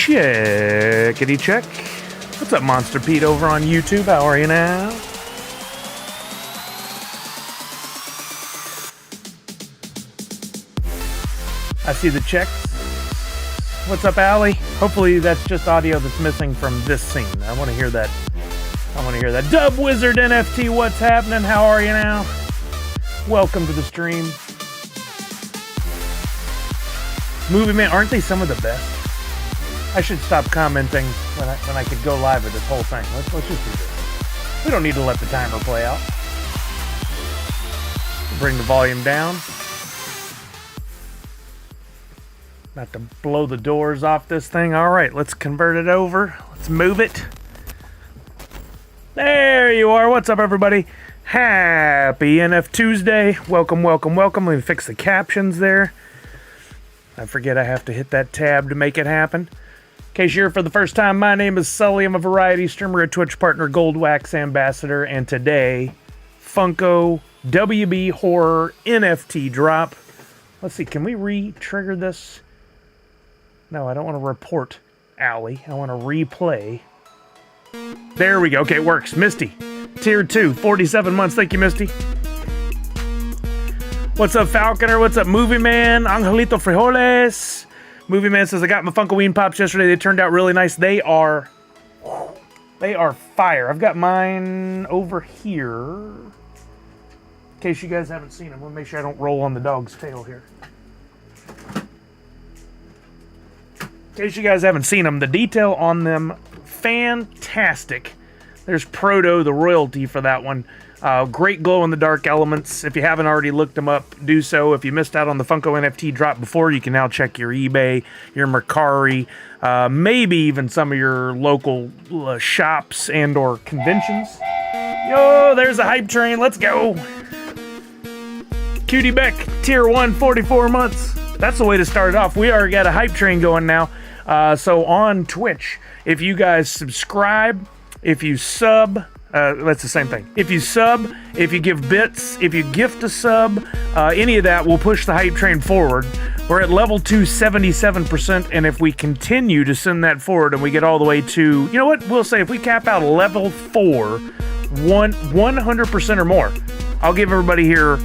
Checkity check. What's up, Monster Pete over on YouTube? How are you now? I see the checks. What's up, Allie? Hopefully that's just audio that's missing from this scene. I want to hear that. Dub Wizard NFT, what's happening? How are you now? Welcome to the stream. Movie Man, aren't they some of the best? I should stop commenting when I could go live with this whole thing. Let's just do this. We don't need to let the timer play out. Bring the volume down. About to blow the doors off this thing. All right, let's convert it over. Let's move it. There you are. What's up, everybody? Happy NF Tuesday. Welcome, welcome, welcome. Let me fix the captions there. I forget I have to hit that tab to make it happen. In case you're here for the first time, my name is Sully. I'm a variety streamer, a Twitch partner, Gold Wax ambassador, and today, Funko WB Horror NFT drop. Let's see, can we re-trigger this? No, I don't want to report Allie. I want to replay. There we go. Okay, it works. Misty, Tier 2, 47 months. Thank you, Misty. What's up, Falconer? What's up, Movie Man? Angelito Frijoles. Movie Man says, I got my Funkoween Pops yesterday. They turned out really nice. They are fire. I've got mine over here. In case you guys haven't seen them, we'll make sure I don't roll on the dog's tail here. In case you guys haven't seen them, the detail on them, fantastic. There's Proto, the royalty for that one. Great glow-in-the-dark elements. If you haven't already looked them up, do so. If you missed out on the Funko NFT drop before, you can now check your eBay, your Mercari, maybe even some of your local shops and or conventions. Yo, there's a hype train. Let's go. Cutie Beck, Tier 1, 44 months. That's the way to start it off. We already got a hype train going now. So on Twitch, if you guys subscribe, if you sub, that's the same thing. If you sub, if you give bits, if you gift a sub, any of that will push the hype train forward. We're at level 2, 77%, and if we continue to send that forward and we get all the way to, you know what, we'll say if we cap out level 4, 100% or more, I'll give everybody here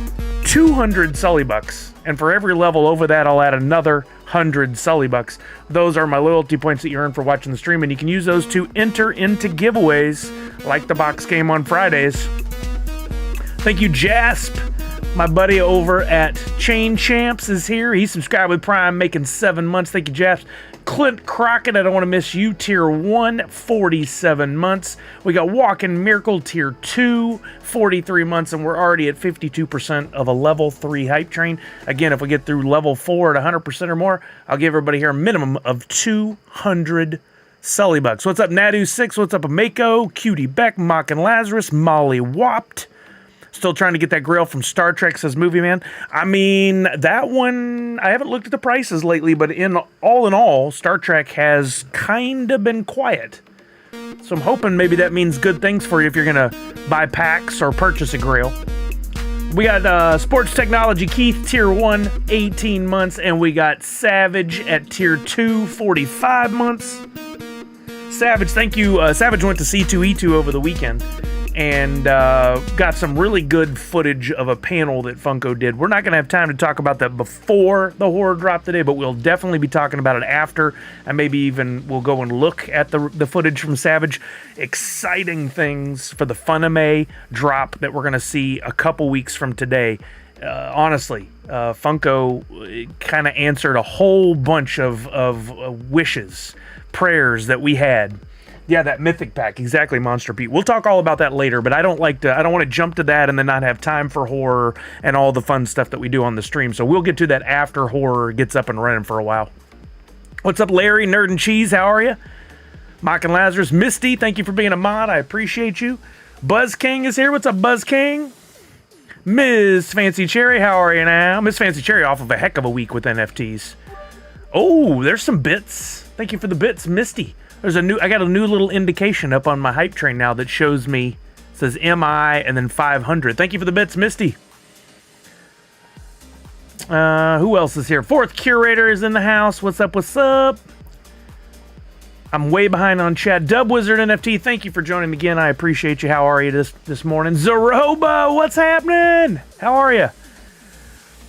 200 Sully Bucks. And for every level over that, I'll add another 100 Sully Bucks. Those are my loyalty points that you earn for watching the stream, and you can use those to enter into giveaways like the box game on Fridays. Thank you, Jasp. My buddy over at Chain Champs is here. He subscribed with Prime, making 7 months. Thank you, Jasp. Clint Crockett, I don't want to miss you, Tier 1, 47 months. We got Walking Miracle, Tier 2, 43 months, and we're already at 52% of a level 3 hype train. Again, if we get through level 4 at 100% or more, I'll give everybody here a minimum of 200 Sully Bucks. What's up, Nadu6? What's up, Amako? Cutie Beck, Mockin' Lazarus, Molly Wopt. Still trying to get that grill from Star Trek, says Movie Man. I mean, that one, I haven't looked at the prices lately, but in all, Star Trek has kind of been quiet. So I'm hoping maybe that means good things for you if you're going to buy packs or purchase a grill. We got Sports Technology Keith, Tier 1, 18 months, and we got Savage at Tier 2, 45 months. Savage, thank you. Savage went to C2E2 over the weekend and got some really good footage of a panel that Funko did. We're not going to have time to talk about that before the horror drop today, but we'll definitely be talking about it after, and maybe even we'll go and look at the footage from Savage. Exciting things for the Funame drop that we're going to see a couple weeks from today. Honestly, Funko kind of answered a whole bunch of wishes, prayers that we had. Yeah, that Mythic pack. Exactly, Monster Pete. We'll talk all about that later, but I don't want to jump to that and then not have time for horror and all the fun stuff that we do on the stream. So we'll get to that after horror gets up and running for a while. What's up, Larry, Nerd and Cheese? How are you? Mockin' Lazarus. Misty, thank you for being a mod. I appreciate you. Buzz King is here. What's up, Buzz King? Ms. Fancy Cherry, how are you now? Miss Fancy Cherry off of a heck of a week with NFTs. Oh, there's some bits. Thank you for the bits, Misty. I got a new little indication up on my hype train now that shows me, says MI and then 500. Thank you for the bits, Misty. Who else is here? Fourth Curator is in the house. What's up? What's up? I'm way behind on chat. Dub Wizard NFT, thank you for joining me again. I appreciate you. How are you this morning? Zeroba, what's happening? How are you?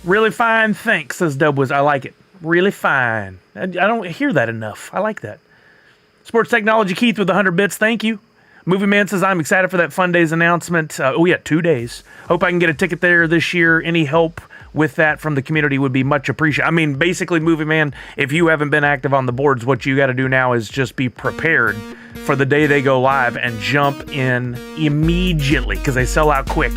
Really fine, thanks, says Dub Wizard. I like it. Really fine. I don't hear that enough. I like that. Sports Technology Keith with 100 bits, thank you. Movie Man says, I'm excited for that Fun Days announcement. 2 days. Hope I can get a ticket there this year. Any help with that from the community would be much appreciated. I mean, basically, Movie Man, if you haven't been active on the boards, what you got to do now is just be prepared for the day they go live and jump in immediately because they sell out quick.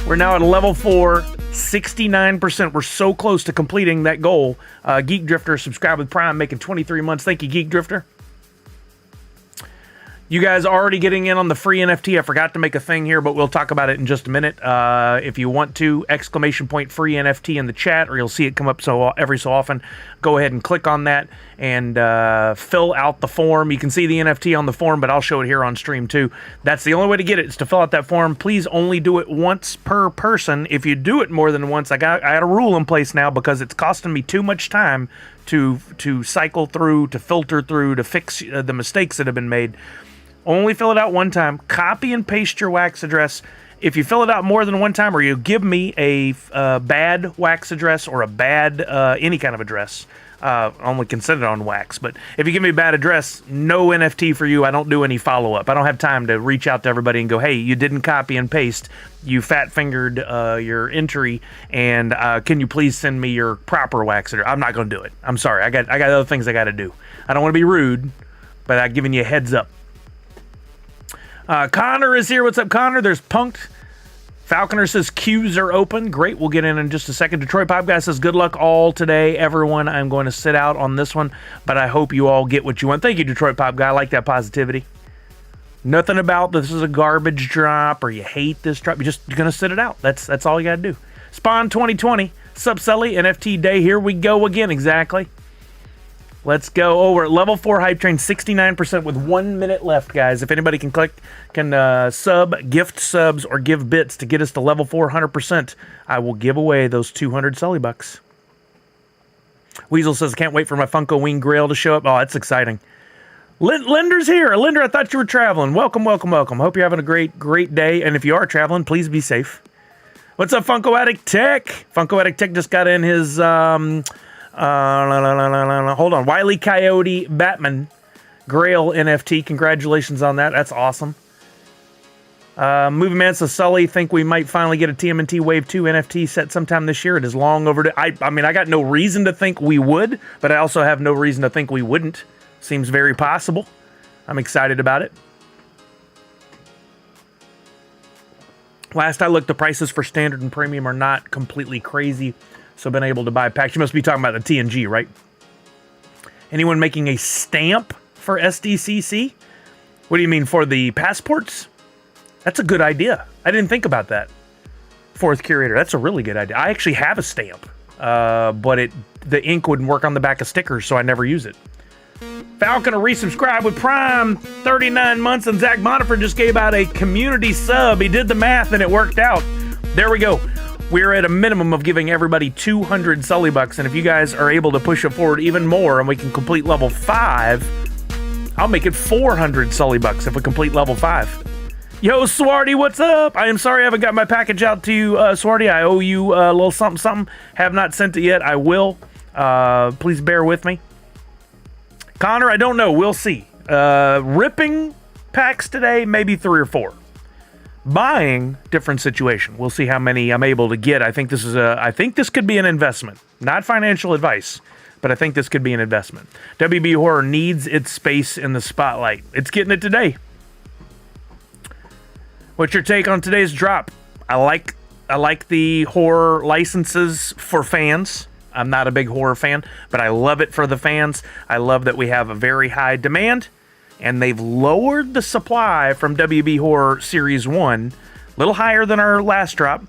We're now at level 4, 69%. We're so close to completing that goal. Geek Drifter, subscribe with Prime, making 23 months. Thank you, Geek Drifter. You guys are already getting in on the free NFT. I forgot to make a thing here, but we'll talk about it in just a minute. If you want to, ! free NFT in the chat, or you'll see it come up every so often. Go ahead and click on that and fill out the form. You can see the NFT on the form, but I'll show it here on stream too. That's the only way to get it, is to fill out that form. Please only do it once per person. If you do it more than once, I got a rule in place now because it's costing me too much time to cycle through, to filter through, to fix the mistakes that have been made. Only fill it out one time. Copy and paste your wax address. If you fill it out more than one time, or you give me a bad wax address or a bad any kind of address, only can send it on wax. But if you give me a bad address, no NFT for you. I don't do any follow-up. I don't have time to reach out to everybody and go, hey, you didn't copy and paste. You fat-fingered your entry, and can you please send me your proper wax address? I'm not going to do it. I'm sorry. I got other things I got to do. I don't want to be rude, but I'm giving you a heads up. Connor is here. What's up, Connor? There's Punked. Falconer says queues are open. Great. We'll get in just a second. Detroit Pop Guy says good luck all today, everyone. I'm going to sit out on this one, but I hope you all get what you want. Thank you, Detroit Pop Guy. I like that positivity. Nothing about this is a garbage drop or you hate this drop. You're going to sit it out. That's all you got to do. Spawn 2020. Sup, Sully? NFT day. Here we go again. Exactly. Let's go over at level 4 hype train, 69% with 1 minute left, guys. If anybody can gift subs, or give bits to get us to level 4, 100%, I will give away those 200 Sully bucks. Weasel says, can't wait for my Funko Wing Grail to show up. Oh, that's exciting. Linder's here. Linder, I thought you were traveling. Welcome, welcome, welcome. Hope you're having a great day. And if you are traveling, please be safe. What's up, Funko Addict Tech? Funko Addict Tech just got in his... hold on. Wile E. Coyote Batman Grail NFT. Congratulations on that. That's awesome. Movie Man says, Sully, think we might finally get a TMNT Wave 2 NFT set sometime this year. It is long overdue. I mean, I got no reason to think we would, but I also have no reason to think we wouldn't. Seems very possible. I'm excited about it. Last I looked, the prices for standard and premium are not completely crazy. So been able to buy packs. You must be talking about the TNG, right? Anyone making a stamp for SDCC? What do you mean, for the passports? That's a good idea. I didn't think about that. Fourth Curator. That's a really good idea. I actually have a stamp, but the ink wouldn't work on the back of stickers, so I never use it. Falcon to resubscribe with Prime, 39 months, and Zach Boniford just gave out a community sub. He did the math and it worked out. There we go. We're at a minimum of giving everybody 200 Sully bucks, and if you guys are able to push it forward even more and we can complete level 5, I'll make it 400 Sully bucks if we complete level 5. Yo, Swarty, what's up? I am sorry I haven't got my package out to you, Swarty. I owe you a little something. Have not sent it yet. I will. Please bear with me. Connor, I don't know. We'll see. Ripping packs today, maybe 3 or 4. Buying, different situation. We'll see how many I'm able to get. I think this could be an investment. Not financial advice, but I think this could be an investment. WB Horror needs its space in the spotlight. It's getting it today. What's your take on today's drop? I like the horror licenses for fans. I'm not a big horror fan, but I love it for the fans. I love that we have a very high demand. And they've lowered the supply from WB Horror Series 1, a little higher than our last drop,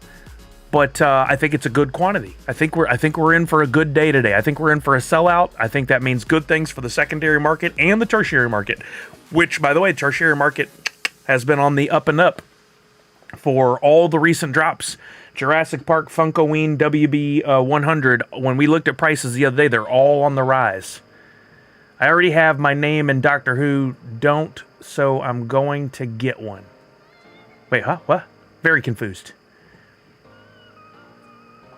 but I think it's a good quantity. I think we're in for a good day today. I think we're in for a sellout. I think that means good things for the secondary market and the tertiary market, which, by the way, tertiary market has been on the up and up for all the recent drops. Jurassic Park, Funkoween, WB 100. When we looked at prices the other day, they're all on the rise. I already have my name in Doctor Who. Don't, so I'm going to get one. Wait, huh? What? Very confused.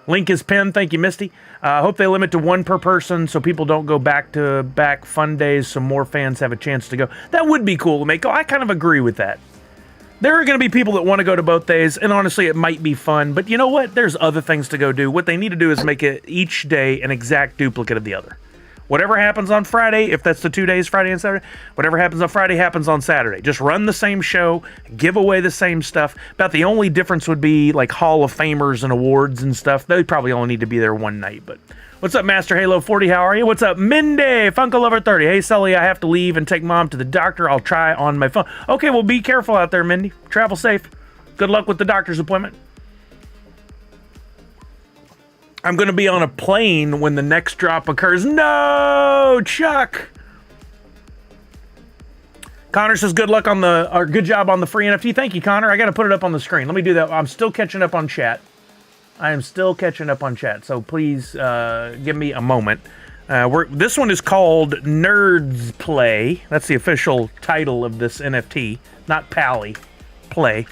Link is pinned. Thank you, Misty. Hope they limit to one per person so people don't go back-to-back fun days so more fans have a chance to go. That would be cool, Mako. I kind of agree with that. There are going to be people that want to go to both days, and honestly, it might be fun. But you know what? There's other things to go do. What they need to do is make it each day an exact duplicate of the other. Whatever happens on Friday, if that's the 2 days, Friday and Saturday, whatever happens on Friday happens on Saturday. Just run the same show, give away the same stuff. About the only difference would be like Hall of Famers and awards and stuff. They probably only need to be there one night. But what's up, Master Halo 40? How are you? What's up, Mindy? Funko Lover 30. Hey, Sully, I have to leave and take Mom to the doctor. I'll try on my phone. Okay, well, be careful out there, Mindy. Travel safe. Good luck with the doctor's appointment. I'm going to be on a plane when the next drop occurs. No, Chuck. Connor says good luck on or good job on the free NFT. Thank you, Connor. I got to put it up on the screen. Let me do that. I'm still catching up on chat. I am still catching up on chat. So please give me a moment. This one is called Nerds Play. That's the official title of this NFT. Not Pally. Play.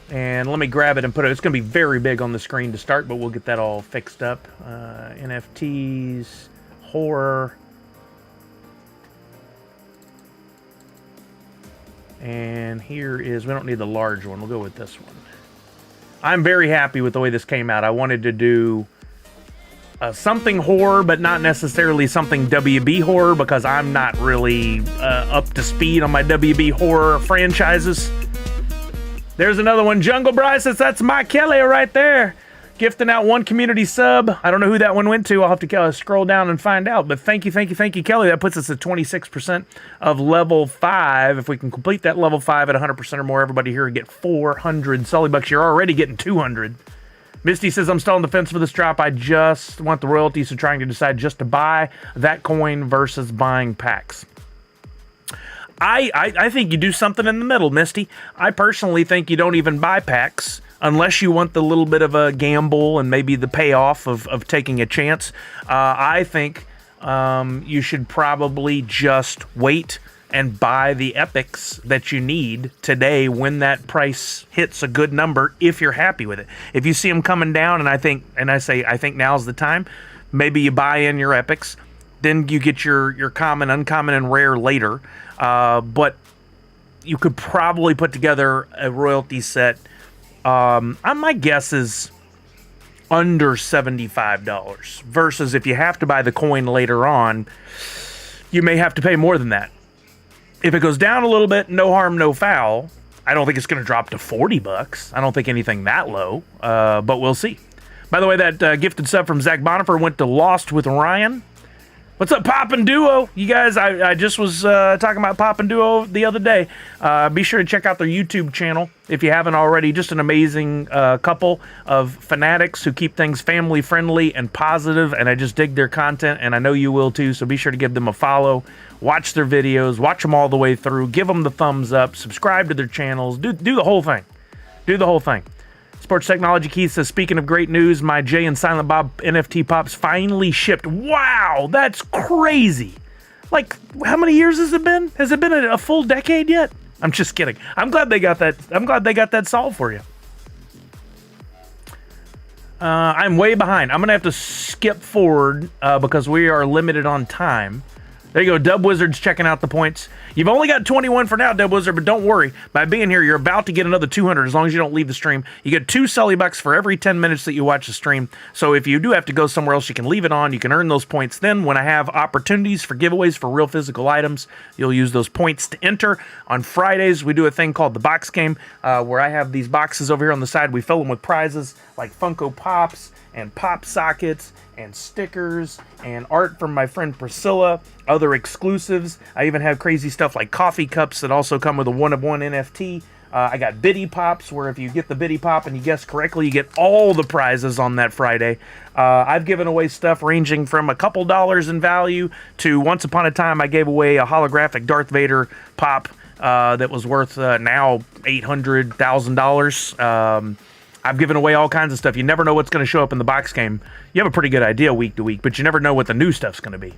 And let me grab it and put it. It's going to be very big on the screen to start, but we'll get that all fixed up. NFTs, horror. And here is, we don't need the large one. We'll go with this one. I'm very happy with the way this came out. I wanted to do something horror, but not necessarily something WB horror because I'm not really up to speed on my WB horror franchises. There's another one. Jungle Bryce says, that's my Kelly right there. Gifting out one community sub. I don't know who that one went to. I'll have to scroll down and find out. But thank you, Kelly. That puts us at 26% of level 5. If we can complete that level 5 at 100% or more, everybody here will get 400 Sully Bucks. You're already getting 200. Misty says, I'm still on the fence for this drop. I just want the royalties, so trying to decide just to buy that coin versus buying packs. I think you do something in the middle, Misty. I personally think you don't even buy packs unless you want the little bit of a gamble and maybe the payoff of taking a chance. I think you should probably just wait and buy the epics that you need today when that price hits a good number if you're happy with it. If you see them coming down and I think now's the time, maybe you buy in your epics. Then you get your common, uncommon, and rare later. But you could probably put together a royalty set. My guess is under $75 versus if you have to buy the coin later on, you may have to pay more than that. If it goes down a little bit, no harm, no foul. I don't think it's going to drop to $40. I don't think anything that low, but we'll see. By the way, that gifted sub from Zach Bonifer went to Lost with Ryan. What's up, Pop and Duo? You guys, I just was talking about Pop and Duo the other day. Be sure to check out their YouTube channel if you haven't already. Just an amazing couple of fanatics who keep things family friendly and positive, and I just dig their content, and I know you will too, so be sure to give them a follow. Watch their videos, watch them all the way through, give them the thumbs up, subscribe to their channels, do the whole thing. Do the whole thing. Sports Technology Keith says, speaking of great news, my Jay and Silent Bob NFT Pops finally shipped. Wow, that's crazy. Like, how many years has it been? Has it been a full decade yet? I'm just kidding. I'm glad they got that. I'm glad they got that solved for you. I'm way behind. I'm going to have to skip forward because we are limited on time. There you go, Dub Wizard's checking out the points. You've only got 21 for now, Dub Wizard, but don't worry. By being here, you're about to get another 200 as long as you don't leave the stream. You get 2 Sully Bucks for every 10 minutes that you watch the stream. So if you do have to go somewhere else, you can leave it on. You can earn those points. Then when I have opportunities for giveaways for real physical items, you'll use those points to enter. On Fridays, we do a thing called the box game where I have these boxes over here on the side. We fill them with prizes like Funko Pops and pop sockets and stickers and art from my friend Priscilla, other exclusives. I even have crazy stuff like coffee cups that also come with a one-of-one NFT. I got Biddy Pops, where if you get the Biddy Pop and you guess correctly, you get all the prizes on that Friday. I've given away stuff ranging from a couple dollars in value to once upon a time I gave away a holographic Darth Vader pop that was worth now $800,000. I've given away all kinds of stuff. You never know what's going to show up in the box game. You have a pretty good idea week to week, but you never know what the new stuff's going to be.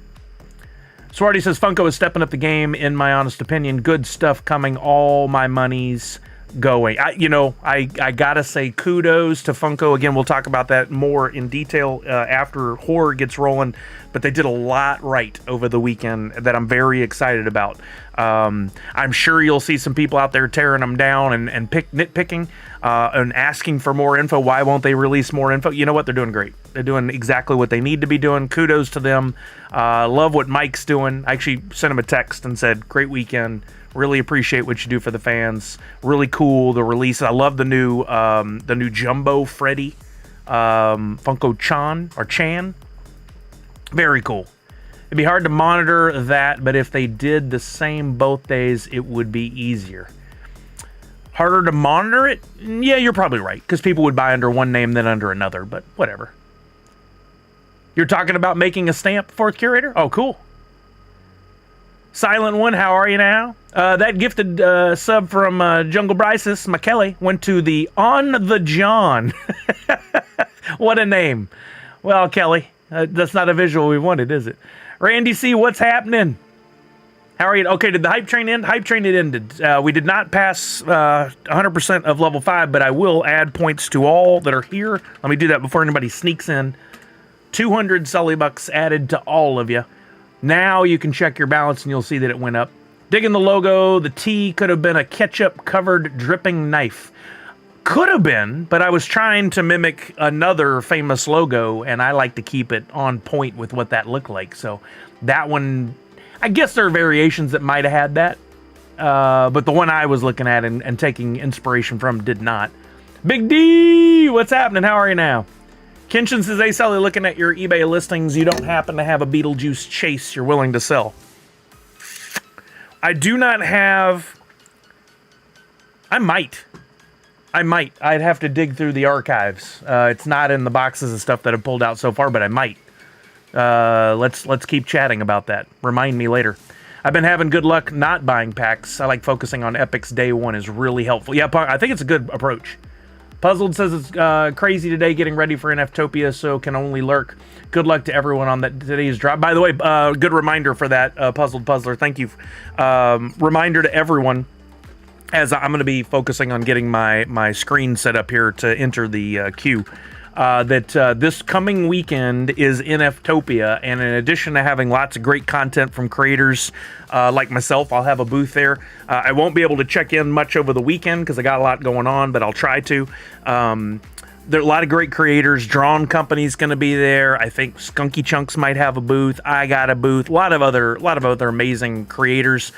Swarty says, Funko is stepping up the game, in my honest opinion. Good stuff coming. All my money's going. I gotta say kudos to Funko. Again, we'll talk about that more in detail after horror gets rolling, but they did a lot right over the weekend that I'm very excited about. I'm sure you'll see some people out there tearing them down and nitpicking and asking for more info. Why won't they release more info? You know what? They're doing great. They're doing exactly what they need to be doing. Kudos to them. Love what Mike's doing. I actually sent him a text and said, great weekend. Really appreciate what you do for the fans. Really cool, the release. I love the new Jumbo Freddy, Funko Chan. Very cool. It'd be hard to monitor that, but if they did the same both days, it would be easier. Harder to monitor it? Yeah, you're probably right, because people would buy under one name than under another, but whatever. You're talking about making a stamp, fourth curator? Oh, cool. Silent One, how are you now? That gifted sub from Jungle Bryces, McKelly, went to the On the John. What a name. Well, Kelly, that's not a visual we wanted, is it? Randy C., what's happening? How are you? Okay, did the hype train end? Hype train, it ended. We did not pass 100% of level 5, but I will add points to all that are here. Let me do that before anybody sneaks in. 200 Sully Bucks added to all of you. Now you can check your balance and you'll see that it went up. Digging the logo, the T could have been a ketchup-covered dripping knife. Could have been, but I was trying to mimic another famous logo, and I like to keep it on point with what that looked like. So that one, I guess there are variations that might have had that, but the one I was looking at and taking inspiration from did not. Big D, what's happening? How are you now? Kenshin says, hey, Sally, looking at your eBay listings, you don't happen to have a Beetlejuice chase you're willing to sell. I do not have... I might. I'd have to dig through the archives. It's not in the boxes of stuff that I've pulled out so far, but I might. Let's keep chatting about that. Remind me later. I've been having good luck not buying packs. I like focusing on epics day one is really helpful. Yeah, I think it's a good approach. Puzzled says it's crazy today getting ready for NFtopia, so can only lurk. Good luck to everyone on that today's drop. By the way, good reminder for that, Puzzled Puzzler. Thank you. Reminder to everyone, as I'm going to be focusing on getting my screen set up here to enter the queue, that this coming weekend is NFtopia, and in addition to having lots of great content from creators like myself, I'll have a booth there. I won't be able to check in much over the weekend because I got a lot going on, but I'll try to. There are a lot of great creators. Drawn Company's going to be there. I think Skunky Chunks might have a booth. I got a booth. A lot of other amazing creators.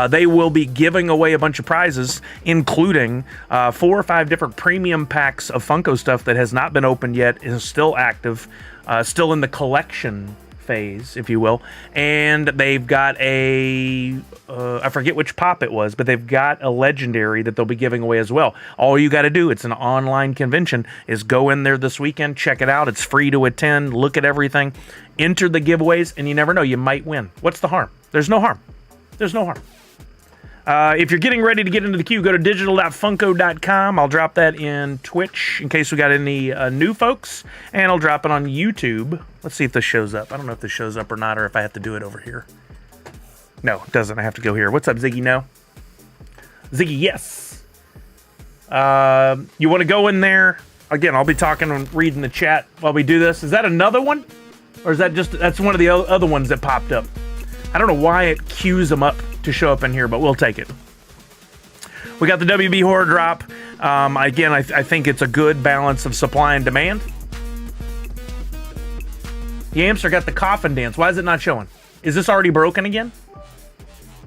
They will be giving away a bunch of prizes, including 4 or 5 different premium packs of Funko stuff that has not been opened yet, is still active, still in the collection phase, if you will. And they've got I forget which pop it was, but they've got a legendary that they'll be giving away as well. All you got to do, it's an online convention, is go in there this weekend, check it out. It's free to attend, look at everything, enter the giveaways, and you never know, you might win. What's the harm? There's no harm. There's no harm. If you're getting ready to get into the queue, go to digital.funko.com. I'll drop that in Twitch in case we got any new folks, and I'll drop it on YouTube. Let's see if this shows up. I don't know if this shows up or not, or if I have to do it over here. No, it doesn't. I have to go here. What's up, Ziggy? No. Ziggy, yes. You want to go in there? Again, I'll be talking and reading the chat while we do this. Is that another one? Or is that that's one of the other ones that popped up? I don't know why it queues them up to show up in here, but we'll take it. We got the WB Horror drop. Again, I think it's a good balance of supply and demand. The Amster got the Coffin Dance. Why is it not showing? Is this already broken again?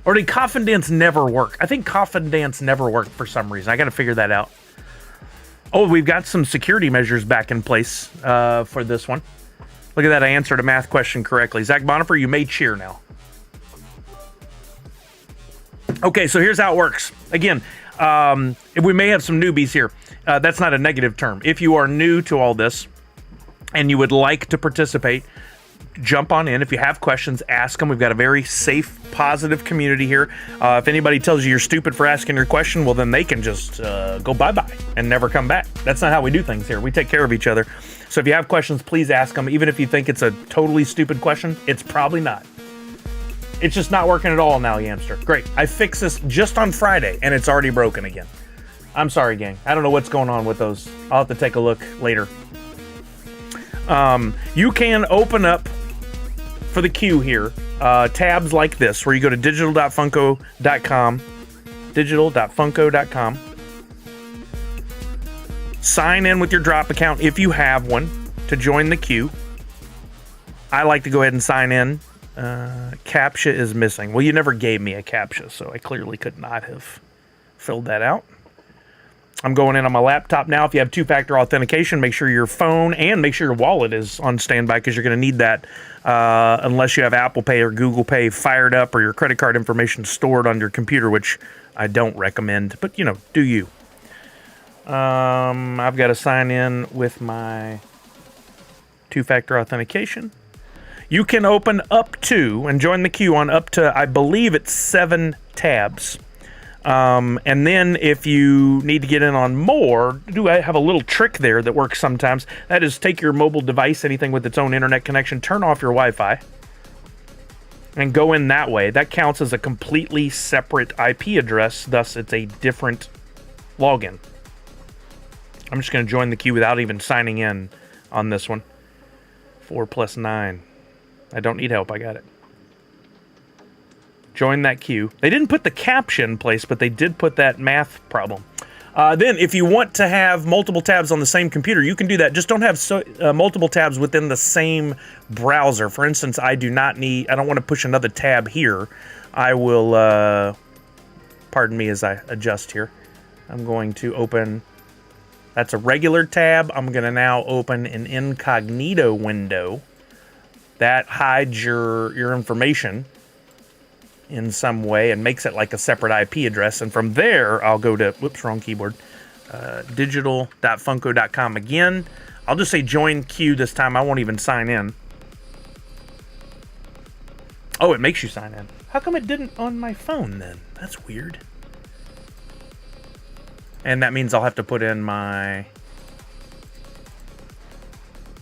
Or did Coffin Dance never work? I think Coffin Dance never worked for some reason. I got to figure that out. Oh, we've got some security measures back in place for this one. Look at that. I answered a math question correctly. Zach Bonifer, you may cheer now. Okay, so here's how it works. Again, we may have some newbies here. That's not a negative term. If you are new to all this and you would like to participate, jump on in. If you have questions, ask them. We've got a very safe, positive community here. If anybody tells you you're stupid for asking your question, well, then they can just go bye-bye and never come back. That's not how we do things here. We take care of each other. So if you have questions, please ask them. Even if you think it's a totally stupid question, it's probably not. It's just not working at all now, Yamster. Great. I fixed this just on Friday, and it's already broken again. I'm sorry, gang. I don't know what's going on with those. I'll have to take a look later. You can open up, for the queue here, tabs like this, where you go to digital.funko.com, digital.funko.com, sign in with your drop account if you have one to join the queue. I like to go ahead and sign in. CAPTCHA is missing. Well, you never gave me a CAPTCHA, so I clearly could not have filled that out. I'm going in on my laptop now. If you have two-factor authentication, make sure your phone and make sure your wallet is on standby, because you're going to need that unless you have Apple Pay or Google Pay fired up or your credit card information stored on your computer, which I don't recommend. But, you know, do you. I've got to sign in with my two-factor authentication. You can open up to and join the queue on up to, I believe it's 7 tabs. And then if you need to get in on more, I have a little trick there that works sometimes. That is, take your mobile device, anything with its own internet connection, turn off your Wi-Fi, and go in that way. That counts as a completely separate IP address, thus it's a different login. I'm just going to join the queue without even signing in on this one. 4 + 9. I don't need help, I got it. Join that queue. They didn't put the CAPTCHA in place, but they did put that math problem. Then, if you want to have multiple tabs on the same computer, you can do that. Just don't have multiple tabs within the same browser. For instance, I don't want to push another tab here. I will, pardon me as I adjust here. I'm going to open, that's a regular tab. I'm going to now open an Incognito window. That hides your information in some way and makes it like a separate IP address. And from there, I'll go to, whoops, wrong keyboard, digital.funko.com again. I'll just say join queue this time. I won't even sign in. Oh, it makes you sign in. How come it didn't on my phone then? That's weird. And that means I'll have to put in my...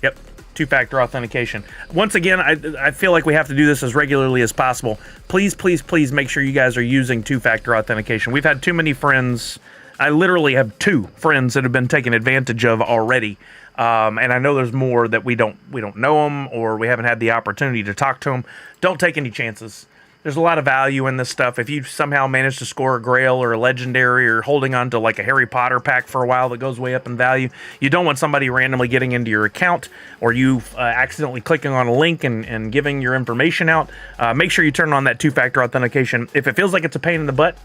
Yep. Two-factor authentication. Once again, I feel like we have to do this as regularly as possible. Please, please, please make sure you guys are using two-factor authentication. We've had too many friends. I literally have 2 friends that have been taken advantage of already. And I know there's more that we don't know them, or we haven't had the opportunity to talk to them. Don't take any chances. There's a lot of value in this stuff. If you somehow manage to score a Grail or a Legendary, or holding on to like a Harry Potter pack for a while that goes way up in value, you don't want somebody randomly getting into your account, or you accidentally clicking on a link and giving your information out. Make sure you turn on that two-factor authentication. If it feels like it's a pain in the butt,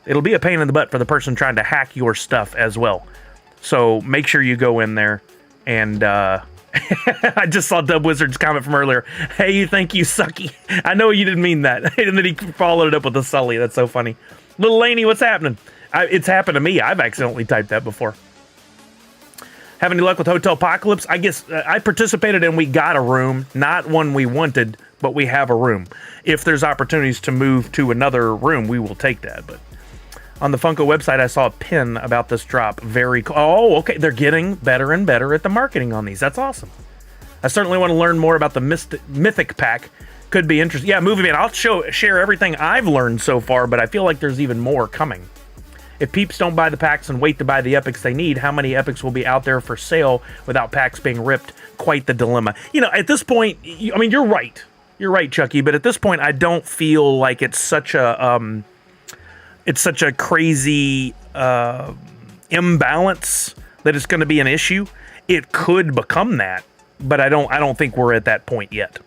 it'll be a pain in the butt for the person trying to hack your stuff as well. So make sure you go in there and... I just saw Dub Wizard's comment from earlier. Hey, you think you sucky. I know you didn't mean that. And then he followed it up with a Sully. That's so funny. Little Laney, what's happening? It's happened to me. I've accidentally typed that before. Have any luck with Hotel Apocalypse? I guess I participated and we got a room. Not one we wanted, but we have a room. If there's opportunities to move to another room, we will take that. But on the Funko website, I saw a pin about this drop. Very cool. Oh, okay. They're getting better and better at the marketing on these. That's awesome. I certainly want to learn more about the Mythic pack. Could be interesting. Yeah, Movie Man, I'll share everything I've learned so far, but I feel like there's even more coming. If peeps don't buy the packs and wait to buy the epics they need, how many epics will be out there for sale without packs being ripped? Quite the dilemma. You know, at this point, I mean, you're right. You're right, Chucky, but at this point, I don't feel like it's such a... It's such a crazy imbalance that it's going to be an issue. It could become that, but I don't think we're at that point yet.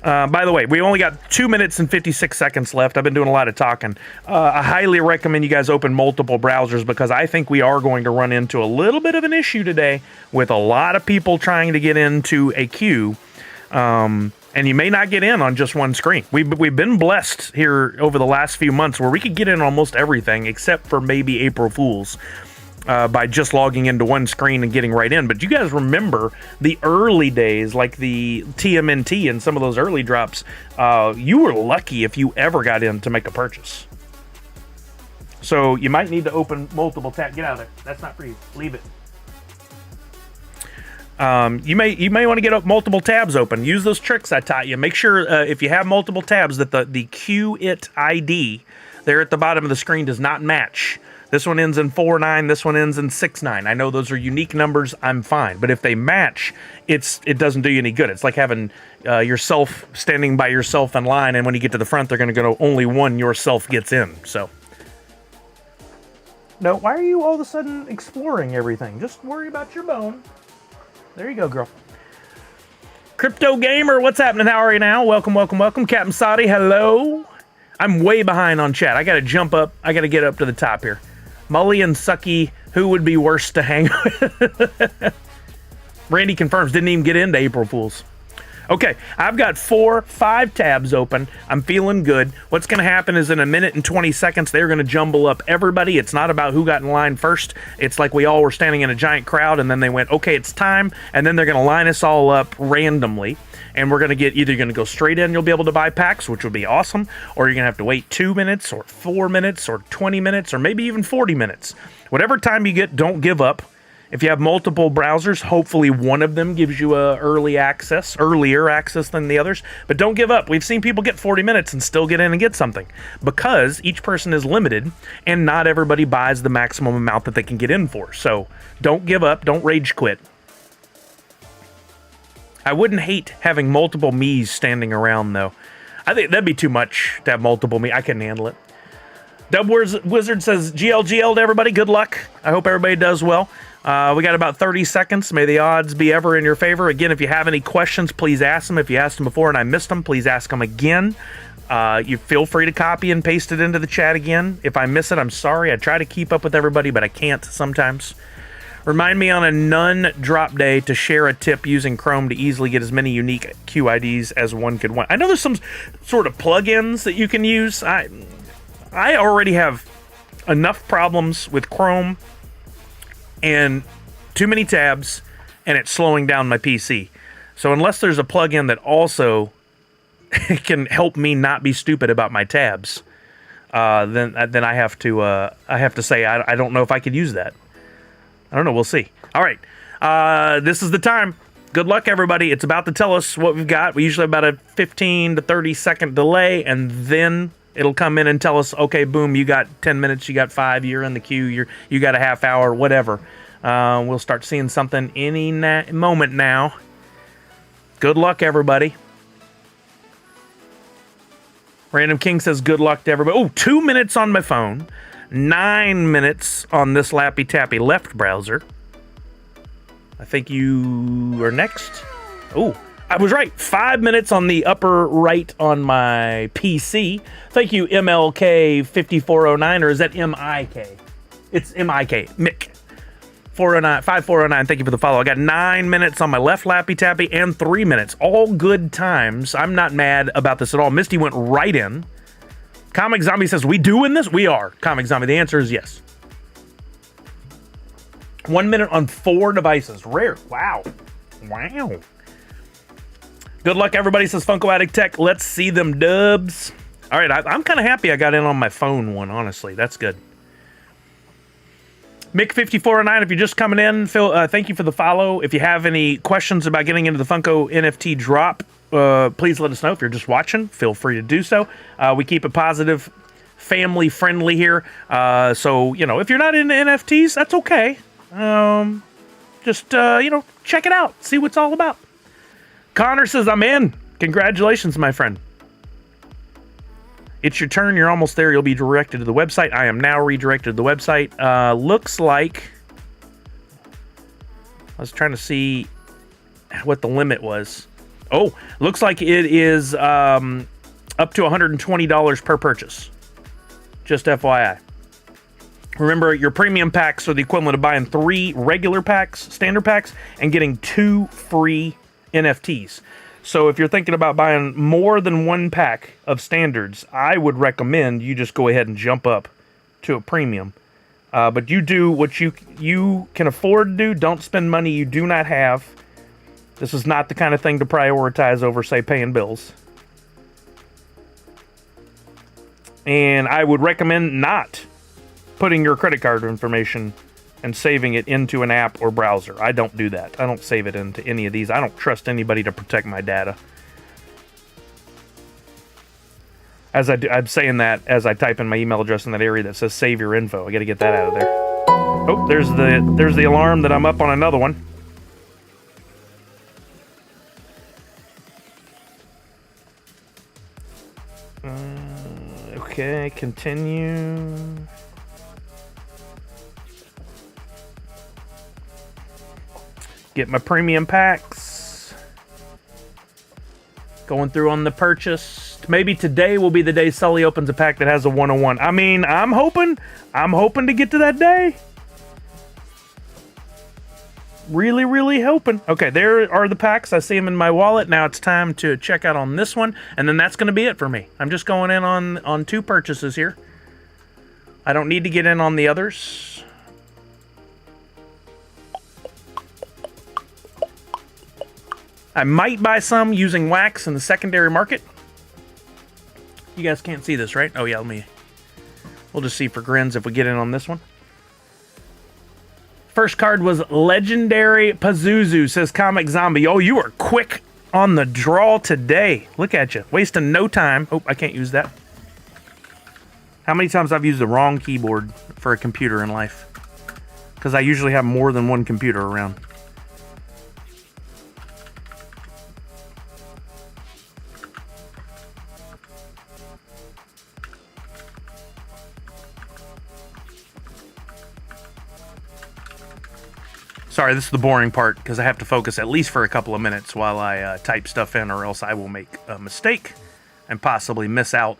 By the way, we only got 2 minutes and 56 seconds left. I've been doing a lot of talking. I highly recommend you guys open multiple browsers, because I think we are going to run into a little bit of an issue today with a lot of people trying to get into a queue. And you may not get in on just one screen. We've been blessed here over the last few months where we could get in almost everything except for maybe April Fools by just logging into one screen and getting right in. But you guys remember the early days, like the TMNT and some of those early drops, you were lucky if you ever got in to make a purchase. So you might need to open multiple tabs. Get out of there. That's not for you. Leave it. You may want to get up multiple tabs open. Use those tricks I taught you. Make sure if you have multiple tabs that the QIT ID there at the bottom of the screen does not match. This one ends in 49. This one ends in 69. I know those are unique numbers. I'm fine. But if they match, it doesn't do you any good. It's like having yourself standing by yourself in line, and when you get to the front, they're going to go only one yourself gets in. So. No, why are you all of a sudden exploring everything? Just worry about your bone. There you go, girl. Crypto Gamer, what's happening? How are you now? Welcome, welcome, welcome. Captain Saudi, hello. I'm way behind on chat. I got to jump up. I got to get up to the top here. Mully and Sucky, who would be worse to hang with? Randy confirms, didn't even get into April Fools. Okay, I've got 5 tabs open. I'm feeling good. What's going to happen is in a minute and 20 seconds, they're going to jumble up everybody. It's not about who got in line first. It's like we all were standing in a giant crowd, and then they went, okay, it's time. And then they're going to line us all up randomly. And we're going to get either going to go straight in, you'll be able to buy packs, which will be awesome, or you're going to have to wait 2 minutes or 4 minutes or 20 minutes or maybe even 40 minutes. Whatever time you get, don't give up. If you have multiple browsers, hopefully one of them gives you earlier access than the others. But don't give up. We've seen people get 40 minutes and still get in and get something because each person is limited and not everybody buys the maximum amount that they can get in for. So don't give up. Don't rage quit. I wouldn't hate having multiple me's standing around, though. I think that'd be too much to have multiple me. I couldn't handle it. Dub Wizard says, GLGL to everybody. Good luck. I hope everybody does well. We got about 30 seconds. May the odds be ever in your favor. Again, if you have any questions, please ask them. If you asked them before and I missed them, please ask them again. You feel free to copy and paste it into the chat again. If I miss it, I'm sorry. I try to keep up with everybody, but I can't sometimes. Remind me on a none drop day to share a tip using Chrome to easily get as many unique QIDs as one could want. I know there's some sort of plugins that you can use. I already have enough problems with Chrome and too many tabs, and it's slowing down my PC. So unless there's a plugin that also can help me not be stupid about my tabs, then I have to say I don't know if I could use that. I don't know. We'll see. All right. This is the time. Good luck, everybody. It's about to tell us what we've got. We usually have about a 15 to 30 second delay, and then it'll come in and tell us, okay, boom, you got 10 minutes, you got 5, you're in the queue, you got a half hour, whatever. We'll start seeing something any moment now. Good luck, everybody. Random King says good luck to everybody. Oh, 2 minutes on my phone. 9 minutes on this Lappy Tappy left browser. I think you are next. Oh, I was right. 5 minutes on the upper right on my PC. Thank you, MLK5409, or is that MIK? It's MIK. Mick. 5409. Thank you for the follow. I got 9 minutes on my left Lappy Tappy and 3 minutes. All good times. I'm not mad about this at all. Misty went right in. Comic Zombie says, we doing this? We are. Comic Zombie, the answer is yes. 1 minute on 4 devices. Rare. Wow. Wow. Good luck, everybody, says Funko Addict Tech. Let's see them dubs. All right, I'm kind of happy I got in on my phone one, honestly. That's good. Mick5409, if you're just coming in, Phil, thank you for the follow. If you have any questions about getting into the Funko NFT drop, please let us know. If you're just watching, feel free to do so. We keep it positive, family friendly here. So, you know, if you're not into NFTs, that's okay. Just, you know, check it out. See what it's all about. Connor says, I'm in. Congratulations, my friend. It's your turn. You're almost there. You'll be directed to the website. I am now redirected to the website. Looks like... I was trying to see what the limit was. Oh, looks like it is up to $120 per purchase. Just FYI. Remember, your premium packs are the equivalent of buying 3 regular packs, standard packs, and getting 2 free NFTs. So if you're thinking about buying more than 1 pack of standards, I would recommend you just go ahead and jump up to a premium. But you do what you can afford to do. Don't spend money you do not have. This is not the kind of thing to prioritize over, say, paying bills. And I would recommend not putting your credit card information and saving it into an app or browser. I don't do that. I don't save it into any of these. I don't trust anybody to protect my data. As I'm saying that as I type in my email address in that area that says save your info. I got to get that out of there. Oh, there's the alarm that I'm up on another one. Okay, continue. Get my premium packs. Going through on the purchase. Maybe today will be the day Sully opens a pack that has a 101. I mean, I'm hoping to get to that day. Really, really hoping. Okay, there are the packs. I see them in my wallet. Now it's time to check out on this one, and then that's going to be it for me. I'm just going in on 2 purchases here. I don't need to get in on the others. I might buy some using wax in the secondary market. You guys can't see this, right? Oh yeah, we'll just see for grins if we get in on this one. First card was Legendary Pazuzu, says Comic Zombie. Oh, you are quick on the draw today. Look at you, wasting no time. Oh, I can't use that. How many times I've used the wrong keyboard for a computer in life? Because I usually have more than one computer around. Sorry, this is the boring part because I have to focus at least for a couple of minutes while I type stuff in, or else I will make a mistake and possibly miss out.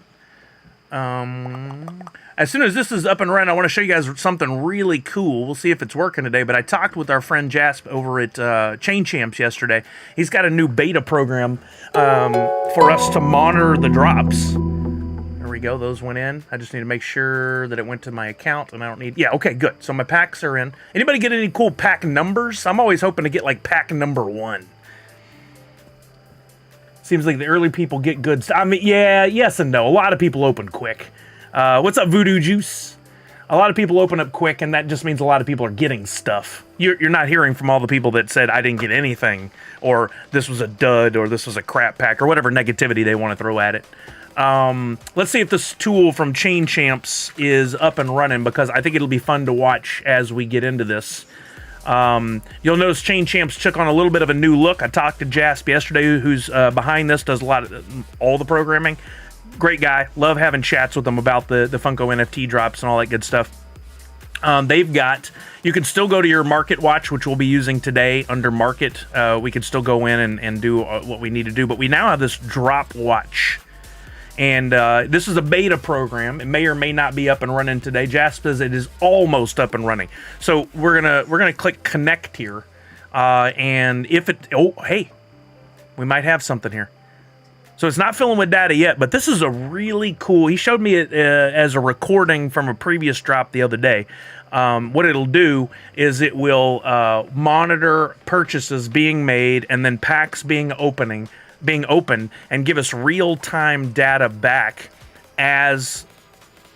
As soon as this is up and running, I want to show you guys something really cool. We'll see if it's working today, but I talked with our friend Jasp over at Chain Champs yesterday. He's got a new beta program for us to monitor the drops. There we go, those went in. I just need to make sure that it went to my account, and I don't need... Yeah, okay, good. So my packs are in. Anybody get any cool pack numbers? I'm always hoping to get, like, pack number 1. Seems like the early people get good stuff. I mean, yeah, yes and no. A lot of people open quick. What's up, Voodoo Juice? A lot of people open up quick, and that just means a lot of people are getting stuff. You're not hearing from all the people that said, I didn't get anything, or this was a dud, or this was a crap pack, or whatever negativity they want to throw at it. Let's see if this tool from Chain Champs is up and running, because I think it'll be fun to watch as we get into this. You'll notice Chain Champs took on a little bit of a new look. I talked to Jasp yesterday, who's behind this, does a lot of all the programming. Great guy. Love having chats with him about the Funko NFT drops and all that good stuff. They've got, you can still go to your Market Watch, which we'll be using today under Market. We can still go in and do what we need to do, but we now have this Drop Watch. And this is a beta program. It may or may not be up and running today. Jasp says it is almost up and running. So we're gonna click connect here, and if it, oh hey, we might have something here. So it's not filling with data yet, but this is a really cool. He showed me it as a recording from a previous drop the other day. What it'll do is it will monitor purchases being made and then packs being open and give us real-time data back as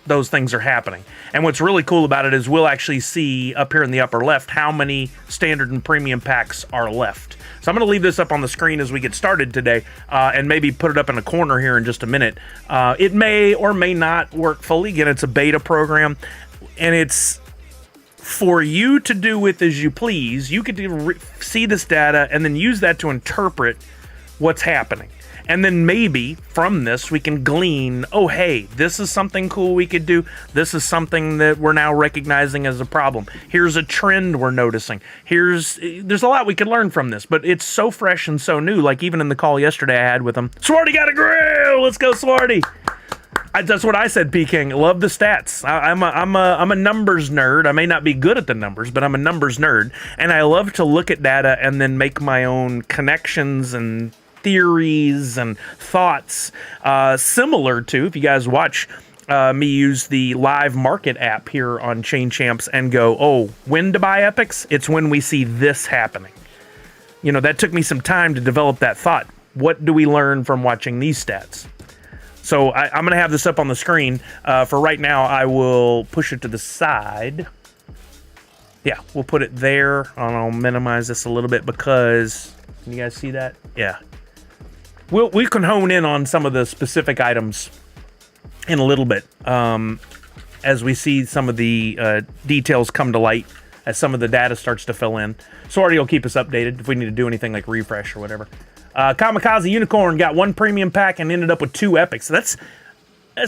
those things are happening. And what's really cool about it is we'll actually see up here in the upper left how many standard and premium packs are left. So I'm going to leave this up on the screen as we get started today, and maybe put it up in a corner here in just a minute. It may or may not work fully. Again, it's a beta program, and it's for you to do with as you please. You could see this data and then use that to interpret what's happening. And then maybe from this we can glean, oh hey, this is something cool we could do. This is something that we're now recognizing as a problem. Here's a trend we're noticing. There's a lot we could learn from this, but it's so fresh and so new. Like even in the call yesterday I had with him, Swarty got a grill. Let's go, Swarty. That's what I said, P-King. Love the stats. I'm a numbers nerd. I may not be good at the numbers, but I'm a numbers nerd. And I love to look at data and then make my own connections and theories and thoughts, similar to, if you guys watch me use the live market app here on Chain Champs and go, oh, when to buy epics? It's when we see this happening. You know, that took me some time to develop that thought. What do we learn from watching these stats? So I'm going to have this up on the screen. For right now, I will push it to the side. Yeah, we'll put it there. And I'll minimize this a little bit because, can you guys see that? Yeah. We can hone in on some of the specific items in a little bit as we see some of the details come to light, as some of the data starts to fill in. Sorty will keep us updated if we need to do anything like refresh or whatever. Kamikaze Unicorn got 1 premium pack and ended up with 2 epics. That's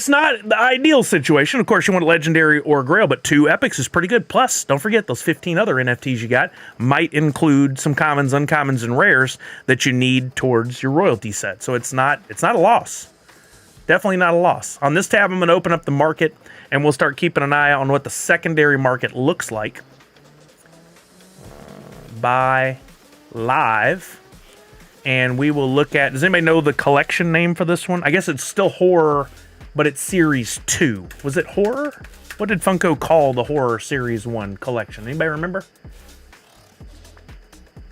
not the ideal situation. Of course, you want a legendary or a grail, but 2 epics is pretty good. Plus, don't forget those 15 other NFTs you got might include some commons, uncommons, and rares that you need towards your royalty set. So it's not a loss. Definitely not a loss. On this tab, I'm going to open up the market, and we'll start keeping an eye on what the secondary market looks like. Buy live, and we will look at. Does anybody know the collection name for this one? I guess it's still horror, but it's Series 2. Was it horror? What did Funko call the horror Series 1 collection? Anybody remember?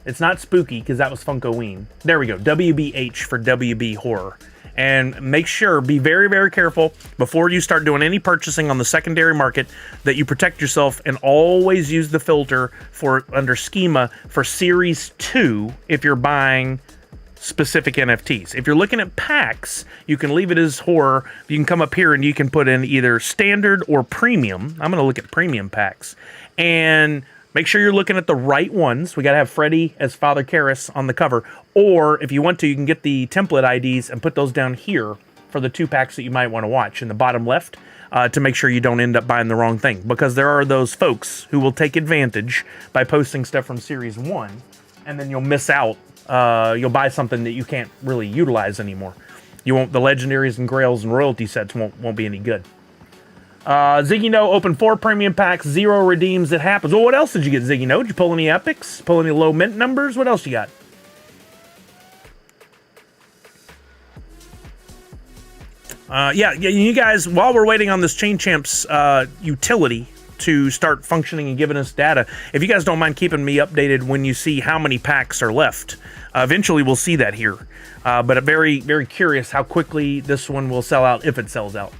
It's not spooky, because that was Funkoween. There we go. WBH for WB Horror. And make sure, be very, very careful before you start doing any purchasing on the secondary market that you protect yourself, and always use the filter for under schema for Series 2 if you're buying specific NFTs. If you're looking at packs, you can leave it as horror. You can come up here and you can put in either standard or premium. I'm going to look at premium packs. And make sure you're looking at the right ones. We got to have Freddy as Father Karras on the cover. Or if you want to, you can get the template IDs and put those down here for the 2 packs that you might want to watch in the bottom left to make sure you don't end up buying the wrong thing. Because there are those folks who will take advantage by posting stuff from Series 1, and then you'll miss out. You'll buy something that you can't really utilize anymore. You won't. The legendaries and grails and royalty sets won't be any good. Ziggy No opened 4 premium packs, 0 redeems. It happens. Well, what else did you get, Ziggy No? Did you pull any epics? Pull any low mint numbers? What else you got? Yeah, you guys, while we're waiting on this Chain Champs utility to start functioning and giving us data, if you guys don't mind keeping me updated when you see how many packs are left. Eventually, we'll see that here. But I'm very, very curious how quickly this one will sell out, if it sells out.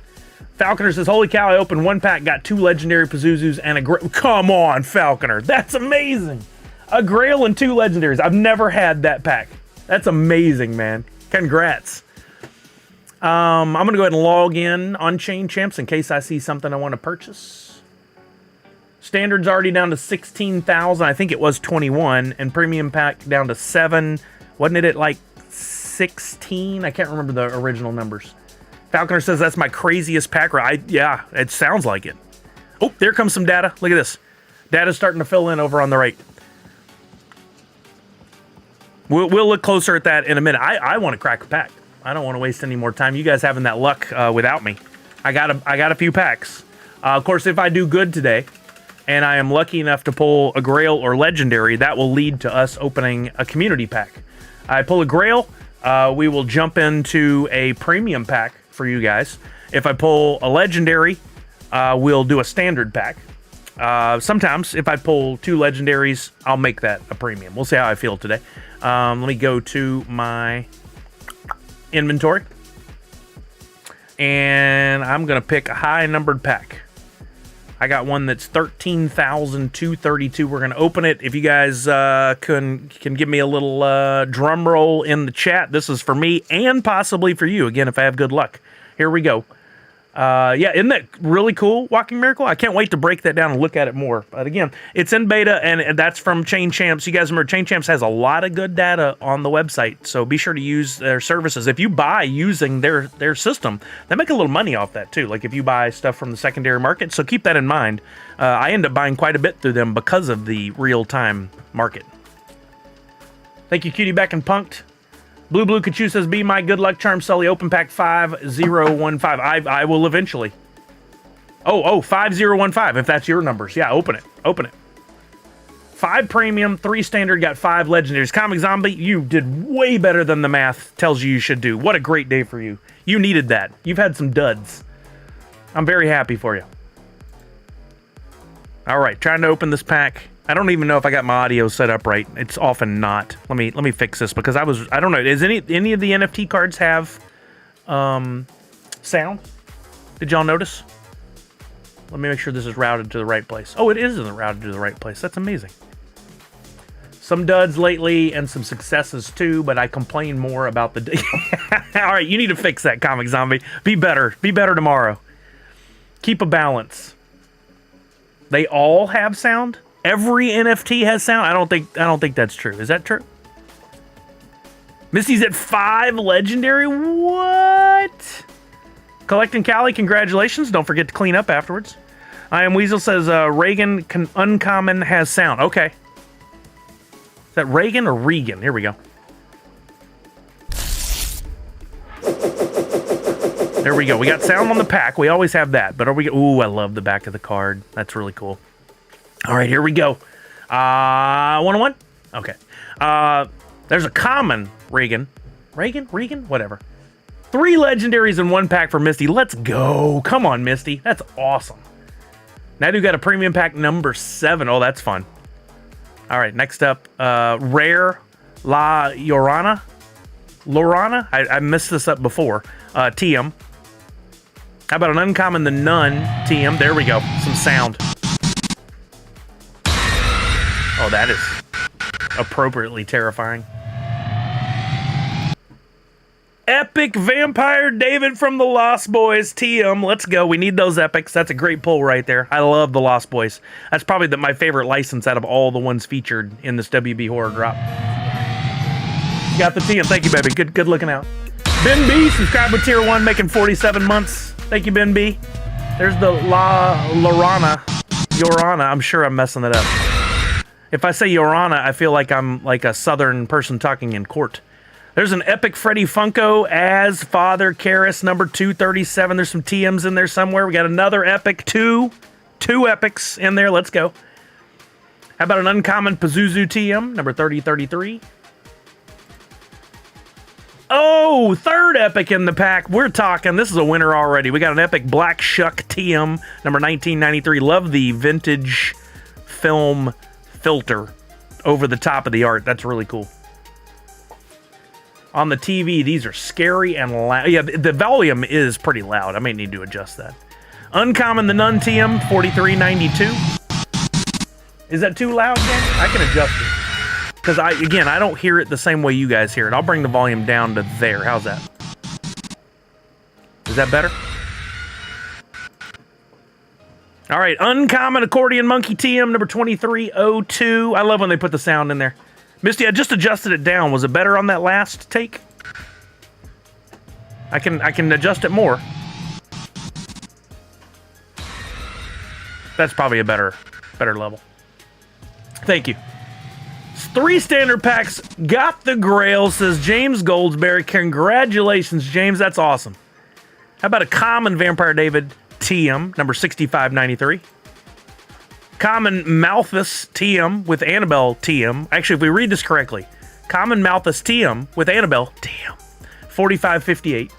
Falconer says, holy cow, I opened 1 pack, got 2 legendary Pazuzus and a grail. Come on, Falconer. That's amazing. A grail and 2 legendaries. I've never had that pack. That's amazing, man. Congrats. I'm going to go ahead and log in on Chain Champs in case I see something I want to purchase. Standard's already down to 16,000. I think it was 21. And premium pack down to 7. Wasn't it at like 16? I can't remember the original numbers. Falconer says that's my craziest pack. Yeah, it sounds like it. Oh, there comes some data. Look at this. Data's starting to fill in over on the right. We'll look closer at that in a minute. I want to crack a pack. I don't want to waste any more time. You guys having that luck without me. I got a few packs. Of course, if I do good today, and I am lucky enough to pull a grail or legendary, that will lead to us opening a community pack. I pull a grail, we will jump into a premium pack for you guys. If I pull a legendary, we'll do a standard pack. Sometimes, if I pull 2 legendaries, I'll make that a premium. We'll see how I feel today. Let me go to my inventory, and I'm going to pick a high-numbered pack. I got one that's 13,232. We're going to open it. If you guys can give me a little drum roll in the chat, this is for me and possibly for you, again, if I have good luck. Here we go. Yeah, isn't that really cool, Walking Miracle? I can't wait to break that down and look at it more. But again, it's in beta, and that's from Chain Champs. You guys remember, Chain Champs has a lot of good data on the website, so be sure to use their services. If you buy using their system, they make a little money off that too, like if you buy stuff from the secondary market, so keep that in mind. I end up buying quite a bit through them because of the real-time market. Thank you, Cutie Back and Punked. Blue Kachu says, be my good luck charm, Sully. Open pack 5015. I will eventually. Oh, 5015, if that's your numbers. Yeah, open it. 5 premium, 3 standard, got 5 legendaries. Comic Zombie, you did way better than the math tells you should do. What a great day for you. You needed that. You've had some duds. I'm very happy for you. All right, trying to open this pack. I don't even know if I got my audio set up right. It's often not. Let me fix this because I don't know. Does any of the NFT cards have sound? Did y'all notice? Let me make sure this is routed to the right place. Oh, it isn't routed to the right place. That's amazing. Some duds lately and some successes too, but I complain more about the... All right, you need to fix that, Comic Zombie. Be better. Be better tomorrow. Keep a balance. They all have sound? Every NFT has sound? I don't think that's true. Is that true? Misty's at 5 legendary? What? Collecting Cali, congratulations. Don't forget to clean up afterwards. I Am Weasel says Reagan Uncommon has sound. Okay. Is that Reagan or Regan? Here we go. There we go. We got sound on the pack. We always have that. But are we... Ooh, I love the back of the card. That's really cool. All right, here we go. 101? Okay. There's a common Regan. Regan? Whatever. 3 legendaries in 1 pack for Misty. Let's go. Come on, Misty. That's awesome. Now you got a premium pack number 7. Oh, that's fun. All right, next up, Rare La Llorona. Lorana? I messed this up before. TM. How about an uncommon The Nun TM? There we go. Some sound. Oh, that is appropriately terrifying. Epic Vampire David from the Lost Boys TM. Let's go. We need those epics. That's a great pull right there. I love the Lost Boys. That's probably my favorite license out of all the ones featured in this WB horror drop. Got the TM. Thank you, baby. Good looking out. Ben B, subscribe with tier 1, making 47 months. Thank you, Ben B. There's the Llorana. I'm sure I'm messing it up. If I say Llorana, I feel like I'm like a southern person talking in court. There's an epic Freddy Funko as Father Karras, number 237. There's some TMs in there somewhere. We got another epic, two epics in there. Let's go. How about an uncommon Pazuzu TM, number 3033? Oh, 3rd epic in the pack. We're talking. This is a winner already. We got an epic Black Shuck TM, number 1993. Love the vintage film filter over the top of the art. That's really cool. On the TV, these are scary and loud. Yeah, the volume is pretty loud. I may need to adjust that. Uncommon The Nun TM, 4392. Is that too loud, Dan? I can adjust it. Because, I don't hear it the same way you guys hear it. I'll bring the volume down to there. How's that? Is that better? All right, Uncommon Accordion Monkey TM, number 2302. I love when they put the sound in there. Misty, I just adjusted it down. Was it better on that last take? I can adjust it more. That's probably a better level. Thank you. 3 standard packs. Got the Grail, says James Goldsberry. Congratulations, James. That's awesome. How about a common Vampire David TM, number 6593? Common Malthus TM with Annabelle TM. Actually, if we read this correctly, Common Malthus TM with Annabelle TM, 4558.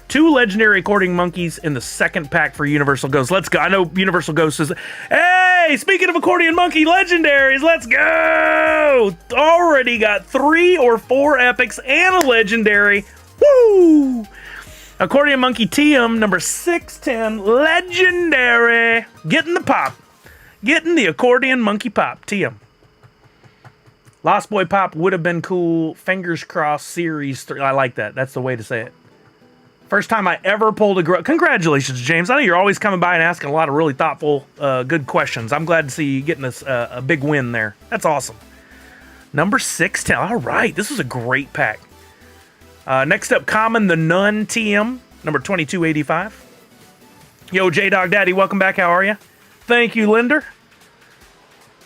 2 legendary According Monkeys in the 2nd pack for Universal Ghost. Let's go. I know Universal Ghost says, hey, speaking of Accordion Monkey legendaries, let's go. Already got 3 or 4 epics and a legendary. Woo! Accordion Monkey TM, number 610, legendary. Getting the pop. Getting the Accordion Monkey Pop, TM. Lost Boy Pop would have been cool. Fingers crossed, Series 3. I like that. That's the way to say it. First time I ever pulled a... Congratulations, James. I know you're always coming by and asking a lot of really thoughtful, good questions. I'm glad to see you getting us a big win there. That's awesome. Number 610. All right. This was a great pack. Next up, Common The Nun TM, number 2285. Yo, J-Dog Daddy, welcome back. How are you? Thank you, Linder.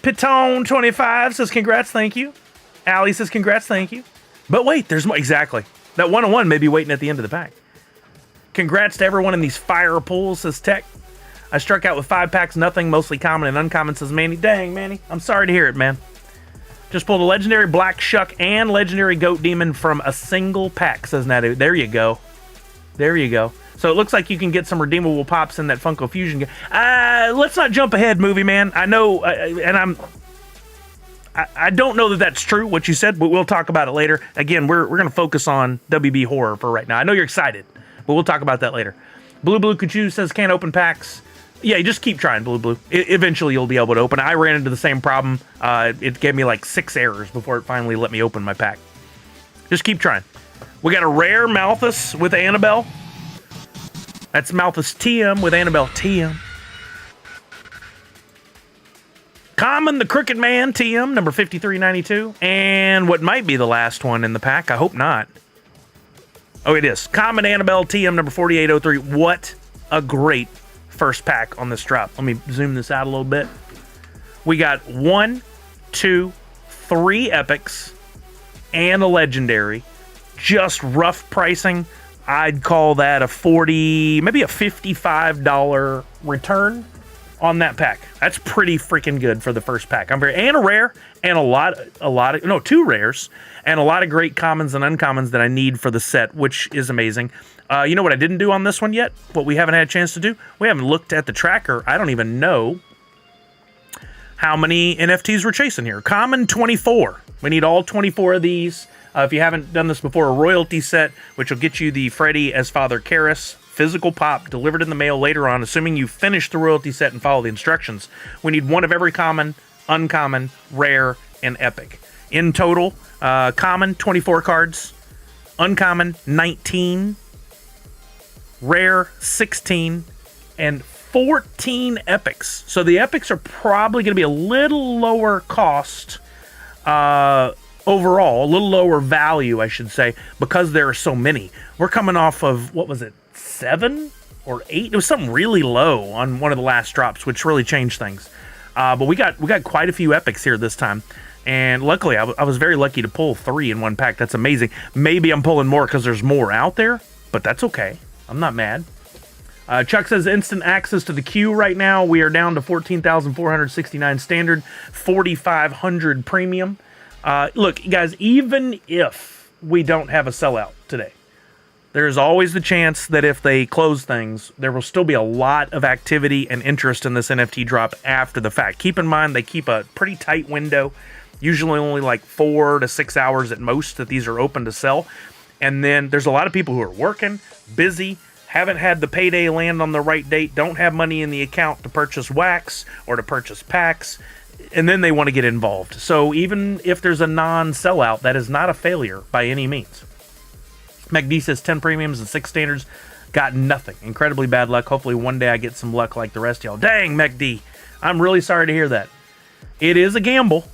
Pitone25 says congrats, thank you. Allie says congrats, thank you. But wait, there's more. Exactly. That 101 may be waiting at the end of the pack. Congrats to everyone in these fire pulls, says Tech. I struck out with 5 packs, nothing, mostly common and uncommon, says Manny. Dang, Manny. I'm sorry to hear it, man. Just pulled a legendary Black Shuck and legendary Goat Demon from a single pack, says Nadu. There you go. There you go. So it looks like you can get some redeemable pops in that Funko Fusion game. Let's not jump ahead, movie man. I know, and I don't know that that's true, what you said, but we'll talk about it later. Again, we're going to focus on WB horror for right now. I know you're excited, but we'll talk about that later. Blue Kuchu says can't open packs. Yeah, you just keep trying, Blue. Eventually, you'll be able to open it. I ran into the same problem. It gave me like 6 errors before it finally let me open my pack. Just keep trying. We got a rare Malthus with Annabelle. That's Malthus TM with Annabelle TM. Common, the Crooked Man TM, number 5392. And what might be the last one in the pack. I hope not. Oh, it is. Common Annabelle TM, number 4803. What a great first pack on this drop. Let me zoom this out a little bit. We got 1, 2, 3 epics and a legendary. Just rough pricing. I'd call that a $40, maybe a $55 return on that pack. That's pretty freaking good for the first pack. And a rare and two rares and a lot of great commons and uncommons that I need for the set, which is amazing. You know what I didn't do on this one yet? What we haven't had a chance to do? We haven't looked at the tracker. I don't even know how many NFTs we're chasing here. Common 24. We need all 24 of these. If you haven't done this before, a royalty set, which will get you the Freddy as Father Karras physical pop delivered in the mail later on, assuming you finish the royalty set and follow the instructions. We need one of every common, uncommon, rare, and epic. In total, common, 24 cards, uncommon, 19, rare, 16, and 14 epics. So the epics are probably going to be a little lower cost overall, a little lower value, I should say, because there are so many. We're coming off of, what was it, 7 or 8? It was something really low on one of the last drops, which really changed things. But we got quite a few epics here this time. And luckily, I was very lucky to pull 3 in one pack. That's amazing. Maybe I'm pulling more because there's more out there, but that's okay. I'm not mad. Chuck says instant access to the queue right now. We are down to 14,469 standard, 4,500 premium. Look, guys, even if we don't have a sellout today, there's always the chance that if they close things, there will still be a lot of activity and interest in this NFT drop after the fact. Keep in mind, they keep a pretty tight window, usually only like 4 to 6 hours at most that these are open to sell. And then there's a lot of people who are working, busy, haven't had the payday land on the right date, don't have money in the account to purchase wax or to purchase packs, and then they want to get involved. So even if there's a non-sellout, that is not a failure by any means. MacD says 10 premiums and 6 standards. Got nothing. Incredibly bad luck. Hopefully one day I get some luck like the rest of y'all. Dang, MacD. I'm really sorry to hear that. It is a gamble.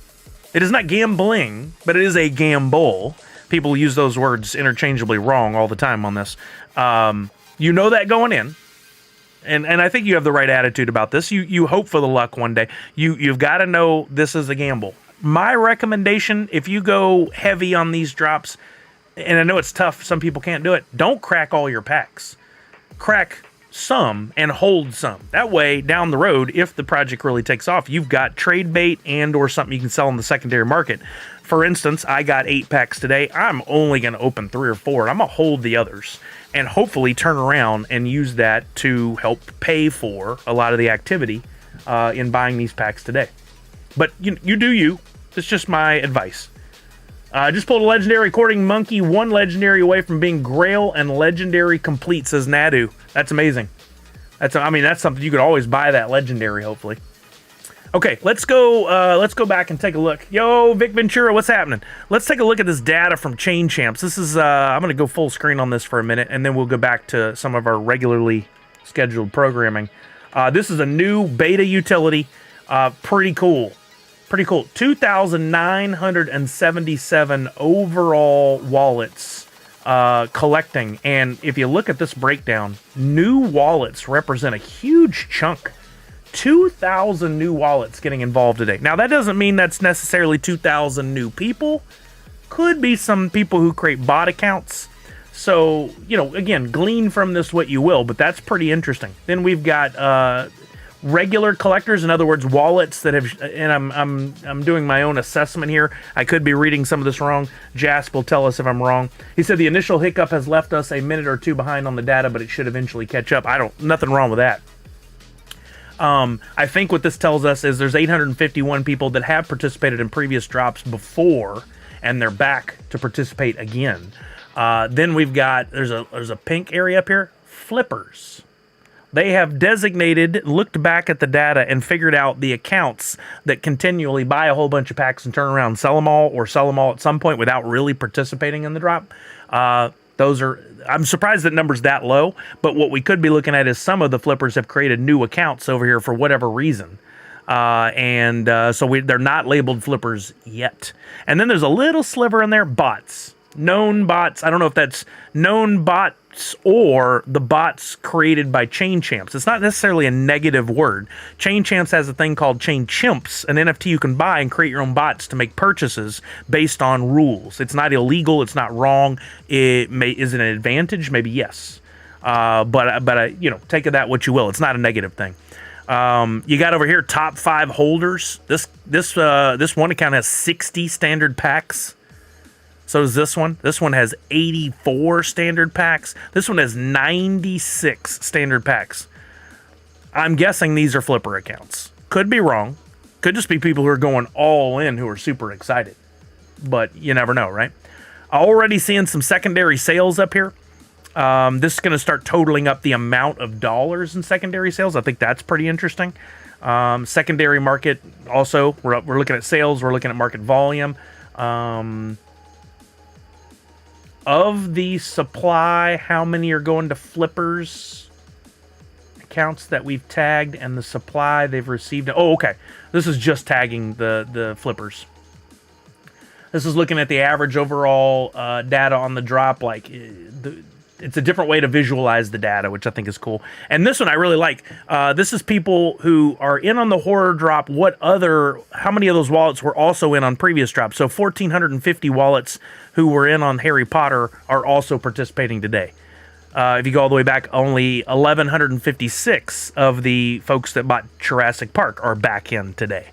It is not gambling, but it is a gamble. People use those words interchangeably wrong all the time on this. You know that going in. And I think you have the right attitude about this. You hope for the luck one day. You've got to know this is a gamble. My recommendation, if you go heavy on these drops, and I know it's tough, some people can't do it, don't crack all your packs. Crack some and hold some. That way, down the road, if the project really takes off, you've got trade bait and or something you can sell in the secondary market. For instance, I got 8 packs today. I'm only going to open 3 or 4. I'm going to hold the others and hopefully turn around and use that to help pay for a lot of the activity in buying these packs today. But you do you. It's just my advice. Just pulled a legendary Courting Monkey, 1 legendary away from being Grail and legendary complete, says Nadu. That's amazing. That's something you could always buy that legendary, hopefully. Okay, let's go back and take a look. Yo, Vic Ventura, what's happening? Let's take a look at this data from Chain Champs. This is I'm going to go full screen on this for a minute, and then we'll go back to some of our regularly scheduled programming. This is a new beta utility. Pretty cool. 2,977 overall wallets collecting. And if you look at this breakdown, new wallets represent a huge chunk. 2,000 new wallets getting involved today. Now, that doesn't mean that's necessarily 2,000 new people. Could be some people who create bot accounts. So, again, glean from this what you will, but that's pretty interesting. Then we've got regular collectors, in other words, wallets that have, and I'm doing my own assessment here. I could be reading some of this wrong. Jasp will tell us if I'm wrong. He said the initial hiccup has left us a minute or 2 behind on the data, but it should eventually catch up. Nothing wrong with that. I think what this tells us is there's 851 people that have participated in previous drops before, and they're back to participate again. Then we've got, there's a pink area up here, flippers. They have looked back at the data and figured out the accounts that continually buy a whole bunch of packs and turn around and sell them all, or sell them all at some point without really participating in the drop. I'm surprised that number's that low, but what we could be looking at is some of the flippers have created new accounts over here for whatever reason. So they're not labeled flippers yet. And then there's a little sliver in there, bots. Known bots. I don't know if that's known bots or the bots created by Chain Champs. It's not necessarily a negative word. Chain Champs has a thing called Chain Chimps, an NFT you can buy and create your own bots to make purchases based on rules. It's not illegal. It's not wrong. Is it an advantage? Maybe yes. But take of that what you will. It's not a negative thing. You got over here top 5 holders. This one account has 60 standard packs. So does this one. This one has 84 standard packs. This one has 96 standard packs. I'm guessing these are flipper accounts. Could be wrong. Could just be people who are going all in who are super excited. But you never know, right? Already seeing some secondary sales up here. This is going to start totaling up the amount of dollars in secondary sales. I think that's pretty interesting. Secondary market also. We're looking at sales. We're looking at market volume. Of the supply, how many are going to flippers? Accounts that we've tagged and the supply they've received. Oh, okay. This is just tagging the flippers. This is looking at the average overall data on the drop. It's a different way to visualize the data, which I think is cool. And this one I really like. This is people who are in on the horror drop. How many of those wallets were also in on previous drops? So 1,450 wallets who were in on Harry Potter are also participating today. If you go all the way back, only 1,156 of the folks that bought Jurassic Park are back in today.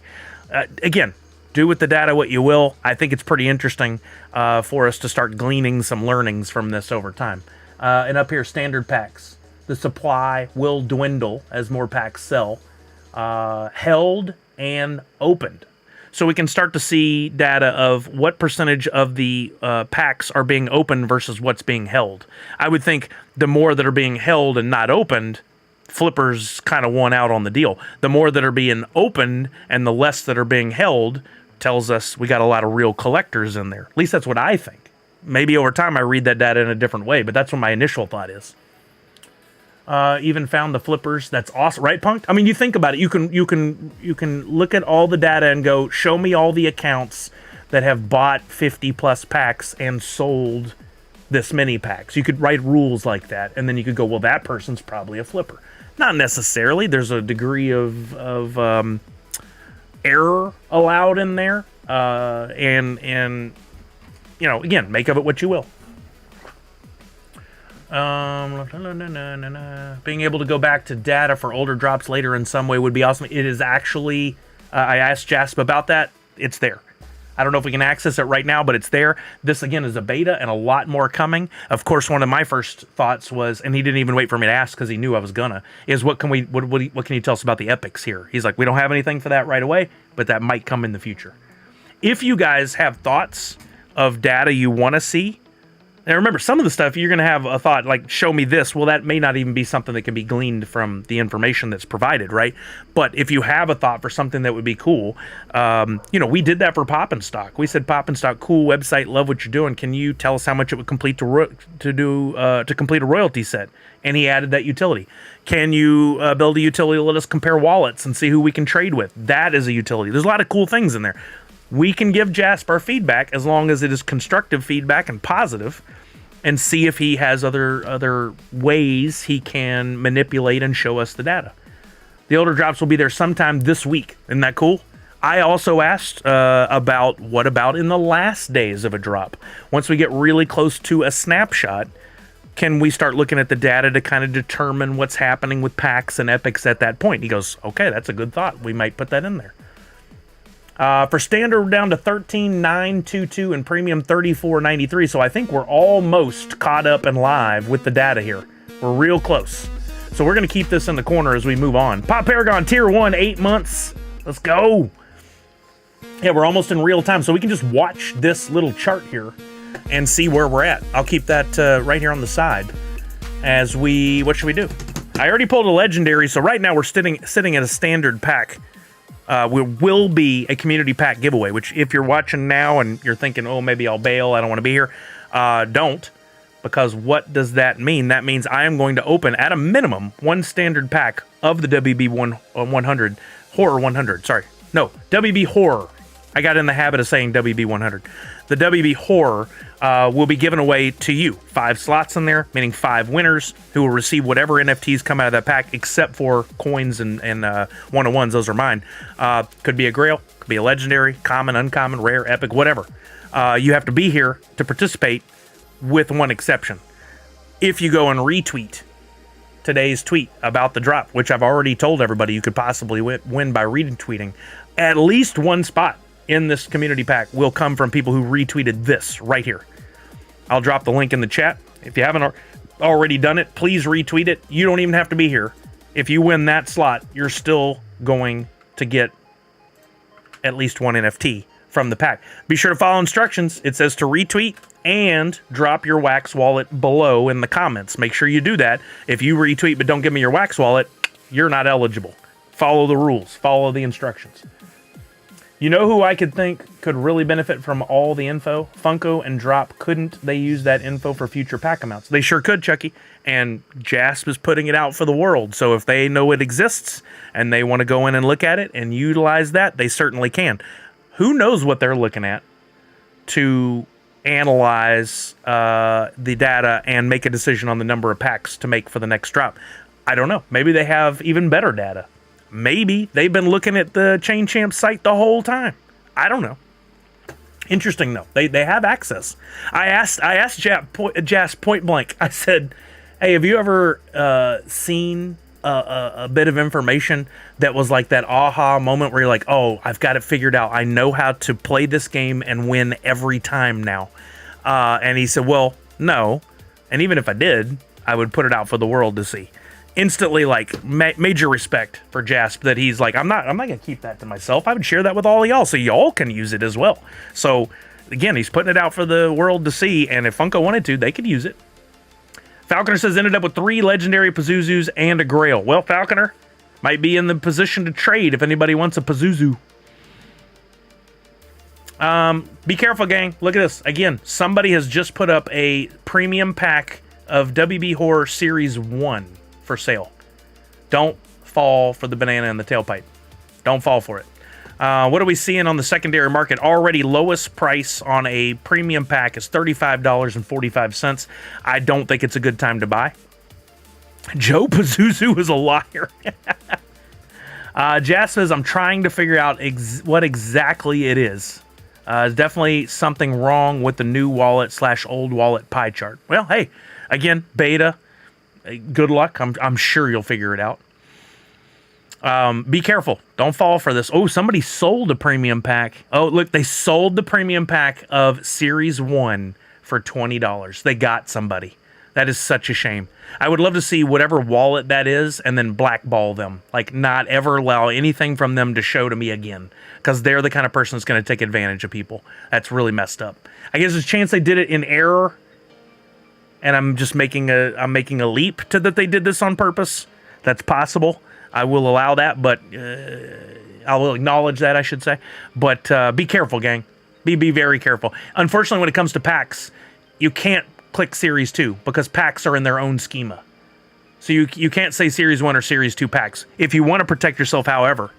Again, do with the data what you will. I think it's pretty interesting for us to start gleaning some learnings from this over time. And up here, standard packs. The supply will dwindle as more packs sell. Held and opened. So we can start to see data of what percentage of the packs are being opened versus what's being held. I would think the more that are being held and not opened, flippers kind of won out on the deal. The more that are being opened and the less that are being held tells us we got a lot of real collectors in there. At least that's what I think. Maybe over time I read that data in a different way, but that's what my initial thought is. Even found the flippers. That's awesome, right, Punk? I mean, you think about it. You can look at all the data and go, show me all the accounts that have bought 50 plus packs and sold this many packs. You could write rules like that, and then you could go, well, that person's probably a flipper. Not necessarily. There's a degree of error allowed in there, and again, make of it what you will. Being able to go back to data for older drops later in some way would be awesome. It is actually, I asked Jasp about that. It's there. I don't know if we can access it right now, but it's there. This, again, is a beta and a lot more coming. Of course, one of my first thoughts was, and he didn't even wait for me to ask because he knew I was gonna, is what can you tell us about the epics here? He's like, we don't have anything for that right away, but that might come in the future. If you guys have thoughts of data you want to see, and remember, some of the stuff you're going to have a thought like, show me this. Well, that may not even be something that can be gleaned from the information that's provided, right? But if you have a thought for something that would be cool, we did that for Pop and Stock. We said, Pop and Stock, cool website, love what you're doing. Can you tell us how much it would complete to complete a royalty set? And he added that utility. Can you build a utility to let us compare wallets and see who we can trade with? That is a utility. There's a lot of cool things in there. We can give Jasper feedback as long as it is constructive feedback and positive, and see if he has other ways he can manipulate and show us the data. The older drops will be there sometime this week. Isn't that cool? I also asked about what about in the last days of a drop? Once we get really close to a snapshot, can we start looking at the data to kind of determine what's happening with packs and epics at that point? He goes, okay, that's a good thought. We might put that in there. For standard, we're down to 13,922 and premium 34.93. So I think we're almost caught up and live with the data here. We're real close. So we're going to keep this in the corner as we move on. Pop Paragon Tier 1, 8 months. Let's go. Yeah, we're almost in real time. So we can just watch this little chart here and see where we're at. I'll keep that right here on the side as what should we do? I already pulled a legendary, so right now we're sitting at a standard pack. We will be a community pack giveaway, which if you're watching now and you're thinking, oh, maybe I'll bail, I don't want to be here, don't. Because what does that mean? That means I am going to open, at a minimum, one standard pack of the WB 100, Horror 100, sorry. No, WB Horror. I got in the habit of saying WB 100. The WB Horror will be given away to you. 5 slots in there, meaning 5 winners who will receive whatever NFTs come out of that pack, except for coins and one-on-ones. Those are mine. Could be a Grail, could be a Legendary, Common, Uncommon, Rare, Epic, whatever. You have to be here to participate, with one exception. If you go and retweet today's tweet about the drop, which I've already told everybody you could possibly win by retweeting, at least one spot in this community pack will come from people who retweeted this right here. I'll drop the link in the chat. If you haven't already done it, please retweet it. You don't even have to be here. If you win that slot, you're still going to get at least one NFT from the pack. Be sure to follow instructions. It says to retweet and drop your wax wallet below in the comments. Make sure you do that. If you retweet but don't give me your wax wallet, you're not eligible. Follow the rules. Follow the instructions. You know who I could think could really benefit from all the info? Funko and Drop. Couldn't they use that info for future pack amounts? They sure could, Chucky. And Jasp is putting it out for the world. So if they know it exists and they want to go in and look at it and utilize that, they certainly can. Who knows what they're looking at to analyze the data and make a decision on the number of packs to make for the next drop? I don't know. Maybe they have even better data. Maybe they've been looking at the Chain Champ site the whole time. I don't know. Interesting though. They have access. I asked Jas point blank. I said, "Hey, have you ever seen a bit of information that was like that aha moment where you're like, oh, I've got it figured out. I know how to play this game and win every time now." And he said, well, no. And even if I did, I would put it out for the world to see. Instantly, like, major respect for Jasp that he's like, I'm not gonna keep that to myself. I would share that with all of y'all so y'all can use it as well. So again, he's putting it out for the world to see, and if Funko wanted to, they could use it. Falconer says ended up with 3 legendary Pazuzus and a Grail. Well, Falconer might be in the position to trade if anybody wants a Pazuzu. Be careful, gang. Look at this. Again, somebody has just put up a premium pack of WB Horror Series 1 for sale. Don't fall for the banana in the tailpipe. Don't fall for it. What are we seeing on the secondary market? Already lowest price on a premium pack is $35.45. I don't think it's a good time to buy. Joe Pazuzu is a liar. Jazz says, I'm trying to figure out what exactly it is. Definitely something wrong with the new wallet / old wallet pie chart. Well, hey, again, beta. Good luck. I'm sure you'll figure it out. Be careful. Don't fall for this. Oh, somebody sold a premium pack. Oh, look, they sold the premium pack of Series 1 for $20. They got somebody. That is such a shame. I would love to see whatever wallet that is and then blackball them. Like, not ever allow anything from them to show to me again. Because they're the kind of person that's going to take advantage of people. That's really messed up. I guess there's a chance they did it in error. And I'm just making a leap to that they did this on purpose. That's possible. I will allow that, but I will acknowledge that, I should say. But be careful, gang. Be very careful. Unfortunately, when it comes to packs, you can't click Series 2 because packs are in their own schema. So you can't say Series 1 or Series 2 packs. If you want to protect yourself, however,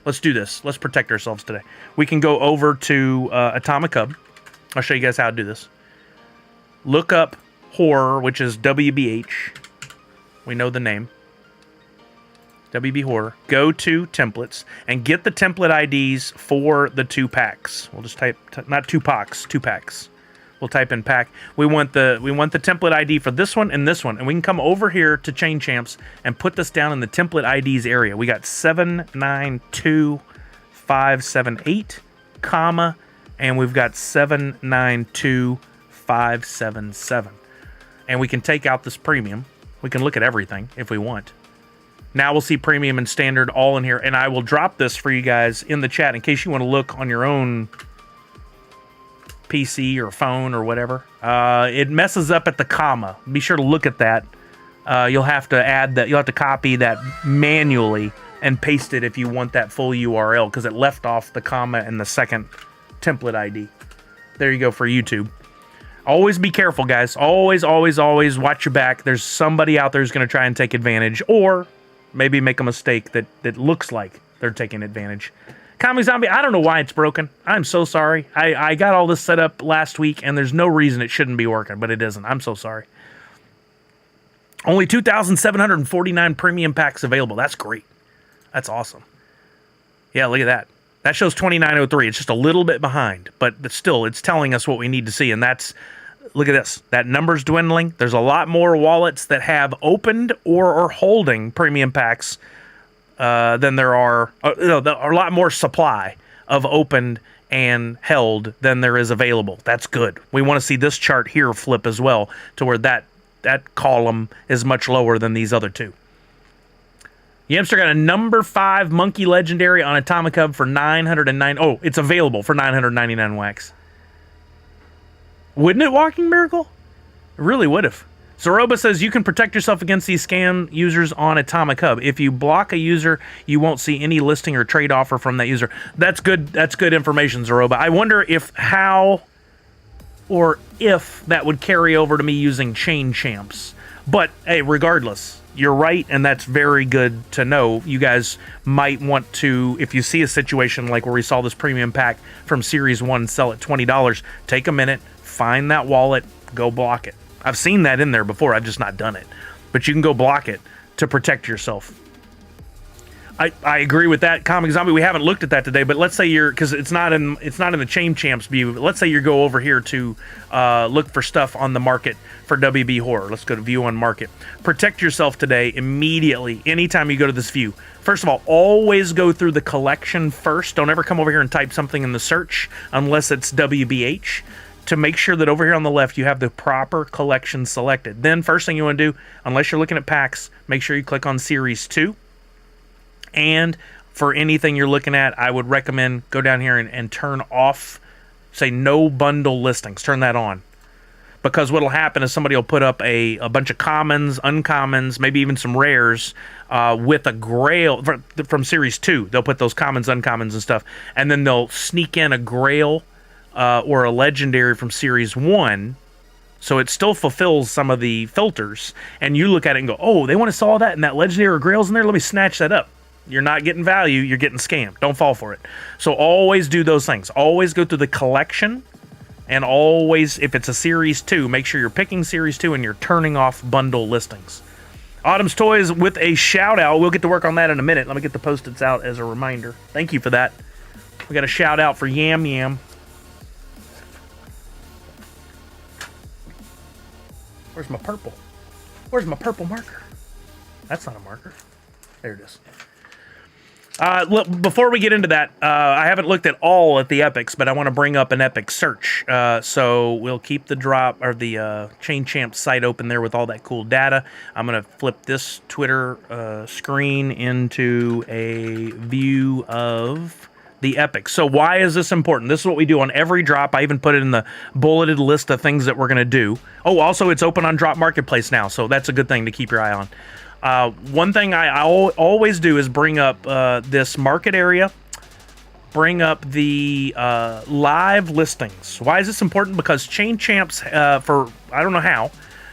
let's do this. Let's protect ourselves today. We can go over to Atomic Hub. I'll show you guys how to do this. Look up Horror, which is WBH. We know the name. WB Horror. Go to templates and get the template IDs for the 2 packs. We'll just type not 2 packs, 2 packs. We'll type in pack. We want the template ID for this one and this one, and we can come over here to Chain Champs and put this down in the template IDs area. We got 792578, comma, and we've got 792577. And we can take out this premium. We can look at everything if we want. Now we'll see premium and standard all in here, and I will drop this for you guys in the chat in case you want to look on your own PC or phone or whatever. It messes up at the comma. Be sure to look at that you'll have to add that. You'll have to copy that manually and paste it if you want that full URL, because it left off the comma and the second template ID. There you go for YouTube. Always be careful, guys. Always, always, always watch your back. There's somebody out there who's going to try and take advantage, or maybe make a mistake that looks like they're taking advantage. Comic Zombie, I don't know why it's broken. I'm so sorry. I got all this set up last week, and there's no reason it shouldn't be working, but it isn't. I'm so sorry. Only 2,749 premium packs available. That's great. That's awesome. Yeah, look at that. That shows 2903. It's just a little bit behind, but still, it's telling us what we need to see, and that's, look at this. That number's dwindling. There's a lot more wallets that have opened or are holding premium packs than there are, a lot more supply of opened and held than there is available. That's good. We want to see this chart here flip as well to where that column is much lower than these other two. Yemster got a number 5 Monkey Legendary on Atomic Hub for 909. Oh, it's available for 999 wax. Wouldn't it, Walking Miracle? It really would have. Zoroba says you can protect yourself against these scam users on Atomic Hub. If you block a user, you won't see any listing or trade offer from that user. That's good. That's good information, Zoroba. I wonder if how or if that would carry over to me using Chain Champs. But hey, regardless, you're right, and that's very good to know. You guys might want to, if you see a situation like where we saw this premium pack from Series 1 sell at $20, take a minute, find that wallet, go block it. I've seen that in there before, I've just not done it. But you can go block it to protect yourself. I agree with that, Comic Zombie. We haven't looked at that today, but let's say you're, because it's not in the Chain Champs view. But let's say you go over here to look for stuff on the market for WB Horror. Let's go to View on Market. Protect yourself today immediately. Anytime you go to this view, first of all, always go through the collection first. Don't ever come over here and type something in the search unless it's WBH. To make sure that over here on the left you have the proper collection selected. Then first thing you want to do, unless you're looking at packs, make sure you click on Series 2. And for anything you're looking at, I would recommend go down here and turn off, say no bundle listings. Turn that on. Because what will happen is somebody will put up a bunch of commons, uncommons, maybe even some rares with a grail from Series 2. They'll put those commons, uncommons and stuff. And then they'll sneak in a grail or a legendary from Series 1. So it still fulfills some of the filters. And you look at it and go, oh, they want to sell all that and that legendary or grail's in there? Let me snatch that up. You're not getting value, you're getting scammed. Don't fall for it. So always do those things. Always go through the collection, and always, if it's a Series 2, make sure you're picking Series 2 and you're turning off bundle listings. Autumn's Toys with a shout-out. We'll get to work on that in a minute. Let me get the Post-its out as a reminder. Thank you for that. We got a shout-out for Yam Yam. Where's my purple? Where's my purple marker? That's not a marker. There it is. Look, before we get into that, I haven't looked at all at the epics, but I want to bring up an epic search. So we'll keep the drop or the Chain Champs site open there with all that cool data. I'm going to flip this Twitter screen into a view of the epics. So why is this important? This is what we do on every drop. I even put it in the bulleted list of things that we're going to do. Oh, also it's open on Drop Marketplace now, so that's a good thing to keep your eye on. One thing I always do is bring up this market area, bring up the live listings. Why is this important? Because Chain Champs, I don't know how,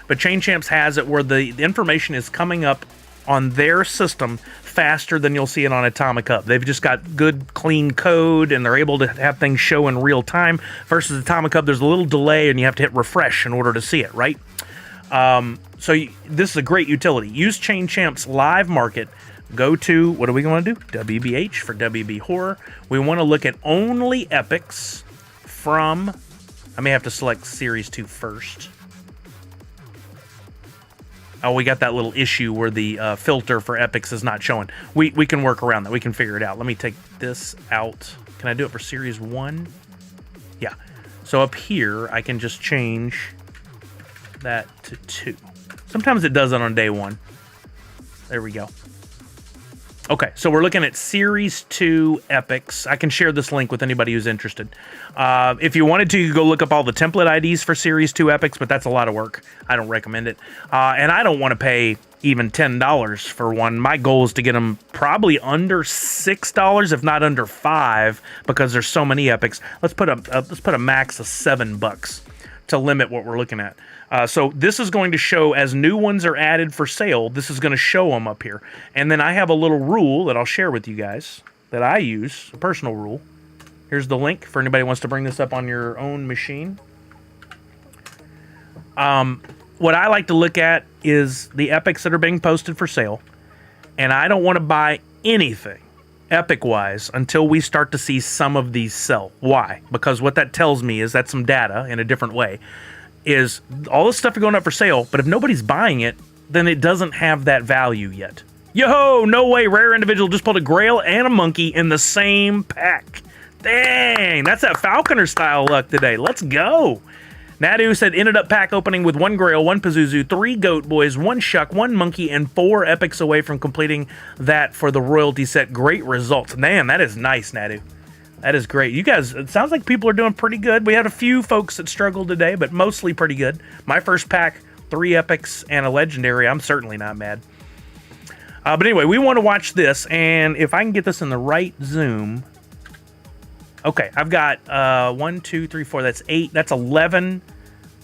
but Chain Champs has it where the information is coming up on their system faster than you'll see it on Atomic Hub. They've just got good, clean code, and they're able to have things show in real time. Versus Atomic Hub, there's a little delay, and you have to hit refresh in order to see it, right? This is a great utility. Use Chain Champs Live Market. Go to, what are we going to do? WBH for WB Horror. We want to look at only epics from, I may have to select Series 2 first. Oh, we got that little issue where the filter for epics is not showing. We can work around that. We can figure it out. Let me take this out. Can I do it for Series 1? Yeah. So up here, I can just change that to 2. Sometimes it does it on day 1. There we go. Okay, so we're looking at Series 2 Epics. I can share this link with anybody who's interested. If you wanted to, you could go look up all the template IDs for Series 2 Epics, but that's a lot of work. I don't recommend it. And I don't want to pay even $10 for one. My goal is to get them probably under $6, if not under $5, because there's so many Epics. Let's put a max of $7 to limit what we're looking at. So this is going to show as new ones are added for sale. This is going to show them up here. And then I have a little rule that I'll share with you guys that I use, a personal rule. Here's the link for anybody who wants to bring this up on your own machine. What I like to look at is the epics that are being posted for sale. And I don't want to buy anything epic-wise until we start to see some of these sell. Why? Because what that tells me is that's some data in a different way. Is all this stuff are going up for sale, but if nobody's buying it, then it doesn't have that value yet. Yo, no way, rare individual just pulled a grail and a monkey in the same pack. Dang, that's that Falconer style luck today. Let's go. Nadu said ended up pack opening with 1 grail, 1 Pazuzu, 3 goat boys, 1 shuck, 1 monkey, and 4 epics away from completing that for the royalty set. Great results. Man, that is nice, Nadu. That is great. You guys, it sounds like people are doing pretty good. We had a few folks that struggled today, but mostly pretty good. My first pack, 3 epics and a legendary. I'm certainly not mad. But anyway, we want to watch this, and if I can get this in the right zoom. Okay, I've got 1, 2, 3, 4. That's 8. That's 11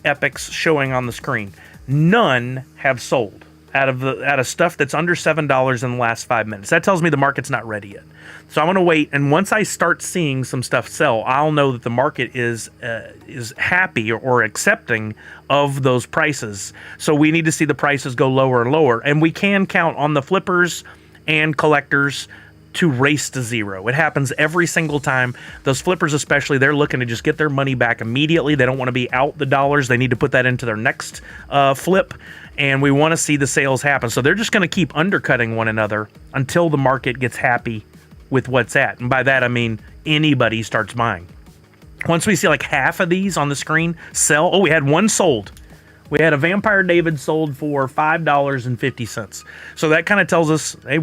epics showing on the screen. None have sold out of stuff that's under $7 in the last 5 minutes. That tells me the market's not ready yet. So I'm going to wait, and once I start seeing some stuff sell, I'll know that the market is happy or accepting of those prices. So we need to see the prices go lower and lower, and we can count on the flippers and collectors to race to zero. It happens every single time. Those flippers especially, they're looking to just get their money back immediately. They don't want to be out the dollars. They need to put that into their next flip, and we want to see the sales happen. So they're just going to keep undercutting one another until the market gets happy with what's at. And by that, I mean anybody starts buying. Once we see like half of these on the screen sell, oh, we had one sold. We had a Vampire David sold for $5.50. So that kind of tells us, hey,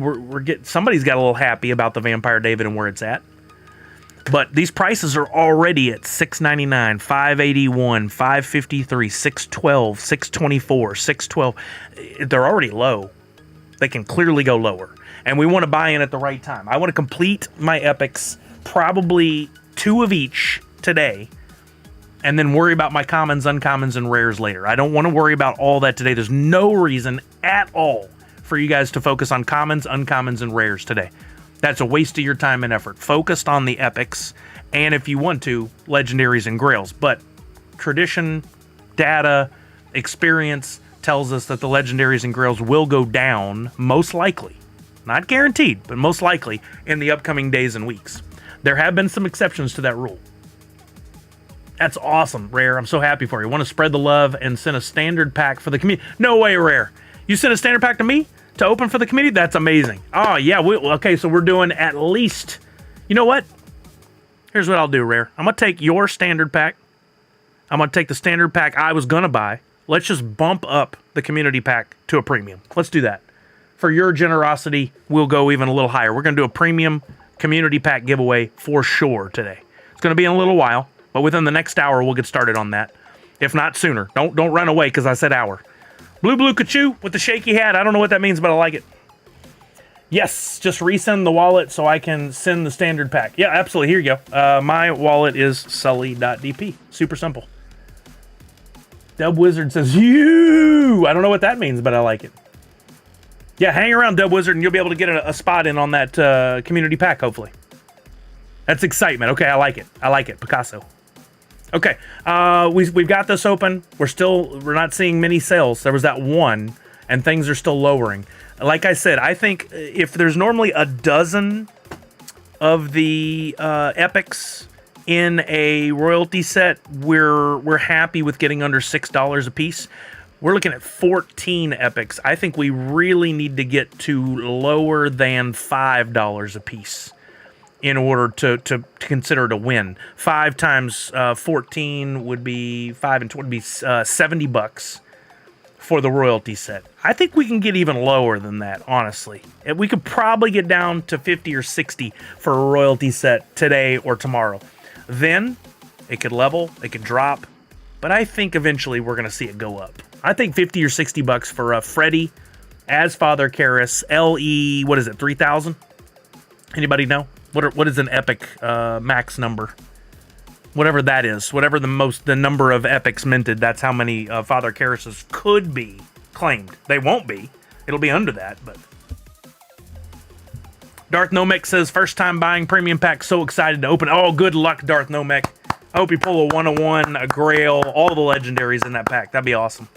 somebody's got a little happy about the Vampire David and where it's at. But these prices are already at $6.99, $5.81, $5.53, $6.12, $6.24, $6.12. They're already low. They can clearly go lower. And we want to buy in at the right time. I want to complete my epics, probably 2 of each today, and then worry about my commons, uncommons, and rares later. I don't want to worry about all that today. There's no reason at all for you guys to focus on commons, uncommons, and rares today. That's a waste of your time and effort. Focused on the epics, and if you want to, legendaries and grails. But tradition, data, experience tells us that the legendaries and grails will go down, most likely. Not guaranteed, but most likely in the upcoming days and weeks. There have been some exceptions to that rule. That's awesome, Rare. I'm so happy for you. Want to spread the love and send a standard pack for the community. No way, Rare. You sent a standard pack to me to open for the community? That's amazing. Oh, yeah. Okay, so we're doing at least... You know what? Here's what I'll do, Rare. I'm going to take your standard pack. I'm going to take the standard pack I was going to buy. Let's just bump up the community pack to a premium. Let's do that. For your generosity, we'll go even a little higher. We're going to do a premium community pack giveaway for sure today. It's going to be in a little while, but within the next hour, we'll get started on that. If not sooner. Don't run away because I said hour. Blue Kachoo with the shaky hat. I don't know what that means, but I like it. Yes, just resend the wallet so I can send the standard pack. Yeah, absolutely. Here you go. My wallet is sully.dp. Super simple. Dub Wizard says, you. I don't know what that means, but I like it. Yeah, hang around, Dub Wizard, and you'll be able to get a spot in on that community pack, hopefully. That's excitement. Okay, I like it. I like it. Picasso. Okay, we've got this open. We're not seeing many sales. There was that one, and things are still lowering. Like I said, I think if there's normally a dozen of the epics in a royalty set, we're happy with getting under $6 a piece. We're looking at 14 epics. I think we really need to get to lower than $5 a piece in order to consider it a win. 5 times 14 would be 5 and 20 would be $70. for the royalty set. I think we can get even lower than that, honestly. We could probably get down to 50 or 60 for a royalty set today or tomorrow. Then it could level, it could drop, but I think eventually we're going to see it go up. I think 50 or 60 bucks for a Freddy as Father Karras LE, what is it, 3,000? Anybody know? What is an epic max number? Whatever that is, whatever the number of epics minted, that's how many Father Karrases could be claimed. They won't be. It'll be under that, but. Darth Nomek says, first time buying premium pack, so excited to open. Oh, good luck, Darth Nomek. I hope you pull a 101, a Grail, all the legendaries in that pack. That'd be awesome.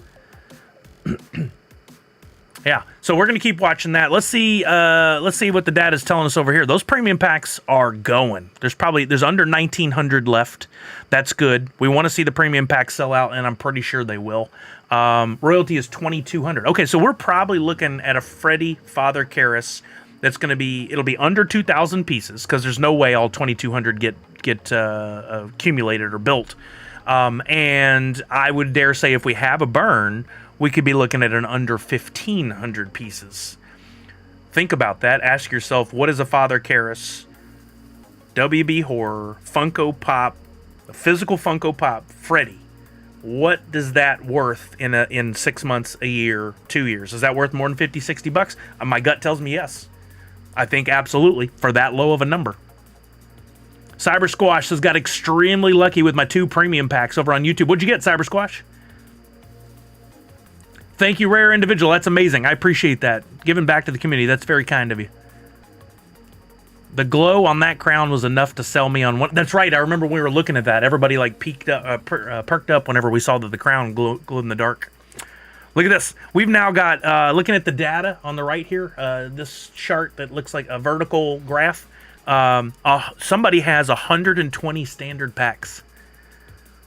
Yeah, so we're gonna keep watching that. Let's see what the data's telling us over here. Those premium packs are going. There's under 1,900 left. That's good. We want to see the premium packs sell out, and I'm pretty sure they will. Royalty is 2,200. Okay, so we're probably looking at a Freddy Father Karras that's gonna be. It'll be under 2,000 pieces because there's no way all 2,200 get accumulated or built. And I would dare say if we have a burn, we could be looking at an under 1,500 pieces. Think about that. Ask yourself, what is a Father Karras, WB Horror, Funko Pop, a physical Funko Pop, Freddy? What does that worth in 6 months, a year, 2 years? Is that worth more than 50, 60 bucks? My gut tells me yes. I think absolutely for that low of a number. Cyber Squash has got extremely lucky with my 2 premium packs over on YouTube. What'd you get, Cyber Squash? Thank you, Rare Individual. That's amazing. I appreciate that. Giving back to the community. That's very kind of you. The glow on that crown was enough to sell me on one. That's right. I remember when we were looking at that. Everybody like perked up whenever we saw that the crown glowed in the dark. Look at this. We've now got, looking at the data on the right here, this chart that looks like a vertical graph. Somebody has 120 standard packs.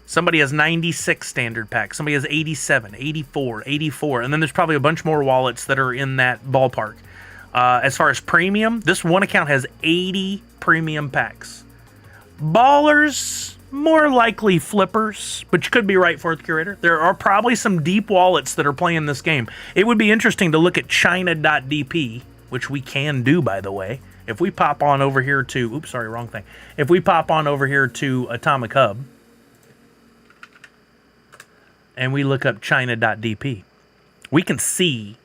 Somebody has 96 standard packs. Somebody has 87, 84, 84. And then there's probably a bunch more wallets that are in that ballpark. As far as premium, this one account has 80 premium packs. Ballers, more likely flippers, but you could be right, Fourth Curator. There are probably some deep wallets that are playing this game. It would be interesting to look at China.dp, which we can do, by the way. If we pop on over here to... Oops, sorry, wrong thing. If we pop on over here to Atomic Hub, and we look up China.dp, we can see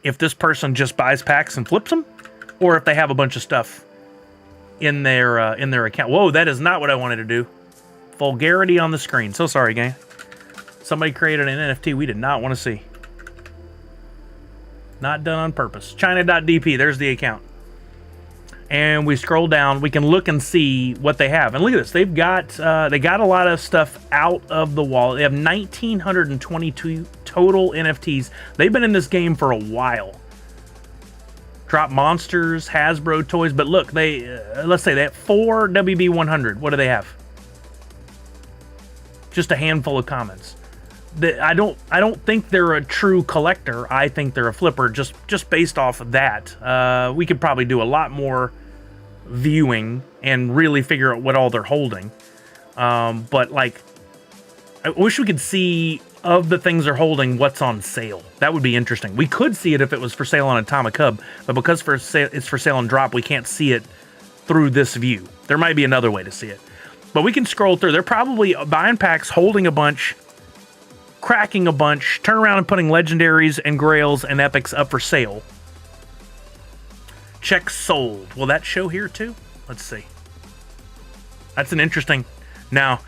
if this person just buys packs and flips them, or if they have a bunch of stuff in their account. Whoa, that is not what I wanted to do. Vulgarity on the screen. So sorry, gang. Somebody created an NFT we did not want to see. Not done on purpose. China.dp, there's the account. And we scroll down, we can look and see what they have. And look at this, they got a lot of stuff out of the wallet. They have 1,922 total NFTs. They've been in this game for a while. Drop monsters, Hasbro toys, but look, let's say they have 4 WB100. What do they have? Just a handful of comments. I don't think they're a true collector. I think they're a flipper just based off of that. We could probably do a lot more viewing and really figure out what all they're holding. But like, I wish we could see of the things they're holding what's on sale. That would be interesting. We could see it if it was for sale on Atomic Hub, but because it's for sale on Drop, we can't see it through this view. There might be another way to see it. But we can scroll through. They're probably buying packs, holding a bunch, cracking a bunch, turn around and putting legendaries and grails and epics up for sale. Check sold. Will that show here too? Let's see. That's an interesting. Now,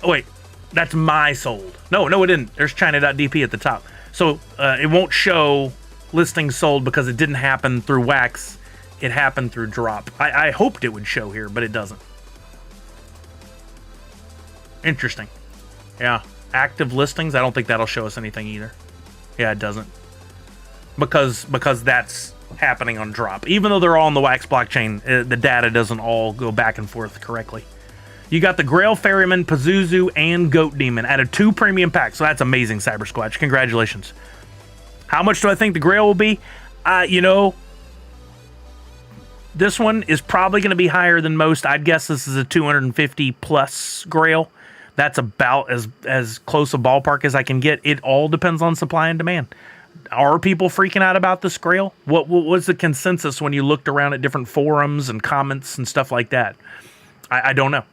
wait, that's my sold. No, it didn't. There's China.dp at the top. So it won't show listings sold because it didn't happen through Wax. It happened through Drop. I hoped it would show here, but it doesn't. Interesting. Yeah. Active listings, I don't think that'll show us anything either. Yeah, it doesn't. Because that's happening on Drop. Even though they're all on the Wax blockchain, the data doesn't all go back and forth correctly. You got the Grail Ferryman, Pazuzu, and Goat Demon out of 2 premium packs. So that's amazing, Cyber Squatch. Congratulations. How much do I think the Grail will be? This one is probably going to be higher than most. I'd guess this is a 250 plus Grail. That's about as close a ballpark as I can get. It all depends on supply and demand. Are people freaking out about this grail? What was the consensus when you looked around at different forums and comments and stuff like that? I don't know.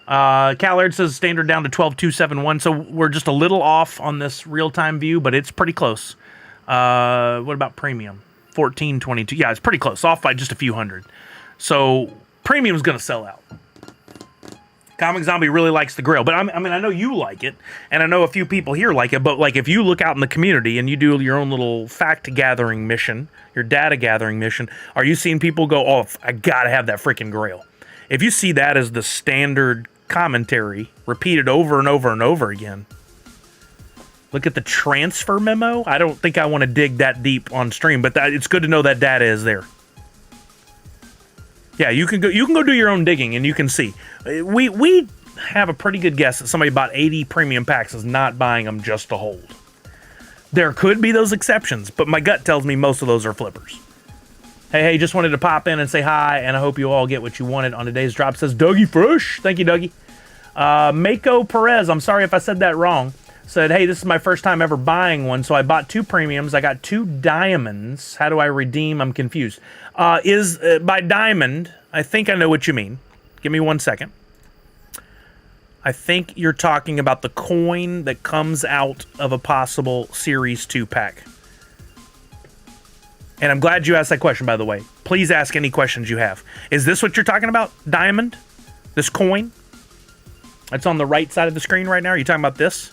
Callard says standard down to 12,271, so we're just a little off on this real-time view, but it's pretty close. What about premium? 1422. Yeah, it's pretty close, off by just a few hundred. So premium's going to sell out. Comic Zombie really likes the grail, but I mean, I know you like it, and I know a few people here like it, but like if you look out in the community and you do your own little fact gathering mission, your data gathering mission, are you seeing people go, oh, I gotta have that freaking grail? If you see that as the standard commentary repeated over and over and over again, look at the transfer memo. I don't think I want to dig that deep on stream, but it's good to know that data is there. Yeah, you can go do your own digging and you can see. We have a pretty good guess that somebody bought 80 premium packs is not buying them just to hold. There could be those exceptions, but my gut tells me most of those are flippers. Hey, just wanted to pop in and say hi, and I hope you all get what you wanted on today's drop. Says Dougie Fresh. Thank you, Dougie. Mako Perez, I'm sorry if I said that wrong, said, hey, this is my first time ever buying one, so I bought 2 premiums. I got 2 diamonds. How do I redeem? I'm confused. By diamond, I think I know what you mean. Give me 1 second. I think you're talking about the coin that comes out of a possible Series 2 pack. And I'm glad you asked that question, by the way. Please ask any questions you have. Is this what you're talking about? Diamond? This coin? That's on the right side of the screen right now. Are you talking about this?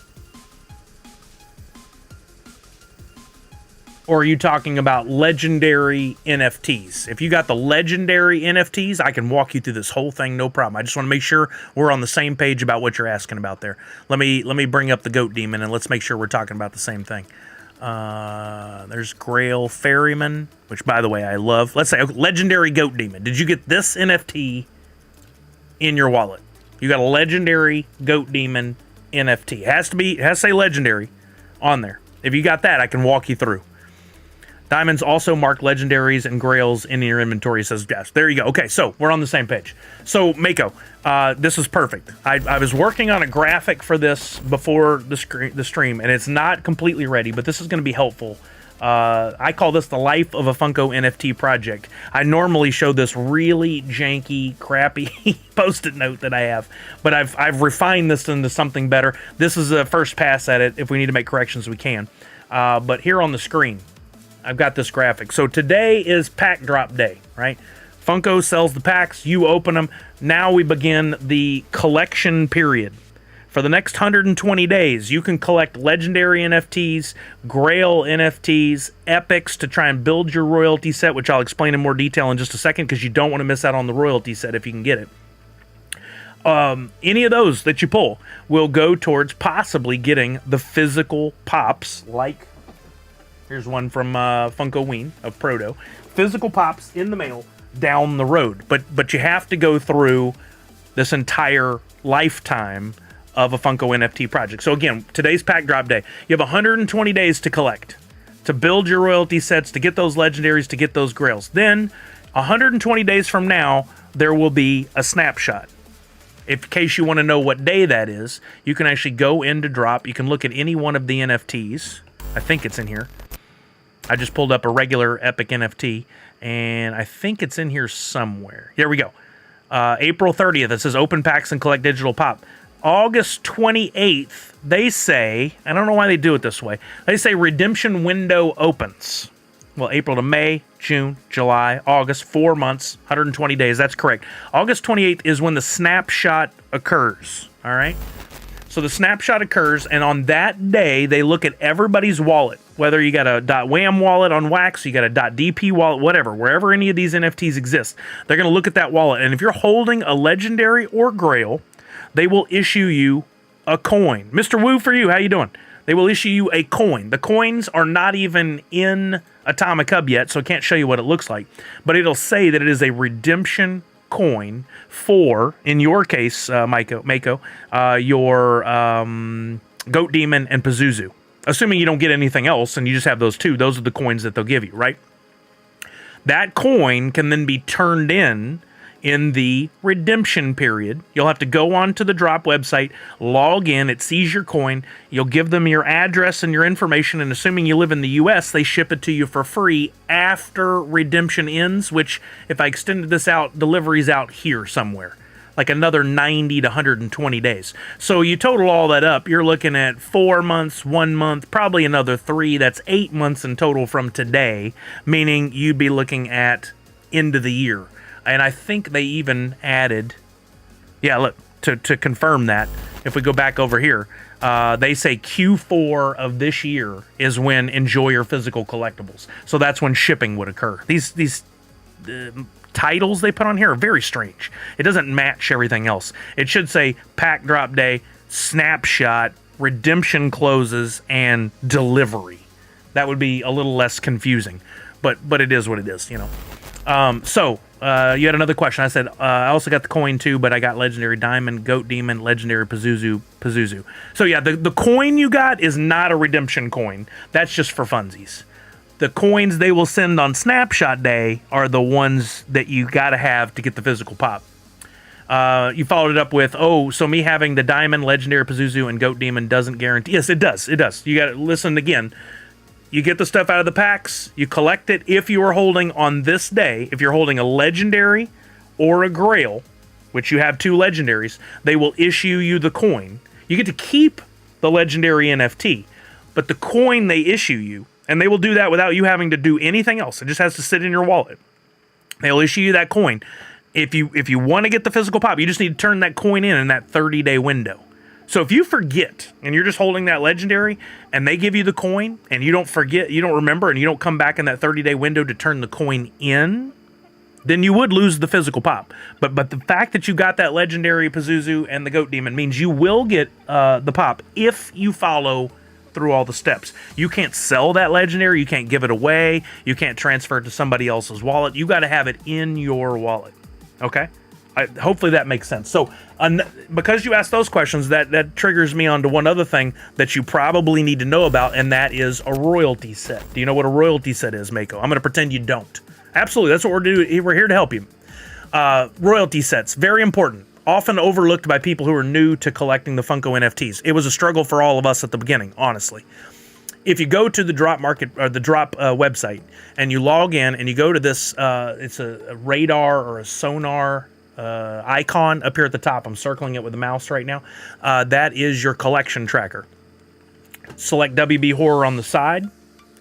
Or are you talking about legendary NFTs? If you got the legendary NFTs, I can walk you through this whole thing, no problem. I just want to make sure we're on the same page about what you're asking about there. Let me bring up the Goat Demon and let's make sure we're talking about the same thing. There's Grail Ferryman, which, by the way, I love. Let's say legendary Goat Demon. Did you get this NFT in your wallet? You got a legendary Goat Demon NFT. It has to say legendary on there. If you got that, I can walk you through. Diamonds also mark legendaries and grails in your inventory, says yes. There you go. Okay, so we're on the same page. So, Mako, this is perfect. I was working on a graphic for this before the stream, and it's not completely ready, but this is going to be helpful. I call this the life of a Funko NFT project. I normally show this really janky, crappy Post-it note that I have, but I've refined this into something better. This is a first pass at it. If we need to make corrections, we can. But here on the screen, I've got this graphic. So today is pack drop day, right? Funko sells the packs, you open them. Now we begin the collection period. For the next 120 days, you can collect legendary NFTs, Grail NFTs, epics to try and build your royalty set, which I'll explain in more detail in just a second because you don't want to miss out on the royalty set if you can get it. Any of those that you pull will go towards possibly getting the physical pops, like here's one from Funko Ween of Proto. Physical pops in the mail down the road. But you have to go through this entire lifetime of a Funko NFT project. So again, today's pack drop day. You have 120 days to collect, to build your royalty sets, to get those legendaries, to get those grails. Then, 120 days from now, there will be a snapshot. In case you want to know what day that is, you can actually go into drop. You can look at any one of the NFTs. I think it's in here. I just pulled up a regular Epic NFT, and I think it's in here somewhere. Here we go. April 30th, it says open packs and collect digital pop. August 28th, they say, I don't know why they do it this way, they say redemption window opens. Well, April to May, June, July, August, 4 months, 120 days, that's correct. August 28th is when the snapshot occurs, all right? So the snapshot occurs, and on that day, they look at everybody's wallet, whether you got a .wham wallet on Wax, you got a .dp wallet, whatever, wherever any of these NFTs exist, they're going to look at that wallet, and if you're holding a legendary or grail, they will issue you a coin. Mr. Woo for you, how you doing? They will issue you a coin. The coins are not even in Atomic Hub yet, so I can't show you what it looks like. But it'll say that it is a redemption coin for, in your case, Mako, your Goat Demon and Pazuzu. Assuming you don't get anything else and you just have those two, those are the coins that they'll give you, right? That coin can then be turned in in the redemption period. You'll have to go on to the drop website, log in, it sees your coin, you'll give them your address and your information, and assuming you live in the US, they ship it to you for free after redemption ends, which, if I extended this out, delivery's out here somewhere, like another 90 to 120 days. So you total all that up, you're looking at 4 months, 1 month, probably another 3. That's 8 months in total from today, meaning you'd be looking at end of the year. And I think they even added, yeah, look, to confirm that, if we go back over here, they say Q4 of this year is when enjoy your physical collectibles. So that's when shipping would occur. These titles they put on here are very strange. It doesn't match everything else. It should say pack drop day, snapshot, redemption closes, and delivery. That would be a little less confusing, but it is what it is, you know. You had another question. I said, I also got the coin too, but I got legendary diamond, goat demon, legendary Pazuzu. So yeah, the coin you got is not a redemption coin. That's just for funsies. The coins they will send on snapshot day are the ones that you got to have to get the physical pop. You followed it up with, so me having the diamond, legendary Pazuzu, and goat demon doesn't guarantee. Yes, it does. It does. You got to listen again. You get the stuff out of the packs, you collect it. If you are holding on this day, if you're holding a legendary or a grail, which you have 2 legendaries, they will issue you the coin. You get to keep the legendary NFT, but the coin they issue you, and they will do that without you having to do anything else. It just has to sit in your wallet. They'll issue you that coin. If you want to get the physical pop, you just need to turn that coin in that 30-day window. So if you forget and you're just holding that legendary and they give you the coin and you don't forget, you don't remember, and you don't come back in that 30-day window to turn the coin in, then you would lose the physical pop. But the fact that you got that legendary Pazuzu and the goat demon means you will get the pop if you follow through all the steps. You can't sell that legendary, you can't give it away, you can't transfer it to somebody else's wallet. You got to have it in your wallet. Okay? Hopefully that makes sense. So because you asked those questions, that triggers me onto one other thing that you probably need to know about, and that is a royalty set. Do you know what a royalty set is, Mako? I'm going to pretend you don't. Absolutely, that's what we're doing. We're here to help you. Royalty sets, very important. Often overlooked by people who are new to collecting the Funko NFTs. It was a struggle for all of us at the beginning, honestly. If you go to the drop market or the drop website and you log in and you go to this, it's a radar or a sonar icon up here at the top. I'm circling it with the mouse right now. That is your collection tracker. Select WB Horror on the side.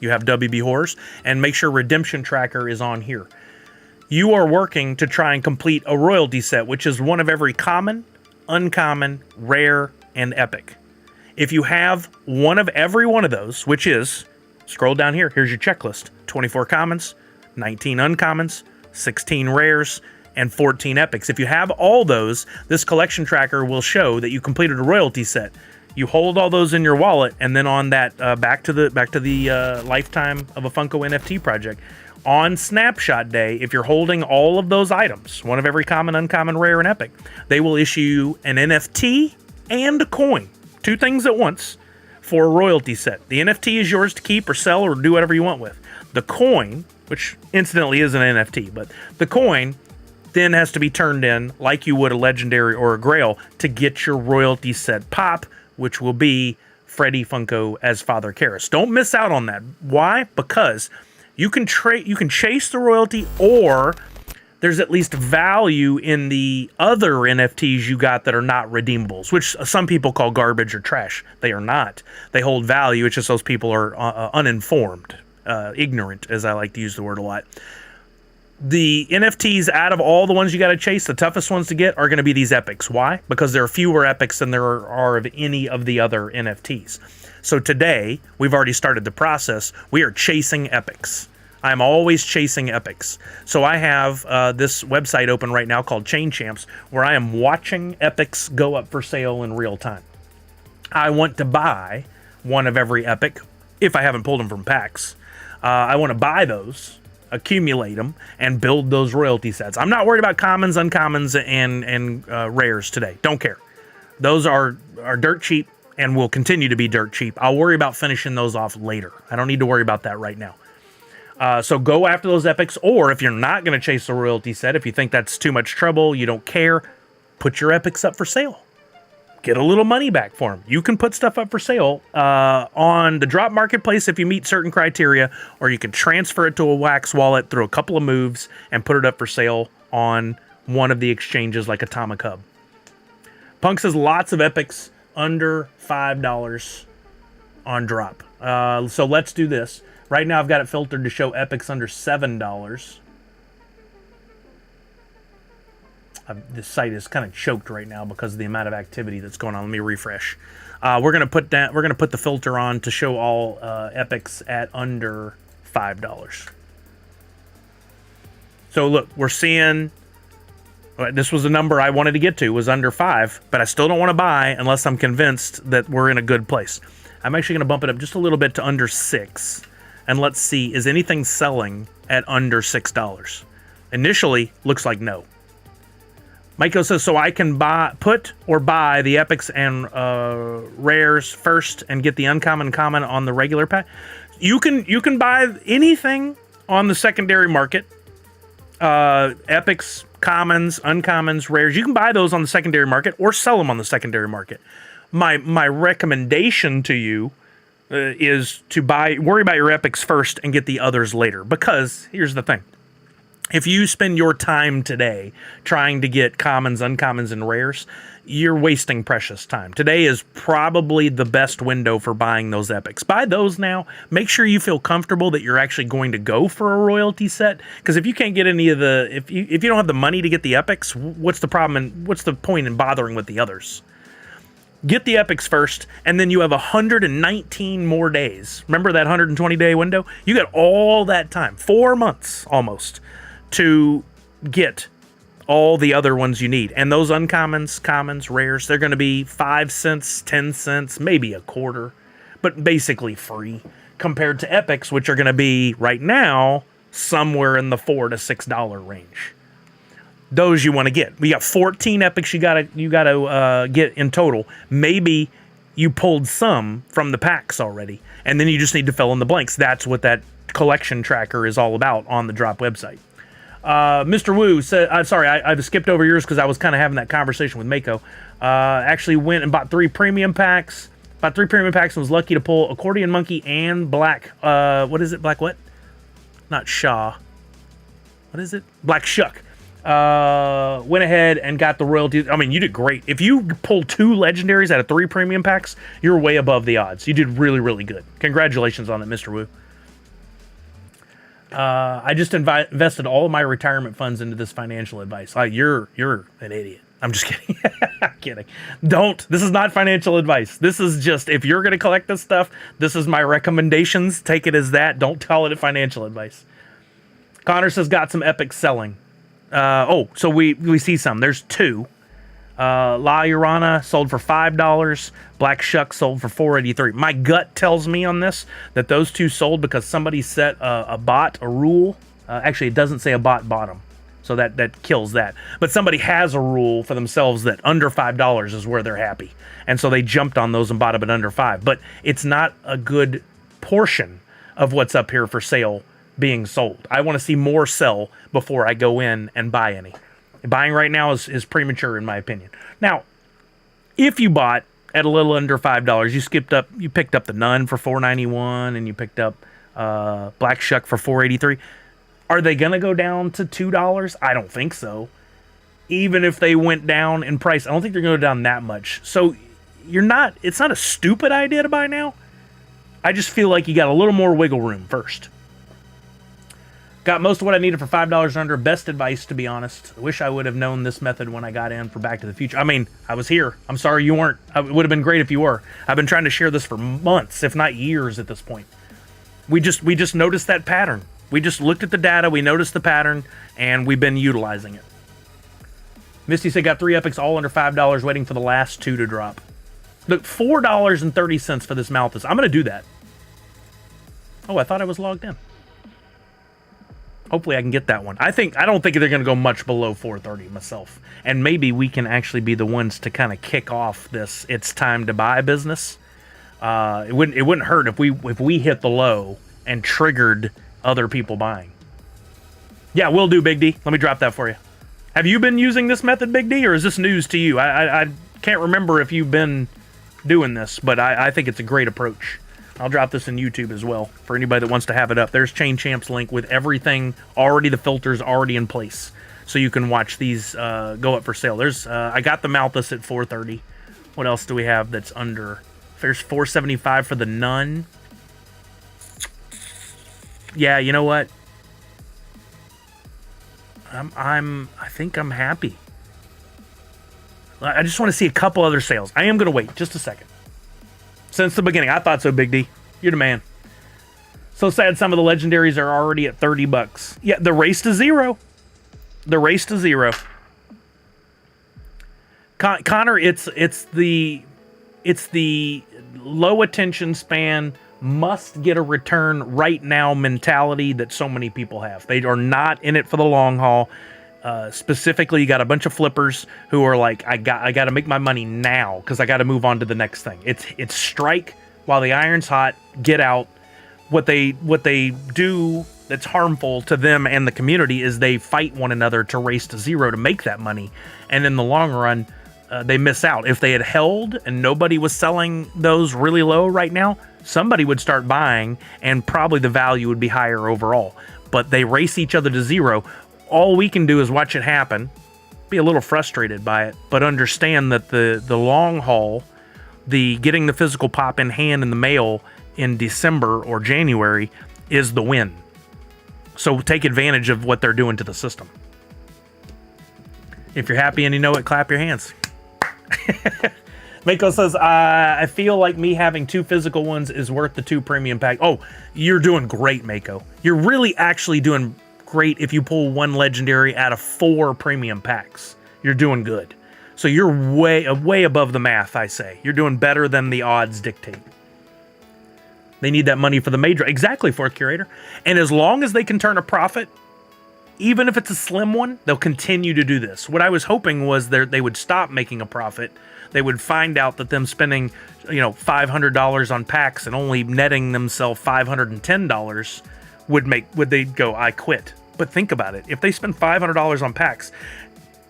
You have WB Horrors, and make sure Redemption Tracker is on here. You are working to try and complete a royalty set, which is one of every common, uncommon, rare, and epic. If you have one of every one of those, which is, scroll down here, here's your checklist. 24 commons, 19 uncommons, 16 rares, and 14 epics. If you have all those, this collection tracker will show that you completed a royalty set. You hold all those in your wallet, and then on that back to the lifetime of a Funko NFT project, on snapshot day, if you're holding all of those items, one of every common, uncommon, rare, and epic, they will issue you an NFT and a coin, 2 things at once, for a royalty set. The NFT is yours to keep or sell or do whatever you want with. The coin, which incidentally is an NFT, but the coin then has to be turned in like you would a legendary or a grail to get your royalty set pop, which will be Freddy Funko as Father Karras. Don't miss out on that. Why? Because you can chase the royalty, or there's at least value in the other NFTs you got that are not redeemables, which some people call garbage or trash. They are not. They hold value. It's just those people are uninformed, ignorant, as I like to use the word a lot. The NFTs, out of all the ones you got to chase, the toughest ones to get are going to be these epics. Why? Because there are fewer epics than there are of any of the other NFTs. So today, we've already started the process. We are chasing epics. I'm always chasing epics. So I have this website open right now called Chain Champs, where I am watching epics go up for sale in real time. I want to buy one of every epic, if I haven't pulled them from packs. I want to buy those, accumulate them, and build those royalty sets. I'm not worried about commons, uncommons, and rares today. Don't care. Those are dirt cheap and will continue to be dirt cheap. I'll worry about finishing those off later. I don't need to worry about that right now. So go after those epics, or if you're not going to chase the royalty set, if you think that's too much trouble, you don't care, put your epics up for sale. Get a little money back for them. You can put stuff up for sale on the drop marketplace if you meet certain criteria, or you can transfer it to a Wax wallet through a couple of moves and put it up for sale on one of the exchanges like Atomic Hub. Punk says lots of epics under $5 on drop. So let's do this. Right now I've got it filtered to show epics under $7. This site is kind of choked right now because of the amount of activity that's going on. Let me refresh. We're gonna put the filter on to show all epics at under $5. So look, we're seeing this was the number I wanted to get to, was under 5, but I still don't want to buy unless I'm convinced that we're in a good place. I'm actually gonna bump it up just a little bit to under 6, and let's see, is anything selling at under $6? Initially, looks like no. Michael says, so I can put or buy the epics and rares first and get the uncommon common on the regular pack. You can buy anything on the secondary market. Epics, commons, uncommons, rares. You can buy those on the secondary market or sell them on the secondary market. My recommendation to you is to worry about your epics first and get the others later. Because here's the thing. If you spend your time today trying to get commons, uncommons, and rares, you're wasting precious time. Today is probably the best window for buying those epics. Buy those now. Make sure you feel comfortable that you're actually going to go for a royalty set. Because if you can't get any of the, if you don't have the money to get the epics, what's the problem and what's the point in bothering with the others? Get the epics first, and then you have 119 more days. Remember that 120-day window? You got all that time, 4 months almost, to get all the other ones you need. And those uncommons, commons, rares, they're going to be 5 cents, 10 cents, maybe a quarter, but basically free compared to epics, which are going to be right now somewhere in the $4 to $6 range. Those you want to get. We got 14 epics you gotta get in total. Maybe you pulled some from the packs already, and then you just need to fill in the blanks. That's what that collection tracker is all about on the drop website. Mr. Wu said, I'm sorry, I've skipped over yours because I was kind of having that conversation with Mako. Actually went and bought 3 premium packs. Bought 3 premium packs and was lucky to pull Accordion Monkey and Black, what is it? Black what? Not Shaw. What is it? Black Shuck. Went ahead and got the royalties. I mean, you did great. If you pulled 2 legendaries out of 3 premium packs, you're way above the odds. You did really, really good. Congratulations on it, Mr. Wu. I just invested all of my retirement funds into this financial advice. You're an idiot. I'm just kidding. I'm kidding. Don't. This is not financial advice. This is just, if you're going to collect this stuff, this is my recommendations. Take it as that. Don't call it financial advice. Connor says, got some epics selling. So we see some. There's 2. La Llorona sold for $5. Black Shuck sold for $4.83. My gut tells me on this that those 2 sold because somebody set a rule. Actually, it doesn't say a bot bought them, so that kills that. But somebody has a rule for themselves that under $5 is where they're happy, and so they jumped on those and bought them at under 5. But it's not a good portion of what's up here for sale being sold. I want to see more sell before I go in and buy any. Buying right now is premature in my opinion. Now, if you bought at a little under $5, you picked up the Nun for $4.91 and you picked up Black Shuck for $4.83. Are they going to go down to $2? I don't think so. Even if they went down in price, I don't think they're going to go down that much. So it's not a stupid idea to buy now. I just feel like you got a little more wiggle room first. Got most of what I needed for $5 under. Best advice, to be honest. I wish I would have known this method when I got in for Back to the Future. I mean, I was here. I'm sorry you weren't. It would have been great if you were. I've been trying to share this for months, if not years at this point. We just noticed that pattern. We just looked at the data, we noticed the pattern, and we've been utilizing it. Misty said, got 3 epics all under $5, waiting for the last 2 to drop. Look, $4.30 for this Malthus. I'm going to do that. Oh, I thought I was logged in. Hopefully I can get that one. I don't think they're going to go much below $4.30 myself. And maybe we can actually be the ones to kind of kick off this it's time to buy business. It wouldn't hurt if we hit the low and triggered other people buying. Yeah, will do, Big D. Let me drop that for you. Have you been using this method, Big D, or is this news to you? I can't remember if you've been doing this, but I think it's a great approach. I'll drop this in YouTube as well for anybody that wants to have it up. There's Chain Champ's link with everything already, the filters already in place, so you can watch these go up for sale. There's I got the Malthus at $430. What else do we have that's under? There's $475 for the Nun. Yeah, you know what? I think I'm happy. I just want to see a couple other sales. I am going to wait just a second. Since the beginning, I thought so, Big D. You're the man. So sad some of the legendaries are already at $30. Yeah, the race to zero. The race to zero. Connor, it's the low attention span, must get a return right now mentality that so many people have. They are not in it for the long haul. Specifically, you got a bunch of flippers who are like, I got to make my money now because I got to move on to the next thing. It's strike while the iron's hot, get out. What they do that's harmful to them and the community is they fight one another to race to zero to make that money, and in the long run, they miss out. If they had held and nobody was selling those really low right now, somebody would start buying and probably the value would be higher overall. But they race each other to zero. All we can do is watch it happen, be a little frustrated by it, but understand that the long haul, the getting the physical pop in hand in the mail in December or January is the win. So take advantage of what they're doing to the system. If you're happy and you know it, clap your hands. Mako says, I feel like me having 2 physical ones is worth the 2 premium pack. Oh, you're doing great, Mako. You're really actually doing great if you pull 1 legendary out of 4 premium packs. You're doing good. So you're way above the math, I say. You're doing better than the odds dictate. They need that money for the major. Exactly, Fourth Curator. And as long as they can turn a profit, even if it's a slim one, they'll continue to do this. What I was hoping was they would stop making a profit. They would find out that them spending, $500 on packs and only netting themselves $510 would they go, I quit. But think about it. If they spend $500 on packs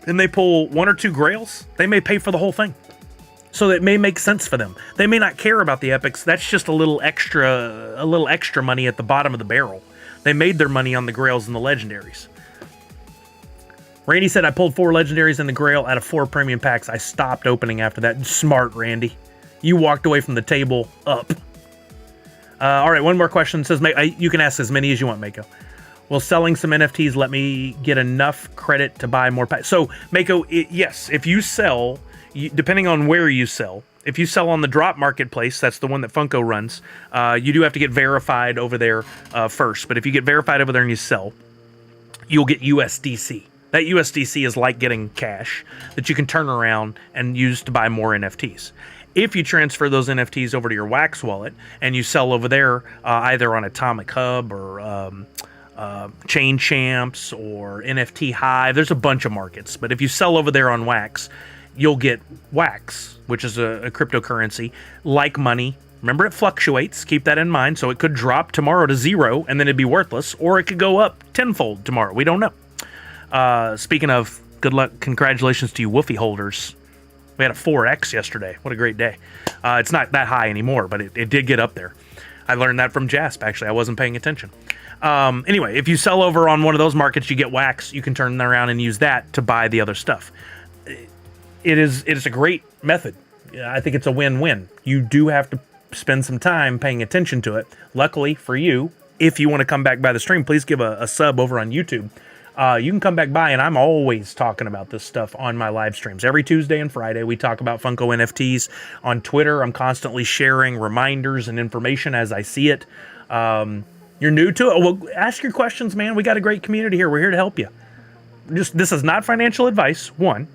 and they pull 1 or 2 grails, they may pay for the whole thing. So it may make sense for them. They may not care about the epics. That's just a little extra money at the bottom of the barrel. They made their money on the grails and the legendaries. Randy said, I pulled 4 legendaries in the grail out of 4 premium packs. I stopped opening after that. Smart, Randy. You walked away from the table up. All right, one more question. It says, you can ask as many as you want, Mako. Will selling some NFTs let me get enough credit to buy more packs? So, Mako, yes, if you sell, depending on where you sell, if you sell on the drop marketplace, that's the one that Funko runs, you do have to get verified over there first. But if you get verified over there and you sell, you'll get USDC. That USDC is like getting cash that you can turn around and use to buy more NFTs. If you transfer those NFTs over to your Wax wallet and you sell over there, either on Atomic Hub or Chain Champs or NFT Hive, there's a bunch of markets. But if you sell over there on Wax, you'll get Wax, which is a cryptocurrency, like money. Remember, it fluctuates. Keep that in mind. So it could drop tomorrow to 0 and then it'd be worthless, or it could go up tenfold tomorrow. We don't know. Speaking of, good luck, congratulations to you Woofy holders. We had a 4X yesterday. What a great day. It's not that high anymore, but it did get up there. I learned that from Jasp, actually. I wasn't paying attention. Anyway, if you sell over on one of those markets, you get Wax. You can turn around and use that to buy the other stuff. It is a great method. I think it's a win-win. You do have to spend some time paying attention to it. Luckily for you, if you want to come back by the stream, please give a sub over on YouTube. You can come back by, and I'm always talking about this stuff on my live streams. Every Tuesday and Friday, we talk about Funko NFTs. On Twitter, I'm constantly sharing reminders and information as I see it. You're new to it? Well, ask your questions, man. We got a great community here. We're here to help you. This is not financial advice, 1.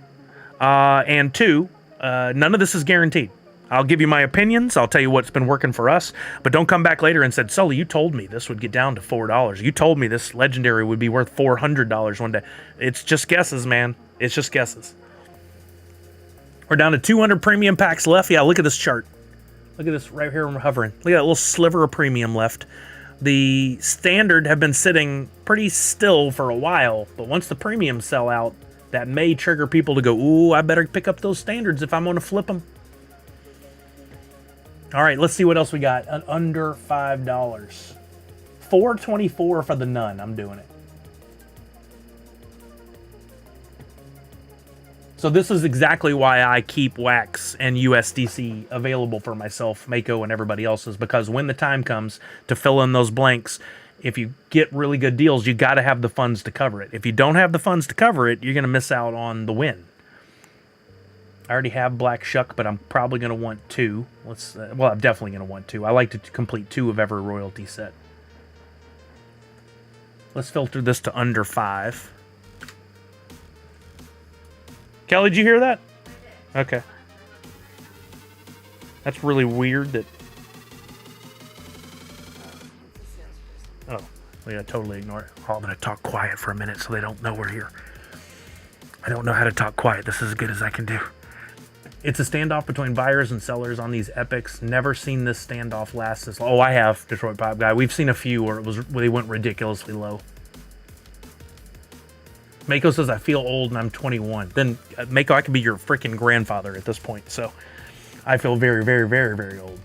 And 2, none of this is guaranteed. I'll give you my opinions. I'll tell you what's been working for us. But don't come back later and said, Sully, you told me this would get down to $4. You told me this legendary would be worth $400 one day. It's just guesses, man. It's just guesses. We're down to 200 premium packs left. Yeah, look at this chart. Look at this right here. I'm hovering. Look at that little sliver of premium left. The standard have been sitting pretty still for a while, but once the premiums sell out, that may trigger people to go, ooh, I better pick up those standards if I'm going to flip them. All right, let's see what else we got. Under $5. $4.24 for the Nun. I'm doing it. So this is exactly why I keep Wax and USDC available for myself, Mako, and everybody else's, because when the time comes to fill in those blanks, if you get really good deals, you got to have the funds to cover it. If you don't have the funds to cover it, you're going to miss out on the win. I already have Black Shuck, but I'm probably going to want 2. Well, I'm definitely going to want 2. I like to complete 2 of every royalty set. Let's filter this to under 5. Kelly, did you hear that? Okay. That's really weird that... Oh, we gotta totally ignore it. Oh, I'm gonna talk quiet for a minute so they don't know we're here. I don't know how to talk quiet. This is as good as I can do. It's a standoff between buyers and sellers on these epics. Never seen this standoff last this long. Oh, I have, Detroit Pop Guy. We've seen a few where they went ridiculously low. Mako says, I feel old and I'm 21. Then, Mako, I could be your freaking grandfather at this point. So, I feel very, very, very, very old.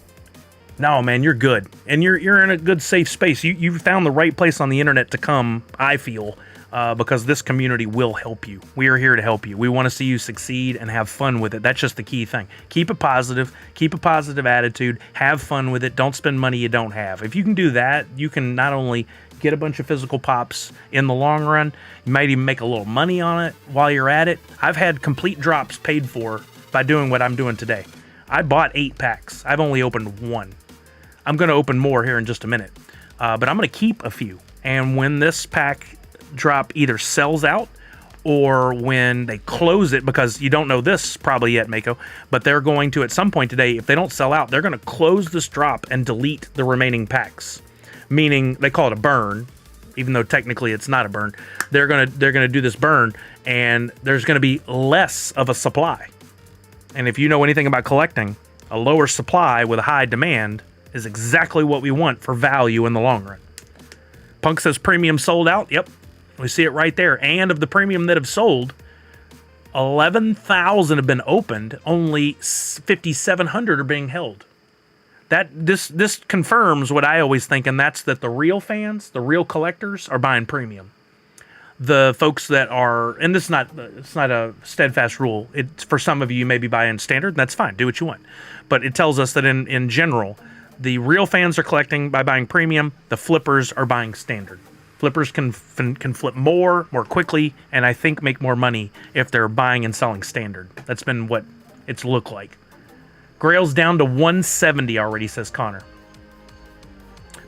No, man, you're good. And you're in a good, safe space. You found the right place on the internet to come, I feel, because this community will help you. We are here to help you. We want to see you succeed and have fun with it. That's just the key thing. Keep it positive. Keep a positive attitude. Have fun with it. Don't spend money you don't have. If you can do that, you can not only get a bunch of physical pops in the long run, you might even make a little money on it while you're at it. I've had complete drops paid for by doing what I'm doing today. I bought 8 packs. I've only opened 1. I'm going to open more here in just a minute, but I'm going to keep a few. And when this pack drop either sells out or when they close it, because you don't know this probably yet, Mako, but they're going to, at some point today, if they don't sell out, they're going to close this drop and delete the remaining packs. Meaning they call it a burn, even though technically it's not a burn. They're gonna do this burn, and there's gonna be less of a supply. And if you know anything about collecting, a lower supply with a high demand is exactly what we want for value in the long run. Punk says premium sold out. Yep, we see it right there. And of the premium that have sold, 11,000 have been opened. Only 5,700 are being held. This confirms what I always think, and that's that the real fans, the real collectors, are buying premium. The folks that are, and it's not a steadfast rule. It's for some of you, you may be buying standard, and that's fine. Do what you want. But it tells us that in general, the real fans are collecting by buying premium. The flippers are buying standard. Flippers can flip more quickly, and I think make more money if they're buying and selling standard. That's been what it's looked like. Grail's down to 170 already, says Connor.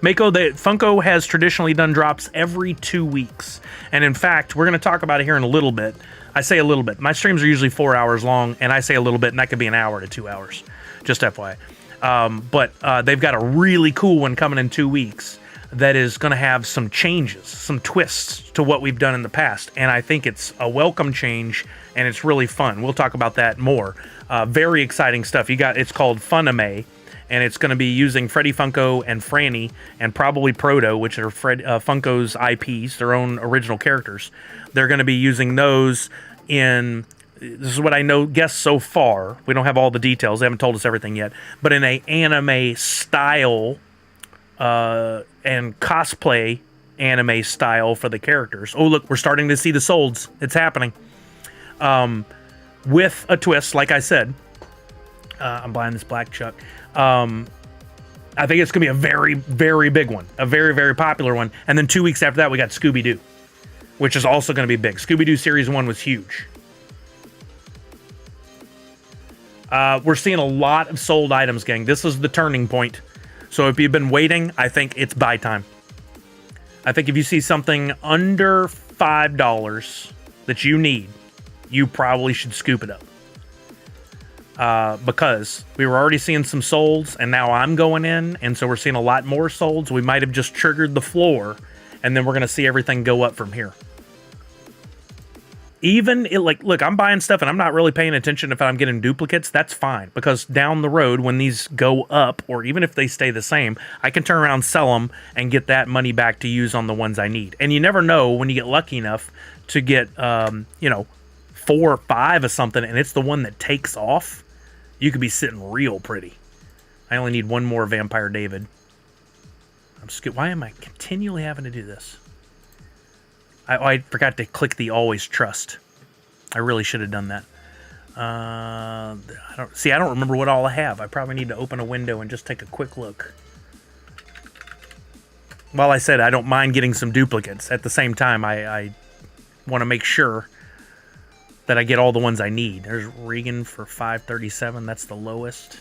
Mako, Funko has traditionally done drops every 2 weeks. And in fact, we're going to talk about it here in a little bit. I say a little bit. My streams are usually 4 hours long, and I say a little bit, and that could be an hour to 2 hours. Just FYI. But they've got a really cool one coming in 2 weeks that is going to have some changes, some twists to what we've done in the past. And I think it's a welcome change, and it's really fun. We'll talk about that more. Very exciting stuff. It's called Funame, and it's going to be using Freddy Funko and Franny and probably Proto, which are Funko's IPs, their own original characters. They're going to be using those in, this is what I guess so far. We don't have all the details. They haven't told us everything yet. But in a anime style and cosplay anime style for the characters. Oh, look, we're starting to see the solds. It's happening. With a twist, like I said. I'm buying this Black Chuck. I think it's going to be a very, very big one. A very, very popular one. And then 2 weeks after that, we got Scooby-Doo, which is also going to be big. Scooby-Doo Series 1 was huge. We're seeing a lot of sold items, gang. This is the turning point. So if you've been waiting, I think it's buy time. I think if you see something under $5 that you need, you probably should scoop it up. Because we were already seeing some solds, and now I'm going in, and so we're seeing a lot more solds. We might have just triggered the floor, and then we're going to see everything go up from here. Even like, look, I'm buying stuff and I'm not really paying attention if I'm getting duplicates. That's fine, because down the road when these go up, or even if they stay the same, I can turn around, sell them, and get that money back to use on the ones I need. And you never know when you get lucky enough to get, 4 or 5 of something, and it's the one that takes off. You could be sitting real pretty. I only need one more Vampire David. Why am I continually having to do this? I forgot to click the always trust. I really should have done that. I don't remember what all I have. I probably need to open a window and just take a quick look. While I said I don't mind getting some duplicates, at the same time, I want to make sure that I get all the ones I need. There's Regan for 537. That's the lowest.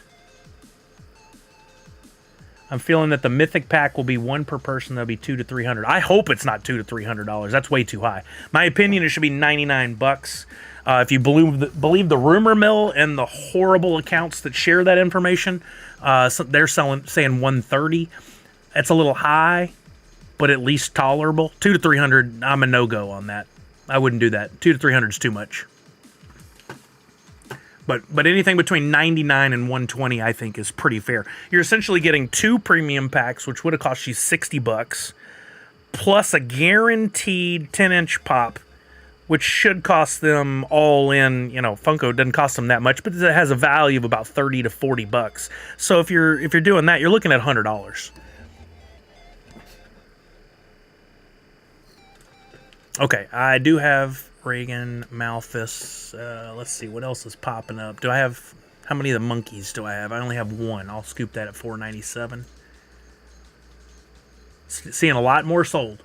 I'm feeling that the Mythic Pack will be 1 per person. That'll be $200 to $300. I hope it's not $200 to $300. That's way too high. My opinion, it should be $99. If you believe the rumor mill and the horrible accounts that share that information, they're saying $130. That's a little high, but at least tolerable. $200 to $300. I'm a no-go on that. I wouldn't do that. $200 to $300 is too much. But anything between $99 and $120, I think, is pretty fair. You're essentially getting 2 premium packs, which would have cost you $60, plus a guaranteed 10-inch pop, which should cost them all in. Funko doesn't cost them that much, but it has a value of about $30 to $40. So if you're doing that, you're looking at $100. Okay, I do have Reagan, Malthus. Let's see, what else is popping up? How many of the monkeys do I have? I only have 1. I'll scoop that at $4.97. Seeing a lot more sold.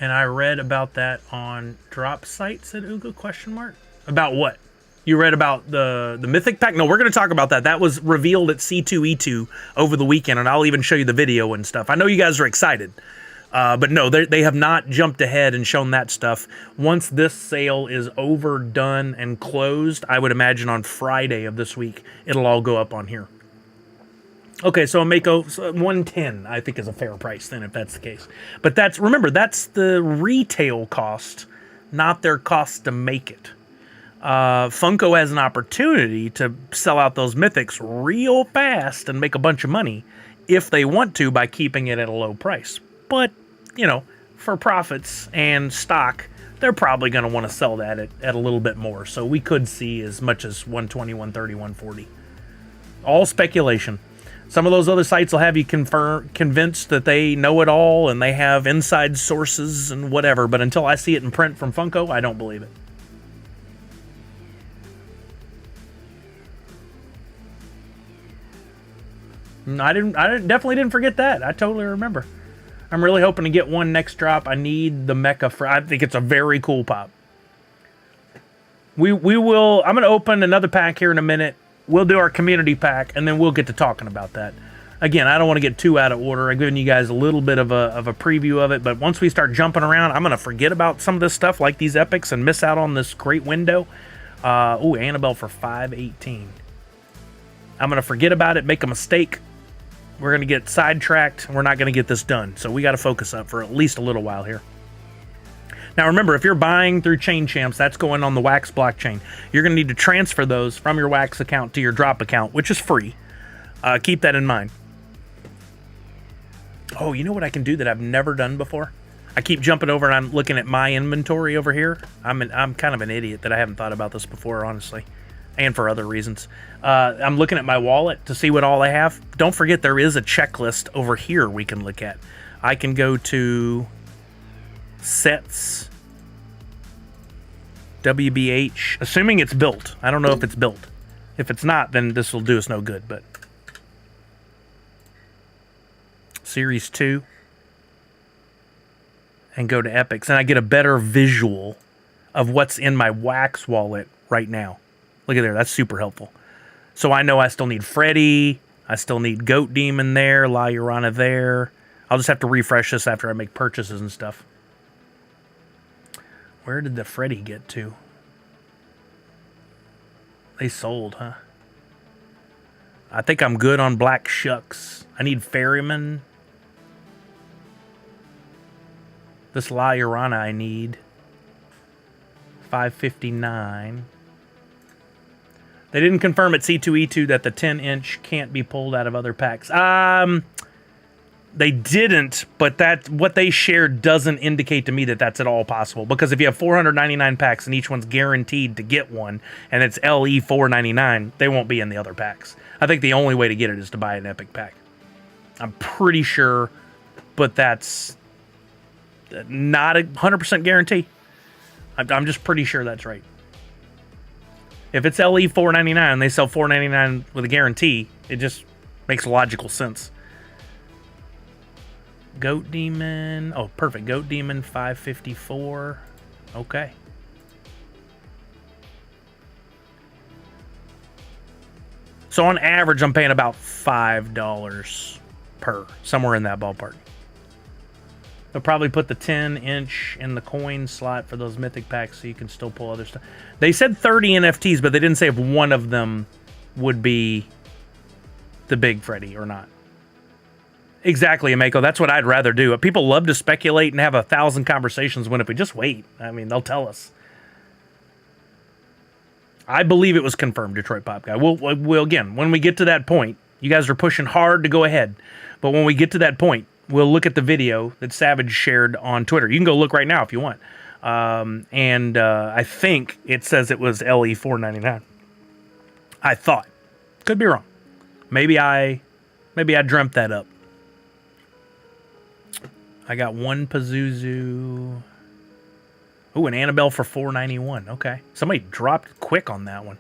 And I read about that on Drop Site, said Ugo, question mark? About what? You read about the Mythic Pack? No, we're going to talk about that. That was revealed at C2E2 over the weekend, and I'll even show you the video and stuff. I know you guys are excited. But no, they have not jumped ahead and shown that stuff. Once this sale is over, done, and closed, I would imagine on Friday of this week, it'll all go up on here. Okay, so Mako, 110 I think is a fair price then, if that's the case. But remember, that's the retail cost, not their cost to make it. Funko has an opportunity to sell out those mythics real fast and make a bunch of money if they want to by keeping it at a low price. But, for profits and stock, they're probably going to want to sell that at a little bit more. So we could see as much as 120, 130, 140. All speculation. Some of those other sites will have you convinced that they know it all and they have inside sources and whatever. But until I see it in print from Funko, I don't believe it. I definitely didn't forget that. I totally remember. I'm really hoping to get one next drop. I need the Mecha. I think it's a very cool pop. We will. I'm going to open another pack here in a minute. We'll do our community pack, and then we'll get to talking about that. Again, I don't want to get too out of order. I've given you guys a little bit of a preview of it, but once we start jumping around, I'm going to forget about some of this stuff like these epics and miss out on this great window. Annabelle for $5.18. I'm going to forget about it, make a mistake. We're going to get sidetracked, and we're not going to get this done. So we got to focus up for at least a little while here. Now remember, if you're buying through Chain Champs, that's going on the Wax blockchain. You're going to need to transfer those from your Wax account to your Drop account, which is free. Keep that in mind. Oh, you know what I can do that I've never done before? I keep jumping over and I'm looking at my inventory over here. I'm kind of an idiot that I haven't thought about this before, honestly. And for other reasons. I'm looking at my wallet to see what all I have. Don't forget there is a checklist over here we can look at. I can go to sets, WBH, assuming it's built. I don't know if it's built. If it's not, then this will do us no good. But Series 2 and go to Epics, and I get a better visual of what's in my Wax wallet right now. Look at there. That's super helpful. So I know I still need Freddy. I still need Goat Demon there. La Llorona there. I'll just have to refresh this after I make purchases and stuff. Where did the Freddy get to? They sold, huh? I think I'm good on Black Shucks. I need Ferryman. This La Llorona I need. 559. They didn't confirm at C2E2 that the 10-inch can't be pulled out of other packs. They didn't, but that what they shared doesn't indicate to me that that's at all possible. Because if you have 499 packs and each one's guaranteed to get one, and it's LE 499, they won't be in the other packs. I think the only way to get it is to buy an Epic pack. I'm pretty sure, but that's not a 100% guarantee. I'm just pretty sure that's right. If it's LE 499 and they sell 499 with a guarantee, it just makes logical sense. Goat Demon. Oh, perfect. Goat Demon 554. Okay. So on average, I'm paying about $5 per, somewhere in that ballpark. They'll probably put the 10-inch in the coin slot for those mythic packs so you can still pull other stuff. They said 30 NFTs, but they didn't say if one of them would be the big Freddy or not. Exactly, Ameko. That's what I'd rather do. People love to speculate and have 1,000 conversations when if we just wait, I mean, they'll tell us. I believe it was confirmed, Detroit Pop Guy. We'll again, when we get to that point, you guys are pushing hard to go ahead. But when we get to that point, we'll look at the video that Savage shared on Twitter. You can go look right now if you want. I think it says it was LE 499. I thought. Could be wrong. Maybe I dreamt that up. I got one Pazuzu. Ooh, an Annabelle for $491. Okay. Somebody dropped quick on that one.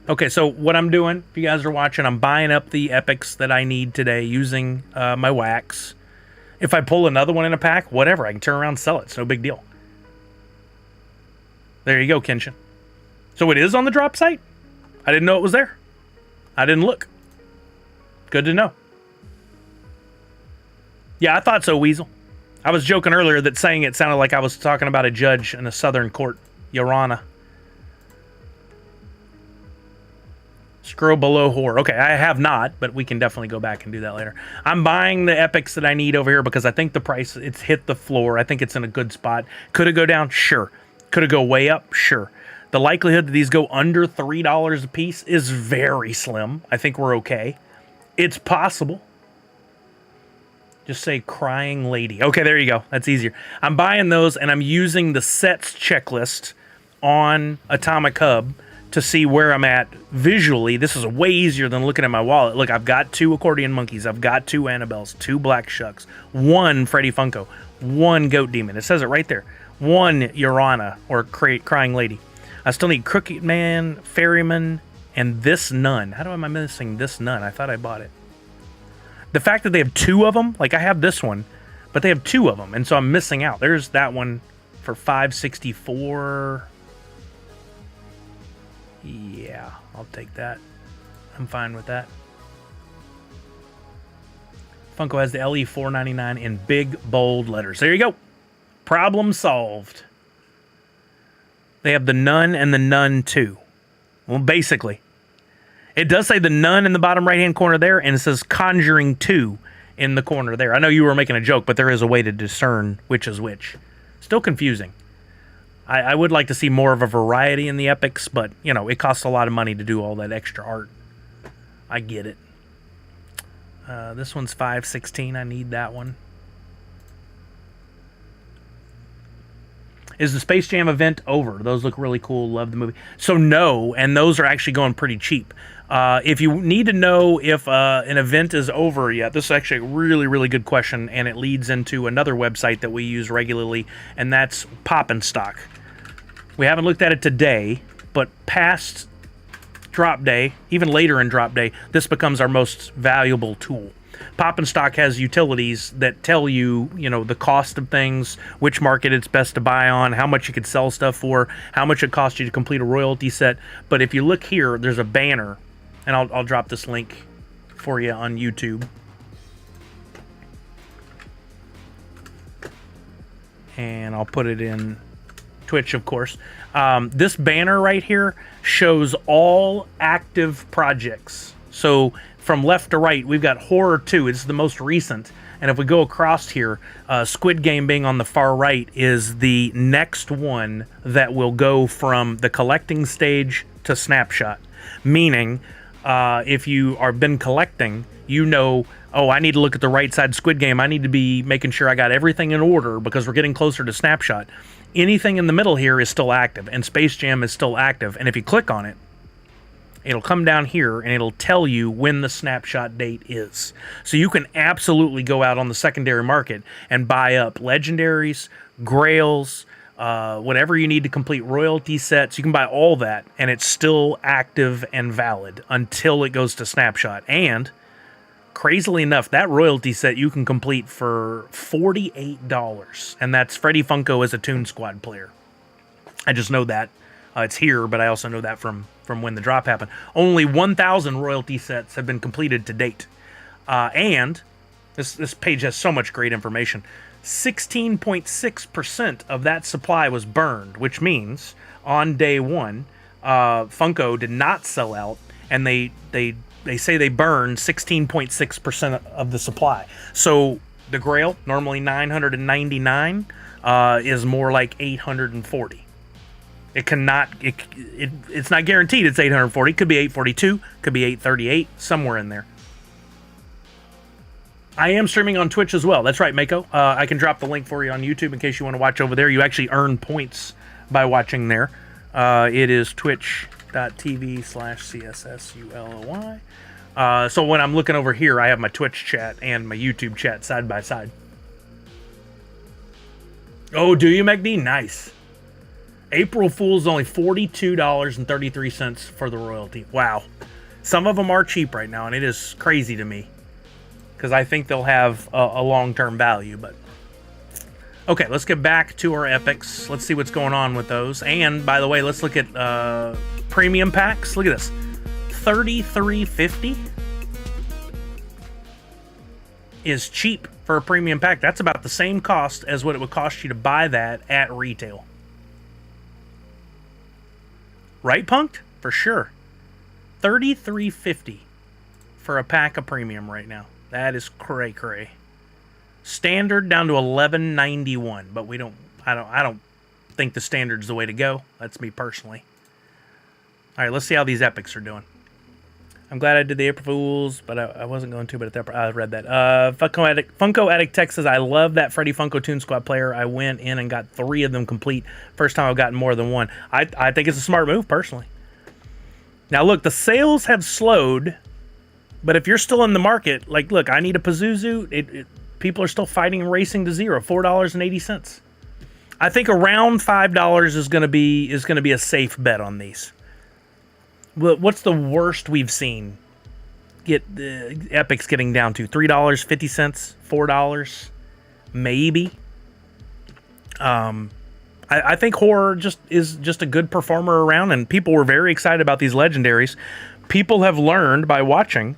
Okay, so what I'm doing, if you guys are watching, I'm buying up the epics that I need today using my wax. If I pull another one in a pack, whatever. I can turn around and sell it. It's no big deal. There you go, Kenshin. So it is on the drop site? I didn't know it was there. I didn't look. Good to know. Yeah, I thought so, Weasel. I was joking earlier that saying it sounded like I was talking about a judge in a southern court. Your Honor. Scroll below horror. Okay, I have not, but we can definitely go back and do that later. I'm buying the epics that I need over here because I think the price, it's hit the floor. I think it's in a good spot. Could it go down? Sure. Could it go way up? Sure. The likelihood that these go under $3 a piece is very slim. I think we're okay. It's possible. Just say crying lady. Okay, there you go. That's easier. I'm buying those, and I'm using the sets checklist on Atomic Hub to see where I'm at visually. This is way easier than looking at my wallet. Look, I've got 2 accordion monkeys. I've got 2 Annabelles, 2 black shucks, 1 Freddy Funko, 1 goat demon. It says it right there. 1 Urana or crying lady. I still need Crooked Man, Ferryman, and this nun. How am I missing this nun? I thought I bought it. The fact that they have 2 of them, like I have this one, but they have 2 of them, and so I'm missing out. There's that one for $564. Yeah, I'll take that. I'm fine with that. Funko has the LE 499 in big, bold letters. There you go. Problem solved. They have the Nun and the Nun 2. Well, basically. It does say the Nun in the bottom right-hand corner there, and it says Conjuring 2 in the corner there. I know you were making a joke, but there is a way to discern which is which. Still confusing. I would like to see more of a variety in the epics, but, you know, it costs a lot of money to do all that extra art. I get it. This one's 516. I need that one. Is the Space Jam event over? Those look really cool. Love the movie. So no, and those are actually going pretty cheap. If you need to know if an event is over yet, this is actually a really, really good question, and it leads into another website that we use regularly, and that's Pop and Stock. We haven't looked at it today, but past drop day, even later in drop day, this becomes our most valuable tool. Pop and Stock has utilities that tell you, you know, the cost of things, which market it's best to buy on, how much you could sell stuff for, how much it costs you to complete a royalty set. But if you look here, there's a banner, and I'll drop this link for you on YouTube. And I'll put it in Twitch, of course. This banner right here shows all active projects So from left to right, we've got Horror 2. It's the most recent. And if we go across here, Squid Game being on the far right is the next one that will go from the collecting stage to snapshot. Meaning, if you are been collecting, you know, oh, I need to look at the right side Squid Game. I need to be making sure I got everything in order because we're getting closer to snapshot. Anything in the middle here is still active, and Space Jam is still active. And if you click on it, it'll come down here and it'll tell you when the snapshot date is. So you can absolutely go out on the secondary market and buy up legendaries, grails, whatever you need to complete royalty sets. You can buy all that and it's still active and valid until it goes to snapshot. And crazily enough, that royalty set you can complete for $48. And that's Freddy Funko as a Toon Squad player. I just know that. It's here, but I also know that from when the drop happened. Only 1,000 royalty sets have been completed to date. And this page has so much great information. 16.6% of that supply was burned, which means on day one, Funko did not sell out, and they say they burned 16.6% of the supply. So the Grail, normally 999, is more like 840. It cannot. It's not guaranteed. It's 840. It could be 842. Could be 838. Somewhere in there. I am streaming on Twitch as well. That's right, Mako. I can drop the link for you on YouTube in case you want to watch over there. You actually earn points by watching there. It is twitch.tv/CSSULOY. So when I'm looking over here, I have my Twitch chat and my YouTube chat side by side. Oh, do you, MacD? Nice. April Fool's only $42.33 for the royalty. Wow. Some of them are cheap right now, and it is crazy to me. Because I think they'll have a long-term value. But okay, let's get back to our epics. Let's see what's going on with those. And, by the way, let's look at premium packs. Look at this. $33.50 is cheap for a premium pack. That's about the same cost as what it would cost you to buy that at retail. Right, Punked? For sure. $33.50 for a pack of premium right now. That is cray. Standard down to $11.91, but I don't think the standard's the way to go. That's me personally. All right, let's see how these epics are doing. I'm glad I did the April Fools, but I wasn't going to, but I read that. Funko Addict Tech says, I love that Freddy Funko Toon Squad player. I went in and got 3 of them complete. First time I've gotten more than one. I think it's a smart move, personally. Now, look, the sales have slowed, but if you're still in the market, like, look, I need a Pazuzu. People are still fighting and racing to zero, $4.80. I think around $5 is going to be a safe bet on these. What's the worst we've seen? Get the epics getting down to $3.50, $4, maybe. I think horror is just a good performer around, and people were very excited about these legendaries. People have learned by watching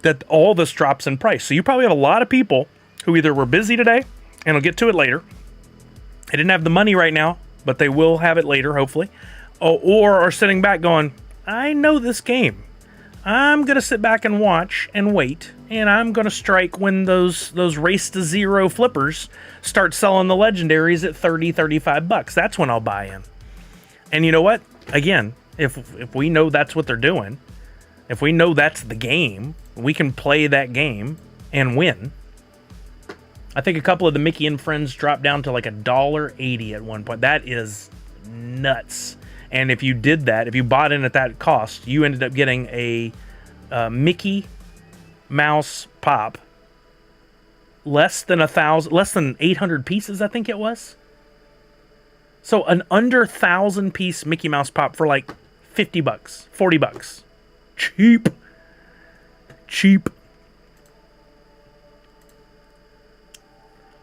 that all this drops in price. So you probably have a lot of people who either were busy today, and I'll get to it later. They didn't have the money right now, but they will have it later, hopefully. Or are sitting back going, I know this game. I'm going to sit back and watch and wait, and I'm going to strike when those race to zero flippers start selling the legendaries at $30, $35. That's when I'll buy in. And you know what? Again, if we know that's what they're doing, if we know that's the game, we can play that game and win. I think a couple of the Mickey and Friends dropped down to like $1.80 at one point. That is nuts. And if you did that, if you bought in at that cost, you ended up getting a Mickey Mouse Pop, less than 800 pieces, I think it was. So an under 1,000 piece Mickey Mouse Pop for like $50, $40. Cheap.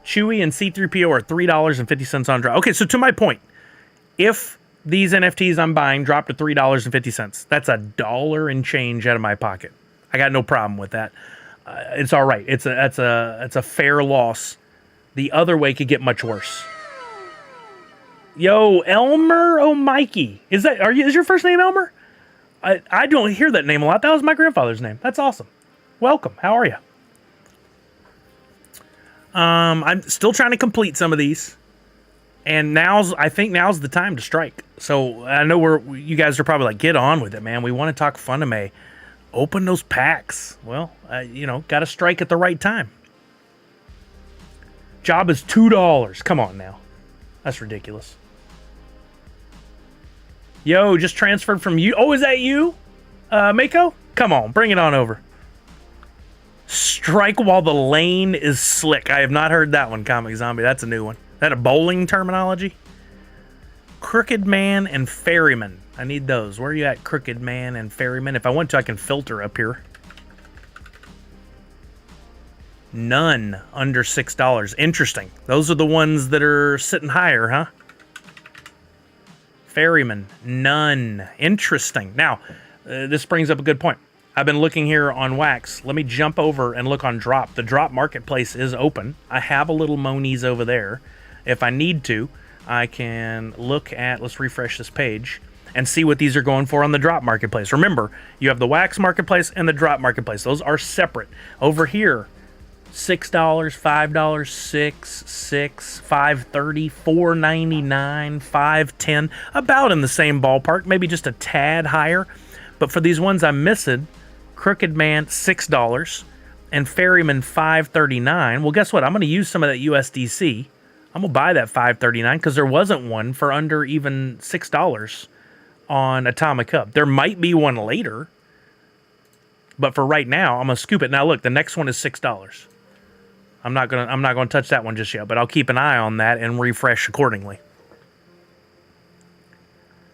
Chewy and C-3PO are $3.50 on drop. Okay, so to my point, if these NFTs I'm buying drop to $3.50, that's $1 and change out of my pocket. I got no problem with that. It's all right. It's a fair loss. The other way could get much worse. Yo, Elmer, oh Mikey, is your first name Elmer? I don't hear that name a lot. That was my grandfather's name. That's awesome. Welcome. How are you? I'm still trying to complete some of these. And I think now's the time to strike. So I know you guys are probably like, get on with it, man. We want to talk Funimation. Open those packs. Well, got to strike at the right time. Job is $2. Come on now. That's ridiculous. Yo, just transferred from you. Oh, is that you? Mako? Come on, bring it on over. Strike while the lane is slick. I have not heard that one, Comic Zombie. That's a new one. Is that a bowling terminology? Crooked Man and Ferryman. I need those. Where are you at, Crooked Man and Ferryman? If I want to, I can filter up here. None under $6. Interesting. Those are the ones that are sitting higher, huh? Ferryman. None. Interesting. Now, this brings up a good point. I've been looking here on Wax. Let me jump over and look on Drop. The Drop marketplace is open. I have a little Monies over there. If I need to, I can look at, let's refresh this page, and see what these are going for on the Drop marketplace. Remember, you have the Wax marketplace and the Drop marketplace. Those are separate. Over here, $6, $5, $6, $5.30, $4.99, $5.10, about in the same ballpark, maybe just a tad higher. But for these ones I'm missing, Crooked Man, $6, and Ferryman, $5.39. Well, guess what? I'm going to use some of that USDC. I'm going to buy that $5.39 because there wasn't one for under even $6 on Atomic Hub. There might be one later, but for right now, I'm going to scoop it. Now, look, the next one is $6. I'm not going to touch that one just yet, but I'll keep an eye on that and refresh accordingly.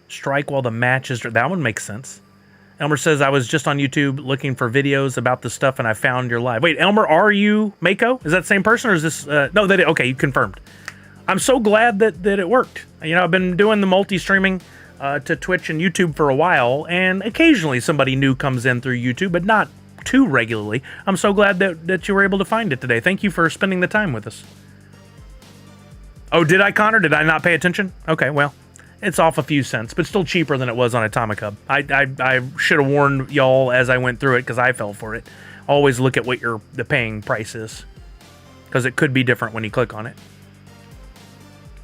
Strike while the match is... That one makes sense. Elmer says, I was just on YouTube looking for videos about this stuff, and I found your live. Wait, Elmer, are you Mako? Is that the same person, or is this... No, okay, you confirmed. I'm so glad that it worked. I've been doing the multi-streaming to Twitch and YouTube for a while, and occasionally somebody new comes in through YouTube, but not too regularly. I'm so glad that you were able to find it today. Thank you for spending the time with us. Oh, did I, Connor? Did I not pay attention? Okay, well... It's off a few cents, but still cheaper than it was on Atomic Hub. I should have warned y'all as I went through it because I fell for it. Always look at what the paying price is, because it could be different when you click on it.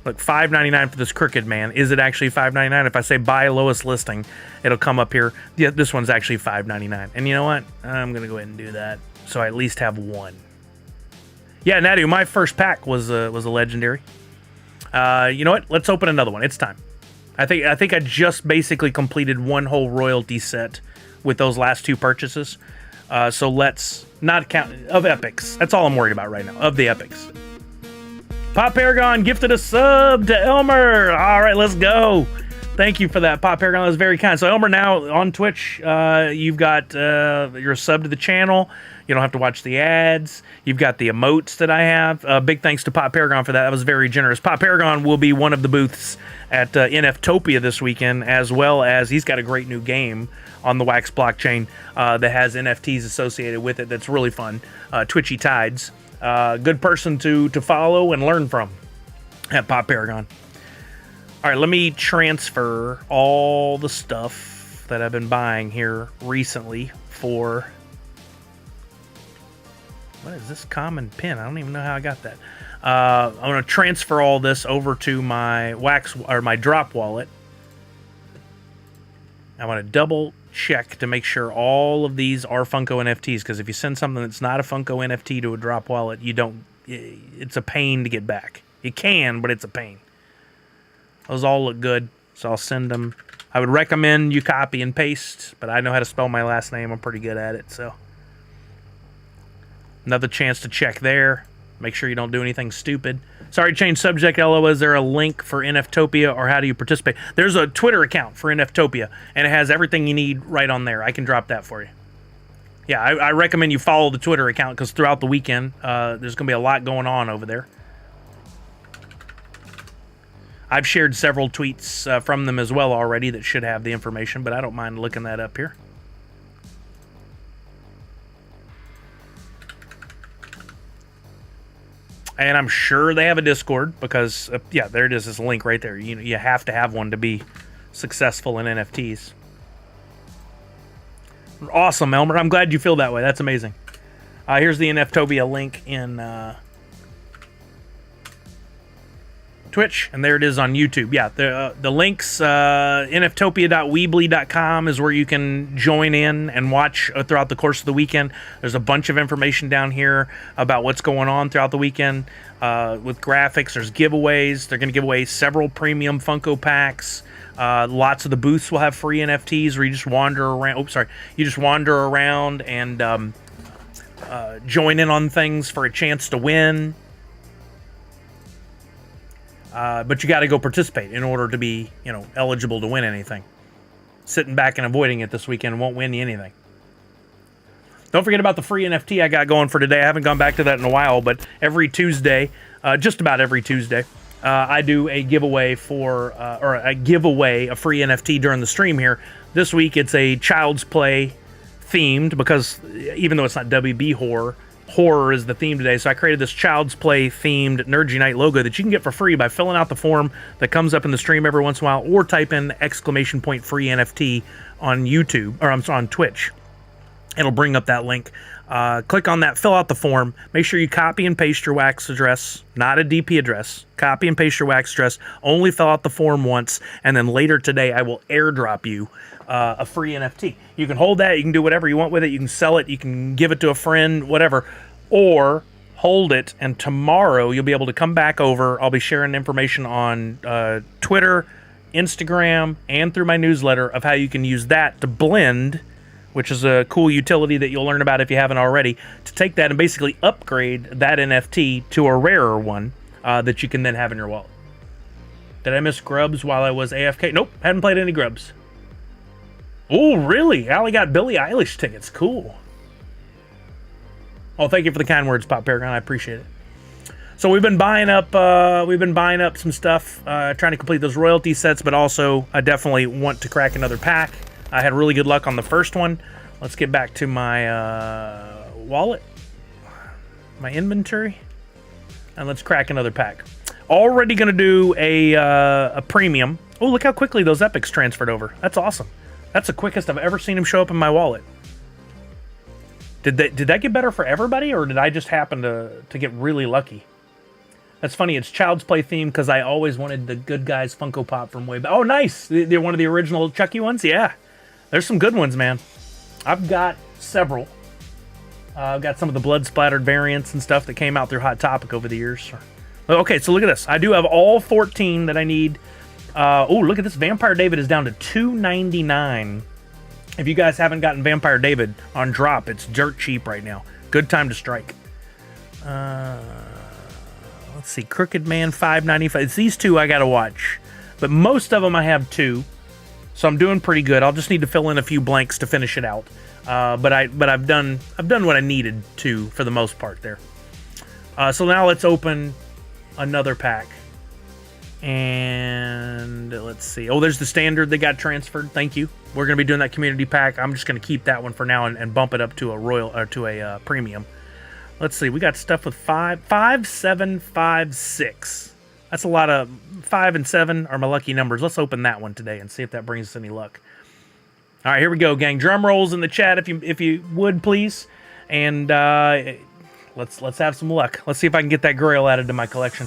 Look, $5.99 for this Crooked Man. Is it actually $5.99? If I say buy lowest listing, it'll come up here. Yeah, this one's actually $5.99. And you know what? I'm going to go ahead and do that so I at least have one. Yeah, Nadu, my first pack was a legendary. You know what? Let's open another one. It's time. I think I just basically completed one whole royalty set with those last two purchases. So let's not count of epics. That's all I'm worried about right now, of the epics. Pop Paragon gifted a sub to Elmer. All right, let's go. Thank you for that, Pop Paragon. That was very kind. So Elmer, now on Twitch, you've got you're a sub to the channel. You don't have to watch the ads. You've got the emotes that I have. Big thanks to Pop Paragon for that. That was very generous. Pop Paragon will be one of the booths at NFtopia this weekend, as well as he's got a great new game on the Wax blockchain that has NFTs associated with it that's really fun. Twitchy Tides. Good person to follow and learn from at Pop Paragon. All right, let me transfer all the stuff that I've been buying here recently for... What is this common pin? I don't even know how I got that. I'm going to transfer all this over to my Wax or my Drop wallet. I want to double check to make sure all of these are Funko NFTs, because if you send something that's not a Funko NFT to a Drop wallet, it's a pain to get back. You can, but it's a pain. Those all look good, so I'll send them. I would recommend you copy and paste, but I know how to spell my last name. I'm pretty good at it, so. Another chance to check there. Make sure you don't do anything stupid. Sorry to change subject, LO. Is there a link for NFtopia, or how do you participate? There's a Twitter account for NFtopia, and it has everything you need right on there. I can drop that for you. Yeah, I recommend you follow the Twitter account, because throughout the weekend, there's going to be a lot going on over there. I've shared several tweets from them as well already that should have the information, but I don't mind looking that up here. And I'm sure they have a Discord because, yeah, there it is. This link right there. You have to have one to be successful in NFTs. Awesome, Elmer. I'm glad you feel that way. That's amazing. Here's the NFTopia link in Twitch, and there it is on YouTube. Yeah, the links, nftopia.weebly.com is where you can join in and watch throughout the course of the weekend. There's a bunch of information down here about what's going on throughout the weekend with graphics. There's giveaways. They're going to give away several premium Funko packs. Lots of the booths will have free NFTs where you just wander around. You just wander around and join in on things for a chance to win. But you got to go participate in order to be, eligible to win anything. Sitting back and avoiding it this weekend won't win you anything. Don't forget about the free NFT I got going for today. I haven't gone back to that in a while, but every Tuesday, just about every Tuesday, I do a giveaway a free NFT during the stream here. This week it's a Child's Play themed, because even though it's not WB horror is the theme today, so I created this Child's Play themed Nerd Unite logo that you can get for free by filling out the form that comes up in the stream every once in a while, or type in ! Free NFT on YouTube, or I'm sorry, on Twitch. It'll bring up that link. Click on that, fill out the form. Make sure you copy and paste your wax address, not a DP address. Copy and paste your wax address. Only fill out the form once, and then later today I will airdrop you a free NFT. You can hold that. You can do whatever you want with it. You can sell it. You can give it to a friend, whatever. Or hold it, and tomorrow you'll be able to come back over. I'll be sharing information on Twitter, Instagram, and through my newsletter of how you can use that to blend, which is a cool utility that you'll learn about if you haven't already, to take that and basically upgrade that NFT to a rarer one that you can then have in your wallet. Did I miss Grubs while I was AFK? Nope, hadn't played any Grubs. Oh, really? Allie got Billie Eilish tickets. Cool. Oh, thank you for the kind words, Pop Paragon. I appreciate it. So we've been buying up some stuff, trying to complete those royalty sets, but also I definitely want to crack another pack. I had really good luck on the first one. Let's get back to my wallet, my inventory, and let's crack another pack. Already going to do a premium. Oh, look how quickly those epics transferred over. That's awesome. That's the quickest I've ever seen them show up in my wallet. Did that get better for everybody, or did I just happen to get really lucky? That's funny. It's Child's Play themed because I always wanted the Good Guys Funko Pop from way back. Oh, nice. They're one of the original Chucky ones? Yeah. There's some good ones, man. I've got several. I've got some of the blood-splattered variants and stuff that came out through Hot Topic over the years. Okay, so look at this. I do have all 14 that I need. Oh, look at this. Vampire David is down to $2.99. If you guys haven't gotten Vampire David on drop, it's dirt cheap right now. Good time to strike. Let's see. Crooked Man, $5.95. It's these two I got to watch. But most of them I have two. So I'm doing pretty good. I'll just need to fill in a few blanks to finish it out. But I've done what I needed to for the most part there. So now let's open another pack. And let's see. Oh, there's the standard that got transferred. Thank you. We're going to be doing that community pack. I'm just going to keep that one for now and bump it up to a royal or to a premium. Let's see. We got stuff with 5, 7, 5, 6. That's a lot of 5 and 7 are my lucky numbers. Let's open that one today and see if that brings us any luck. All right, here we go, gang. Drum rolls in the chat if you would, please. And let's have some luck. Let's see if I can get that Grail added to my collection.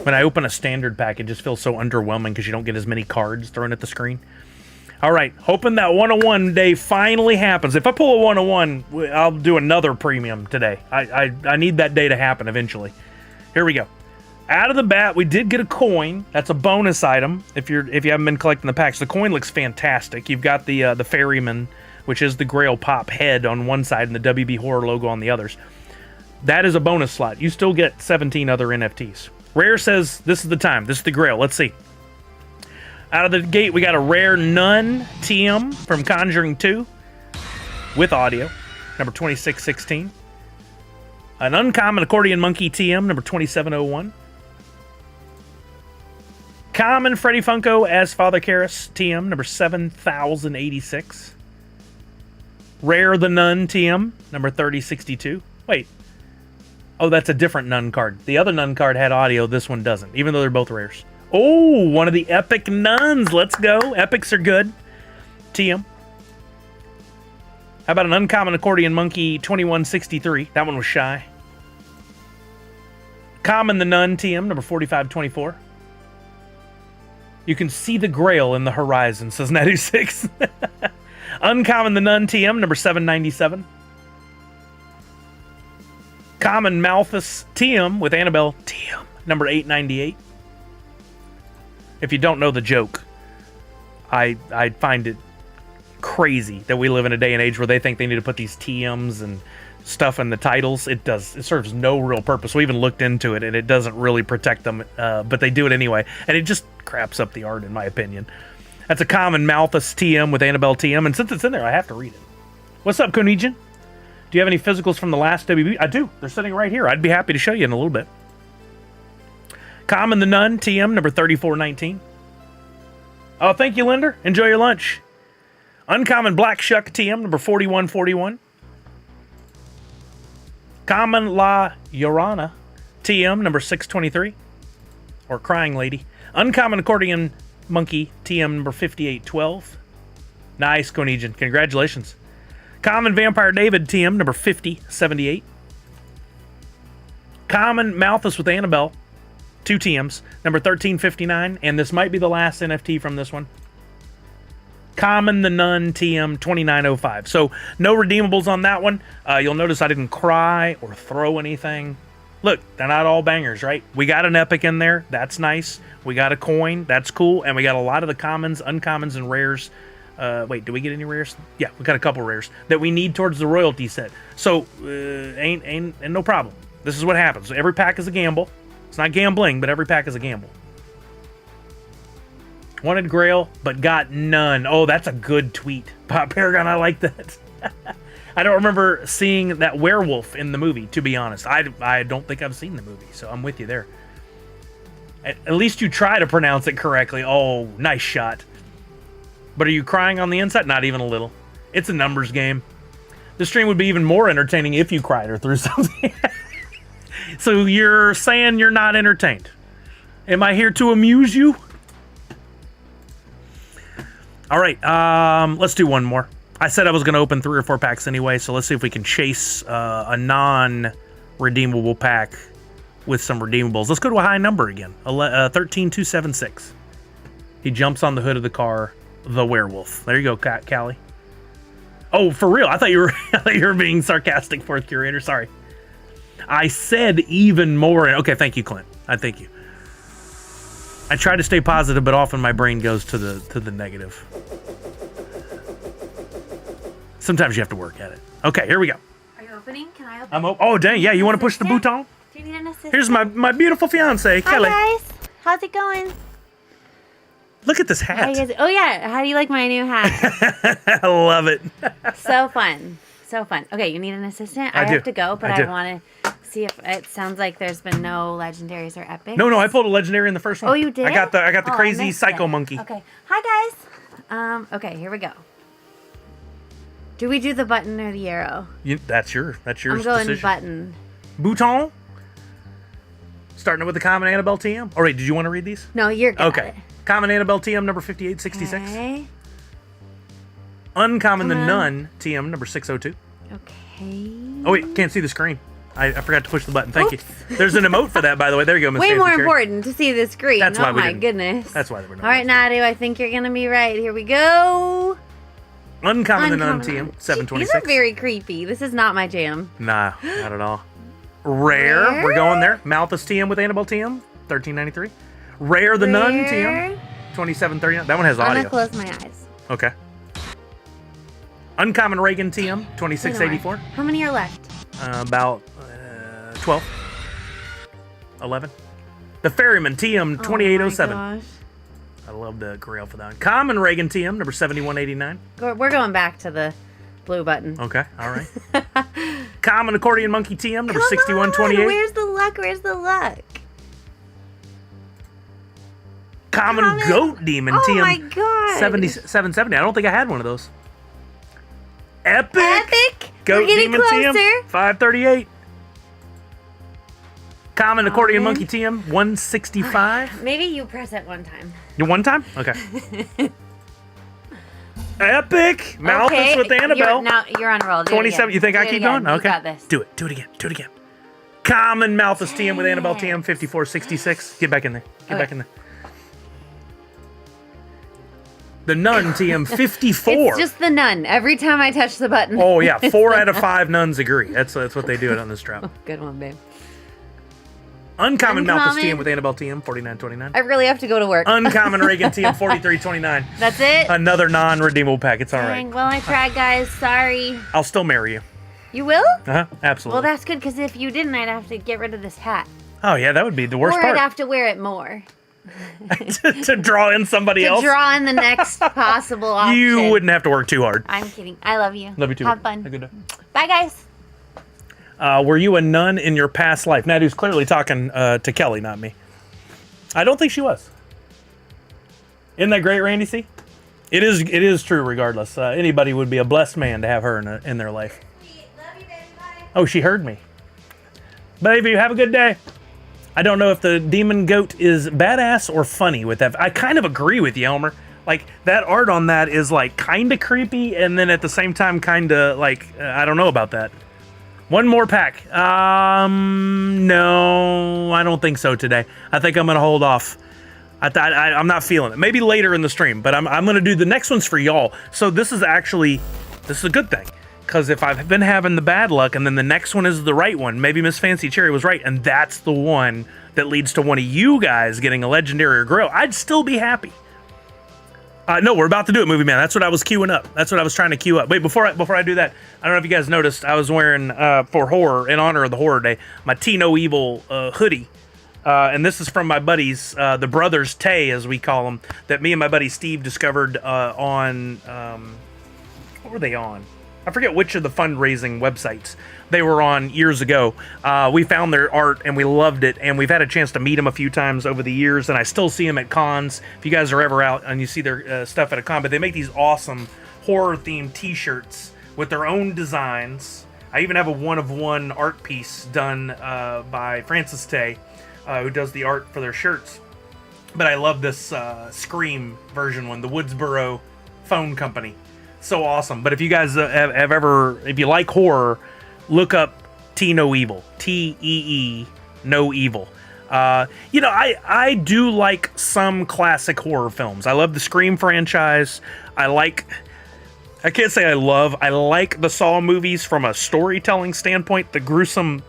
When I open a standard pack, it just feels so underwhelming because you don't get as many cards thrown at the screen. All right, hoping that 101 day finally happens. If I pull a 101, I'll do another premium today. I need that day to happen eventually. Here we go. Out of the bat, we did get a coin. That's a bonus item if you haven't been collecting the packs. The coin looks fantastic. You've got the Ferryman, which is the Grail Pop head on one side and the WB Horror logo on the others. That is a bonus slot. You still get 17 other NFTs. Rare says this is the time. This is the Grail. Let's see. Out of the gate, we got a rare Nun TM from Conjuring 2 with audio, number 2616. An uncommon Accordion Monkey TM, number 2701. Common Freddy Funko as Father Karras TM, number 7086. Rare the Nun TM, number 3062. Wait. Oh, that's a different Nun card. The other Nun card had audio. This one doesn't, even though they're both rares. Oh, one of the epic nuns. Let's go. Epics are good. TM. How about an uncommon accordion monkey 2163? That one was shy. Common the nun TM number 4524. You can see the grail in the horizon, says Natu6. Uncommon the nun TM number 797. Common Malthus TM with Annabelle TM number 898. If you don't know the joke, I find it crazy that we live in a day and age where they think they need to put these TMs and stuff in the titles. It serves no real purpose. We even looked into it, and it doesn't really protect them, but they do it anyway, and it just craps up the art, in my opinion. That's a common Malthus TM with Annabelle TM, and since it's in there, I have to read it. What's up, Konijian? Do you have any physicals from the last WB? I do. They're sitting right here. I'd be happy to show you in a little bit. Common the Nun TM number 3419. Oh, thank you, Linder. Enjoy your lunch. Uncommon Black Shuck TM number 4141. Common La Llorona TM number 623. Or Crying Lady. Uncommon Accordion Monkey TM number 5812. Nice, Konijian. Congratulations. Common Vampire David TM number 5078. Common Malthus with Annabelle, 2 TMs, number 1359, and this might be the last NFT from this one. Common the Nun TM 2905. So no redeemables on that one. You'll notice I didn't cry or throw anything. Look, they're not all bangers, right? We got an epic in there. That's nice. We got a coin. That's cool. And we got a lot of the commons, uncommons, and rares. Wait, do we get any rares? Yeah, we got a couple rares that we need towards the royalty set. So ain't no problem. This is what happens. Every pack is a gamble. It's not gambling, but every pack is a gamble. Wanted Grail, but got none. Oh, that's a good tweet. Pop Paragon, I like that. I don't remember seeing that werewolf in the movie, to be honest. I don't think I've seen the movie, so I'm with you there. At least you try to pronounce it correctly. Oh, nice shot. But are you crying on the inside? Not even a little. It's a numbers game. The stream would be even more entertaining if you cried or threw something. So you're saying you're not entertained. Am I here to amuse you? All right, let's do one more. I said I was going to open 3 or 4 packs anyway, so let's see if we can chase a non-redeemable pack with some redeemables. Let's go to a high number again, 13276. He jumps on the hood of the car, the werewolf. There you go, Callie. Oh, for real? I thought you were being sarcastic, fourth curator. Sorry. I said even more. Okay, thank you, Clint. I thank you. I try to stay positive, but often my brain goes to the negative. Sometimes you have to work at it. Okay, here we go. Are you opening? Can I open? Oh, dang, yeah. You want to push the bouton? Do you need an assistant? Here's my beautiful fiance, Kelly. Hi, guys. How's it going? Look at this hat. Oh, yeah. How do you like my new hat? I love it. So fun. So fun. Okay, you need an assistant? I have to go, but I want to see if it sounds like there's been no legendaries or epics. No, I pulled a legendary in the first one. Oh, you did? I got the crazy psycho monkey. Okay. Hi, guys. Okay, here we go. Do we do the button or the arrow? That's your I'm going decision. Button. Bouton. Starting with the common Annabelle TM. Oh, wait, did you want to read these? No, you're good. Okay. Common Annabelle TM number 5866. Okay. Uncommon the Nun TM number 602. Okay. Oh, wait, can't see the screen. I forgot to push the button. Thank you. There's an emote for that, by the way. There you go, Miss Way Fancy more Cherry. important to see the screen. That's why oh we my didn't. Goodness. That's why we're not. All right, Nadu, I think you're going to be right. Here we go. Uncommon the Nun TM 726. These are very creepy. This is not my jam. Nah, not at all. Rare. We're going there. Malthus TM with Annabelle TM 1393. Rare the Nun TM 2739. That one has audio. I'm going to close my eyes. Okay. Uncommon Reagan TM 2684. How many are left? About 12. 11. The Ferryman TM 2807. Oh my gosh. I love the grail for that one. Common Reagan TM number 7189. We're going back to the blue button. Okay, all right. Common Accordion Monkey TM number 6128. Where's the luck? Where's the luck? Common Goat Demon oh TM my God. 7770. I don't think I had one of those. Epic. Epic. Goat We're getting Demon closer. TM 538. Common Accordion Monkey TM, 165. Maybe you press it one time. You one time? Okay. Epic! Malthus with Annabelle. You're on roll. 27. You think I keep going? Okay. You got this. Do it. Do it again. Do it again. Common Malthus TM with Annabelle TM, 5466. Get back in there. Get back in there. The Nun TM, 54. It's just the Nun. Every time I touch the button. Oh, yeah. 4 out of 5 nuns agree. That's what they do on this drop. Good one, babe. Uncommon Malthus TM with Annabelle TM, 4929. I really have to go to work. Uncommon Reagan TM, 4329. That's it? Another non-redeemable pack. It's all right. Dang, well, I tried, guys. Sorry. I'll still marry you. You will? Uh-huh. Absolutely. Well, that's good, because if you didn't, I'd have to get rid of this hat. Oh, yeah. That would be the worst part. part. I'd have to wear it more. to draw in somebody else? To draw in the next possible option. You wouldn't have to work too hard. I'm kidding. I love you. Love you too. Have fun. Have a good day. Bye, guys. Were you a nun in your past life? Nadu's clearly talking to Kelly, not me. I don't think she was. Isn't that great, Randy C? It is true regardless. Anybody would be a blessed man to have her in their life. Love you, baby. Bye. Oh, she heard me. Baby, have a good day. I don't know if the demon goat is badass or funny with that. I kind of agree with you, Elmer. Like, that art on that is, like, kind of creepy, and then at the same time, kind of, like, I don't know about that. One more pack. No, I don't think so today. I think I'm going to hold off. I'm not feeling it. Maybe later in the stream, but I'm going to do the next ones for y'all. So this is a good thing. Because if I've been having the bad luck and then the next one is the right one, maybe Miss Fancy Cherry was right, and that's the one that leads to one of you guys getting a legendary or grail, I'd still be happy. No, we're about to do it, Movie Man. That's what I was queuing up. That's what I was trying to queue up. Wait, before I do that, I don't know if you guys noticed, I was wearing, for horror, in honor of the horror day, my Tea No Evil hoodie. And this is from my buddies, the Brothers Tay, as we call them, that me and my buddy Steve discovered on, what were they on? I forget which of the fundraising websites they were on years ago. We found their art and we loved it, and we've had a chance to meet them a few times over the years, and I still see them at cons. If you guys are ever out and you see their stuff at a con, but they make these awesome horror-themed t-shirts with their own designs. I even have a one-of-one art piece done by Francis Tay, who does the art for their shirts. But I love this Scream version one, the Woodsboro Phone Company. So awesome. But if you guys have ever, if you like horror, look up Tea No Evil. T-E-E, No Evil. I do like some classic horror films. I love the Scream franchise. I like the Saw movies from a storytelling standpoint. The gruesome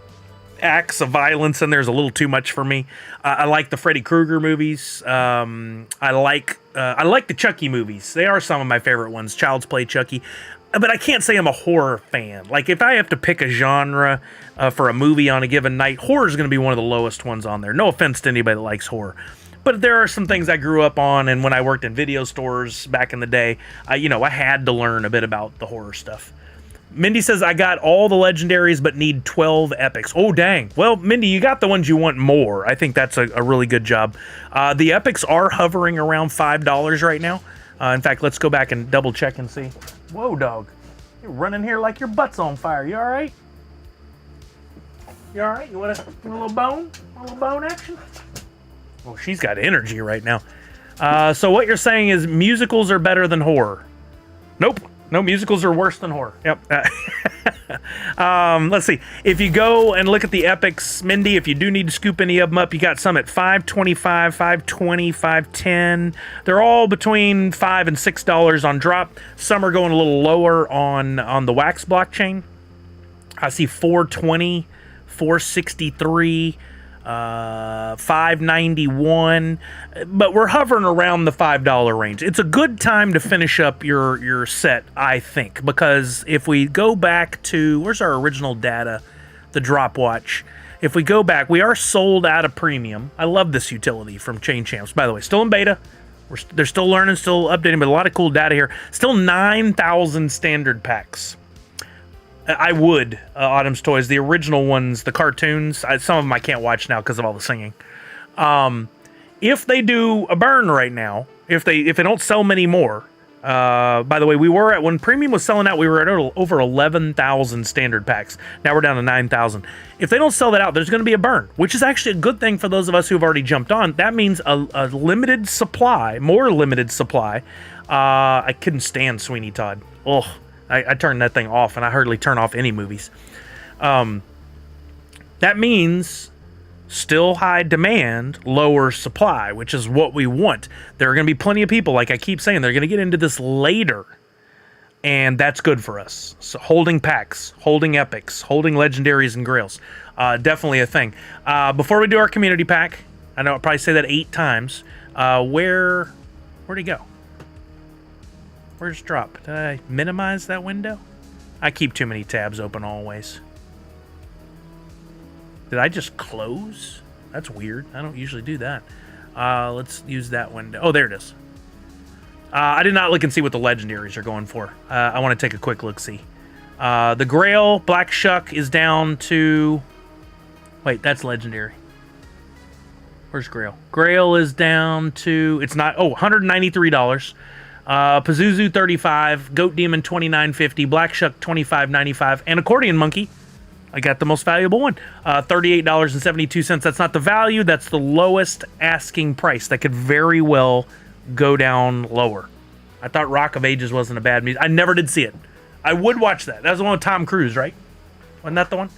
acts of violence and there's a little too much for me. I like the Freddy Krueger movies. I like the Chucky movies. They are some of my favorite ones. Child's Play, Chucky. But I can't say I'm a horror fan. Like, if I have to pick a genre for a movie on a given night, horror is going to be one of the lowest ones on there. No offense to anybody that likes horror. But there are some things I grew up on, and when I worked in video stores back in the day, I had to learn a bit about the horror stuff. Mindy says, I got all the legendaries but need 12 epics. Oh, dang. Well, Mindy, you got the ones you want more. I think that's a really good job. The epics are hovering around $5 right now. In fact, let's go back and double check and see. Whoa, dog. You're running here like your butt's on fire. You all right? You all right? You want a little bone? A little bone action? Oh, she's got energy right now. So what you're saying is musicals are better than horror. Nope. No, musicals are worse than horror. Yep. Let's see. If you go and look at the epics, Mindy, if you do need to scoop any of them up, you got some at $5.25, $5.20, $5.10. They're all between $5 and $6 on drop. Some are going a little lower on the Wax blockchain. I see $4.20, $4.63. $5.91, but we're hovering around the $5 range. It's a good time to finish up your set, I think, because if we go back to, where's our original data, the drop watch. If we go back, we are sold out of premium. I love this utility from Chain Champs. By the way, still in beta. They're still learning, still updating, but a lot of cool data here. Still 9,000 standard packs. I would, Autumn's Toys, the original ones, the cartoons, some of them I can't watch now because of all the singing. If they do a burn right now, if they don't sell many more, By the way, when Premium was selling out, we were at over 11,000 standard packs. Now we're down to 9,000. If they don't sell that out, there's going to be a burn, which is actually a good thing for those of us who've already jumped on. That means a limited supply, more limited supply. I couldn't stand Sweeney Todd. Ugh, I turned that thing off, and I hardly turn off any movies. That means still high demand, lower supply, which is what we want. There are going to be plenty of people, like I keep saying, they're going to get into this later, and that's good for us. So holding packs, holding epics, holding legendaries and grails, definitely a thing. Before we do our community pack, I know I'll probably say that 8 times. Where'd he go? Where's drop? Did I minimize that window? I keep too many tabs open always. Did I just close? That's weird. I don't usually do that. Let's use that window. Oh, there it is. I did not look and see what the legendaries are going for. I want to take a quick look-see. The Grail, Black Shuck, is down to... Wait, that's legendary. Where's Grail? Grail is down to... It's not... Oh, $193. Pazuzu, $35. Goat Demon, $29.50. Black Shuck, $25.95. And Accordion Monkey... I got the most valuable one, $38.72. That's not the value. That's the lowest asking price. That could very well go down lower. I thought Rock of Ages wasn't a bad music. I never did see it. I would watch that. That was the one with Tom Cruise, right? Wasn't that the one?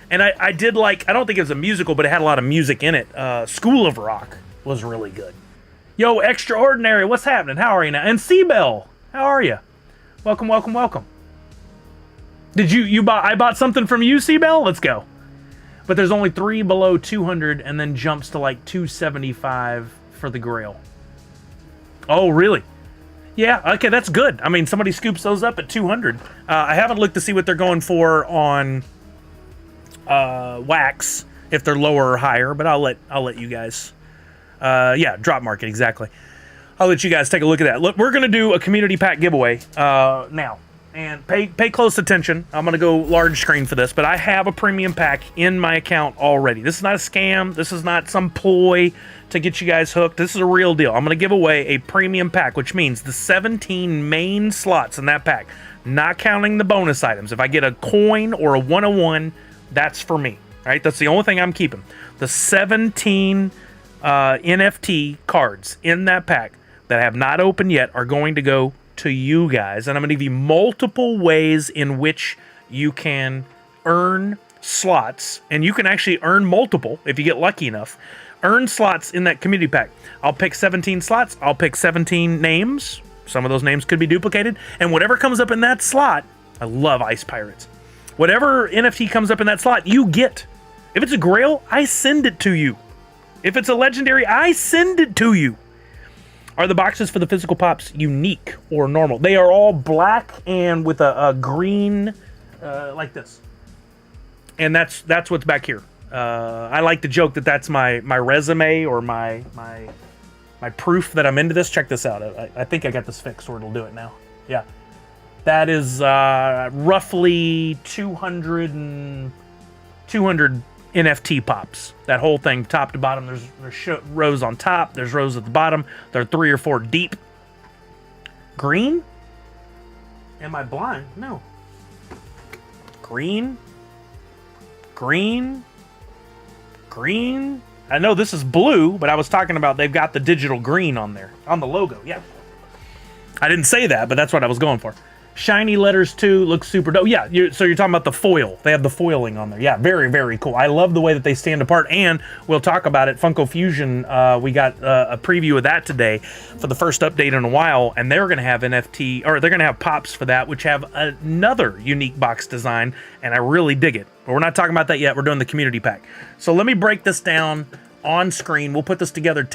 And I did like, I don't think it was a musical, but it had a lot of music in it. School of Rock was really good. Yo, Extraordinary, what's happening? How are you now? And Seabell, how are you? Welcome, welcome, welcome. Did I bought something from you, Seabell? Let's go. But there's only 3 below 200 and then jumps to like 275 for the Grail. Oh, really? Yeah, okay, that's good. I mean, somebody scoops those up at 200. I haven't looked to see what they're going for on wax, if they're lower or higher, but I'll let you guys. Yeah, drop market, exactly. I'll let you guys take a look at that. Look, we're going to do a community pack giveaway now. And pay close attention. I'm going to go large screen for this, but I have a premium pack in my account already. This is not a scam. This is not some ploy to get you guys hooked. This is a real deal. I'm going to give away a premium pack, which means the 17 main slots in that pack, not counting the bonus items. If I get a coin or a 101, that's for me. Right? That's the only thing I'm keeping. The 17 NFT cards in that pack that I have not opened yet are going to go to you guys, and I'm going to give you multiple ways in which you can earn slots, and you can actually earn multiple if you get lucky enough. Earn slots in that community pack. I'll pick 17 slots. I'll pick 17 names. Some of those names could be duplicated, and whatever comes up in that slot, I love Ice Pirates. Whatever NFT comes up in that slot, you get. If it's a Grail, I send it to you. If it's a Legendary, I send it to you. Are the boxes for the physical pops unique or normal? They are all black and with a green, like this. And that's what's back here. I like to joke that that's my resume or my proof that I'm into this. Check this out. I think I got this fixed, or it'll do it now. Yeah. That is roughly 200 NFT pops. That whole thing, top to bottom. There's rows on top. There's rows at the bottom. There are 3 or 4 deep. Green? Am I blind? No. Green. Green. Green. I know this is blue, but I was talking about they've got the digital green on there. On the logo, yeah. I didn't say that, but that's what I was going for. Shiny letters too, looks super dope. Yeah, so you're talking about the foil. They have the foiling on there. Yeah, very, very cool. I love the way that they stand apart, and we'll talk about it. Funko Fusion, we got a preview of that today for the first update in a while, and they're going to have NFT, or they're going to have pops for that, which have another unique box design, and I really dig it. But we're not talking about that yet. We're doing the community pack. So let me break this down on screen. We'll put this together.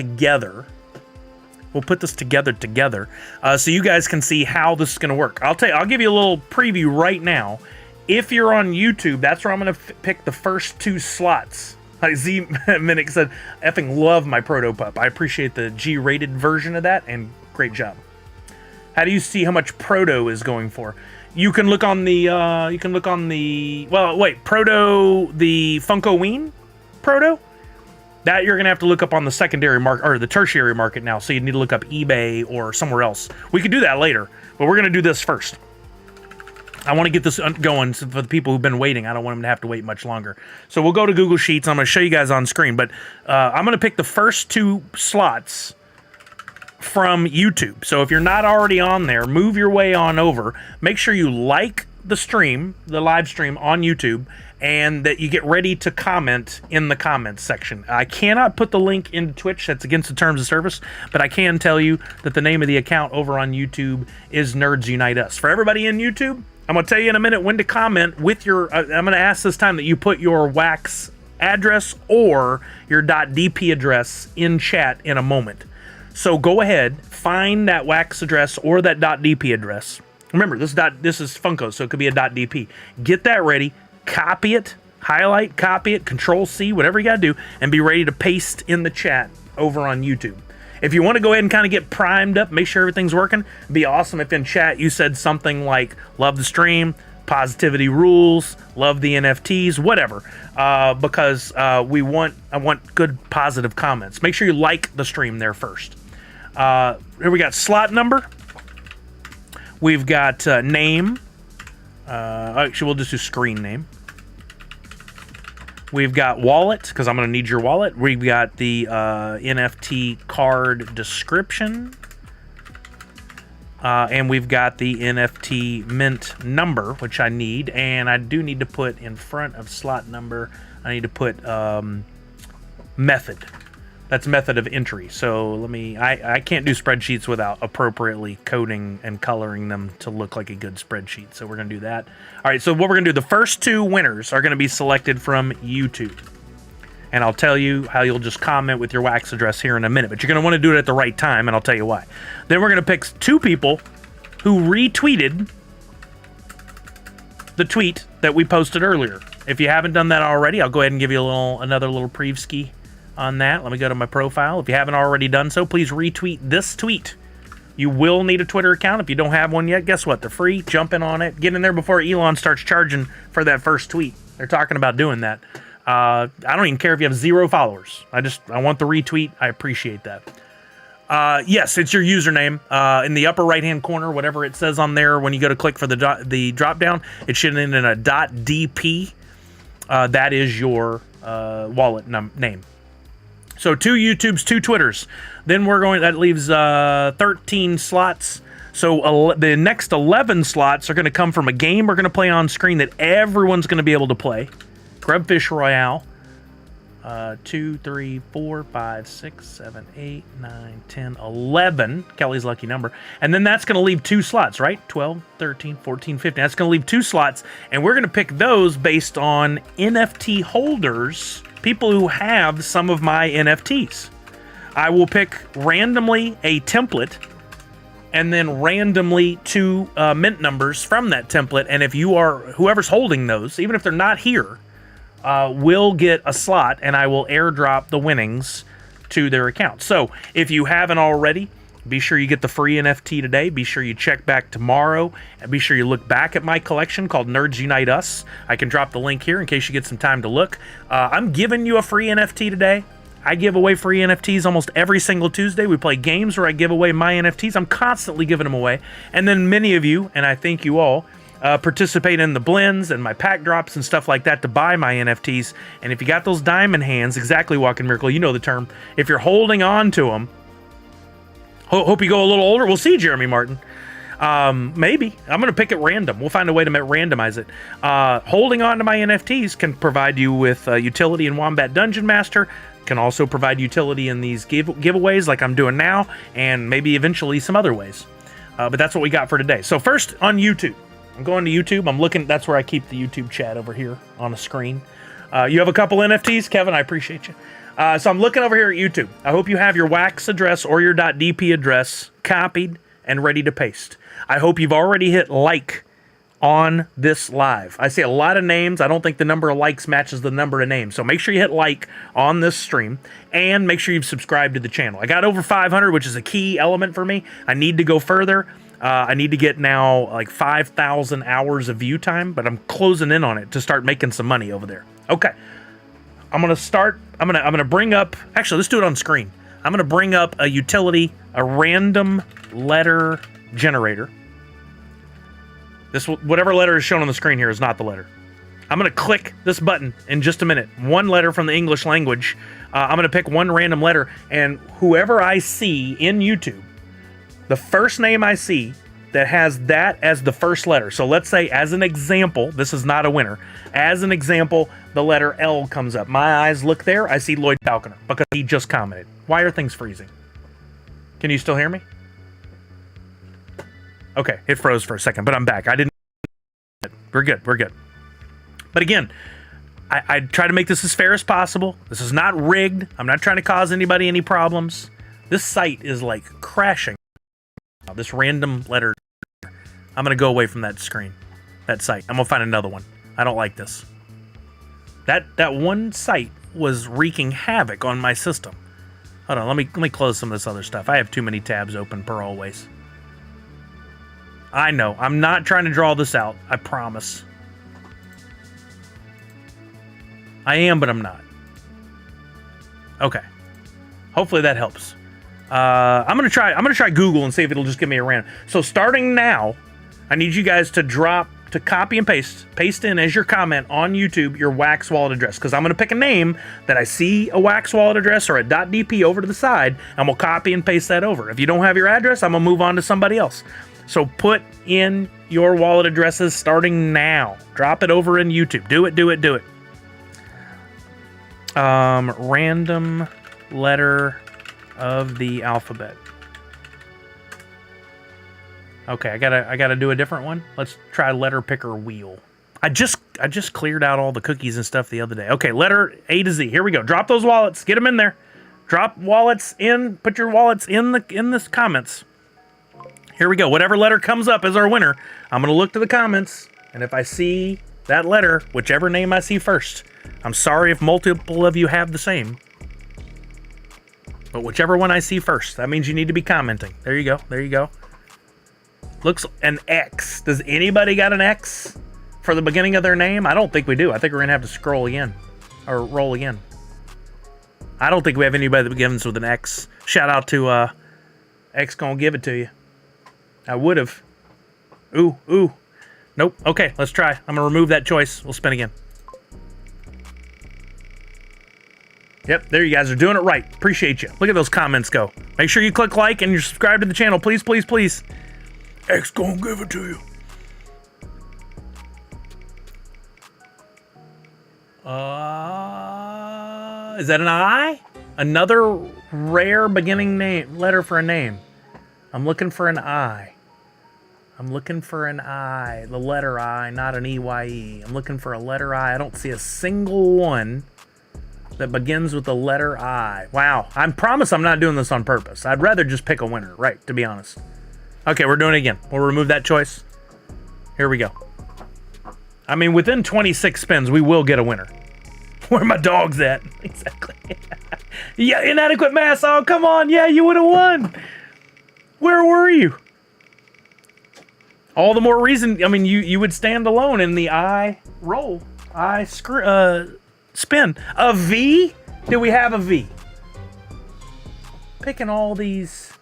We'll put this together, so you guys can see how this is going to work. I'll give you a little preview right now. If you're on YouTube, that's where I'm going to pick the first 2 slots. Z Minnick said, effing love my Proto Pup. I appreciate the G-rated version of that, and great job. How do you see how much Proto is going for? You can look on the, well, wait, Proto, the Funko Ween Proto? That you're going to have to look up on the secondary market or the tertiary market now. So you need to look up eBay or somewhere else. We could do that later, but we're going to do this first. I want to get this going for the people who've been waiting. I don't want them to have to wait much longer. So we'll go to Google Sheets. I'm going to show you guys on screen, but I'm going to pick the first 2 slots from YouTube. So if you're not already on there, move your way on over. Make sure you like the stream, the live stream on YouTube, and that you get ready to comment in the comments section. I cannot put the link into Twitch. That's against the terms of service, but I can tell you that the name of the account over on YouTube is Nerds Unite Us. For everybody in YouTube, I'm going to tell you in a minute when to comment with your... I'm going to ask this time that you put your wax address or your .dp address in chat in a moment. So go ahead, find that wax address or that .dp address. Remember, this is Funko, so it could be a .dp. Get that ready, copy it, highlight, copy it, Control-C, whatever you got to do, and be ready to paste in the chat over on YouTube. If you want to go ahead and kind of get primed up, make sure everything's working, it'd be awesome if in chat you said something like, love the stream, positivity rules, love the NFTs, whatever, because I want good positive comments. Make sure you like the stream there first. Here we got slot number. We've got name. Actually, we'll just do screen name. We've got wallet, because I'm going to need your wallet. We've got the NFT card description. And we've got the NFT mint number, which I need. And I do need to put in front of slot number, I need to put method. That's method of entry. So let me, I can't do spreadsheets without appropriately coding and coloring them to look like a good spreadsheet. So we're going to do that. All right, so what we're going to do, the first 2 winners are going to be selected from YouTube. And I'll tell you how you'll just comment with your wax address here in a minute. But you're going to want to do it at the right time, and I'll tell you why. Then we're going to pick 2 people who retweeted the tweet that we posted earlier. If you haven't done that already, I'll go ahead and give you another little preview on that. Let me go to my profile. If you haven't already done so, please retweet this tweet. You will need a Twitter account. If you don't have one yet, guess what? They're free. Jump in on it. Get in there before Elon starts charging for that first tweet. They're talking about doing that. I don't even care if you have 0 followers. I want the retweet. I appreciate that. Yes, it's your username. In the upper right-hand corner, whatever it says on there, when you go to click for the drop-down, it should end in a .dp. That is your wallet name. So 2 YouTubes, 2 Twitters. Then that leaves 13 slots. So the next 11 slots are going to come from a game we're going to play on screen that everyone's going to be able to play. Grubfish Royale. 2, 3, 4, 5, 6, 7, 8, 9, 10, 11. Kelly's lucky number. And then that's going to leave 2 slots, right? 12, 13, 14, 15. That's going to leave 2 slots. And we're going to pick those based on NFT holders, people who have some of my NFTs. I will pick randomly a template and then randomly 2 mint numbers from that template. And if whoever's holding those, even if they're not here, will get a slot, and I will airdrop the winnings to their account. So if you haven't already, be sure you get the free NFT today. Be sure you check back tomorrow, and be sure you look back at my collection called Nerds Unite Us. I can drop the link here in case you get some time to look. I'm giving you a free NFT today. I give away free NFTs almost every single Tuesday. We play games where I give away my NFTs. I'm constantly giving them away. And then many of you, and I thank you all, participate in the blends and my pack drops and stuff like that to buy my NFTs. And if you got those diamond hands, exactly, Walking Miracle, you know the term. If you're holding on to them, hope you go a little older. We'll see, Jeremy Martin. Maybe. I'm going to pick it random. We'll find a way to randomize it. Holding on to my NFTs can provide you with utility in Wombat Dungeon Master. Can also provide utility in these giveaways like I'm doing now, and maybe eventually some other ways. But that's what we got for today. So first on YouTube. I'm going to YouTube. I'm looking. That's where I keep the YouTube chat over here on the screen. You have a couple NFTs, Kevin. I appreciate you. So I'm looking over here at YouTube. I hope you have your wax address or your .dp address copied and ready to paste. I hope you've already hit like on this live. I see a lot of names. I don't think the number of likes matches the number of names. So make sure you hit like on this stream and make sure you've subscribed to the channel. I got over 500, which is a key element for me. I need to go further. I need to get now like 5,000 hours of view time, but I'm closing in on it to start making some money over there. Okay. I'm going to start I'm gonna bring up. Actually, let's do it on screen. I'm gonna bring up a utility, a random letter generator. Whatever letter is shown on the screen here is not the letter. I'm gonna click this button in just a minute. One letter from the English language. I'm gonna pick one random letter, and whoever I see in YouTube, the first name I see that has that as the first letter. So let's say, as an example, this is not a winner. As an example, the letter L comes up. My eyes look there. I see Lloyd Falconer because he just commented. Why are things freezing? Can you still hear me? Okay, it froze for a second, but I'm back. I didn't. We're good. We're good. But again, I try to make this as fair as possible. This is not rigged. I'm not trying to cause anybody any problems. This site is like crashing. This random letter. I'm going to go away from that screen, that site. I'm going to find another one. I don't like this. That one site was wreaking havoc on my system. Hold on, let me close some of this other stuff. I have too many tabs open per always. I know. I'm not trying to draw this out. I promise. I am, but I'm not. Okay. Hopefully that helps. I'm gonna try Google and see if it'll just give me a random. So starting now, I need you guys to copy and paste in as your comment on YouTube your Wax wallet address, because I'm gonna pick a name that I see a Wax wallet address or a .dp over to the side, and we'll copy and paste that over. If you don't have your address, I'm gonna move on to somebody else. So put in your wallet addresses starting now. Drop it over in YouTube. Do it. Random letter of the alphabet. Okay, I gotta do a different one. Let's try letter picker wheel. I just cleared out all the cookies and stuff the other day. Okay, letter A to Z. Here we go. Drop those wallets. Get them in there. Drop wallets in. Put your wallets in the comments. Here we go. Whatever letter comes up as our winner, I'm gonna look to the comments, and if I see that letter, whichever name I see first, I'm sorry if multiple of you have the same, but whichever one I see first, that means you need to be commenting. There you go. Looks an X. Does anybody got an X for the beginning of their name? I don't think we do. I think we're gonna have to scroll again, or roll again. I don't think we have anybody that begins with an X. Shout out to X gonna give it to you. I would have. Ooh. Nope. Okay, let's try. I'm gonna remove that choice. We'll spin again. Yep, there you guys are doing it right. Appreciate you. Look at those comments go. Make sure you click like and you're subscribed to the channel. Please. X gonna give it to you. Is that an I? Another rare beginning letter for a name. I'm looking for an I. The letter I, not an EYE. I'm looking for a letter I. I don't see a single one that begins with the letter I. Wow. I promise I'm not doing this on purpose. I'd rather just pick a winner, right, to be honest. Okay, we're doing it again. We'll remove that choice. Here we go. I mean, within 26 spins, we will get a winner. Where are my dogs at? Exactly. Yeah, inadequate mass. Oh, come on. Yeah, you would have won. Where were you? All the more reason. I mean, you would stand alone in the I roll. Spin. A V? Do we have a V? Picking all these.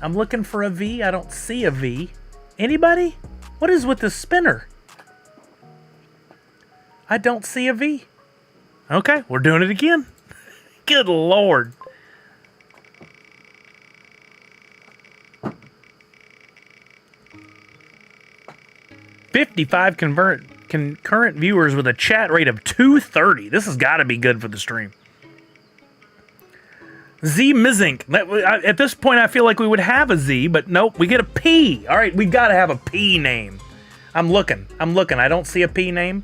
I'm looking for a V. I don't see a V. Anybody? What is with the spinner? I don't see a V. Okay, we're doing it again. Good Lord. $55 concurrent viewers with a chat rate of 230. This has got to be good for the stream. Z Mizink. At this point, I feel like we would have a Z, but nope, we get a P. All right, we got to have a P name. I'm looking. I don't see a P name.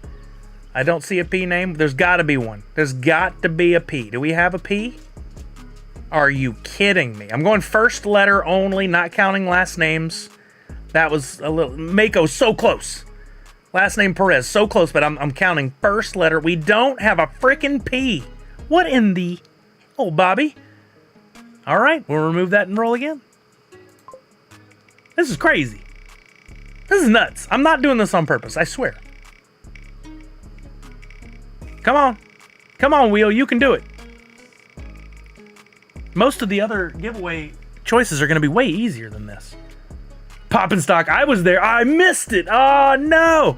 There's got to be one. There's got to be a P. Do we have a P? Are you kidding me? I'm going first letter only, not counting last names. That was a little... Mako, so close. Last name Perez, so close, but I'm counting first letter. We don't have a freaking P. What in the... Oh, Bobby. All right, we'll remove that and roll again. This is crazy. This is nuts. I'm not doing this on purpose, I swear. Come on. Come on, Wheel, you can do it. Most of the other giveaway choices are going to be way easier than this. Poppin' Stock, I was there. I missed it. Oh, no.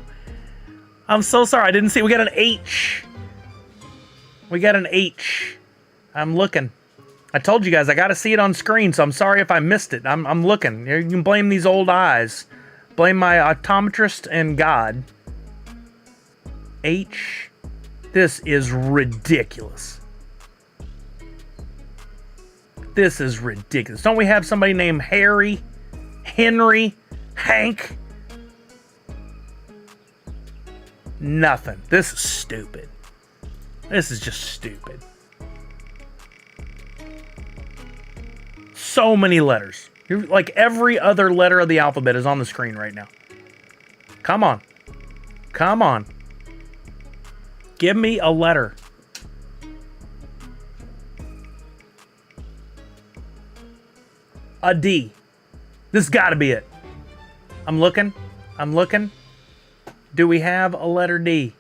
I'm so sorry. I didn't see. We got an H. We got an H. I'm looking. I told you guys I got to see it on screen, so I'm sorry if I missed it. I'm looking. You can blame these old eyes. Blame my optometrist and God. H. This is ridiculous. This is ridiculous. Don't we have somebody named Harry, Henry, Hank? Nothing. This is stupid. This is just stupid. So many letters. Like every other letter of the alphabet is on the screen right now. Come on. Come on. Give me a letter. A D. This has got to be it. I'm looking. I'm looking. Do we have a letter D?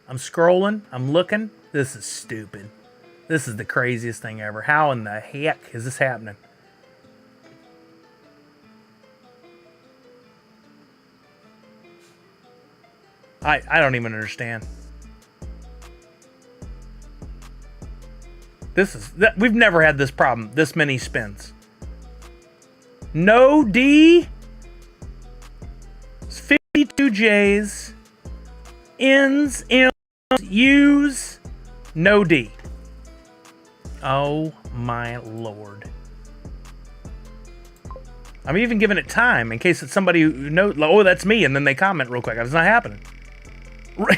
I'm scrolling. I'm looking. This is stupid. This is the craziest thing ever. How in the heck is this happening? I don't even understand. We've never had this problem. This many spins. No D. 52 J's. N's, M's, U's. No D. Oh my Lord. I'm even giving it time in case it's somebody who knows. Oh, that's me. And then they comment real quick. It's not happening.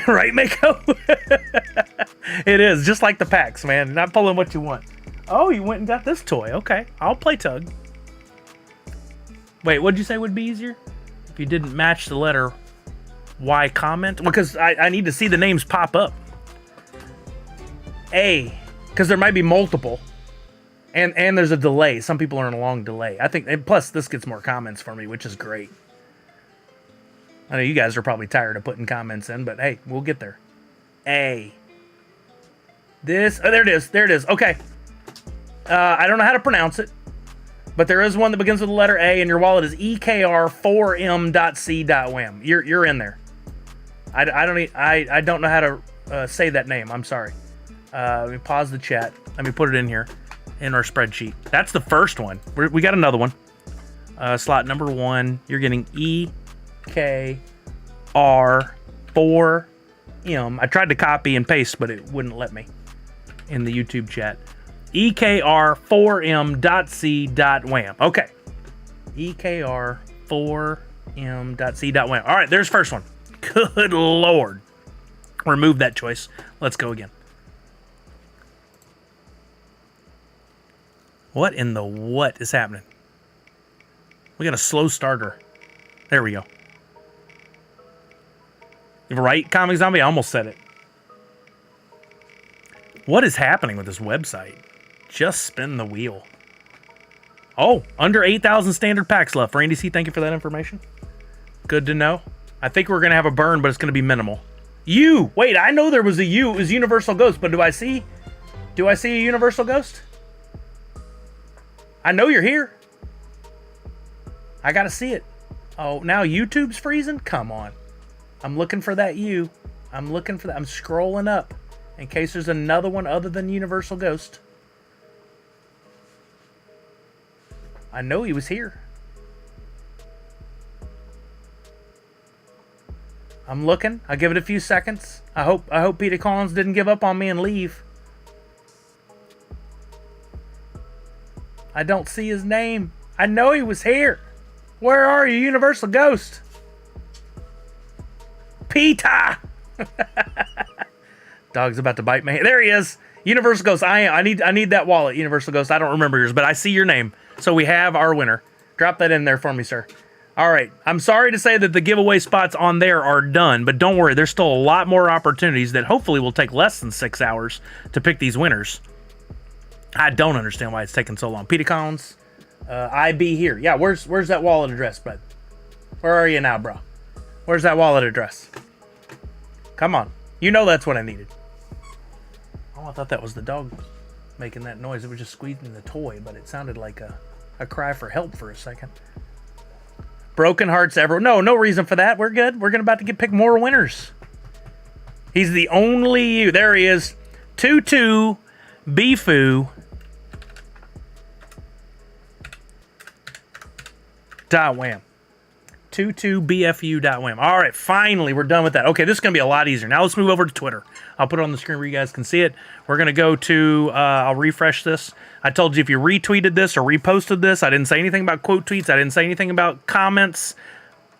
Right, Mako? It is. Just like the packs, man. Not pulling what you want. Oh, you went and got this toy. Okay. I'll play tug. Wait, what'd you say would be easier? If you didn't match the letter, why comment? Because I need to see the names pop up. A. Because there might be multiple. And there's a delay. Some people are in a long delay. I think, and plus this gets more comments for me, which is great. I know you guys are probably tired of putting comments in, but hey, we'll get there. A. This, oh, there it is. There it is. Okay. I don't know how to pronounce it, but there is one that begins with the letter A, and your wallet is EKR4M.C.WAM. You're in there. I don't know how to say that name. I'm sorry. Let me pause the chat. Let me put it in here in our spreadsheet. That's the first one. We got another one. Slot number 1. You're getting EKR4M. I tried to copy and paste, but it wouldn't let me in the YouTube chat. EKR4M.C.WAM. Okay. EKR4M.C.WAM. All right, there's first one. Good Lord. Remove that choice. Let's go again. What in the what is happening? We got a slow starter. There we go. Right, Comic Zombie? I almost said it. What is happening with this website? Just spin the wheel. Oh, under 8,000 standard packs left. Randy C, thank you for that information. Good to know. I think we're going to have a burn, but it's going to be minimal. U! Wait, I know there was a U. It was Universal Ghost, but do I see a Universal Ghost? I know you're here. I got to see it. Oh, now YouTube's freezing? Come on. I'm looking for that U. I'm looking for that. I'm scrolling up in case there's another one other than Universal Ghost. I know he was here. I'm looking. I'll give it a few seconds. I hope Peter Collins didn't give up on me and leave. I don't see his name. I know he was here. Where are you, Universal Ghost? Peter! Dog's about to bite me. There he is. Universal Ghost. I need that wallet, Universal Ghost. I don't remember yours, but I see your name. So we have our winner. Drop that in there for me, sir. All right. I'm sorry to say that the giveaway spots on there are done, but don't worry. There's still a lot more opportunities that hopefully will take less than 6 hours to pick these winners. I don't understand why it's taking so long. Peter Collins, IB here. Yeah, where's that wallet address, bud? Where are you now, bro? Where's that wallet address? Come on. You know that's what I needed. Oh, I thought that was the dog. making that noise. It was just squeezing the toy, but it sounded like a cry for help for a second. Broken hearts ever. No reason for that. We're good. We're about to pick more winners. He's the only you. There he is. Tutu Bifu. .wham. Tutu.bfu.wham. All right, finally, we're done with that. Okay, this is going to be a lot easier. Now let's move over to Twitter. I'll put it on the screen where you guys can see it. We're going to go to, I'll refresh this. I told you if you retweeted this or reposted this, I didn't say anything about quote tweets. I didn't say anything about comments,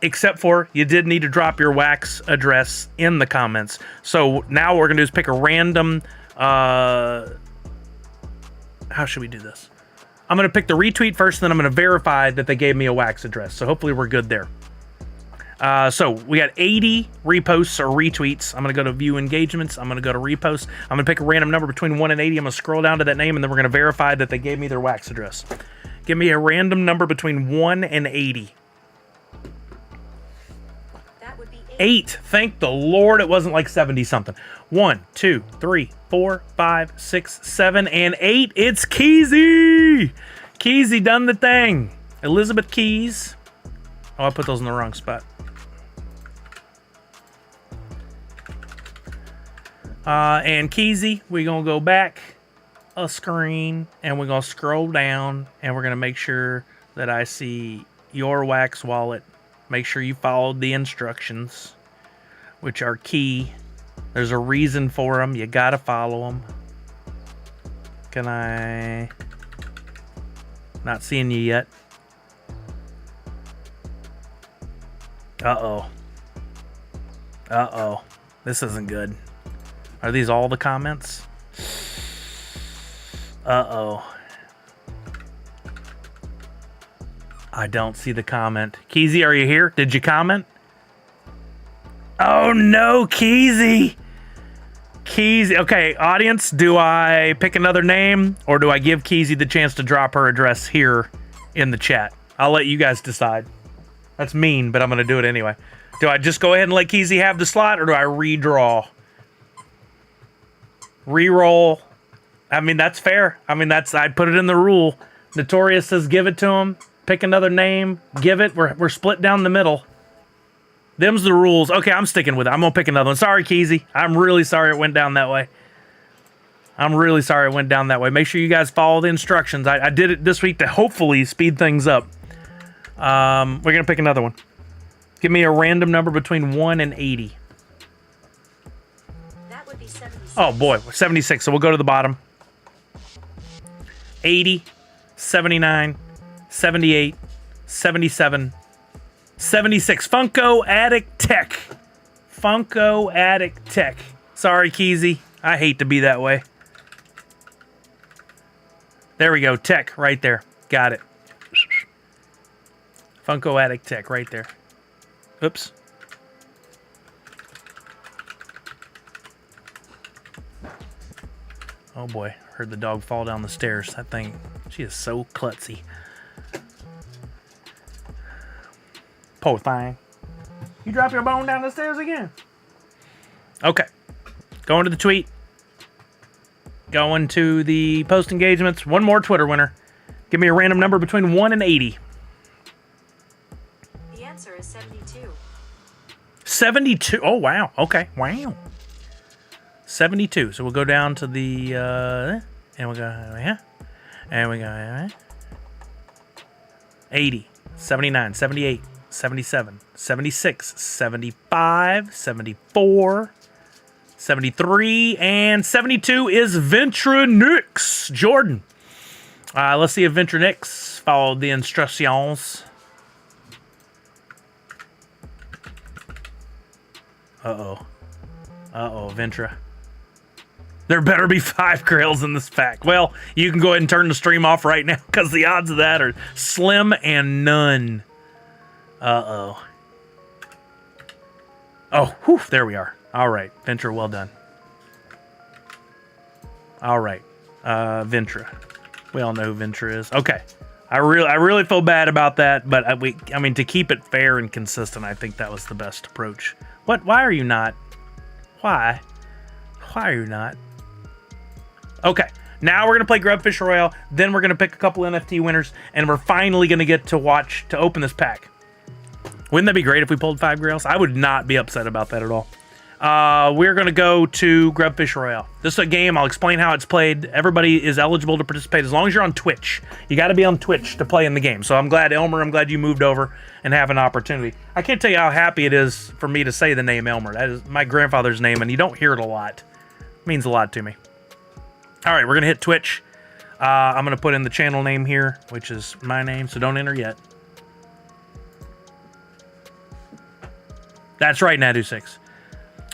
except for you did need to drop your wax address in the comments. So now what we're going to do is pick a random, how should we do this? I'm going to pick the retweet first, then I'm going to verify that they gave me a wax address. So hopefully we're good there. So we got 80 reposts or retweets. I'm going to go to view engagements. I'm going to go to reposts. I'm going to pick a random number between 1 and 80. I'm going to scroll down to that name, and then we're going to verify that they gave me their wax address. Give me a random number between 1 and 80. That would be 8. Thank the Lord it wasn't like 70-something. 1, 2, 3, 4, 5, 6, 7, and 8. It's Keezy! Keezy done the thing. Elizabeth Keys. Oh, I put those in the wrong spot. And Keezy, we're going to go back a screen, and we're going to scroll down, and we're going to make sure that I see your wax wallet. Make sure you followed the instructions, which are key. There's a reason for them. You got to follow them. Can I... Not seeing you yet. Uh-oh. Uh-oh. This isn't good. Are these all the comments? Uh-oh. I don't see the comment. Keezy, are you here? Did you comment? Oh no, Keezy! Keezy. Okay, audience, do I pick another name, or do I give Keezy the chance to drop her address here in the chat? I'll let you guys decide. That's mean, but I'm going to do it anyway. Do I just go ahead and let Keezy have the slot, or do I redraw? Reroll. I mean, that's fair. I mean, I put it in the rule. Notorious says give it to him. Pick another name. Give it. We're split down the middle. Them's the rules. Okay, I'm sticking with it. I'm going to pick another one. Sorry, Keezy. I'm really sorry it went down that way. Make sure you guys follow the instructions. I did it this week to hopefully speed things up. We're going to pick another one. Give me a random number between 1 and 80. That would be 76. Oh, boy. 76. So we'll go to the bottom. 80, 79, 78, 77, 76. Funko Addict Tech. Funko Addict Tech. Sorry, Keezy. I hate to be that way. There we go. Tech right there. Got it. Funko Addict Tech right there. Oops. Oh boy. Heard the dog fall down the stairs. That thing, she is so klutzy. Poor thing. You drop your bone down the stairs again. Okay. Going to the tweet. Going to the post engagements. One more Twitter winner. Give me a random number between 1 and 80. The answer is 72. 72. Oh, wow. Okay. Wow. 72. So we'll go down to the, and we'll go, yeah. And we go, 80, 79, 78, 77, 76, 75, 74, 73, and 72 is Ventronix Jordan. Let's see if Ventronix followed the instructions. Uh-oh. Uh-oh, Ventra. There better be 5 grails in this pack. Well, you can go ahead and turn the stream off right now because the odds of that are slim and none. Uh-oh. Oh, whew, there we are. All right, Ventra, well done. All right, Ventra. We all know who Ventra is. Okay, I really feel bad about that, but I mean, to keep it fair and consistent, I think that was the best approach. What? Why are you not? Why? Why are you not? Okay, Now we're going to play Grubfish Royale, then we're going to pick a couple NFT winners, and we're finally going to get to open this pack. Wouldn't that be great if we pulled 5 grails? I would not be upset about that at all. We're going to go to Grubfish Royale. This is a game. I'll explain how it's played. Everybody is eligible to participate as long as you're on Twitch. You got to be on Twitch to play in the game. So I'm glad, Elmer, I'm glad you moved over and have an opportunity. I can't tell you how happy it is for me to say the name Elmer. That is my grandfather's name, and you don't hear it a lot. It means a lot to me. All right, we're going to hit Twitch. I'm going to put in the channel name here, which is my name, so don't enter yet. That's right, Nadu6.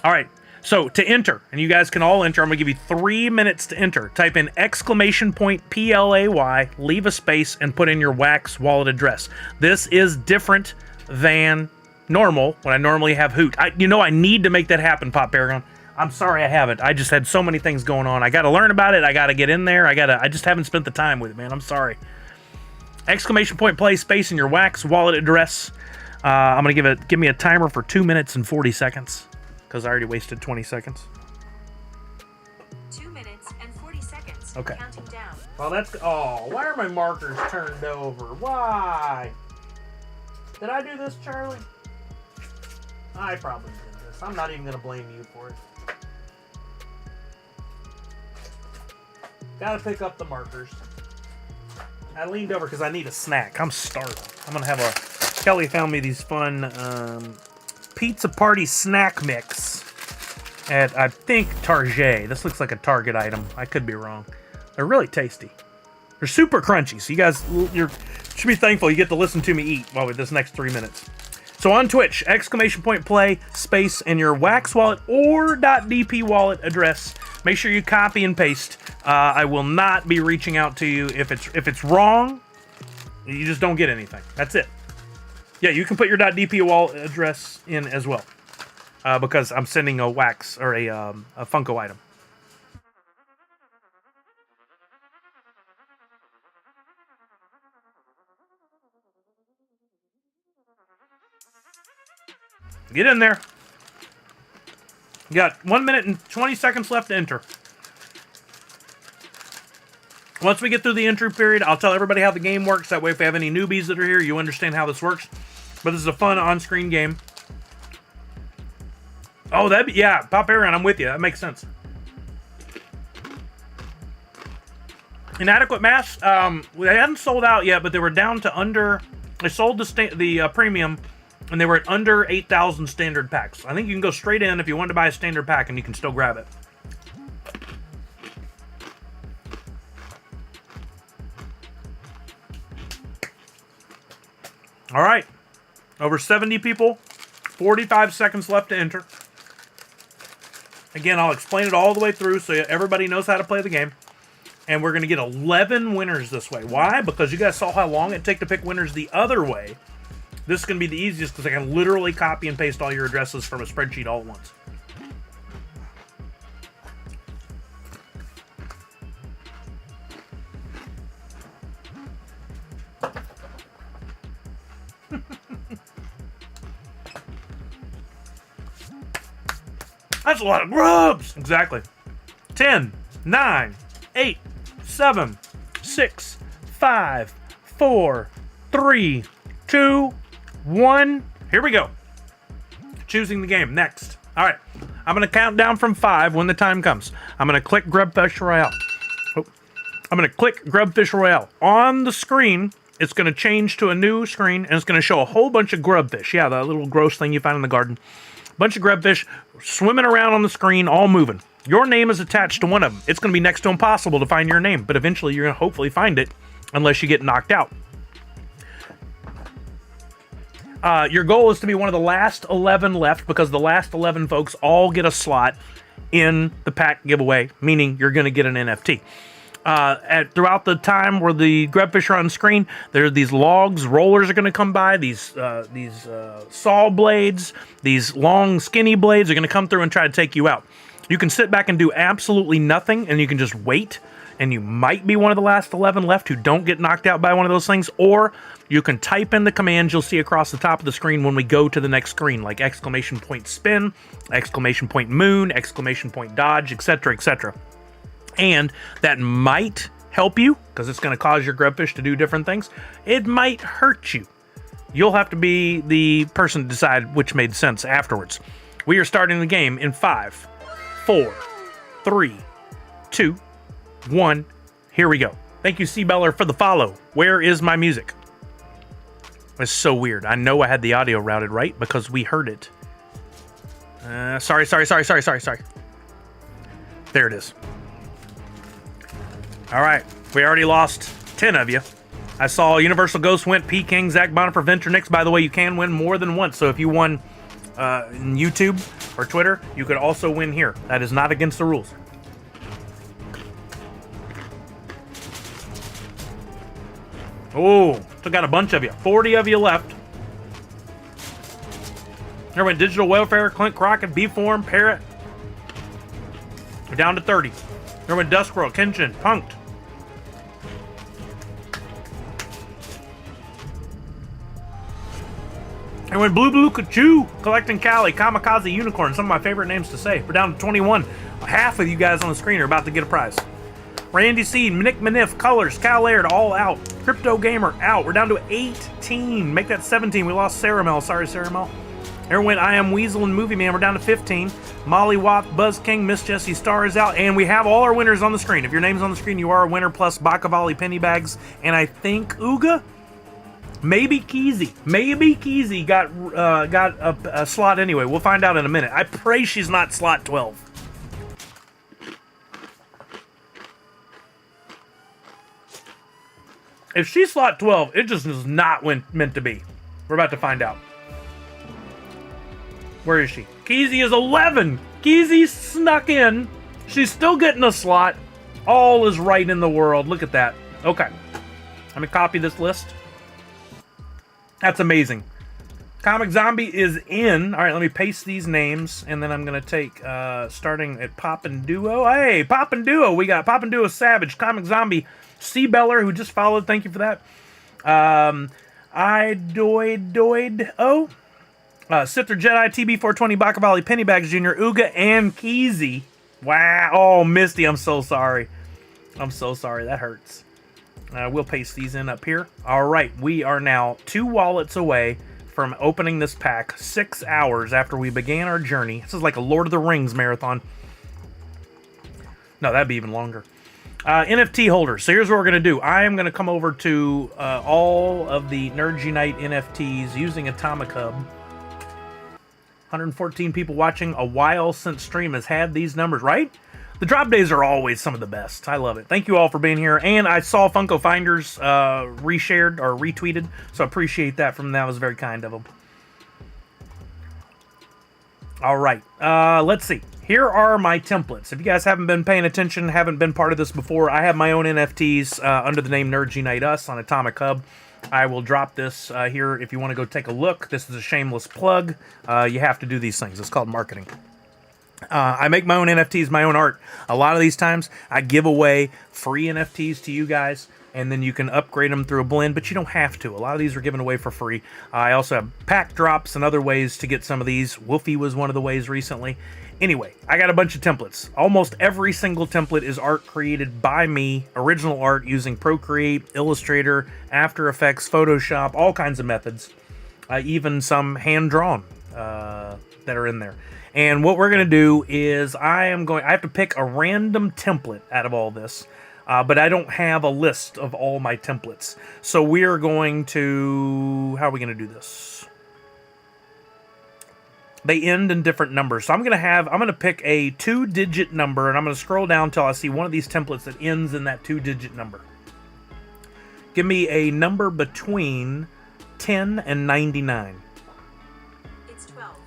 All right, so to enter, and you guys can all enter, I'm going to give you 3 minutes to enter. Type in !PLAY, leave a space, and put in your Wax wallet address. This is different than normal, when I normally have Hoot. I need to make that happen, Pop Paragon. I'm sorry I haven't. I just had so many things going on. I got to learn about it. I got to get in there. I just haven't spent the time with it, man. I'm sorry. !PLAY, space, and your Wax wallet address. I'm going to give me a timer for 2 minutes and 40 seconds. Because I already wasted 20 seconds. 2 minutes and 40 seconds. Okay. Counting down. Well, why are my markers turned over? Why? Did I do this, Charlie? I probably did this. I'm not even going to blame you for it. Gotta pick up the markers. I leaned over because I need a snack. I'm starving. I'm going to have Kelly found me these fun pizza party snack mix at, I think, Target. This looks like a Target item. I could be wrong. They're really tasty. They're super crunchy, so you guys should be thankful you get to listen to me eat while with this next 3 minutes. So on Twitch, !PLAY, space, and your Wax wallet or .dp wallet address. Make sure you copy and paste. I will not be reaching out to you if it's wrong. You just don't get anything. That's it. Yeah, you can put your .dp wallet address in as well, because I'm sending a Wax or a Funko item. Get in there. You got 1 minute and 20 seconds left to enter. Once we get through the entry period, I'll tell everybody how the game works. That way, if we have any newbies that are here, you understand how this works. But this is a fun on-screen game. Oh, yeah, Pop Aaron, I'm with you. That makes sense. Inadequate Mass, they hadn't sold out yet, but they were down to under. They sold the premium, and they were at under 8,000 standard packs. I think you can go straight in if you want to buy a standard pack, and you can still grab it. All right. Over 70 people. 45 seconds left to enter. Again, I'll explain it all the way through so everybody knows how to play the game. And we're going to get 11 winners this way. Why? Because you guys saw how long it took to pick winners the other way. This is going to be the easiest because I can literally copy and paste all your addresses from a spreadsheet all at once. That's a lot of grubs! Exactly. 10, 9, 8, 7, 6, 5, 4, 3, 2, 1. Here we go. Choosing the game. Next. All right. I'm going to count down from 5 when the time comes. I'm going to click Grubfish Royale. Oh. I'm going to click Grubfish Royale. On the screen, it's going to change to a new screen, and it's going to show a whole bunch of grubfish. Yeah, that little gross thing you find in the garden. Bunch of grubfish swimming around on the screen, all moving. Your name is attached to one of them. It's going to be next to impossible to find your name, but eventually you're going to hopefully find it unless you get knocked out. Your goal is to be one of the last 11 left because the last 11 folks all get a slot in the pack giveaway, meaning you're going to get an NFT. Throughout the time where the grubfish are on screen, there are these logs, rollers are going to come by, these saw blades, these long skinny blades are going to come through and try to take you out. You can sit back and do absolutely nothing, and you can just wait, and you might be one of the last 11 left who don't get knocked out by one of those things, or you can type in the commands you'll see across the top of the screen when we go to the next screen, like !spin, !moon, !dodge, etc., etc. And that might help you because it's going to cause your grubfish to do different things. It might hurt you. You'll have to be the person to decide which made sense afterwards. We are starting the game in 5, 4, 3, 2, 1. Here we go. Thank you, Seabeller, for the follow. Where is my music? It's so weird. I know I had the audio routed right because we heard it. Sorry. There it is. All right. We already lost 10 of you. I saw Universal Ghost went, P. King, Zach Bonifer, Venture Nix. By the way, you can win more than once. So if you won in YouTube or Twitter, you could also win here. That is not against the rules. Oh, still got a bunch of you. 40 of you left. There went Digital Welfare, Clint Crockett, B-Form, Parrot. We're down to 30. There went Duskwirl, Kenshin, Punked. There went Blue Kachu, Collecting Cali, Kamikaze Unicorn. Some of my favorite names to say. We're down to 21. Half of you guys on the screen are about to get a prize. Randy Seed, Nick Manif, Colors, Cal Laird, all out. Crypto Gamer, out. We're down to 18. Make that 17. We lost Saramel. Sorry, Saramel. There went I Am Weasel and Movie Man. We're down to 15. Molly Watt, Buzz King, Miss Jessie Star is out. And we have all our winners on the screen. If your name's on the screen, you are a winner, plus Bakavali penny bags. And I think Uga, maybe Keezy. Maybe Keezy got a slot anyway. We'll find out in a minute. I pray she's not slot 12. If she's slot 12, it just is not meant to be. We're about to find out. Where is she? Keezy is 11. Keezy snuck in. She's still getting a slot. All is right in the world. Look at that. Okay. Let me copy this list. That's amazing. Comic Zombie is in. All right, let me paste these names, and then I'm going to take, starting at Poppin' Duo. Hey, Poppin' Duo. We got Poppin' Duo Savage, Comic Zombie, Seabeller, who just followed. Thank you for that. Sifter Jedi, TB420, Bakavali, Pennybags Jr., Uga, and Keezy. Wow. Oh, Misty, I'm so sorry. I'm so sorry. That hurts. We'll paste these in up here. All right, we are now 2 wallets away from opening this pack 6 hours after we began our journey. This is like a Lord of the Rings marathon. No, that'd be even longer. NFT holders. So here's what we're going to do. I am going to come over to all of the Nerds Unite NFTs using Atomic Hub. 114 people watching. A while since stream has had these numbers, right? The drop days are always some of the best. I love it. Thank you all for being here. And I saw Funko Finders reshared or retweeted, so I appreciate that from them. That was very kind of them. All right. Let's see. Here are my templates. If you guys haven't been paying attention, haven't been part of this before, I have my own NFTs under the name Nerds Unite Us on Atomic Hub. I will drop this here if you want to go take a look. This is a shameless plug. You have to do these things. It's called marketing. I make my own NFTs, my own art. A lot of these times, I give away free NFTs to you guys, and then you can upgrade them through a blend, but you don't have to. A lot of these are given away for free. I also have pack drops and other ways to get some of these. Wolfie was one of the ways recently. Anyway, I got a bunch of templates. Almost every single template is art created by me, original art using Procreate, Illustrator, After Effects, Photoshop, all kinds of methods, even some hand-drawn that are in there. And what we're going to do is I have to pick a random template out of all this, but I don't have a list of all my templates. So we're going to, how are we going to do this? They end in different numbers. So I'm going to pick a 2-digit number, and I'm going to scroll down until I see one of these templates that ends in that 2-digit number. Give me a number between 10 and 99.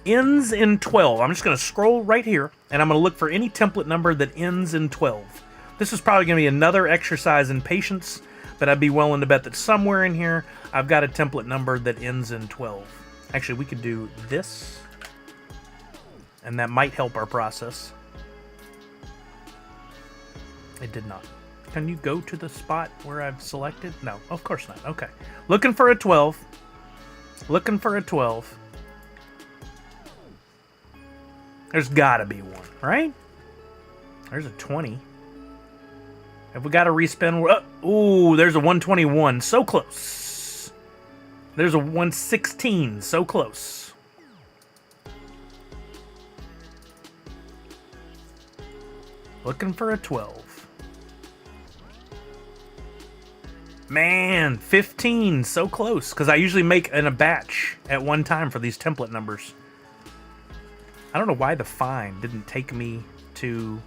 Ends in 12. I'm just going to scroll right here, and I'm going to look for any template number that ends in 12. This is probably going to be another exercise in patience, but I'd be willing to bet that somewhere in here, I've got a template number that ends in 12. Actually, we could do this, and that might help our process. It did not. Can you go to the spot where I've selected? No, of course not. Okay. Looking for a 12. Looking for a 12. There's gotta be one, right? There's a 20. If we got a respin, ooh, there's a 121. So close. There's a 116. So close. Looking for a 12. Man, 15. So close. Because I usually make in a batch at one time for these template numbers. I don't know why the fine didn't take me to...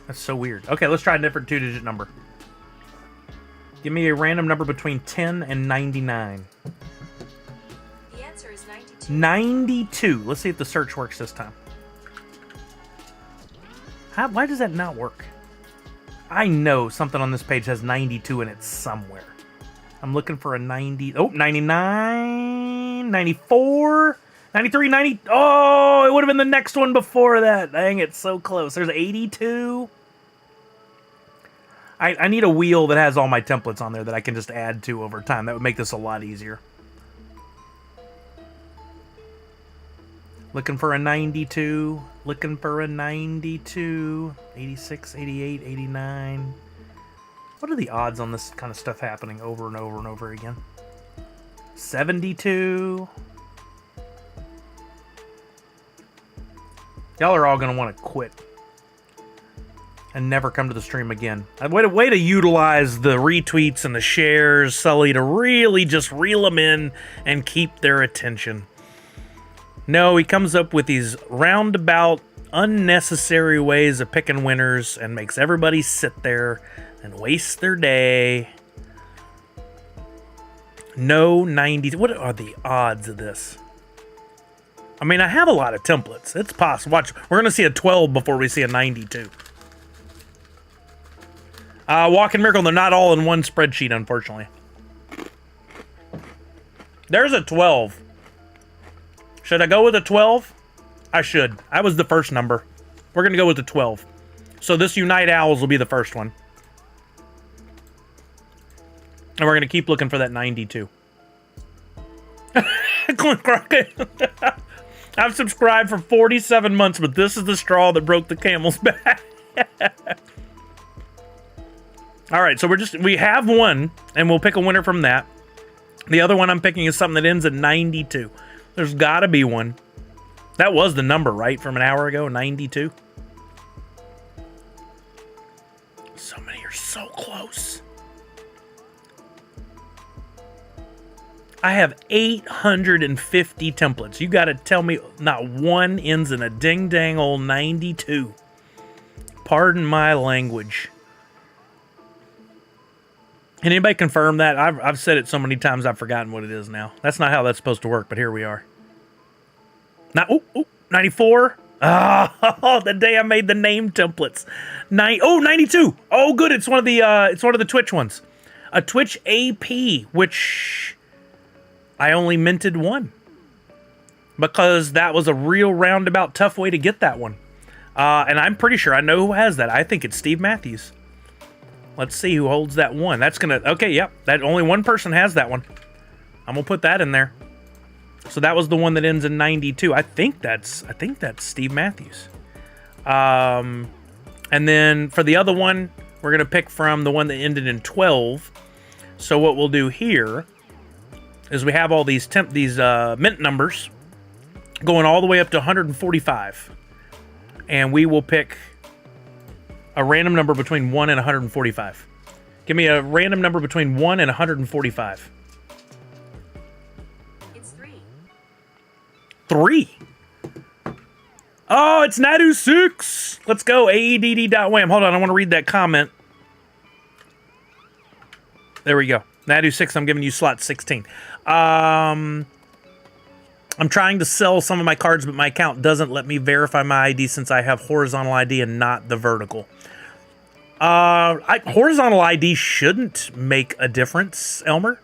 That's so weird. Okay, let's try a different two-digit number. Give me a random number between 10 and 99. The answer is 92. 92. Let's see if the search works this time. Why does that not work? I know something on this page has 92 in it somewhere. I'm looking for a 90. Oh, 99, 94, 93, 90. Oh, it would have been the next one before that. Dang, it's so close. There's 82. I need a wheel that has all my templates on there that I can just add to over time. That would make this a lot easier. Looking for a 92. Looking for a 92. 86, 88, 89. What are the odds on this kind of stuff happening over and over and over again? 72. Y'all are all going to want to quit and never come to the stream again. Way to utilize the retweets and the shares, Sully, to really just reel them in and keep their attention. No, he comes up with these roundabout, unnecessary ways of picking winners and makes everybody sit there and waste their day. No 90s. What are the odds of this? I mean, I have a lot of templates. It's possible. Watch, we're going to see a 12 before we see a 92. Walking Miracle, they're not all in one spreadsheet, unfortunately. There's a 12. Should I go with a 12? I should. I was the first number. We're going to go with the 12. So this Unite Owls will be the first one. And we're going to keep looking for that 92. Clint Crockett. I've subscribed for 47 months, but this is the straw that broke the camel's back. All right, so we have one, and we'll pick a winner from that. The other one I'm picking is something that ends at 92. There's got to be one. That was the number, right, from an hour ago, 92. So many are so close. I have 850 templates. You got to tell me not one ends in a ding-dang old 92. Pardon my language. Can anybody confirm that? I've said it so many times I've forgotten what it is now. That's not how that's supposed to work, but here we are. Now, 94. Oh, the day I made the name templates. 92. Oh, good. It's one of the Twitch ones. A Twitch AP, which I only minted one because that was a real roundabout tough way to get that one. And I'm pretty sure I know who has that. I think it's Steve Matthews. Let's see who holds that one. That's gonna... Okay, yep. That only one person has that one. I'm gonna put that in there. So that was the one that ends in 92. I think that's Steve Matthews. And then for the other one, we're gonna pick from the one that ended in 12. So what we'll do here is we have all these mint numbers going all the way up to 145. And we will pick a random number between 1 and 145. Give me a random number between 1 and 145. It's 3. 3? Oh, it's Nadu 6. Let's go. AEDD.wham. Hold on, I want to read that comment. There we go. Nadu 6, I'm giving you slot 16. I'm trying to sell some of my cards, but my account doesn't let me verify my ID since I have horizontal ID and not the vertical. Horizontal ID shouldn't make a difference, Elmer.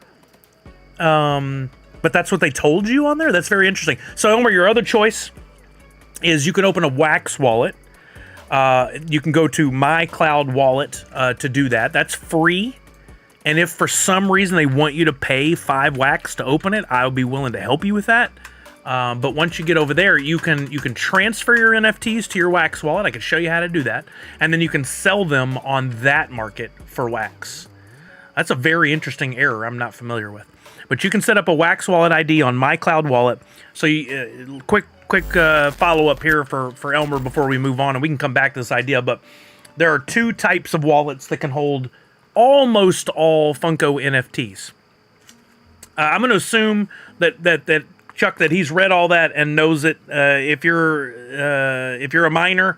But that's what they told you on there? That's very interesting. So, Elmer, your other choice is you can open a Wax wallet. You can go to My Cloud Wallet to do that. That's free. And if for some reason they want you to pay 5 Wax to open it, I'll be willing to help you with that. But once you get over there, you can transfer your NFTs to your Wax wallet. I can show you how to do that. And then you can sell them on that market for Wax. That's a very interesting error I'm not familiar with. But you can set up a Wax wallet ID on my cloud wallet. So quick follow-up here for Elmer before we move on, and we can come back to this idea. But there are two types of wallets that can hold almost all Funko NFTs. I'm going to assume that Chuck, that he's read all that and knows it. If you're a minor,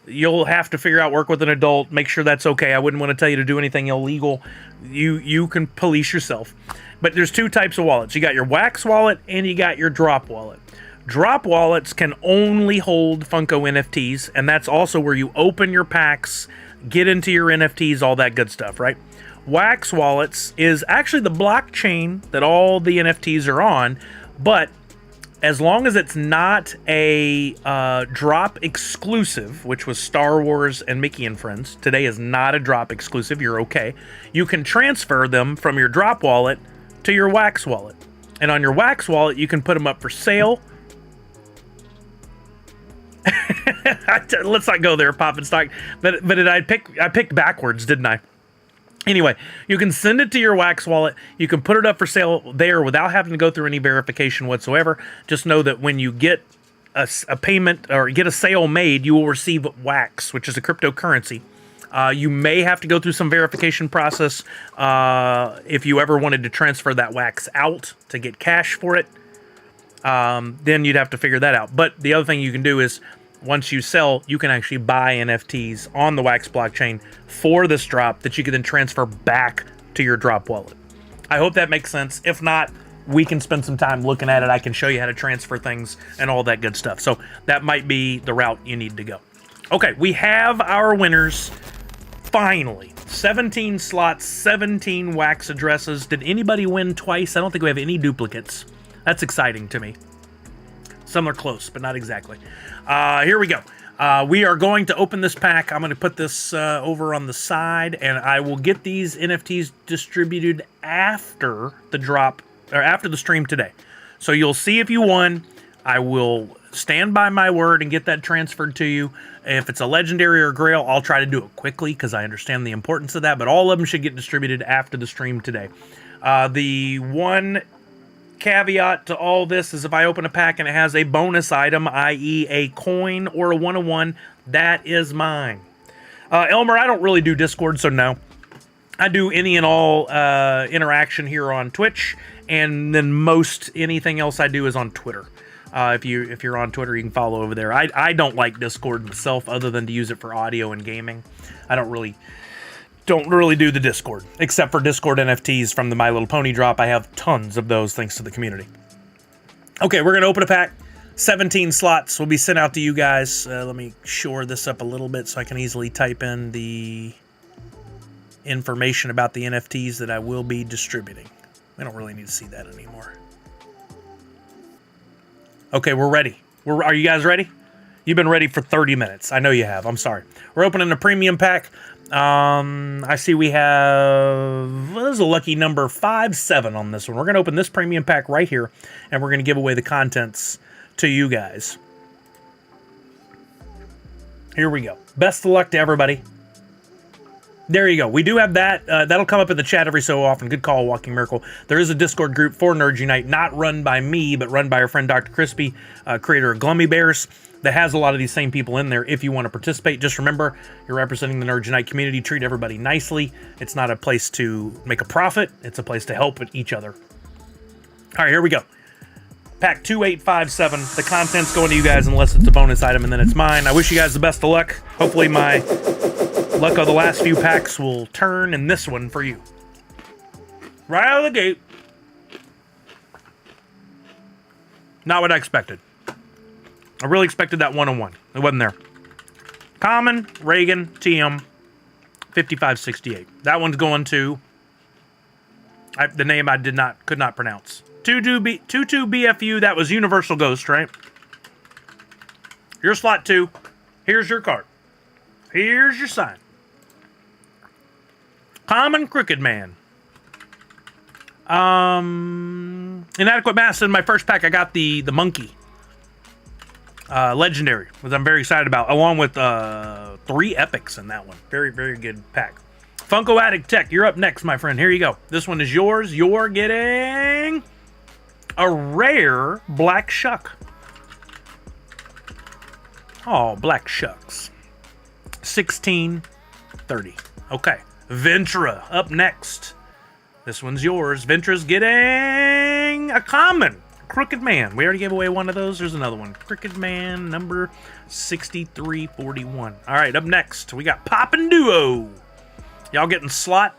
you'll have to figure out, work with an adult, make sure that's okay. I wouldn't want to tell you to do anything illegal. You can police yourself. But there's two types of wallets. You got your Wax wallet and you got your Drop wallet. Drop wallets can only hold Funko NFTs, and that's also where you open your packs, get into your NFTs, all that good stuff, right? Wax wallets is actually the blockchain that all the NFTs are on, but as long as it's not a drop exclusive, which was Star Wars and Mickey and Friends, today is not a drop exclusive, you're okay. You can transfer them from your Drop wallet to your Wax wallet. And on your Wax wallet, you can put them up for sale. Let's not go there, Pop and Stock. But I picked backwards, didn't I? Anyway, you can send it to your Wax wallet. You can put it up for sale there without having to go through any verification whatsoever. Just know that when you get a payment or get a sale made, you will receive Wax, which is a cryptocurrency. You may have to go through some verification process if you ever wanted to transfer that Wax out to get cash for it. Then you'd have to figure that out. But the other thing you can do is, once you sell, you can actually buy NFTs on the Wax blockchain for this drop that you can then transfer back to your Drop wallet. I hope that makes sense. If not, we can spend some time looking at it. I can show you how to transfer things and all that good stuff. So that might be the route you need to go. Okay, we have our winners. Finally, 17 slots, 17 Wax addresses. Did anybody win twice? I don't think we have any duplicates. That's exciting to me. Some are close, but not exactly. Here we go. We are going to open this pack. I'm going to put this over on the side, and I will get these NFTs distributed after the drop, or after the stream today. So you'll see if you won. I will stand by my word and get that transferred to you. If it's a legendary or grail, I'll try to do it quickly because I understand the importance of that, but all of them should get distributed after the stream today. The one caveat to all this is if I open a pack and it has a bonus item, i.e. a coin or a 101, that is mine. Elmer, I don't really do Discord, so no. I do any and all interaction here on Twitch, and then most anything else I do is on Twitter. If you're on Twitter, you can follow over there. I don't like Discord myself, other than to use it for audio and gaming. I don't really do the Discord, except for Discord NFTs from the My Little Pony drop. I have tons of those thanks to the community. Okay, we're going to open a pack. 17 slots will be sent out to you guys. Let me shore this up a little bit so I can easily type in the information about the NFTs that I will be distributing. We don't really need to see that anymore. Okay, we're ready. Are you guys ready? You've been ready for 30 minutes. I know you have. I'm sorry. We're opening a premium pack. I see we have, this is a lucky number 5-7 on this one. We're going to open this premium pack right here, and we're going to give away the contents to you guys. Here we go. Best of luck to everybody. There you go. We do have that. That'll come up in the chat every so often. Good call, Walking Miracle. There is a Discord group for Nerds Unite, not run by me, but run by our friend Dr. Crispy, creator of Glummy Bears, that has a lot of these same people in there. If you want to participate, just remember, you're representing the Nerds Unite community. Treat everybody nicely. It's not a place to make a profit. It's a place to help each other. All right, here we go. Pack 2857. The content's going to you guys unless it's a bonus item, and then it's mine. I wish you guys the best of luck. Hopefully my luck of the last few packs will turn in this one for you. Right out of the gate. Not what I expected. I really expected that 101. It wasn't there. Common, Reagan, TM, 5568. That one's going to the name I could not pronounce. 22 BFU. That was Universal Ghost, right? Here's slot 2. Here's your card. Here's your sign. Common Crooked Man. Inadequate Mass in my first pack. I got the monkey. Legendary, which I'm very excited about, along with 3 epics in that one. Very, very good pack. Funko Addict Tech, you're up next, my friend. Here you go. This one is yours. You're getting a rare Black Shuck. Oh, Black Shucks. 1630. Okay. Ventra up next. This one's yours. Ventra's getting a common. Crooked Man. We already gave away one of those. There's another one. Crooked Man, number 6341. All right, up next, we got Poppin' Duo. Y'all getting slot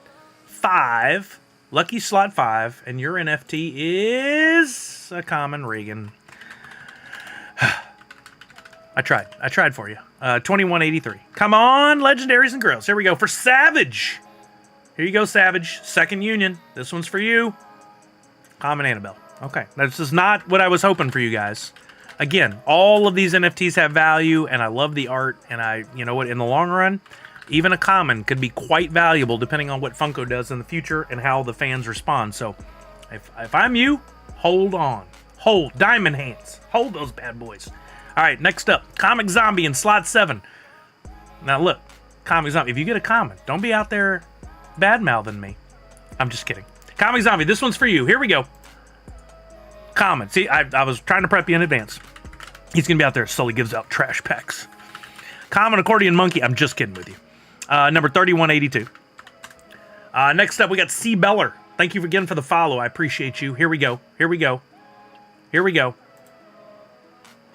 5. Lucky slot 5. And your NFT is a common Reagan. I tried for you. 2183. Come on, legendaries and girls. Here we go for Savage. Here you go, Savage. Second Union. This one's for you. Common Annabelle. Okay, this is not what I was hoping for you guys. Again, all of these NFTs have value, and I love the art, and you know what, in the long run, even a common could be quite valuable depending on what Funko does in the future and how the fans respond. So, if I'm you, hold on. Hold. Diamond hands. Hold those bad boys. All right, next up, Comic Zombie in slot 7. Now, look, Comic Zombie, if you get a common, don't be out there bad-mouthing me. I'm just kidding. Comic Zombie, this one's for you. Here we go. Common. See, I was trying to prep you in advance. He's going to be out there, Sully gives out trash packs. Common Accordion Monkey. I'm just kidding with you. Number 3182. Next up, we got C. Beller. Thank you again for the follow. I appreciate you. Here we go. Here we go. Here we go.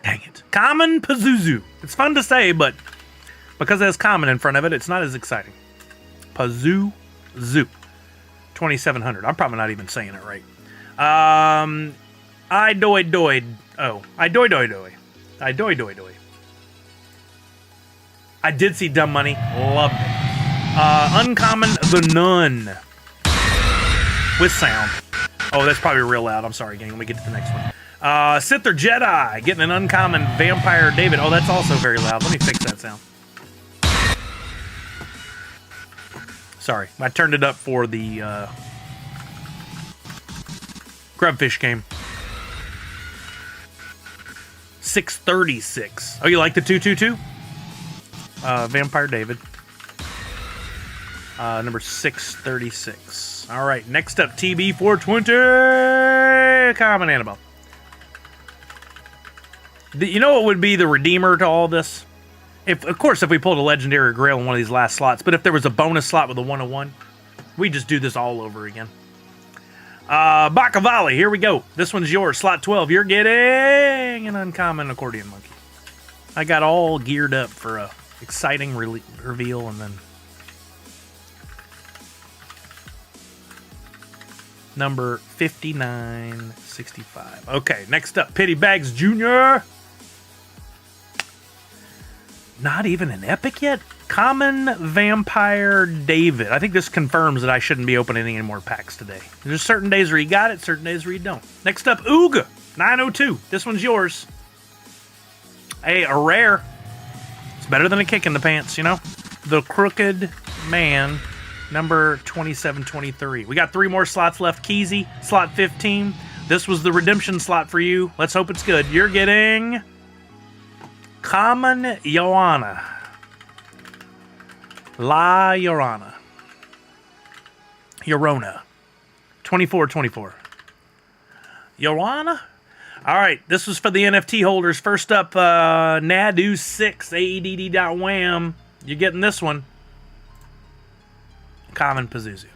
Dang it. Common Pazuzu. It's fun to say, but because it has common in front of it, it's not as exciting. Pazuzu. 2700. I'm probably not even saying it right. I doi. I did see Dumb Money. Loved it. Uncommon The Nun. With sound. Oh, that's probably real loud. I'm sorry, gang. Let me get to the next one. Sither Jedi. Getting an uncommon Vampire David. Oh, that's also very loud. Let me fix that sound. Sorry. I turned it up for the Grubfish game. 636. Oh, you like the 222? Vampire David. Number 636. All right, next up, TB420. Common Annabelle. You know what would be the redeemer to all this? Of course, if we pulled a legendary grail in one of these last slots, but if there was a bonus slot with a 101, we just do this all over again. Bacavali, here we go. This one's yours. Slot 12. You're getting an uncommon Accordion Monkey. I got all geared up for a exciting reveal, and then number 5965. Okay, next up, Pity Bags Jr. Not even an epic yet? Common Vampire David. I think this confirms that I shouldn't be opening any more packs today. There's certain days where you got it, certain days where you don't. Next up, Ooga 902. This one's yours. Hey, a rare. It's better than a kick in the pants, you know? The Crooked Man, number 2723. We got 3 more slots left. Keezy, slot 15. This was the redemption slot for you. Let's hope it's good. You're getting Common Joanna. La Llorona. 2424. Llorona? All right, this was for the NFT holders. First up, Nadu6, AEDD.wham. You're getting this one. Common Pazuzu.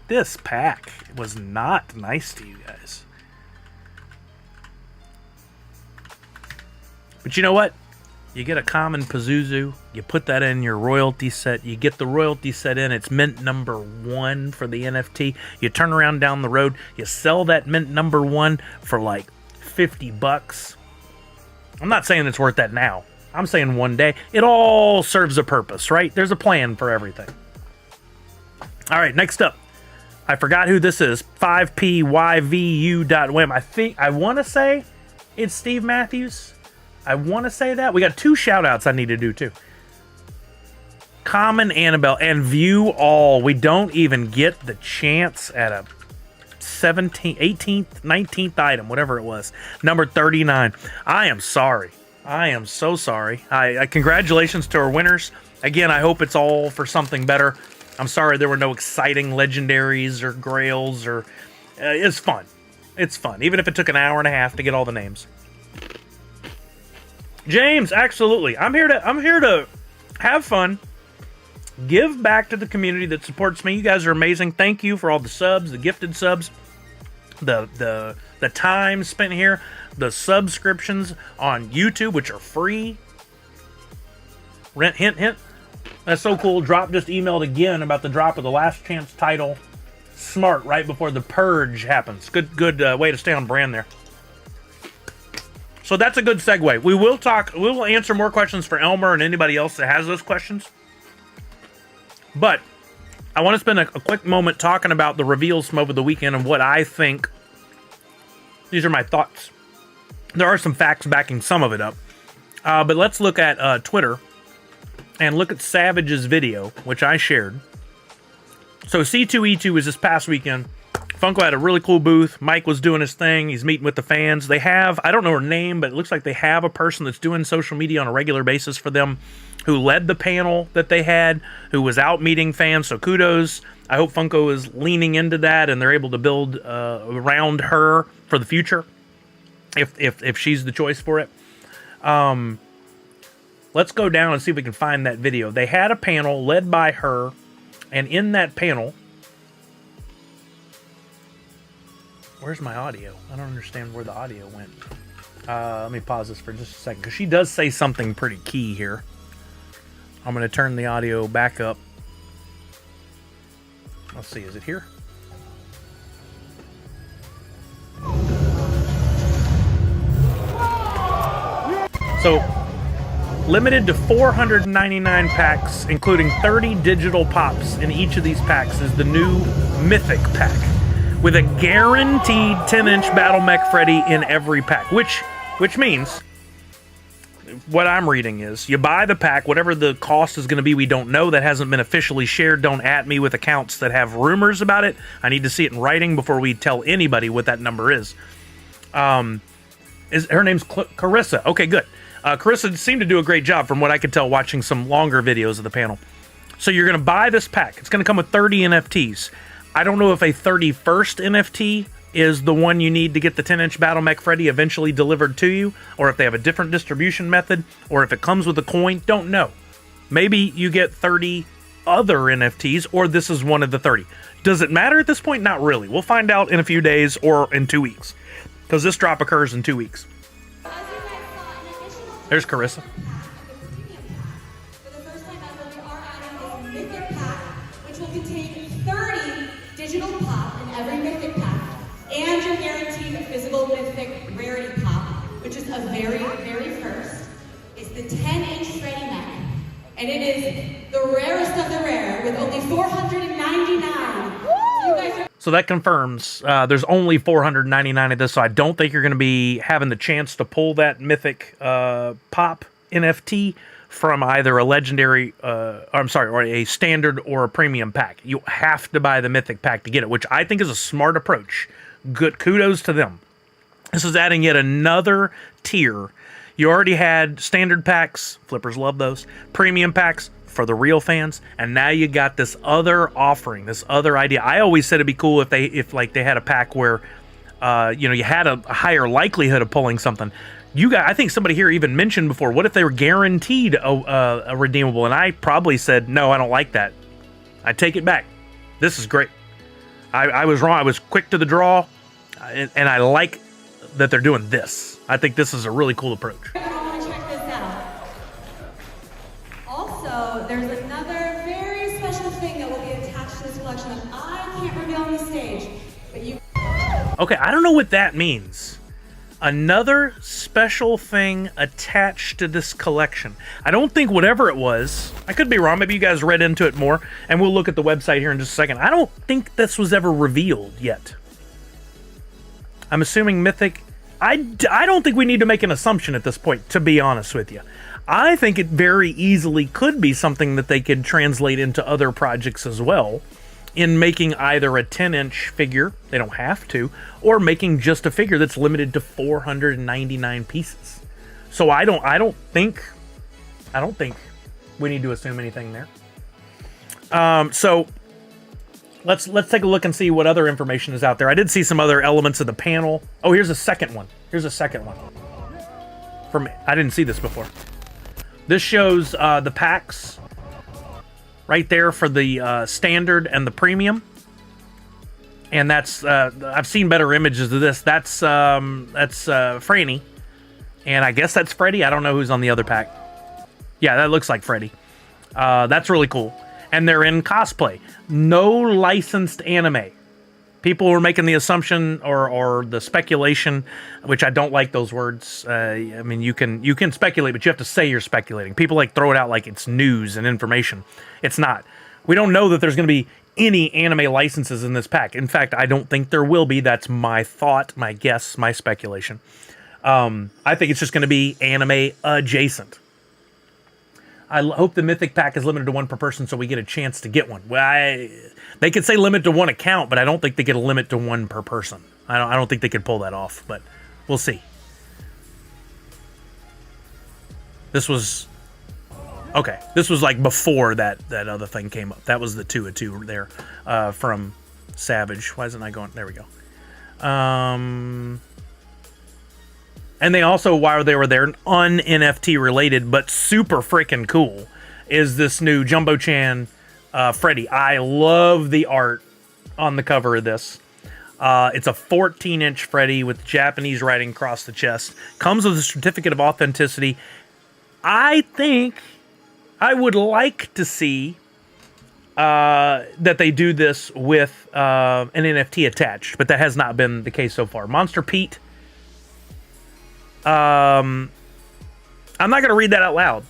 This pack was not nice to you guys. But you know what? You get a common Pazuzu, you put that in your royalty set, you get the royalty set in, it's mint number 1 for the NFT. You turn around down the road, you sell that mint number 1 for like $50. I'm not saying it's worth that now. I'm saying one day. It all serves a purpose, right? There's a plan for everything. All right, next up. I forgot who this is. 5pyvu.wham. I want to say it's Steve Matthews. I want to say that. We got 2 shout-outs I need to do, too. Common Annabelle and View All. We don't even get the chance at a 17th, 18th, 19th item, whatever it was. Number 39. I am sorry. I am so sorry. Congratulations to our winners. Again, I hope it's all for something better. I'm sorry there were no exciting legendaries or grails or... it's fun. It's fun. Even if it took an hour and a half to get all the names. James, absolutely. I'm here to have fun. Give back to the community that supports me. You guys are amazing. Thank you for all the subs, the gifted subs, the time spent here, the subscriptions on YouTube, which are free. Hint, hint. That's so cool. Drop just emailed again about the drop of the last chance title. Smart, right before the purge happens. Good way to stay on brand there. So that's a good segue. We will answer more questions for Elmer and anybody else that has those questions. But I want to spend a quick moment talking about the reveals from over the weekend and what I think. These are my thoughts. There are some facts backing some of it up. But let's look at Twitter and look at Savage's video, which I shared. So C2E2 was this past weekend. Funko had a really cool booth. Mike was doing his thing. He's meeting with the fans. They have, I don't know her name, but it looks like they have a person that's doing social media on a regular basis for them who led the panel that they had, who was out meeting fans. So kudos. I hope Funko is leaning into that and they're able to build around her for the future if she's the choice for it. Let's go down and see if we can find that video. They had a panel led by her, and in that panel... Where's my audio? I don't understand where the audio went. Let me pause this for just a second, because she does say something pretty key here. I'm going to turn the audio back up. Let's see, is it here? So, limited to 499 packs, including 30 digital pops in each of these packs, is the new Mythic pack, with a guaranteed 10-inch Battle Mech Freddy in every pack, which means, what I'm reading is, you buy the pack, whatever the cost is going to be, we don't know, that hasn't been officially shared. Don't at me with accounts that have rumors about it. I need to see it in writing before we tell anybody what that number is. Her name's Carissa. Okay, good. Carissa seemed to do a great job from what I could tell watching some longer videos of the panel. So you're going to buy this pack. It's going to come with 30 NFTs. I don't know if a 31st NFT is the one you need to get the 10-inch Battle Mech Freddy eventually delivered to you, or if they have a different distribution method, or if it comes with a coin. Don't know. Maybe you get 30 other NFTs, or this is one of the 30. Does it matter at this point? Not really. We'll find out in a few days or in 2 weeks, because this drop occurs in 2 weeks. There's Carissa. For the first time ever, we are adding a Mythic pack, which will contain 30 digital pop in every Mythic pack, and you're guaranteed a physical Mythic rarity pop, which is a very, very first. It's the 10-inch Freddy Mech, and it is the rarest of the rare, with only 499. So you guys are... So that confirms there's only 499 of this, so I don't think you're going to be having the chance to pull that Mythic pop NFT from either a legendary, or a standard or a premium pack. You have to buy the Mythic pack to get it, which I think is a smart approach. Good kudos to them. This is adding yet another tier. You already had standard packs, flippers love those, premium packs for the real fans, and now you got this other offering, this other idea. I always said it'd be cool if they had a pack where you had a higher likelihood of pulling something. I think somebody here even mentioned before, what if they were guaranteed a redeemable? And I probably said, no, I don't like that. I take it back. This is great. I was wrong. I was quick to the draw, and I like that they're doing this. I think this is a really cool approach. There's another very special thing that will be attached to this collection that I can't reveal on the stage, but you... Okay, I don't know what that means. Another special thing attached to this collection. I don't think whatever it was, I could be wrong, maybe you guys read into it more, and we'll look at the website here in just a second. I don't think this was ever revealed yet. I'm assuming Mythic... I don't think we need to make an assumption at this point, to be honest with you. I think it very easily could be something that they could translate into other projects as well. in making either a 10-inch figure, they don't have to, or making just a figure that's limited to 499 pieces. So I don't think we need to assume anything there. So let's take a look and see what other information is out there. I did see some other elements of the panel. Oh, here's a second one. I didn't see this before. This shows the packs right there for the standard and the premium. And that's I've seen better images of this. That's Franny, and I guess that's Freddy. I don't know who's on the other pack. Yeah, that looks like Freddy. That's really cool. And they're in cosplay. No licensed anime. People were making the assumption or the speculation, which I don't like those words. I mean, you can speculate, but you have to say you're speculating. People throw it out like it's news and information. It's not. We don't know that there's going to be any anime licenses in this pack. In fact, I don't think there will be. That's my thought, my guess, my speculation. I think it's just going to be anime adjacent. I hope the Mythic pack is limited to one per person so we get a chance to get one. Well, they could say limit to one account, but I don't think they get a limit to one per person. I don't think they could pull that off, but we'll see. This was... Okay, this was like before that other thing came up. That was the 2 of 2 there from Savage. Why isn't I going... There we go. And they also, while they were there, un-NFT related, but super freaking cool, is this new Jumbo-chan Freddy. I love the art on the cover of this. It's a 14-inch Freddy with Japanese writing across the chest. Comes with a certificate of authenticity. I think I would like to see that they do this with an NFT attached, but that has not been the case so far. Monster Pete. I'm not going to read that out loud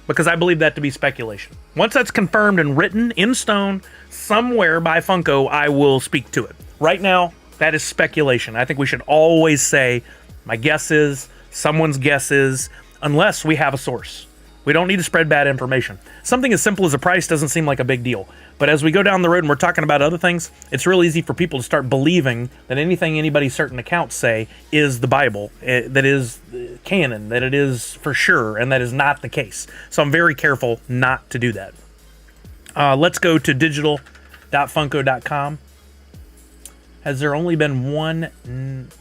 because I believe that to be speculation. Once that's confirmed and written in stone somewhere by Funko, I will speak to it. Right now, that is speculation. I think we should always say, my guess is, someone's guess is, unless we have a source. We don't need to spread bad information. Something as simple as a price doesn't seem like a big deal. But as we go down the road and we're talking about other things, it's real easy for people to start believing that anything anybody's certain accounts say is the Bible, that is canon, that it is for sure, and that is not the case. So I'm very careful not to do that. Let's go to digital.funko.com. Has there only been one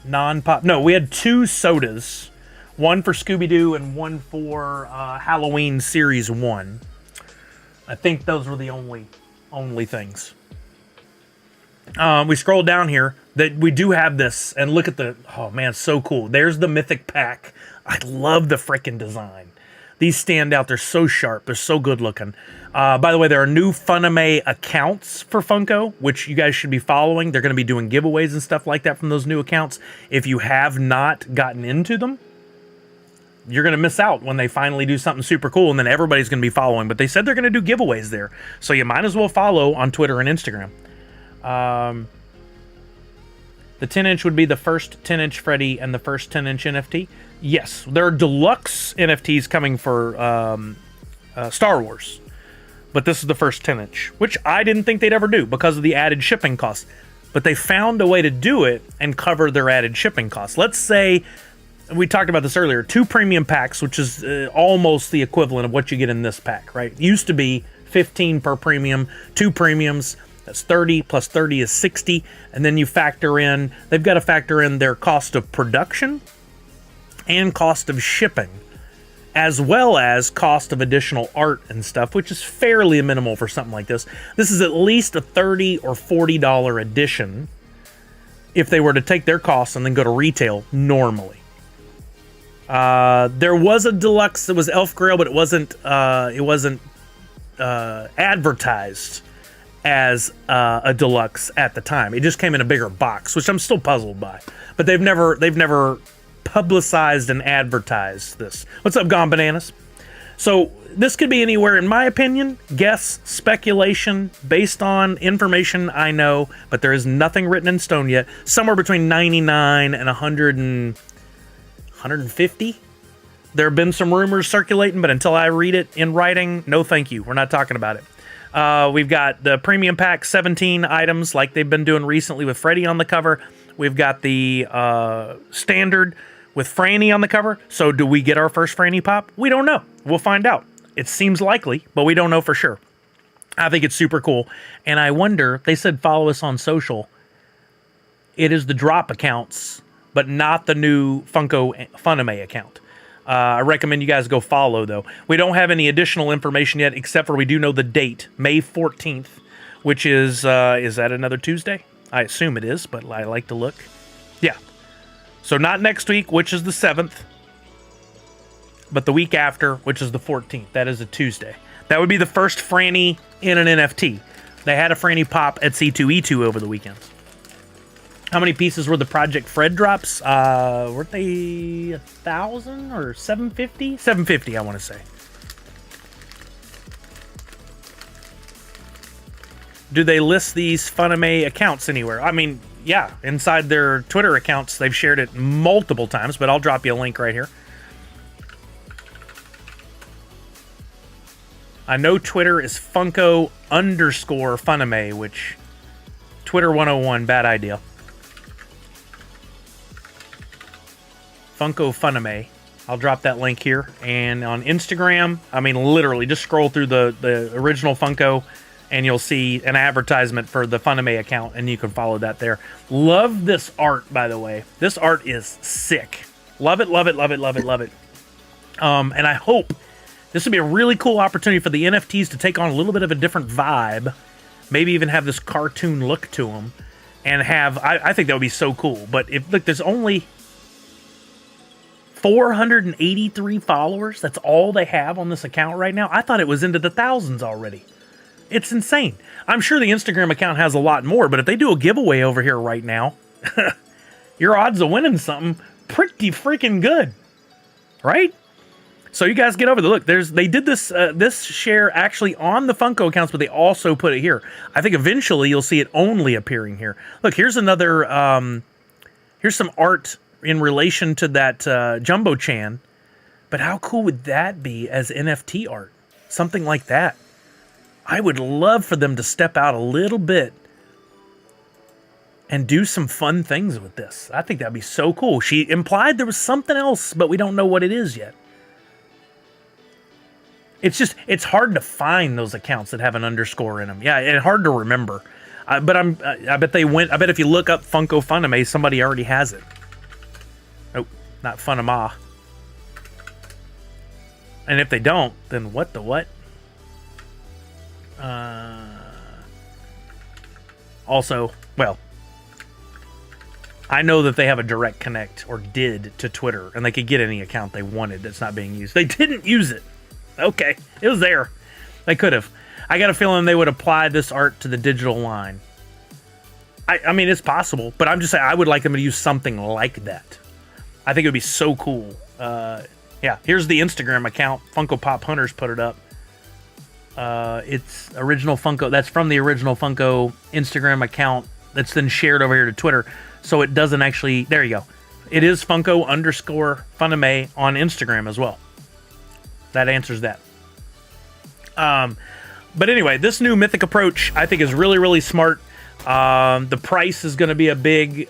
non-pop? No, we had 2 sodas. One for Scooby-Doo and one for Halloween Series 1. I think those were the only things. We scroll down here. That we do have this, and look at the... Oh, man, so cool. There's the Mythic pack. I love the frickin' design. These stand out. They're so sharp. They're so good looking. By the way, there are new Funime accounts for Funko, which you guys should be following. They're going to be doing giveaways and stuff like that from those new accounts. If you have not gotten into them, you're going to miss out when they finally do something super cool, and then everybody's going to be following. But they said they're going to do giveaways there, so you might as well follow on Twitter and Instagram. The 10-inch would be the first 10-inch Freddy and the first 10-inch NFT. Yes, there are deluxe NFTs coming for Star Wars, but this is the first 10-inch, which I didn't think they'd ever do because of the added shipping costs. But they found a way to do it and cover their added shipping costs. Let's say... We talked about this earlier. 2 premium packs, which is almost the equivalent of what you get in this pack, right? It used to be 15 per premium, 2 premiums, that's 30, plus 30 is 60, and then you factor in, they've got to factor in their cost of production and cost of shipping, as well as cost of additional art and stuff, which is fairly minimal for something like this. This is at least a $30 or $40 edition if they were to take their costs and then go to retail normally. There was a deluxe that was Elf Grail, but it wasn't advertised as a deluxe at the time. It just came in a bigger box, which I'm still puzzled by. But they've never publicized and advertised this. What's up, Gone Bananas? So this could be anywhere, in my opinion. Guess, speculation, based on information I know, but there is nothing written in stone yet. Somewhere between 99 and 150. There have been some rumors circulating, but until I read it in writing, no thank you. We're not talking about it. We've got the premium pack, 17 items like they've been doing recently with Freddy on the cover. We've got the standard with Franny on the cover. So do we get our first Franny pop? We don't know. We'll find out. It seems likely, but we don't know for sure. I think it's super cool. And I wonder, they said follow us on social. It is the drop accounts, but not the new Funko Funame account. I recommend you guys go follow, though. We don't have any additional information yet, except for we do know the date, May 14th, which is that another Tuesday? I assume it is, but I like to look. Yeah. So not next week, which is the 7th, but the week after, which is the 14th. That is a Tuesday. That would be the first Franny in an NFT. They had a Franny pop at C2E2 over the weekend. How many pieces were the Project Fred drops? Weren't they 1,000 or 750? 750, I want to say. Do they list these Funame accounts anywhere? I mean, yeah, inside their Twitter accounts, they've shared it multiple times, but I'll drop you a link right here. I know Twitter is Funko_Funame, which Twitter 101, bad idea. Funko Funame. I'll drop that link here. And on Instagram, I mean, literally, just scroll through the original Funko, and you'll see an advertisement for the Funame account, and you can follow that there. Love this art, by the way. This art is sick. Love it, love it, love it, love it, love it. And I hope this would be a really cool opportunity for the NFTs to take on a little bit of a different vibe. Maybe even have this cartoon look to them. And have, I think that would be so cool. But if, look, there's only 483 followers. That's all they have on this account right now. I thought it was into the thousands already. It's insane. I'm sure the Instagram account has a lot more, but if they do a giveaway over here right now, your odds of winning something pretty freaking good, right? So you guys get over the look. They did this this share actually on the Funko accounts, but they also put it here. I think eventually you'll see it only appearing here. Look, here's another. Here's some art in relation to that Jumbo Chan, but how cool would that be as NFT art? Something like that. I would love for them to step out a little bit and do some fun things with this. I think that'd be so cool. She implied there was something else, but we don't know what it is yet. It's hard to find those accounts that have an underscore in them. Yeah, and hard to remember. But I bet they went. I bet if you look up Funko Funame, somebody already has it. Oh, not Funama. And if they don't, then what the what? Also, well, I know that they have a direct connect, or did, to Twitter, and they could get any account they wanted that's not being used. They didn't use it. Okay, it was there. They could have. I got a feeling they would apply this art to the digital line. I mean, it's possible, but I'm just saying I would like them to use something like that. I think it would be so cool. Yeah, here's the Instagram account. Funko Pop Hunters put it up. It's original Funko. That's from the original Funko Instagram account that's then shared over here to Twitter. So it doesn't actually... There you go. It is Funko_Funame on Instagram as well. That answers that. But anyway, this new Mythic approach I think is really, really smart. The price is going to be a big...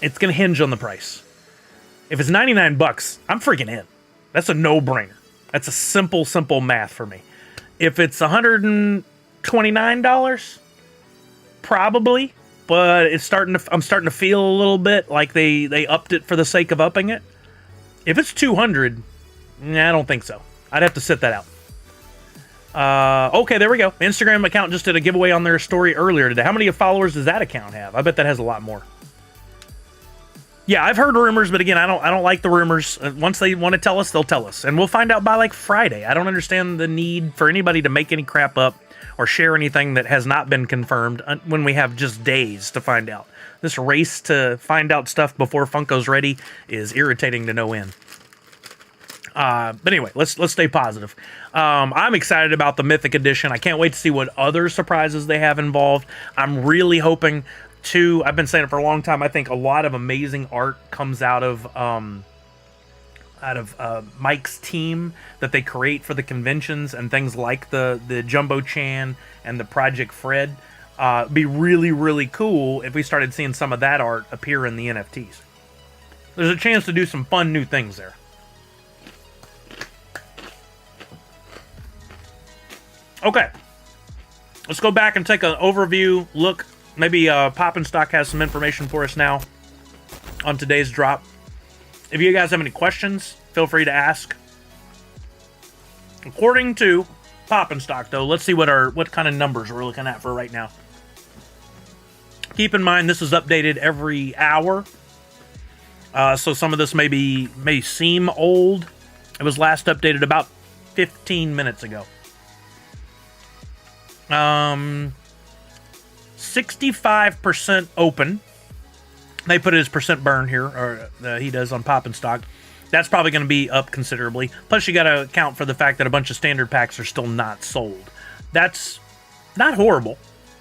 it's going to hinge on the price. If it's $99, I'm freaking in. That's a no-brainer. That's a simple, simple math for me. If it's $129, probably, but I'm starting to feel a little bit like they upped it for the sake of upping it. If it's $200, I don't think so. I'd have to sit that out. Okay, there we go. Instagram account just did a giveaway on their story earlier today. How many followers does that account have? I bet that has a lot more. Yeah, I've heard rumors, but again, I don't like the rumors. Once they want to tell us, they'll tell us. And we'll find out by like Friday. I don't understand the need for anybody to make any crap up or share anything that has not been confirmed when we have just days to find out. This race to find out stuff before Funko's ready is irritating to no end. But anyway, let's stay positive. I'm excited about the Mythic Edition. I can't wait to see what other surprises they have involved. I'm really hoping I've been saying it for a long time. I think a lot of amazing art comes out of Mike's team that they create for the conventions and things like the Jumbo Chan and the Project Fred. Be really, really cool if we started seeing some of that art appear in the NFTs. There's a chance to do some fun new things there. Okay. Let's go back and take an overview look. Maybe Poppin' Stock has some information for us now on today's drop. If you guys have any questions, feel free to ask. According to Poppin' Stock, though, let's see what kind of numbers we're looking at for right now. Keep in mind, this is updated every hour. So some of this may seem old. It was last updated about 15 minutes ago. 65% open. They put it as percent burn here, or he does on Poppin' Stock. That's probably going to be up considerably. Plus, you got to account for the fact that a bunch of standard packs are still not sold. That's not horrible.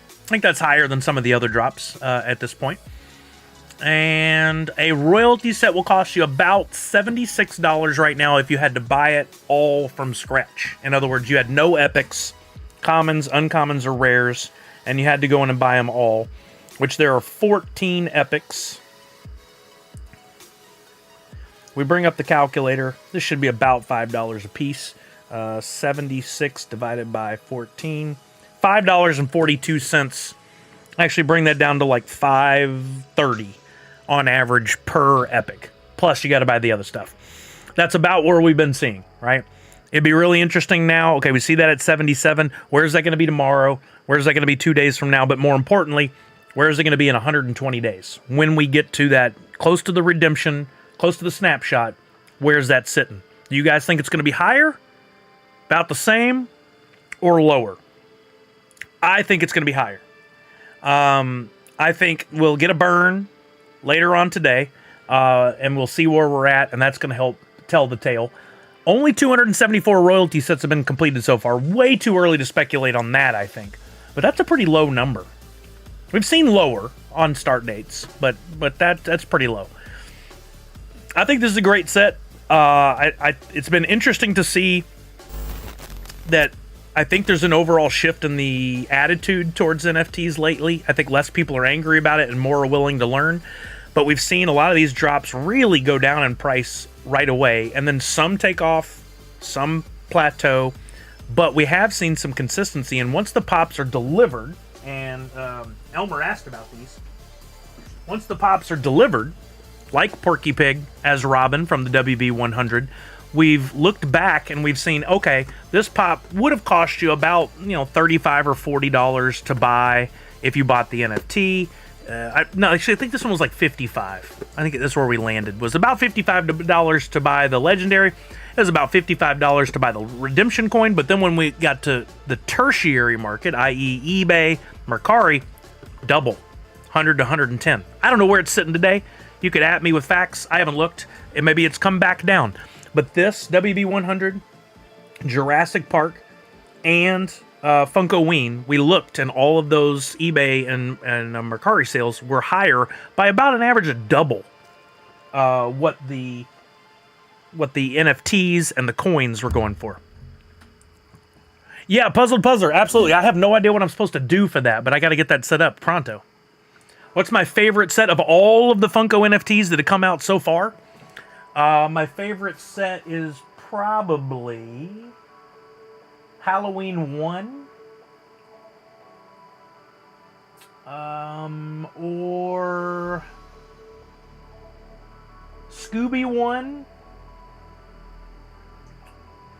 I think that's higher than some of the other drops at this point. And a royalty set will cost you about $76 right now if you had to buy it all from scratch. In other words, you had no epics, commons, uncommons, or rares, and you had to go in and buy them all, which there are 14 epics. We bring up the calculator. This should be about $5 a piece. 76 divided by 14. $5.42. Actually bring that down to like $5.30 on average per epic. Plus you got to buy the other stuff. That's about where we've been seeing, right? It'd be really interesting now. Okay, we see that at 77. Where's that going to be tomorrow? Where's that going to be 2 days from now? But more importantly, where is it going to be in 120 days? When we get to that, close to the redemption, close to the snapshot, where's that sitting? Do you guys think it's going to be higher? About the same? Or lower? I think it's going to be higher. I think we'll get a burn later on today, and we'll see where we're at, and that's going to help tell the tale. Only 274 royalty sets have been completed so far. Way too early to speculate on that, I think. But that's a pretty low number. We've seen lower on start dates, but that's pretty low. I think this is a great set. It's been interesting to see that. I think there's an overall shift in the attitude towards NFTs lately. I think less people are angry about it and more are willing to learn. But we've seen a lot of these drops really go down in price right away. And then some take off, some plateau. But we have seen some consistency. And once the pops are delivered, and Elmer asked about these. Once the pops are delivered, like Porky Pig as Robin from the WB100, we've looked back and we've seen, okay, this pop would have cost you about, $35 or $40 to buy if you bought the NFT. Actually, I think this one was like $55. I think that's where we landed. It was about $55 to buy the legendary. It was about $55 to buy the redemption coin. But then when we got to the tertiary market, i.e. eBay, Mercari, double, 100 to 110. I don't know where it's sitting today. You could at me with facts. I haven't looked. And maybe it's come back down. But this WB100, Jurassic Park, and Funko Ween, we looked, and all of those eBay and Mercari sales were higher by about an average of double what the NFTs and the coins were going for. Yeah, Puzzled Puzzler, absolutely. I have no idea what I'm supposed to do for that, but I got to get that set up pronto. What's my favorite set of all of the Funko NFTs that have come out so far? My favorite set is probably Halloween 1. Or Scooby 1.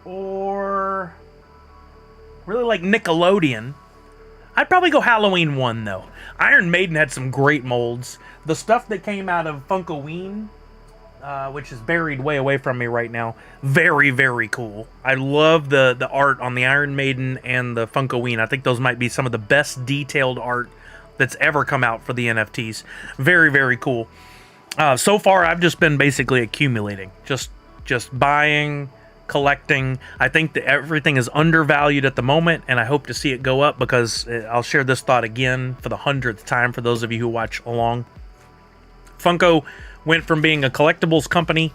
Or really like Nickelodeon. I'd probably go Halloween 1 though. Iron Maiden had some great molds. The stuff that came out of Funko Ween, which is buried way away from me right now. Very, very cool. I love the art on the Iron Maiden and the Funko Ween. I think those might be some of the best detailed art that's ever come out for the NFTs. Very, very cool. So far, I've just been basically accumulating. Just buying, collecting. I think that everything is undervalued at the moment, and I hope to see it go up because I'll share this thought again for the 100th time for those of you who watch along. Funko went from being a collectibles company,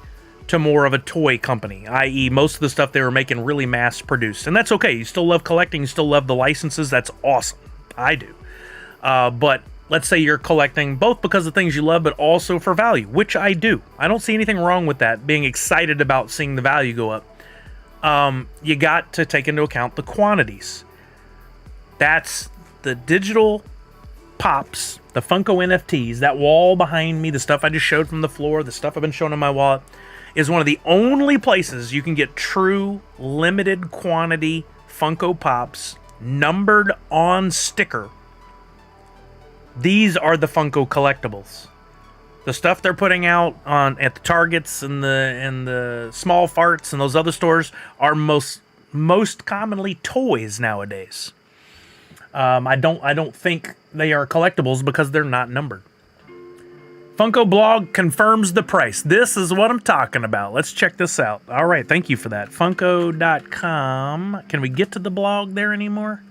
to more of a toy company, i.e. most of the stuff they were making really mass produced. And that's okay. You still love collecting, you still love the licenses. That's awesome. I do. But let's say you're collecting both because of things you love, but also for value, which I do. I don't see anything wrong with that, being excited about seeing the value go up. You got to take into account the quantities. That's the digital pops, the Funko NFTs, that wall behind me, the stuff I just showed from the floor, the stuff I've been showing in my wallet, is one of the only places you can get true limited quantity Funko Pops numbered on sticker. These are the Funko collectibles. The stuff they're putting out at the Targets and the Small Farts and those other stores are most commonly toys nowadays. I don't think they are collectibles because they're not numbered. Funko blog confirms the price. This is what I'm talking about. Let's check this out. All right, thank you for that. Funko.com. Can we get to the blog there anymore?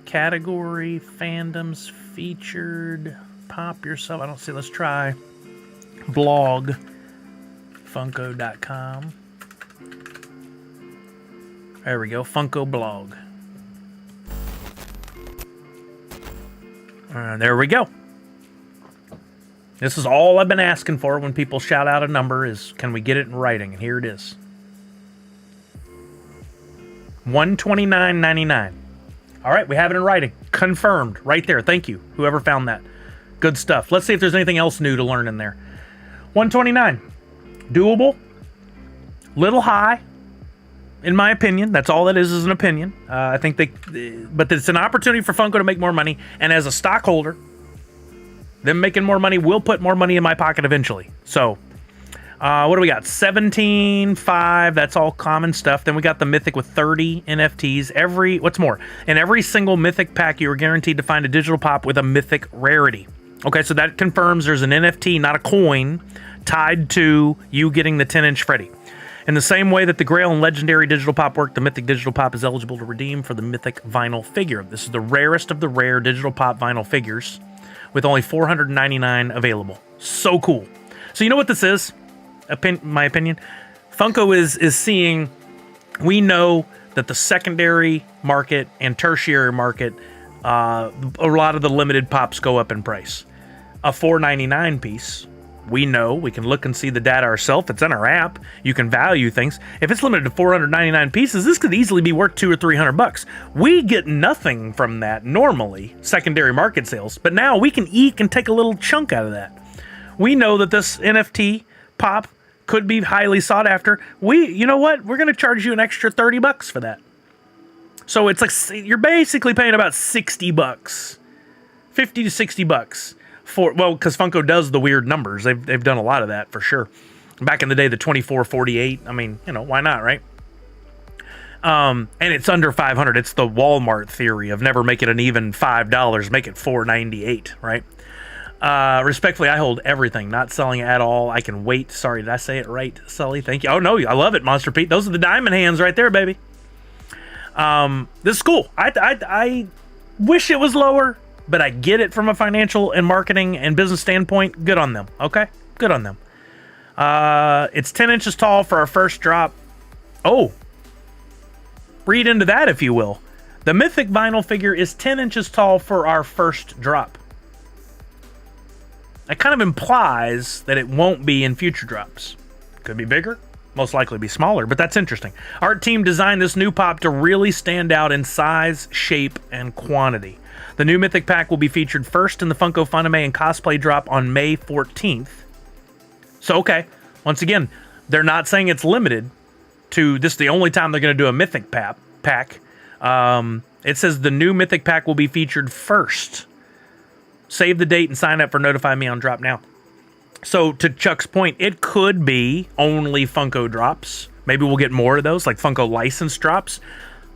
Category, fandoms, featured, pop yourself. I don't see. Let's try blog. Funko.com. There we go. Funko blog. There we go. This is all I've been asking for when people shout out a number is, can we get it in writing? And here it is. $129.99. All right, we have it in writing. Confirmed. Right there. Thank you, whoever found that. Good stuff. Let's see if there's anything else new to learn in there. $129. Doable. Little high, in my opinion. That's all that is an opinion. I think but it's an opportunity for Funko to make more money. And as a stockholder, them making more money will put more money in my pocket eventually. So, what do we got? 17.5. That's all common stuff. Then we got the Mythic with 30 NFTs. What's more? In every single Mythic pack, you are guaranteed to find a digital pop with a Mythic rarity. Okay, so that confirms there's an NFT, not a coin, tied to you getting the 10-inch Freddy. In the same way that the Grail and Legendary Digital Pop work, the Mythic Digital Pop is eligible to redeem for the Mythic Vinyl Figure. This is the rarest of the rare Digital Pop vinyl figures, with only 499 available. So cool. So you know what this is? My opinion? Funko is seeing, we know that the secondary market and tertiary market, a lot of the limited pops go up in price. A $4.99 piece, we know, we can look and see the data ourselves. It's in our app. You can value things. If it's limited to 499 pieces, this could easily be worth $200 or $300. We get nothing from that normally, secondary market sales, but now we can eke and take a little chunk out of that. We know that this NFT pop could be highly sought after. You know what? We're going to charge you an extra $30 for that. So it's like you're basically paying about $60, $50 to $60 for, well, because Funko does the weird numbers. They've done a lot of that for sure. Back in the day, the 2448. I mean, you know, why not, right? And it's under $500. It's the Walmart theory of never make it an even $5, make it $4.98, right? Respectfully, I hold everything, not selling at all. I can wait. Sorry, did I say it right, Sully? Thank you. Oh, no, I love it, Monster Pete. Those are the diamond hands right there, baby. This is cool. I wish it was lower, but I get it from a financial and marketing and business standpoint. Good on them, okay? Good on them. It's 10 inches tall for our first drop. Oh, read into that, if you will. The Mythic vinyl figure is 10 inches tall for our first drop. That kind of implies that it won't be in future drops. Could be bigger, most likely be smaller, but that's interesting. Our team designed this new pop to really stand out in size, shape, and quantity. The new Mythic pack will be featured first in the Funko Funime and Cosplay drop on May 14th. So, okay, once again, they're not saying it's limited to this is the only time they're going to do a Mythic pack. It says the new Mythic pack will be featured first. Save the date and sign up for Notify Me on Drop Now. So, to Chuck's point, it could be only Funko drops. Maybe we'll get more of those, like Funko license drops.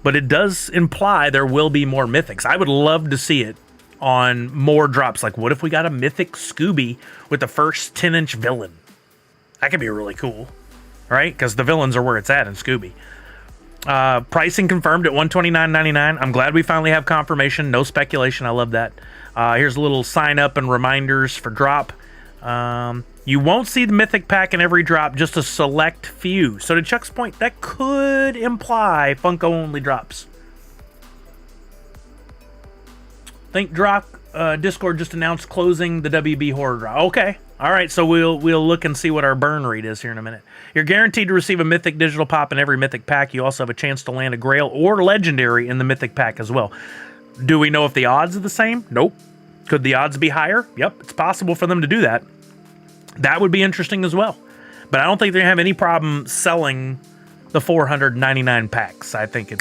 But it does imply there will be more Mythics. I would love to see it on more drops. Like, what if we got a Mythic Scooby with the first 10-inch villain? That could be really cool, right? Because the villains are where it's at in Scooby. Pricing confirmed at $129.99. I'm glad we finally have confirmation. No speculation. I love that. Here's a little sign up and reminders for drop. You won't see the Mythic pack in every drop, just a select few. So to Chuck's point, that could imply Funko only drops. Think Drop Discord just announced closing the WB Horror Drop. Okay. All right, so we'll look and see what our burn rate is here in a minute. You're guaranteed to receive a Mythic digital pop in every Mythic pack. You also have a chance to land a Grail or Legendary in the Mythic pack as well. Do we know if the odds are the same? Nope. Could the odds be higher? Yep, it's possible for them to do that. That would be interesting as well. But I don't think they have any problem selling the 499 packs. I think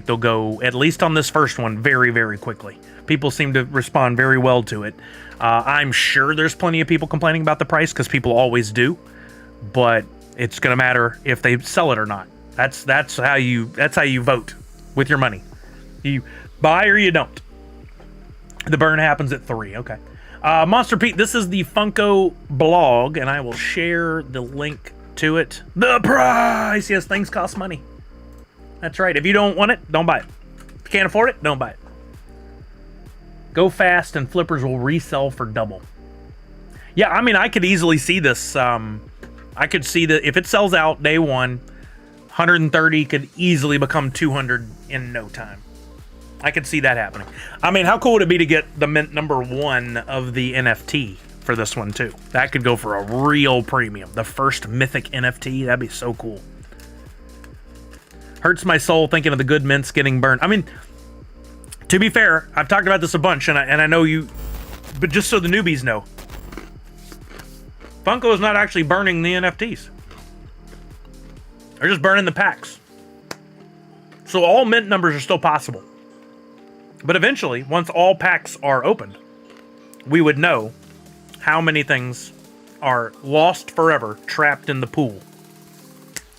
they'll go, at least on this first one, very, very quickly. People seem to respond very well to it. I'm sure there's plenty of people complaining about the price because people always do, but it's going to matter if they sell it or not. That's how you vote with your money. You buy or you don't. The burn happens at 3. Okay. Monster Pete, this is the Funko blog, and I will share the link to it. The price! Yes, things cost money. That's right. If you don't want it, don't buy it. If you can't afford it, don't buy it. Go fast and flippers will resell for double. Yeah, I mean, I could easily see this. I could see that if it sells out day one, 130 could easily become 200 in no time. I could see that happening. I mean, how cool would it be to get the mint number 1 of the NFT for this one too? That could go for a real premium. The first mythic NFT, that'd be so cool. Hurts my soul thinking of the good mints getting burned. I mean, to be fair, I've talked about this a bunch, and I know you, but just so the newbies know, Funko is not actually burning the NFTs. They're just burning the packs. So all mint numbers are still possible. But eventually, once all packs are opened, we would know how many things are lost forever, trapped in the pool.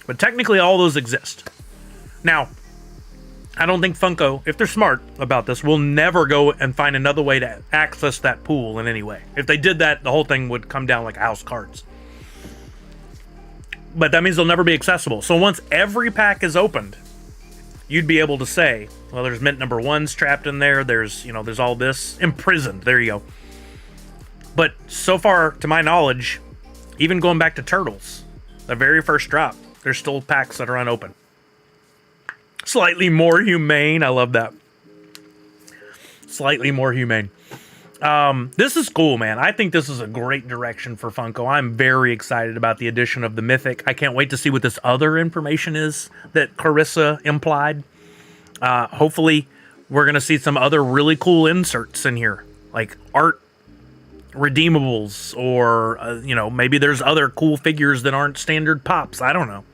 But technically, all those exist. Now, I don't think Funko, if they're smart about this, will never go and find another way to access that pool in any way. If they did that, the whole thing would come down like a house of cards. But that means they'll never be accessible. So once every pack is opened, you'd be able to say, well, there's mint number 1's trapped in there. There's all this imprisoned. There you go. But so far, to my knowledge, even going back to Turtles, the very first drop, there's still packs that are unopened. Slightly more humane. I love that. Slightly more humane. This is cool, man. I think this is a great direction for Funko. I'm very excited about the addition of the Mythic. I can't wait to see what this other information is that Carissa implied. Hopefully, we're going to see some other really cool inserts in here, like art redeemables, or maybe there's other cool figures that aren't standard pops. I don't know.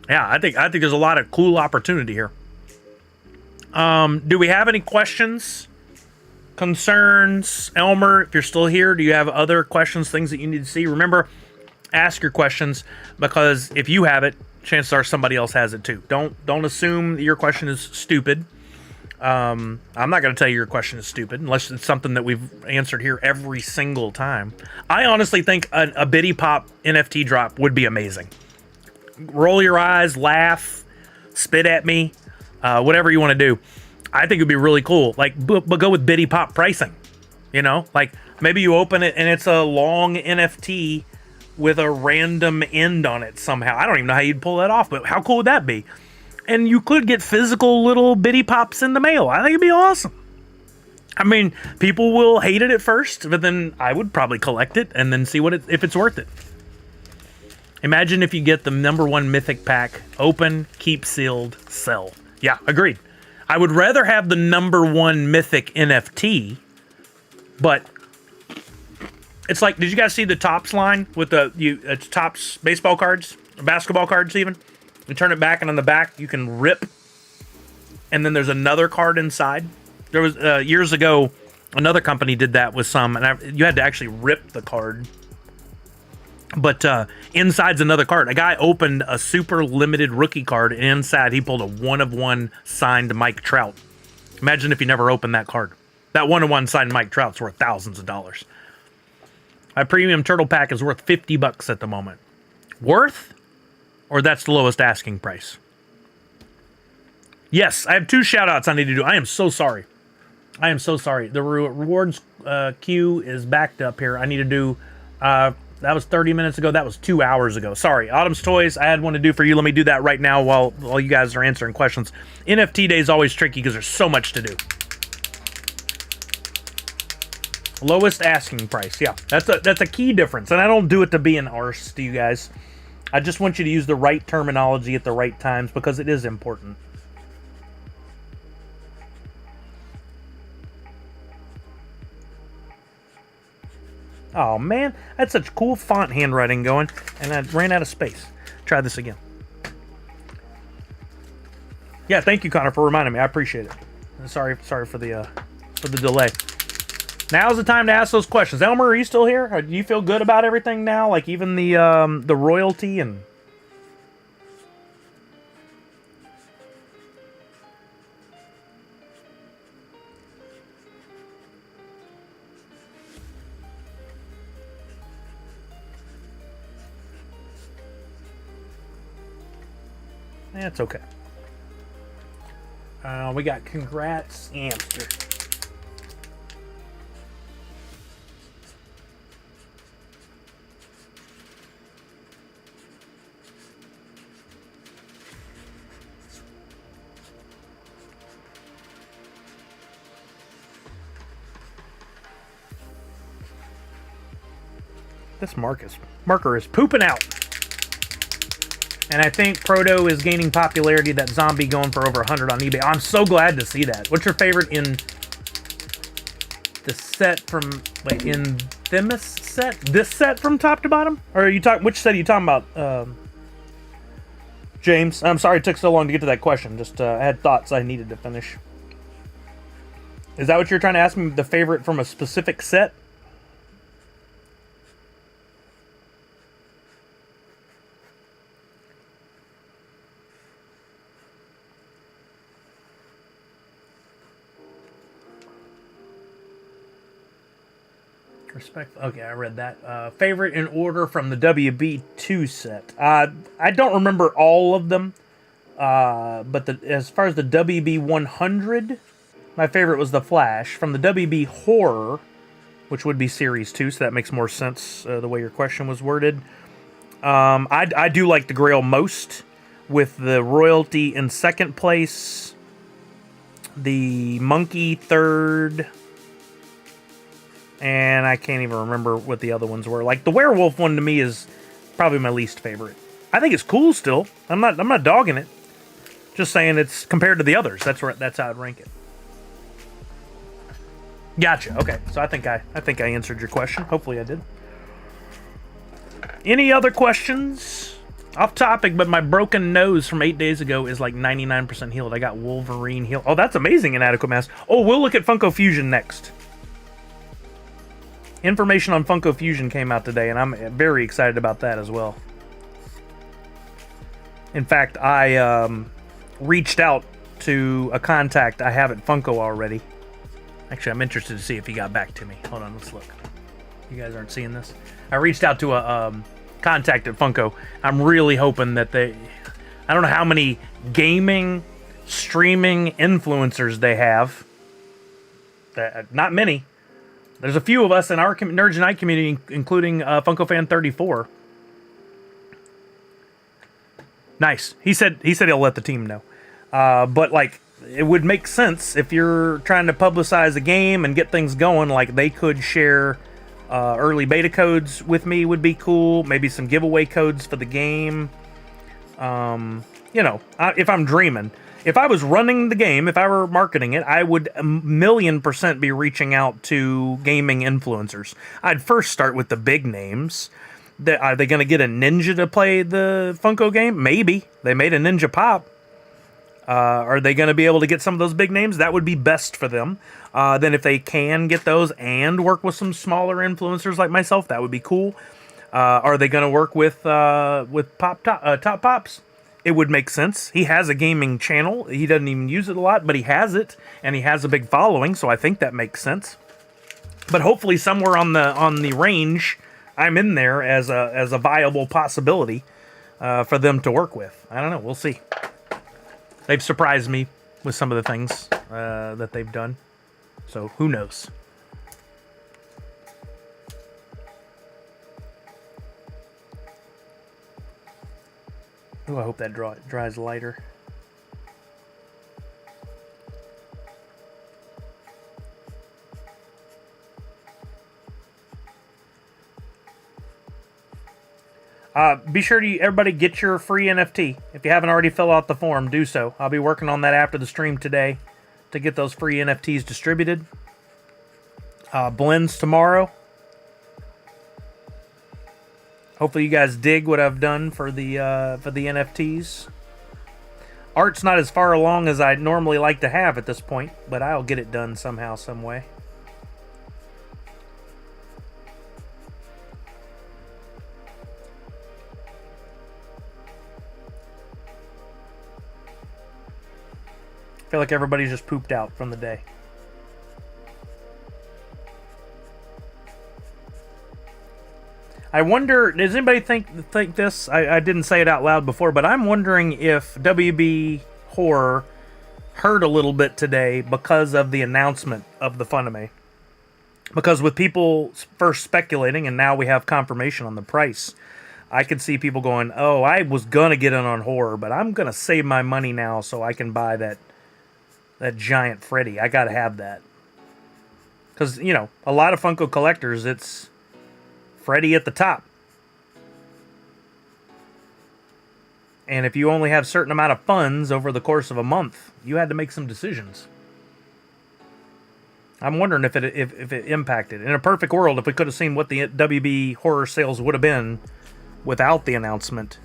Yeah, I think there's a lot of cool opportunity here. Do we have any questions, concerns? Elmer, if you're still here, do you have other questions, things that you need to see? Remember, ask your questions, because if you have it, chances are somebody else has it too. Don't assume that your question is stupid. I'm not going to tell you your question is stupid unless it's something that we've answered here every single time. I honestly think a Biddy Pop NFT drop would be amazing. Roll your eyes, laugh, spit at me, whatever you want to do. I think it'd be really cool. Like, but go with Biddy Pop pricing. Like maybe you open it and it's a long NFT with a random end on it somehow. I don't even know how you'd pull that off, but how cool would that be? And you could get physical little Biddy Pops in the mail. I think it'd be awesome. I mean, people will hate it at first, but then I would probably collect it and then see if it's worth it. Imagine if you get the number 1 Mythic pack, open, keep sealed, sell. Yeah, agreed. I would rather have the number 1 Mythic NFT, but it's like, did you guys see the Topps line with it's Topps baseball cards, or basketball cards even? You turn it back, and on the back you can rip, and then there's another card inside. There was years ago, another company did that with some, and you had to actually rip the card. But inside's another card. A guy opened a super limited rookie card, and inside he pulled a 1-of-1 signed Mike Trout. Imagine if you never opened that card. That 1-of-1 signed Mike Trout's worth thousands of dollars. My premium turtle pack is worth $50 at the moment. Worth? Or that's the lowest asking price? Yes, I have 2 shout-outs I need to do. I am so sorry. I am so sorry. The rewards queue is backed up here. I need to do... that was 30 minutes ago. That was 2 hours ago. Sorry. Autumn's Toys, I had one to do for you. Let me do that right now while you guys are answering questions. NFT Day is always tricky because there's so much to do. Lowest asking price. Yeah, that's a key difference. And I don't do it to be an arse to you guys. I just want you to use the right terminology at the right times because it is important. Oh man, that's such cool font handwriting going, and I ran out of space. Try this again. Yeah, thank you, Connor, for reminding me. I appreciate it. Sorry for the delay. Now's the time to ask those questions. Elmer, are you still here? Do you feel good about everything now? Like even the royalty and... It's okay. We got congrats, Amster. This marker is pooping out. And I think Proto is gaining popularity. That zombie going for over 100 on eBay. I'm so glad to see that. What's your favorite in the set from... Wait, in Themis set? This set from top to bottom? Or are you talking... Which set are you talking about, James? I'm sorry it took so long to get to that question. Just I had thoughts I needed to finish. Is that what you're trying to ask me? The favorite from a specific set? Respect. Okay, I read that. Favorite in order from the WB2 set. I don't remember all of them, but as far as the WB100, my favorite was the Flash. From the WB Horror, which would be Series 2, so that makes more sense the way your question was worded. I do like the Grail most, with the Royalty in second place, the Monkey third, and I can't even remember what the other ones were. Like the Werewolf one to me is probably my least favorite. I think it's cool still. I'm not dogging it. Just saying it's compared to the others. That's how I'd rank it. Gotcha. Okay, so I think I answered your question. Hopefully I did. Any other questions? Off topic, but my broken nose from 8 days ago is like 99% healed. I got Wolverine healed. Oh, that's amazing, Inadequate Mass. Oh, we'll look at Funko Fusion next. Information on Funko Fusion came out today, and I'm very excited about that as well. In fact, I reached out to a contact I have at Funko already. Actually, I'm interested to see if he got back to me. Hold on, let's look. You guys aren't seeing this? I reached out to a contact at Funko. I'm really hoping that they... I don't know how many gaming, streaming influencers they have. Not many. There's a few of us in our Nerds Unite community, including Funko Fan 34. Nice. He said he'll let the team know. But like, it would make sense if you're trying to publicize a game and get things going. Like they could share early beta codes with me would be cool. Maybe some giveaway codes for the game. If I'm dreaming. If I was running the game, if I were marketing it, I would 1,000,000% be reaching out to gaming influencers. I'd first start with the big names. Are they going to get a ninja to play the Funko game? Maybe. They made a Ninja Pop. Are they going to be able to get some of those big names? That would be best for them. Then if they can get those and work with some smaller influencers like myself, that would be cool. Are they going to work with Top Pops? It would make sense. He has a gaming channel. He doesn't even use it a lot, but he has it, and he has a big following, so I think that makes sense. But hopefully somewhere on the range, I'm in there as a viable possibility for them to work with. I don't know. We'll see. They've surprised me with some of the things that they've done. So who knows? Oh, I hope that dries lighter. Be sure to everybody get your free NFT. If you haven't already filled out the form, do so. I'll be working on that after the stream today to get those free NFTs distributed. Blends tomorrow. Hopefully you guys dig what I've done for the NFTs. Art's not as far along as I'd normally like to have at this point, but I'll get it done somehow, some way. I feel like everybody's just pooped out from the day. I wonder, does anybody think this? I didn't say it out loud before, but I'm wondering if WB Horror hurt a little bit today because of the announcement of the Funame. Because with people first speculating, and now we have confirmation on the price, I could see people going, oh, I was going to get in on Horror, but I'm going to save my money now so I can buy that giant Freddy. I got to have that. Because, you know, a lot of Funko collectors, it's Freddy at the top. And if you only have a certain amount of funds over the course of a month, you had to make some decisions. I'm wondering if it impacted. In a perfect world, if we could have seen what the WB Horror sales would have been without the announcement.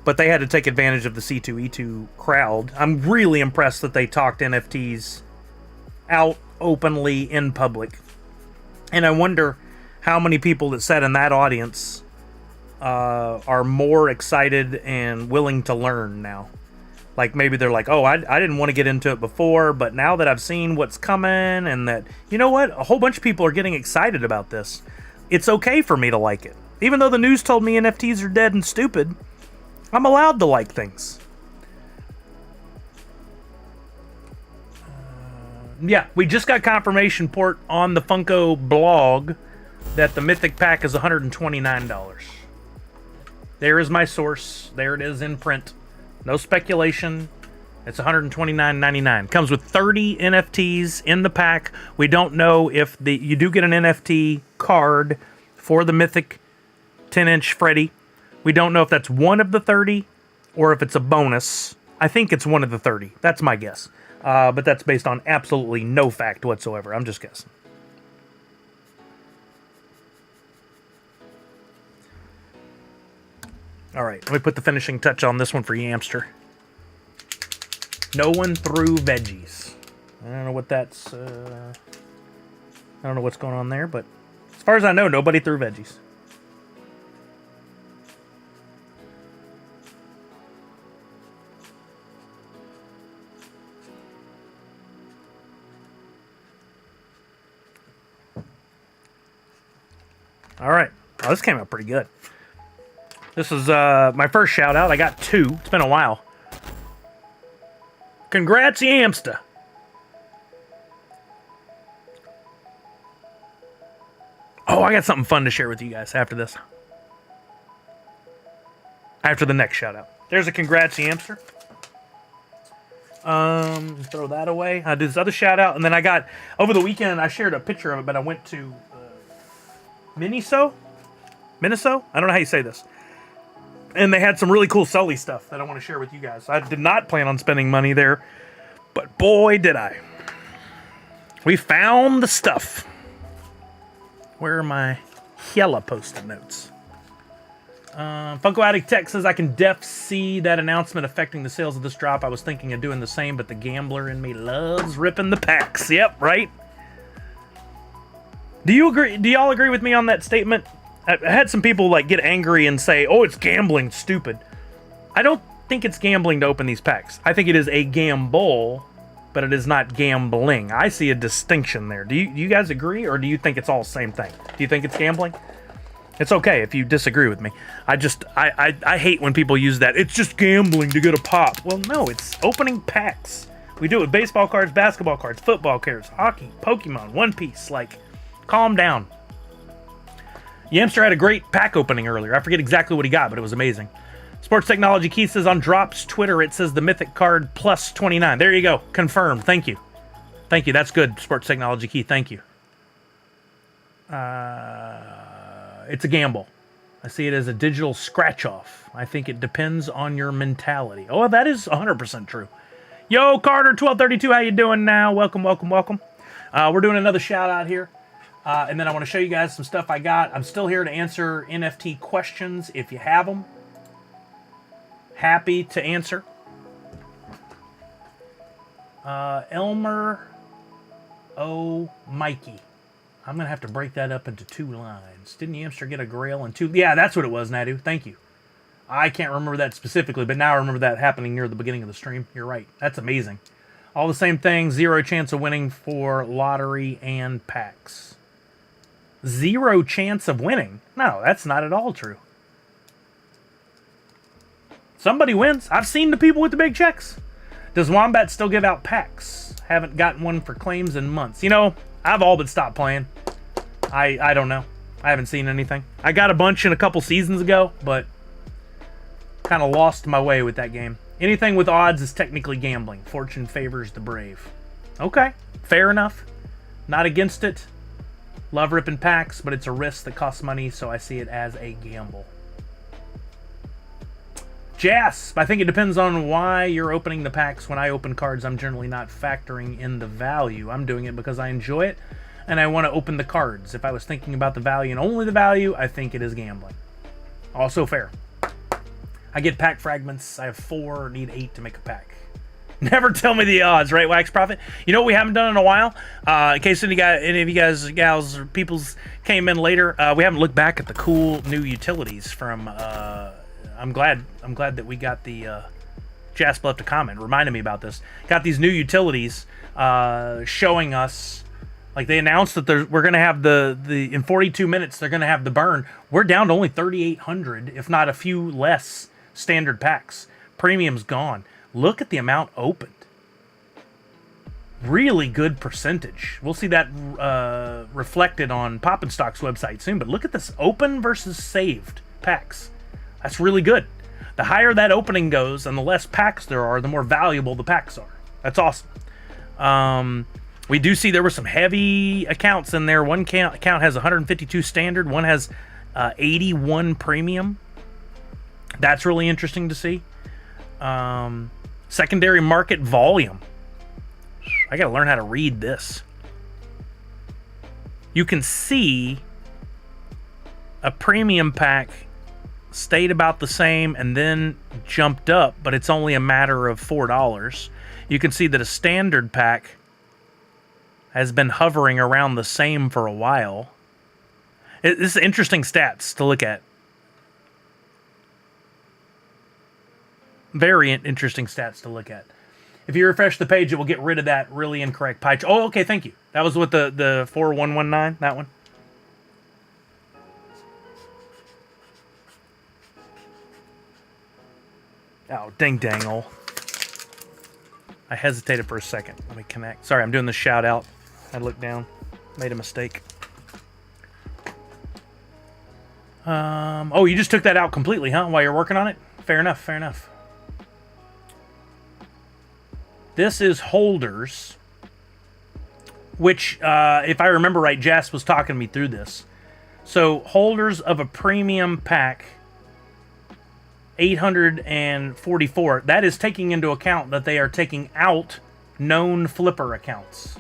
But they had to take advantage of the C2E2 crowd. I'm really impressed that they talked NFTs out openly in public. And I wonder how many people that sat in that audience are more excited and willing to learn now. Like maybe they're like, oh, I didn't want to get into it before, but now that I've seen what's coming and that, you know what, a whole bunch of people are getting excited about this. It's okay for me to like it. Even though the news told me NFTs are dead and stupid, I'm allowed to like things. Yeah, we just got confirmation port on the Funko blog that the Mythic Pack is $129. There is my source. There it is in print. No speculation. It's $129.99. Comes with 30 NFTs in the pack. We don't know if you do get an NFT card for the Mythic 10-inch Freddy. We don't know if that's one of the 30 or if it's a bonus. I think it's one of the 30. That's my guess. But that's based on absolutely no fact whatsoever. I'm just guessing. All right, let me put the finishing touch on this one for Yamster. No one threw veggies. I don't know what that's... I don't know what's going on there, but as far as I know, nobody threw veggies. All right. Oh, this came out pretty good. This is my first shout out. I got 2. It's been a while. Congrats, Yamsta. Oh, I got something fun to share with you guys after this. After the next shout out. There's a congrats, Yamster. Throw that away. I did this other shout out, and then I got over the weekend. I shared a picture of it, but I went to Miniso. I don't know how you say this. And they had some really cool Sully stuff that I want to share with you guys. I did not plan on spending money there, but boy, did I. We found the stuff. Where are my yellow post-it notes? Funko Addict Tech says, I can see that announcement affecting the sales of this drop. I was thinking of doing the same, but the gambler in me loves ripping the packs. Yep, right? Do you agree? Do y'all agree with me on that statement? I had some people like get angry and say, oh, it's gambling, stupid. I don't think it's gambling to open these packs. I think it is a gamble, but it is not gambling. I see a distinction there. Do you guys agree, or do you think it's all the same thing? Do you think it's gambling? It's okay if you disagree with me. I hate when people use that. It's just gambling to get a pop. Well, no, it's opening packs. We do it with baseball cards, basketball cards, football cards, hockey, Pokemon, One Piece. Like, calm down. Yamster had a great pack opening earlier. I forget exactly what he got, but it was amazing. Sports Technology Keith says on Drops Twitter, it says the Mythic card plus 29. There you go. Confirmed. Thank you. Thank you. That's good, Sports Technology Keith. Thank you. It's a gamble. I see it as a digital scratch-off. I think it depends on your mentality. Oh, that is 100% true. Yo, Carter, 1232, how you doing now? Welcome, welcome, welcome. We're doing another shout-out here. And then I want to show you guys some stuff I got. I'm still here to answer NFT questions if you have them. Happy to answer. Elmer O. Mikey. I'm going to have to break that up into 2 lines. Didn't Yamster get a grail and 2? Yeah, that's what it was, Nadu. Thank you. I can't remember that specifically, but now I remember that happening near the beginning of the stream. You're right. That's amazing. All the same thing. 0 chance of winning for lottery and packs. 0 chance of winning? No, that's not at all true. Somebody wins. I've seen the people with the big checks. Does Wombat still give out packs? Haven't gotten one for claims in months. You know, I've all but stopped playing. I don't know. I haven't seen anything. I got a bunch in a couple seasons ago, but kind of lost my way with that game. Anything with odds is technically gambling. Fortune favors the brave. Okay, fair enough. Not against it. Love ripping packs, but it's a risk that costs money, so I see it as a gamble. Jasp, I think it depends on why you're opening the packs. When I open cards, I'm generally not factoring in the value. I'm doing it because I enjoy it, and I want to open the cards. If I was thinking about the value and only the value, I think it is gambling. Also fair. I get pack fragments. I have 4, need 8 to make a pack. Never tell me the odds, right, Wax Profit? You know what we haven't done in a while? In case any of you guys, gals, or peoples came in later, we haven't looked back at the cool new utilities from... I'm glad that we got the... Jasp left a comment reminding me about this. Got these new utilities showing us... Like, they announced that we're going to have the in 42 minutes, they're going to have the burn. We're down to only 3,800, if not a few less standard packs. Premium's gone. Look at the amount opened. Really good percentage. We'll see that reflected on Poppin' Stock's website soon, but look at this open versus saved packs. That's really good. The higher that opening goes and the less packs there are, the more valuable the packs are. That's awesome. We do see there were some heavy accounts in there. One account has 152 standard. One has 81 premium. That's really interesting to see. Secondary market volume. I got to learn how to read this. You can see a premium pack stayed about the same and then jumped up, but it's only a matter of $4. You can see that a standard pack has been hovering around the same for a while. This is interesting stats to look at. Very interesting stats to look at. If you refresh the page, it will get rid of that really incorrect pie chart. Oh, okay, thank you. That was with the 4119, that one. Oh, ding dangle. I hesitated for a second. Let me connect. Sorry, I'm doing the shout out. I looked down. Made a mistake. Oh, you just took that out completely, huh? While you're working on it? Fair enough, fair enough. This is holders, which, if I remember right, Jess was talking me through this. So, holders of a premium pack, 844. That is taking into account that they are taking out known flipper accounts,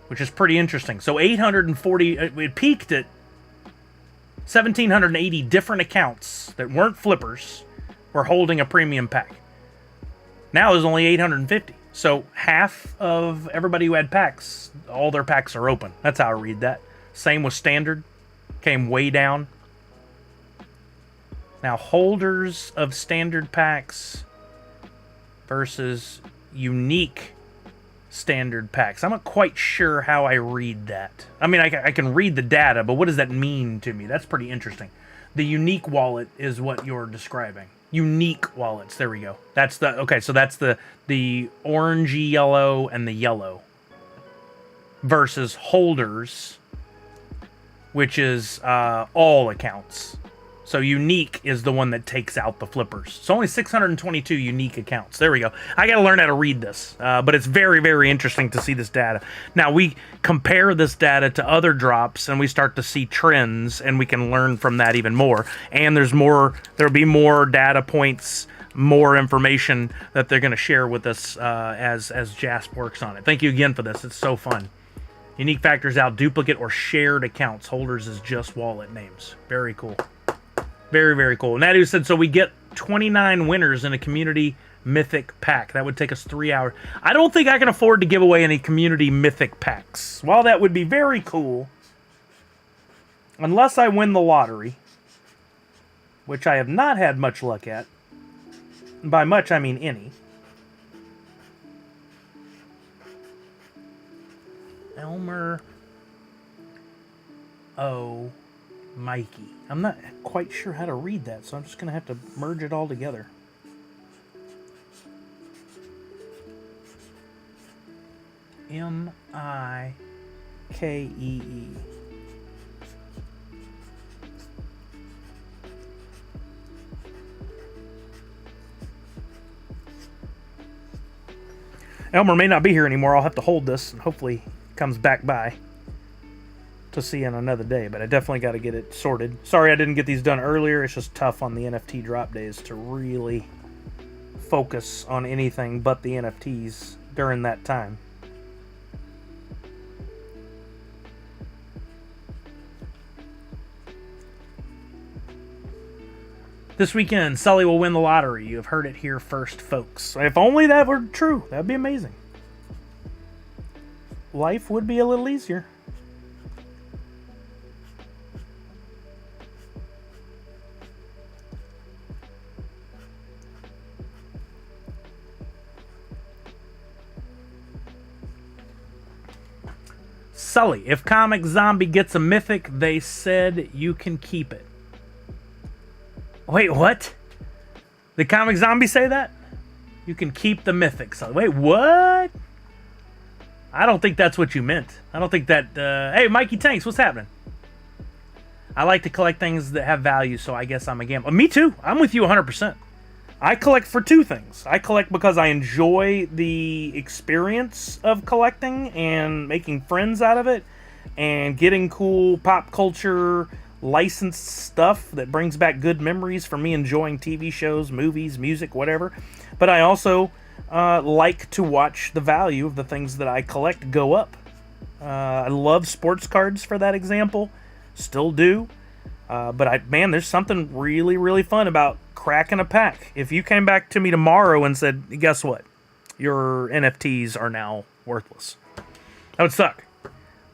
which is pretty interesting. So 840, it peaked at 1,780 different accounts that weren't flippers were holding a premium pack. Now there's only 850. So half of everybody who had packs, all their packs are open. That's how I read that. Same with standard. Came way down. Now, holders of standard packs versus unique standard packs. I'm not quite sure how I read that. I mean, I can read the data, but what does that mean to me? That's pretty interesting. The unique wallet is what you're describing. Unique wallets. There we go. That's the okay. So that's the orangey yellow and the yellow versus holders, which is all accounts. So unique is the one that takes out the flippers. So only 622 unique accounts. There we go. I got to learn how to read this, but it's very, very interesting to see this data. Now we compare this data to other drops, and we start to see trends, and we can learn from that even more. And there'll be more data points, more information that they're going to share with us as JASP works on it. Thank you again for this. It's so fun. Unique factors out duplicate or shared accounts. Holders is just wallet names. Very cool. Very, very cool. Nadu said, so we get 29 winners in a community mythic pack. That would take us 3 hours. I don't think I can afford to give away any community mythic packs. While that would be very cool, unless I win the lottery, which I have not had much luck at. And by much, I mean any. Elmer O. Mikey. I'm not quite sure how to read that, so I'm just going to have to merge it all together. M-I-K-E-E. Elmer may not be here anymore. I'll have to hold this and hopefully he comes back by to see in another day, but I definitely got to get it sorted. Sorry I didn't get these done earlier. It's just tough on the NFT drop days to really focus on anything but the NFTs during that time. This weekend, Sully will win the lottery. You have heard it here first, folks. If only that were true, that'd be amazing. Life would be a little easier. Sully, if Comic Zombie gets a mythic, they said you can keep it. Wait, what? Did Comic Zombie say that? You can keep the mythic, Sully. Wait, what? I don't think that's what you meant. I don't think that... Hey, Mikey Tanks, what's happening? I like to collect things that have value, so I guess I'm a gambler. Me too. I'm with you 100%. I collect for two things. I collect because I enjoy the experience of collecting and making friends out of it and getting cool pop culture licensed stuff that brings back good memories for me enjoying TV shows, movies, music, whatever. But I also like to watch the value of the things that I collect go up. I love sports cards for that example. Still do. But man, there's something really, really fun about cracking a pack. If you came back to me tomorrow and said, guess what? Your NFTs are now worthless. That would suck.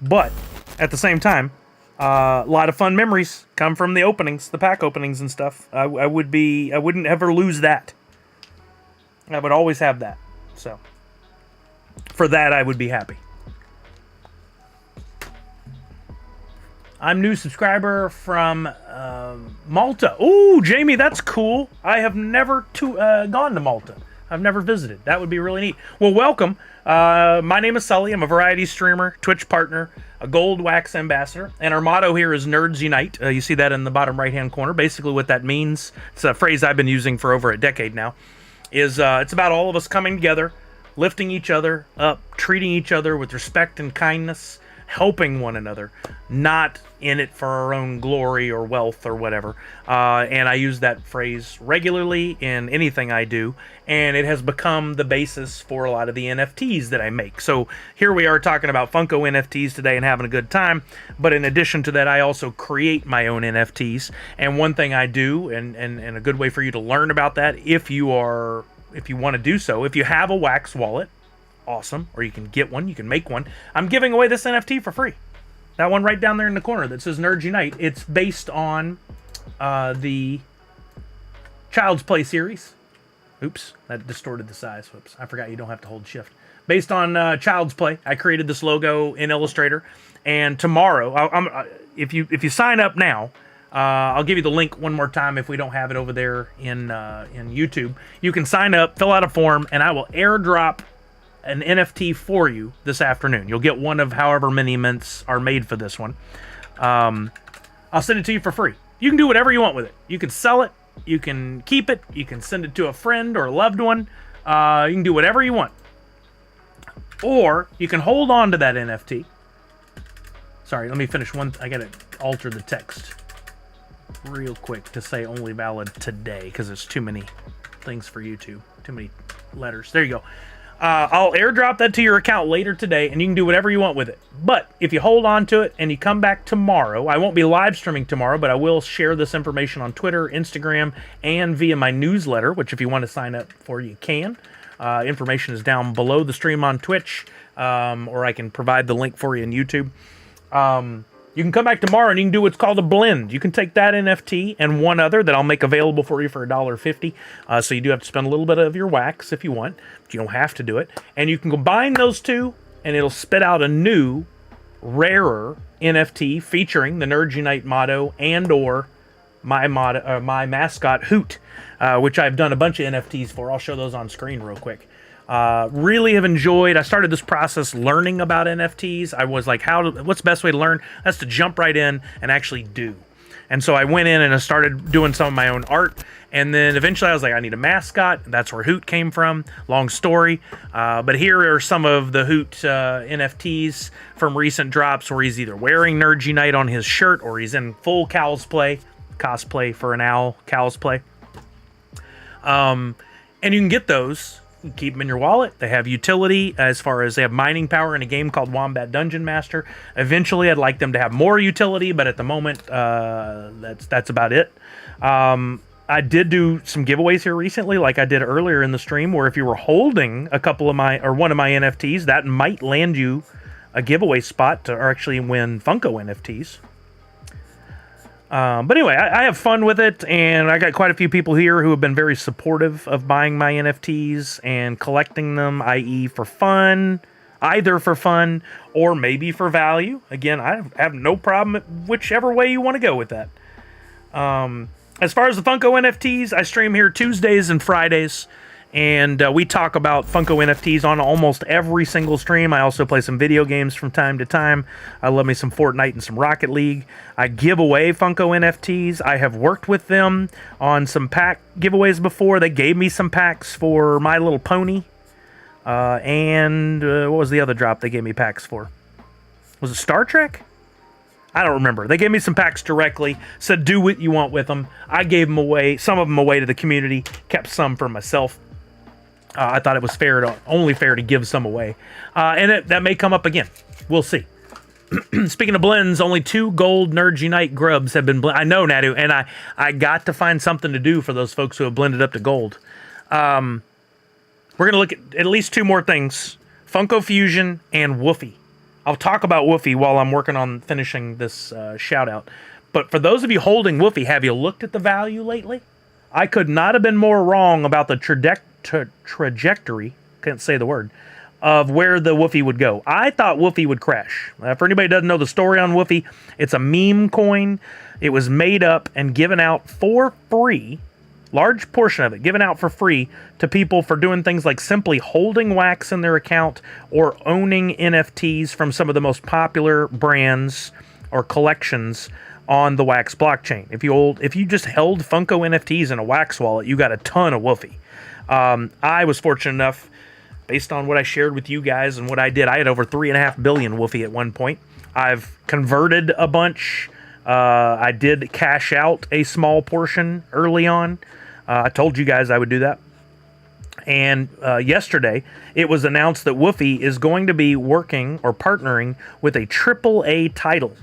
But at the same time, a lot of fun memories come from the openings, the pack openings and stuff. I wouldn't ever lose that. I would always have that. So for that, I would be happy. I'm new subscriber from Malta. Ooh, Jamie, that's cool. I have never gone to Malta. I've never visited. That would be really neat. Well, welcome. My name is Sully. I'm a variety streamer, Twitch partner, a Gold Wax ambassador, and our motto here is Nerds Unite. You see that in the bottom right-hand corner. Basically what that means, it's a phrase I've been using for over a decade now, is it's about all of us coming together, lifting each other up, treating each other with respect and kindness, helping one another, not in it for our own glory or wealth or whatever. And I use that phrase regularly in anything I do, and it has become the basis for a lot of the NFTs that I make. So here we are talking about Funko NFTs today and having a good time, but in addition to that, I also create my own NFTs. And one thing I do, and a good way for you to learn about that, if you want to do so, if you have a wax wallet, awesome, or you can get one, you can make one. I'm giving away this NFT for free. That one right down there in the corner that says Nerds Unite. It's based on the Child's Play series. Oops, that distorted the size. Whoops, I forgot you don't have to hold shift. Based on Child's Play, I created this logo in Illustrator, and tomorrow, if you sign up now, I'll give you the link one more time if we don't have it over there in YouTube. You can sign up, fill out a form, and I will airdrop an NFT for you this afternoon. You'll get one of however many mints are made for this one. I'll send it to you for free. You can do whatever you want with it. You can sell it. You can keep it. You can send it to a friend or a loved one. You can do whatever you want. Or you can hold on to that NFT. Sorry, let me finish one. I got to alter the text real quick to say only valid today because there's too many things for YouTube. Too many letters. There you go. I'll airdrop that to your account later today, and you can do whatever you want with it. But if you hold on to it and you come back tomorrow, I won't be live streaming tomorrow, but I will share this information on Twitter, Instagram, and via my newsletter, which if you want to sign up for, you can. Information is down below the stream on Twitch, or I can provide the link for you in YouTube. You can come back tomorrow and you can do what's called a blend. You can take that NFT and one other that I'll make available for you for $1.50. So you do have to spend a little bit of your wax if you want, but you don't have to do it. And you can combine those two and it'll spit out a new, rarer NFT featuring the Nerds Unite motto and or my mascot Hoot, which I've done a bunch of NFTs for. I'll show those on screen real quick. Really have enjoyed. I started this process learning about NFTs. I was like, what's the best way to learn? That's to jump right in and actually do. And so I went in and I started doing some of my own art. And then eventually I was like, I need a mascot. That's where Hoot came from. Long story. But here are some of the Hoot NFTs from recent drops where he's either wearing Nerds Unite on his shirt or he's in full cosplay for an owl cosplay. And you can get those. You keep them in your wallet. They have utility as far as they have mining power in a game called Wombat Dungeon Master. Eventually, I'd like them to have more utility, but at the moment, that's about it. I did do some giveaways here recently, like I did earlier in the stream, where if you were holding one of my NFTs, that might land you a giveaway spot to actually win Funko NFTs. But anyway, I have fun with it, and I got quite a few people here who have been very supportive of buying my NFTs and collecting them, i.e. for fun, either for fun or maybe for value. Again, I have no problem whichever way you want to go with that. As far as the Funko NFTs, I stream here Tuesdays and Fridays, and we talk about Funko NFTs on almost every single stream. I also play some video games from time to time. I love me some Fortnite and some Rocket League. I give away Funko NFTs. I have worked with them on some pack giveaways before. They gave me some packs for My Little Pony. And what was the other drop they gave me packs for? Was it Star Trek? I don't remember. They gave me some packs directly, said do what you want with them. I gave them away, some of them away to the community, kept some for myself. I thought it was only fair to give some away. And that may come up again. We'll see. Speaking of blends, only 2 gold Nerds Unite grubs have been blended. I know, Nadu, and I got to find something to do for those folks who have blended up to gold. We're going to look at least 2 more things. Funko Fusion and Woofy. I'll talk about Woofy while I'm working on finishing this shout-out. But for those of you holding Woofy, have you looked at the value lately? I could not have been more wrong about the trajectory, can't say the word, of where the Woofy would go. I thought Woofy would crash. For anybody who doesn't know the story on Woofy, it's a meme coin. It was made up and given out for free, large portion of it given out for free to people for doing things like simply holding wax in their account or owning NFTs from some of the most popular brands or collections on the Wax blockchain. If you just held Funko NFTs in a Wax wallet, you got a ton of Woofy. I was fortunate enough, based on what I shared with you guys and what I did, I had over 3.5 billion Woofy at one point. I've converted a bunch. I did cash out a small portion early on. I told you guys I would do that. And yesterday, it was announced that Woofy is going to be working or partnering with a AAA title.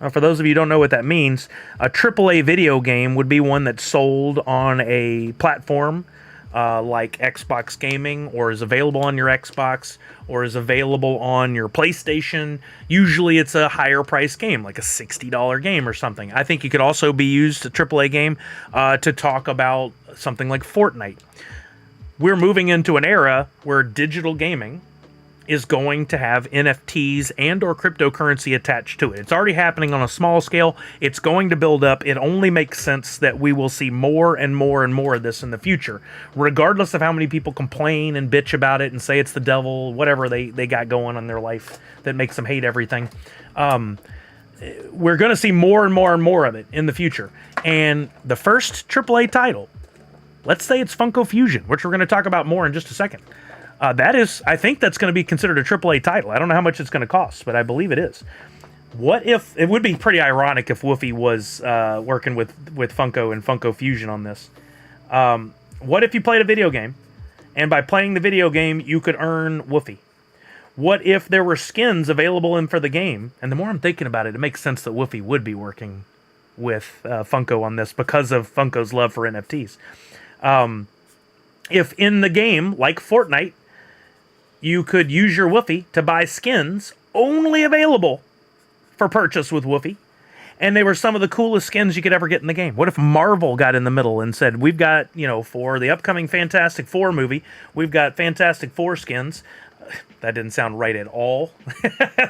For those of you who don't know what that means, a AAA video game would be one that's sold on a platform like Xbox Gaming, or is available on your Xbox, or is available on your PlayStation. Usually it's a higher price game, like a $60 game or something. I think you could also be used, a AAA game, to talk about something like Fortnite. We're moving into an era where digital gaming is going to have NFTs and or cryptocurrency attached to it. It's already happening on a small scale. It's going to build up. It only makes sense that we will see more and more and more of this in the future, regardless of how many people complain and bitch about it and say it's the devil, whatever they got going on their life that makes them hate everything. We're going to see more and more and more of it in the future. And the first AAA title, let's say it's Funko Fusion, which we're going to talk about more in just a second. I think that's going to be considered a AAA title. I don't know how much it's going to cost, but I believe it is. What if, it would be pretty ironic if Woofy was working with Funko and Funko Fusion on this. What if you played a video game, and by playing the video game, you could earn Woofy? What if there were skins available for the game? And the more I'm thinking about it, it makes sense that Woofy would be working with Funko on this because of Funko's love for NFTs. If in the game, like Fortnite, you could use your Woofy to buy skins only available for purchase with Woofy, and they were some of the coolest skins you could ever get in the game. What if Marvel got in the middle and said, we've got, for the upcoming Fantastic Four movie, we've got Fantastic Four skins. That didn't sound right at all.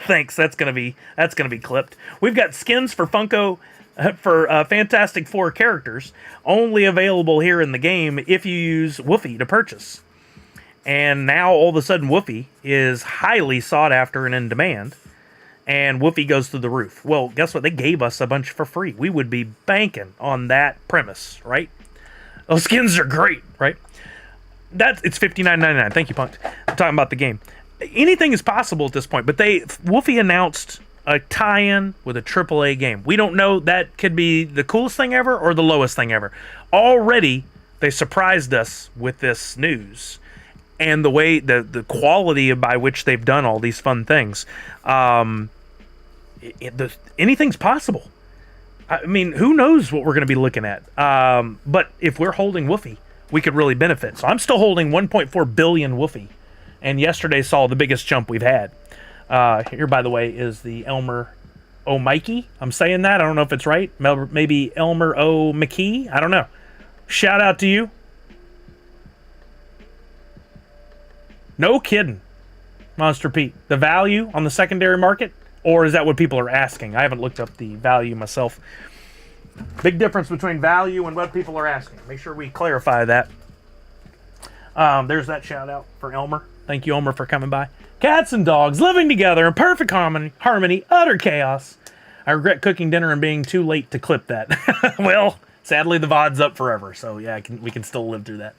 Thanks. That's gonna be clipped. We've got skins for Funko for Fantastic Four characters only available here in the game if you use Woofy to purchase. And now all of a sudden Woofy is highly sought after and in demand, and Woofy goes through the roof. Well, guess what? They gave us a bunch for free. We would be banking on that premise, right? Those skins are great, right? It's $59.99. Thank you, Punk. I'm talking about the game. Anything is possible at this point, but Woofy announced a tie-in with a AAA game. We don't know, that could be the coolest thing ever or the lowest thing ever. Already, they surprised us with this news. And the way, the quality by which they've done all these fun things. Anything's possible. I mean, who knows what we're going to be looking at. But if we're holding Woofy, we could really benefit. So I'm still holding 1.4 billion Woofy. And yesterday saw the biggest jump we've had. Here, by the way, is the Elmer O. Mikey. I'm saying that. I don't know if it's right. Maybe Elmer O. McKee. I don't know. Shout out to you. No kidding, Monster Pete. The value on the secondary market, or is that what people are asking? I haven't looked up the value myself. Big difference between value and what people are asking. Make sure we clarify that. There's that shout out for Elmer. Thank you, Elmer, for coming by. Cats and dogs living together in perfect harmony, utter chaos. I regret cooking dinner and being too late to clip that. Well, sadly, the VOD's up forever, so yeah, we can still live through that.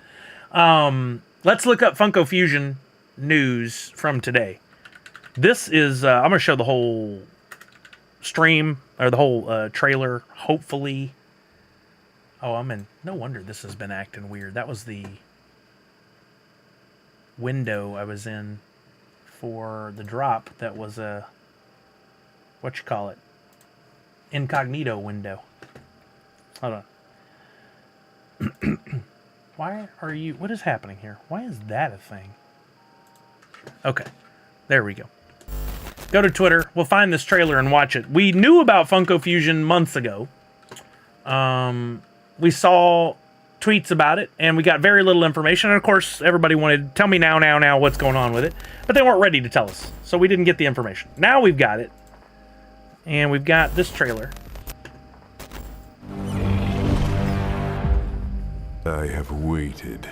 Let's look up Funko Fusion news from today. This is I'm gonna show the whole stream, or the whole trailer, hopefully. No wonder this has been acting weird. That was the window I was in for the drop. That was a Incognito window. Hold on. What is happening here? Why is that a thing? Okay, there we go. Go to Twitter. We'll find this trailer and watch it. We knew about Funko Fusion months ago. We saw tweets about it, and we got very little information. And of course, everybody wanted, tell me now, what's going on with it. But they weren't ready to tell us, so we didn't get the information. Now we've got it, and we've got this trailer. I have waited,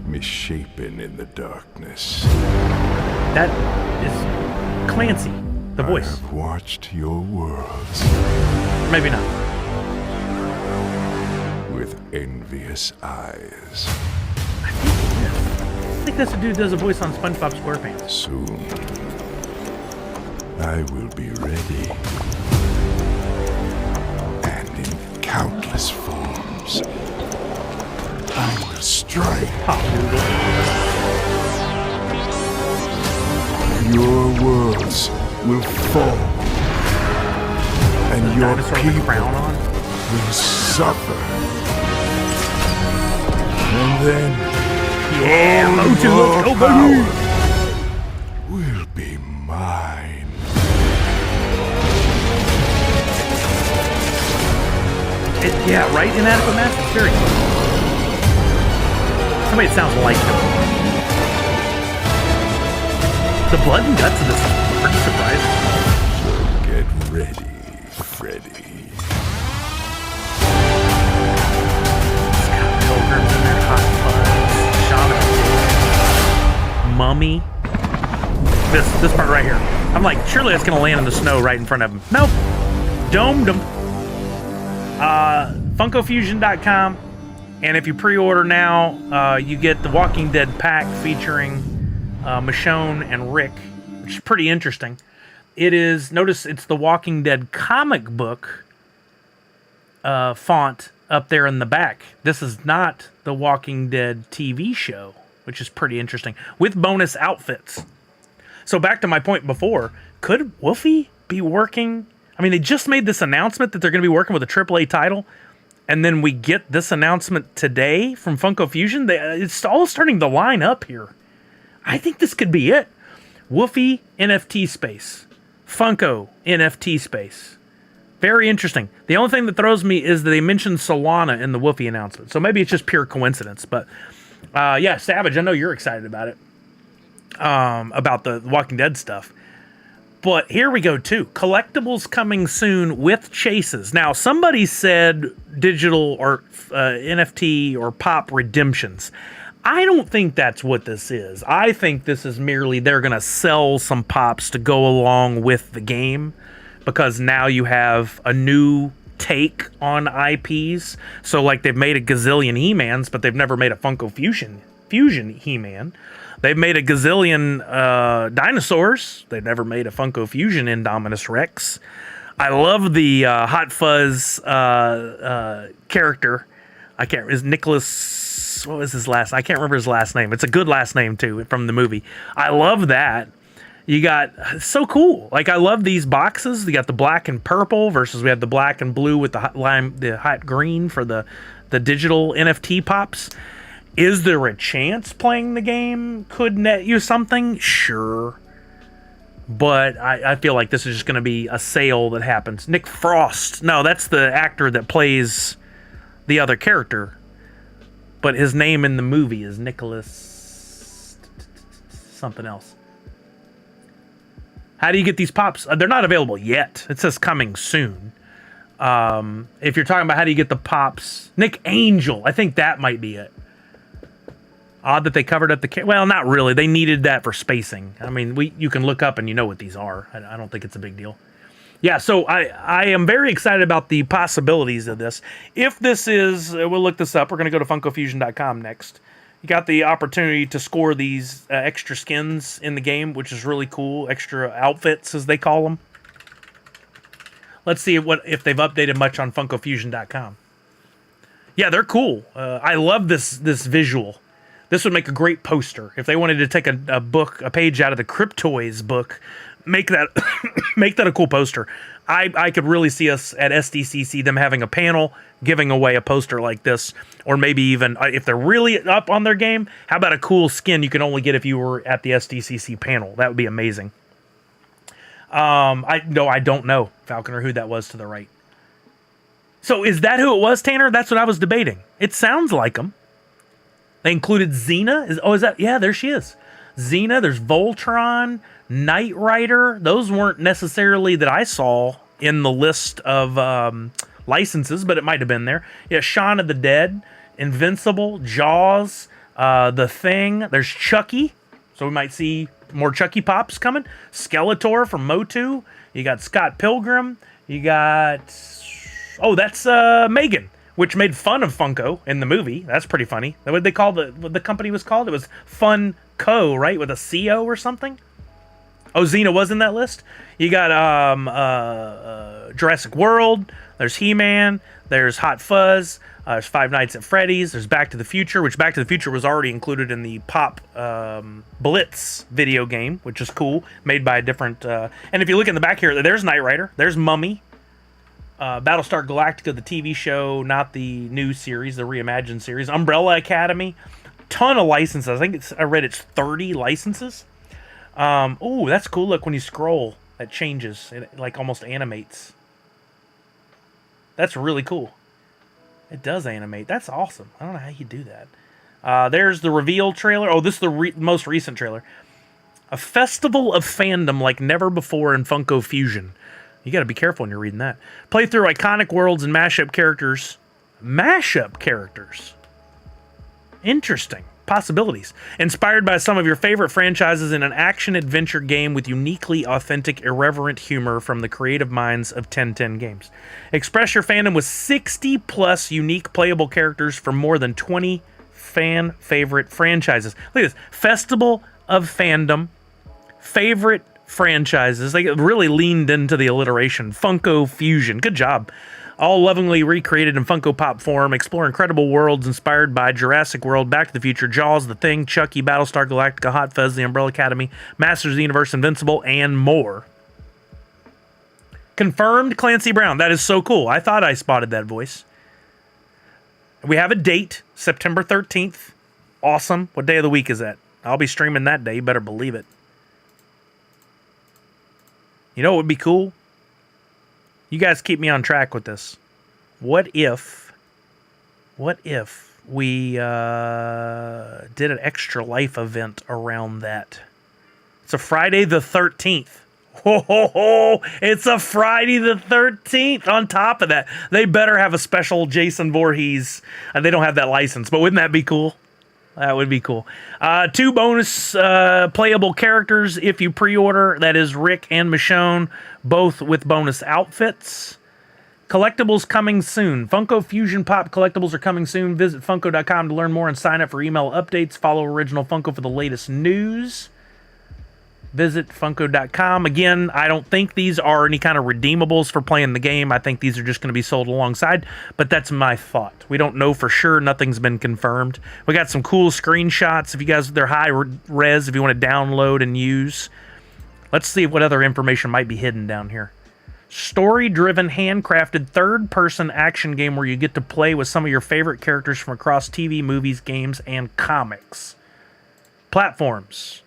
misshapen in the darkness. That is Clancy, the voice. I have watched your worlds. Maybe not. With envious eyes. I think that's the dude who does a voice on SpongeBob SquarePants. Soon, I will be ready. Countless forms. I will strike. Pop noodle. Your worlds will fall, and your people will suffer. And then, yeah, Motu, let's go, baby! Will be mine. Yeah, right? Inadequate mass? It's very close. Somebody that sounds like him. The blood and guts of this is pretty surprising. So get ready, Freddy. Scott Pilgrim's in there, Hot Fuzz, Shaman of the Mummy. This part right here. I'm like, surely that's gonna land in the snow right in front of him. Nope. Domed him. FunkoFusion.com. And if you pre-order now, you get the Walking Dead pack featuring Michonne and Rick, which is pretty interesting. It is, notice it's the Walking Dead comic book font up there in the back. This is not the Walking Dead TV show, which is pretty interesting, with bonus outfits. So back to my point before, could Wolfie be working? I mean, they just made this announcement that they're going to be working with a AAA title, and then we get this announcement today from Funko Fusion. It's all starting to line up here. I think this could be it. Wolfie NFT space. Funko NFT space. Very interesting. The only thing that throws me is that they mentioned Solana in the Wolfie announcement. So maybe it's just pure coincidence. But yeah, Savage, I know you're excited about it. About the Walking Dead stuff. But here we go too. Collectibles coming soon with chases. Now, somebody said digital or NFT or pop redemptions. I don't think that's what this is. I think this is merely they're going to sell some pops to go along with the game, because now you have a new take on IPs. So like they've made a gazillion He-Mans, but they've never made a Funko Fusion He-Man. They've made a gazillion dinosaurs. They've never made a Funko Fusion Indominus Rex. I love the Hot Fuzz character. I can't. Is Nicholas? What was his last? I can't remember his last name. It's a good last name too from the movie. I love that. You got so cool. Like I love these boxes. You got the black and purple versus we have the black and blue with the hot green for the digital NFT pops. Is there a chance playing the game could net you something? Sure. But I feel like this is just going to be a sale that happens. Nick Frost. No, that's the actor that plays the other character. But his name in the movie is Nicholas something else. How do you get these pops? They're not available yet. It says coming soon. If you're talking about how do you get the pops, Nick Angel. I think that might be it. Odd that they covered up the... Well, not really. They needed that for spacing. I mean, you can look up and you know what these are. I don't think it's a big deal. Yeah, so I am very excited about the possibilities of this. If this is... We'll look this up. We're going to go to FunkoFusion.com next. You got the opportunity to score these extra skins in the game, which is really cool. Extra outfits, as they call them. Let's see if they've updated much on FunkoFusion.com. Yeah, they're cool. I love this visual. This would make a great poster. If they wanted to take a page out of the Cryptoys book, make that a cool poster. I could really see us at SDCC, them having a panel, giving away a poster like this, or maybe even, if they're really up on their game, how about a cool skin you can only get if you were at the SDCC panel? That would be amazing. I don't know, Falconer, who that was to the right. So is that who it was, Tanner? That's what I was debating. It sounds like them. They included Xena. Is that? Yeah, there she is. Xena, there's Voltron, Knight Rider. Those weren't necessarily that I saw in the list of licenses, but it might have been there. Yeah, Shaun of the Dead, Invincible, Jaws, The Thing. There's Chucky. So we might see more Chucky pops coming. Skeletor from Motu. You got Scott Pilgrim. You got... Oh, that's Megan, which made fun of Funko in the movie. That's pretty funny. What they call what the company was called? It was Funko, right? With a CO or something? Oh, Xena was in that list? You got Jurassic World. There's He-Man. There's Hot Fuzz. There's Five Nights at Freddy's. There's Back to the Future, which Back to the Future was already included in the Pop Blitz video game, which is cool. Made by a different... and if you look in the back here, there's Knight Rider. There's Mummy. Battlestar Galactica, the TV show, not the new series, the reimagined series. Umbrella Academy, ton of licenses. I read it's 30 licenses. Oh, that's cool. Look, when you scroll, that changes. It like almost animates. That's really cool. It does animate. That's awesome. I don't know how you do that. There's the reveal trailer. Oh, this is the most recent trailer. A festival of fandom like never before in Funko Fusion. You got to be careful when you're reading that. Play through iconic worlds and mashup characters. Mashup characters. Interesting. Possibilities. Inspired by some of your favorite franchises in an action-adventure game with uniquely authentic, irreverent humor from the creative minds of 1010 Games. Express your fandom with 60-plus unique playable characters from more than 20 fan-favorite franchises. Look at this. Festival of fandom. Favorite franchises. They really leaned into the alliteration. Funko Fusion. Good job. All lovingly recreated in Funko Pop form. Explore incredible worlds inspired by Jurassic World, Back to the Future, Jaws, The Thing, Chucky, Battlestar Galactica, Hot Fuzz, The Umbrella Academy, Masters of the Universe, Invincible, and more. Confirmed Clancy Brown. That is so cool. I thought I spotted that voice. We have a date, September 13th. Awesome. What day of the week is that? I'll be streaming that day. You better believe it. You know what would be cool? You guys keep me on track with this. What if we did an Extra Life event around that? It's a Friday the 13th. Ho, ho, ho. It's a Friday the 13th. On top of that, they better have a special Jason Voorhees. They don't have that license, but wouldn't that be cool? That would be cool. 2 bonus playable characters if you pre-order. That is Rick and Michonne, both with bonus outfits. Collectibles coming soon. Funko Fusion Pop collectibles are coming soon. Visit Funko.com to learn more and sign up for email updates. Follow Original Funko for the latest news. Visit Funko.com. Again, I don't think these are any kind of redeemables for playing the game. I think these are just going to be sold alongside, but that's my thought. We don't know for sure. Nothing's been confirmed. We got some cool screenshots. If you guys, they're high res if you want to download and use. Let's see what other information might be hidden down here. Story-driven, handcrafted, third-person action game where you get to play with some of your favorite characters from across TV, movies, games, and comics. Platforms.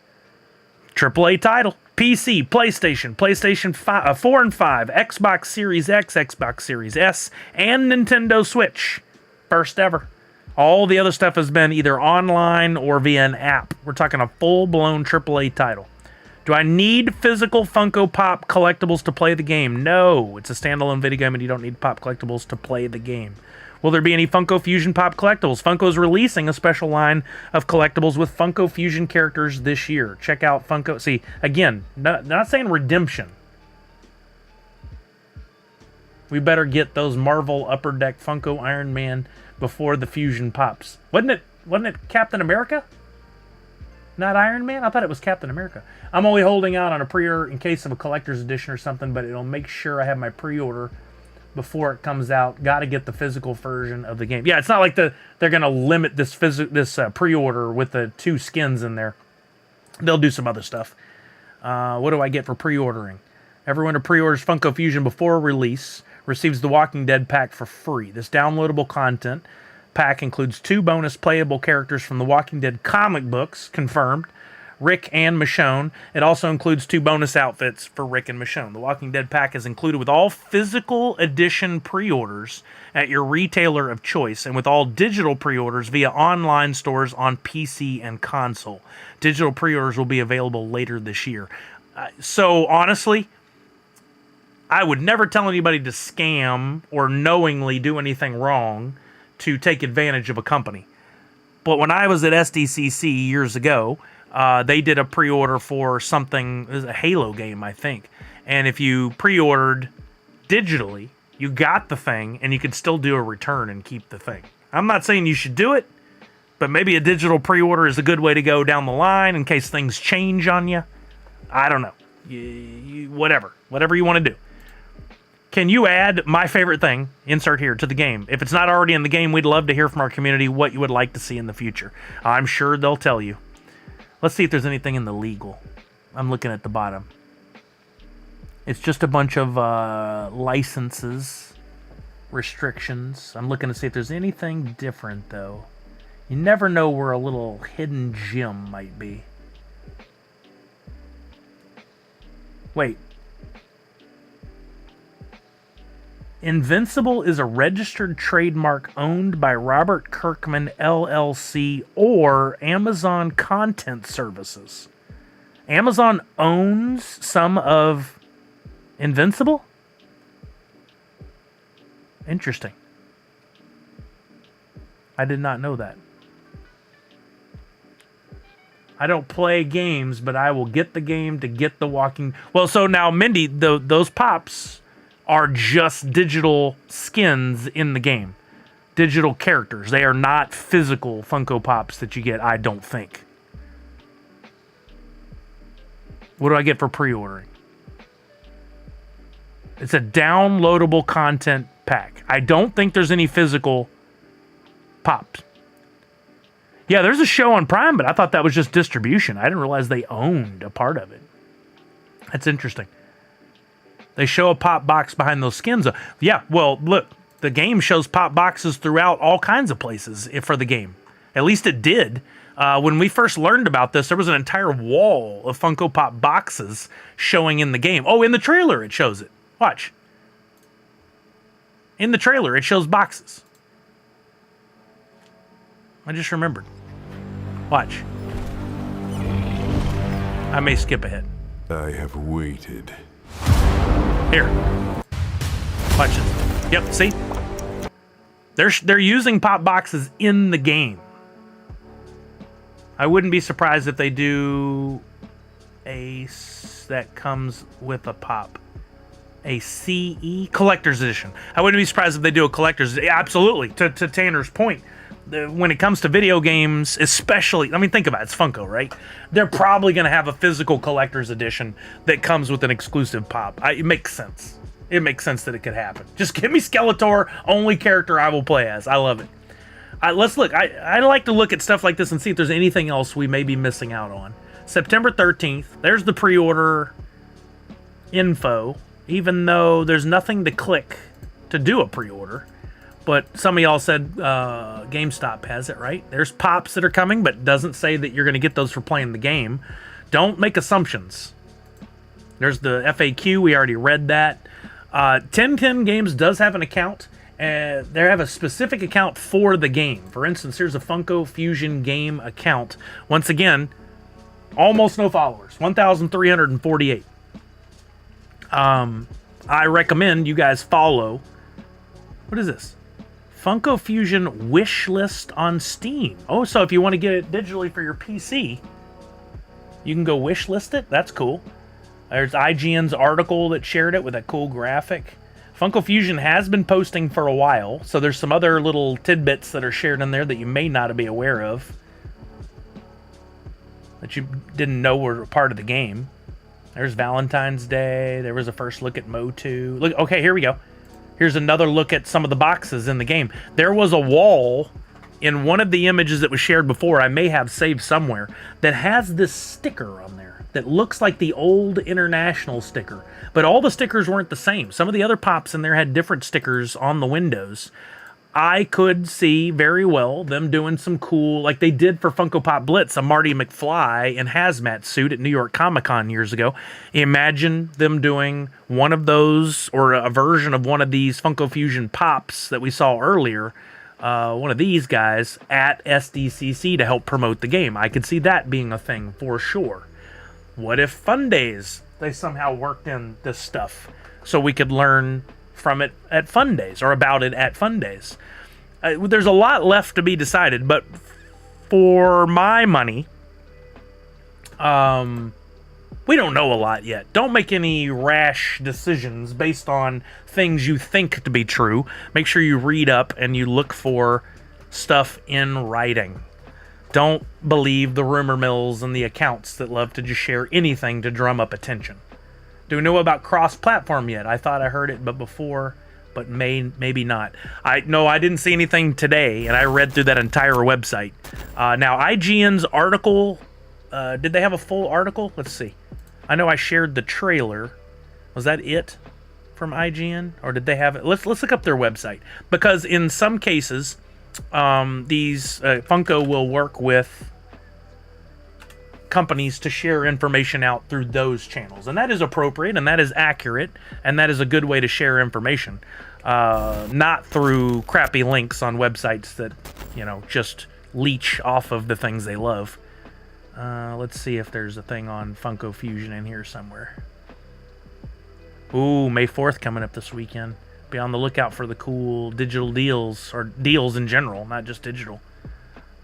AAA title, PC, PlayStation 4 and 5, Xbox Series X, Xbox Series S, and Nintendo Switch. First ever. All the other stuff has been either online or via an app. We're talking a full-blown AAA title. Do I need physical Funko Pop collectibles to play the game? No. It's a standalone video game and you don't need Pop collectibles to play the game. Will there be any Funko Fusion Pop collectibles? Funko is releasing a special line of collectibles with Funko Fusion characters this year. Check out Funko. See, again, not saying redemption. We better get those Marvel Upper Deck Funko Iron Man before the Fusion pops. Wasn't it Captain America? Not Iron Man? I thought it was Captain America. I'm only holding out on a pre-order in case of a collector's edition or something, but it'll make sure I have my pre-order before it comes out. Got to get the physical version of the game. Yeah, it's not like they're going to limit this pre-order with the 2 skins in there. They'll do some other stuff. What do I get for pre-ordering? Everyone who pre-orders Funko Fusion before release receives the Walking Dead pack for free. This downloadable content pack includes 2 bonus playable characters from the Walking Dead comic books, confirmed, Rick and Michonne. It also includes 2 bonus outfits for Rick and Michonne. The Walking Dead pack is included with all physical edition pre-orders at your retailer of choice and with all digital pre-orders via online stores on PC and console. Digital pre-orders will be available later this year. So honestly, I would never tell anybody to scam or knowingly do anything wrong to take advantage of a company. But when I was at SDCC years ago, they did a pre-order for something, it was a Halo game, I think. And if you pre-ordered digitally, you got the thing, and you could still do a return and keep the thing. I'm not saying you should do it, but maybe a digital pre-order is a good way to go down the line in case things change on you. I don't know. Whatever you want to do. Can you add my favorite thing, insert here, to the game? If it's not already in the game, we'd love to hear from our community what you would like to see in the future. I'm sure they'll tell you. Let's see if there's anything in the legal. I'm looking at the bottom. It's just a bunch of licenses, restrictions. I'm looking to see if there's anything different, though. You never know where a little hidden gem might be. Wait. Invincible is a registered trademark owned by Robert Kirkman LLC or Amazon Content Services. Amazon owns some of Invincible? Interesting. I did not know that. I don't play games, but I will get the game to get the walking... Well, so now, Mindy, those pops are just digital skins in the game. Digital characters. They are not physical Funko Pops that you get, I don't think. What do I get for pre-ordering? It's a downloadable content pack. I don't think there's any physical pops. Yeah, there's a show on Prime, but I thought that was just distribution. I didn't realize they owned a part of it. That's interesting. They show a pop box behind those skins. Yeah, well, look, the game shows pop boxes throughout all kinds of places for the game. At least it did. When we first learned about this, there was an entire wall of Funko Pop boxes showing in the game. Oh, in the trailer it shows it. Watch. In the trailer, it shows boxes. I just remembered. Watch. I may skip ahead. I have waited. Here. Watch this. Yep, see? They're using pop boxes in the game. I wouldn't be surprised if they do a that comes with a pop. A CE collector's edition. I wouldn't be surprised if they do a collector's. Absolutely. To Tanner's point. When it comes to video games, especially, I mean, think about it, it's Funko, right? They're probably going to have a physical collector's edition that comes with an exclusive pop. It makes sense. It makes sense that it could happen. Just give me Skeletor, only character I will play as. I love it. Let's look. I like to look at stuff like this and see if there's anything else we may be missing out on. September 13th, there's the pre-order info, even though there's nothing to click to do a pre-order. But some of y'all said GameStop has it, right? There's pops that are coming, but doesn't say that you're going to get those for playing the game. Don't make assumptions. There's the FAQ. We already read that. 1010 Games does have an account. They have a specific account for the game. For instance, here's a Funko Fusion game account. Once again, almost no followers. 1,348. I recommend you guys follow. What is this? Funko Fusion wish list on Steam. Oh, so if you want to get it digitally for your PC, you can go wish list it. That's cool. There's IGN's article that shared it with a cool graphic. Funko Fusion has been posting for a while, so there's some other little tidbits that are shared in there that you may not be aware of, that you didn't know were part of the game. There's Valentine's Day. There was a first look at Motu. Look, okay, here we go. Here's another look at some of the boxes in the game. There was a wall in one of the images that was shared before, I may have saved somewhere, that has this sticker on there that looks like the old International sticker. But all the stickers weren't the same. Some of the other pops in there had different stickers on the windows. I could see very well them doing some cool, like they did for Funko Pop Blitz, a Marty McFly in hazmat suit at New York Comic Con years ago. Imagine them doing one of those, or a version of one of these Funko Fusion pops that we saw earlier, one of these guys at SDCC to help promote the game. I could see that being a thing for sure. What if Fun Days, they somehow worked in this stuff so we could learn from it at Fun Days, or about it at Fun Days? There's a lot left to be decided, but for my money, we don't know a lot yet. Don't make any rash decisions based on things you think to be true. Make sure you read up and you look for stuff in writing. Don't believe the rumor mills and the accounts that love to just share anything to drum up attention. Do we know about cross-platform yet? I thought I heard it, but before, but maybe not. I didn't see anything today, and I read through that entire website. Now, IGN's article, did they have a full article? Let's see. I know I shared the trailer. Was that it from IGN, or did they have it? Let's look up their website, because in some cases, these Funko will work with companies to share information out through those channels, and that is appropriate, and that is accurate, and that is a good way to share information. not through crappy links on websites that, just leech off of the things they love. Let's see if there's a thing on Funko Fusion in here somewhere. Ooh, May 4th coming up this weekend. Be on the lookout for the cool digital deals, or deals in general, not just digital.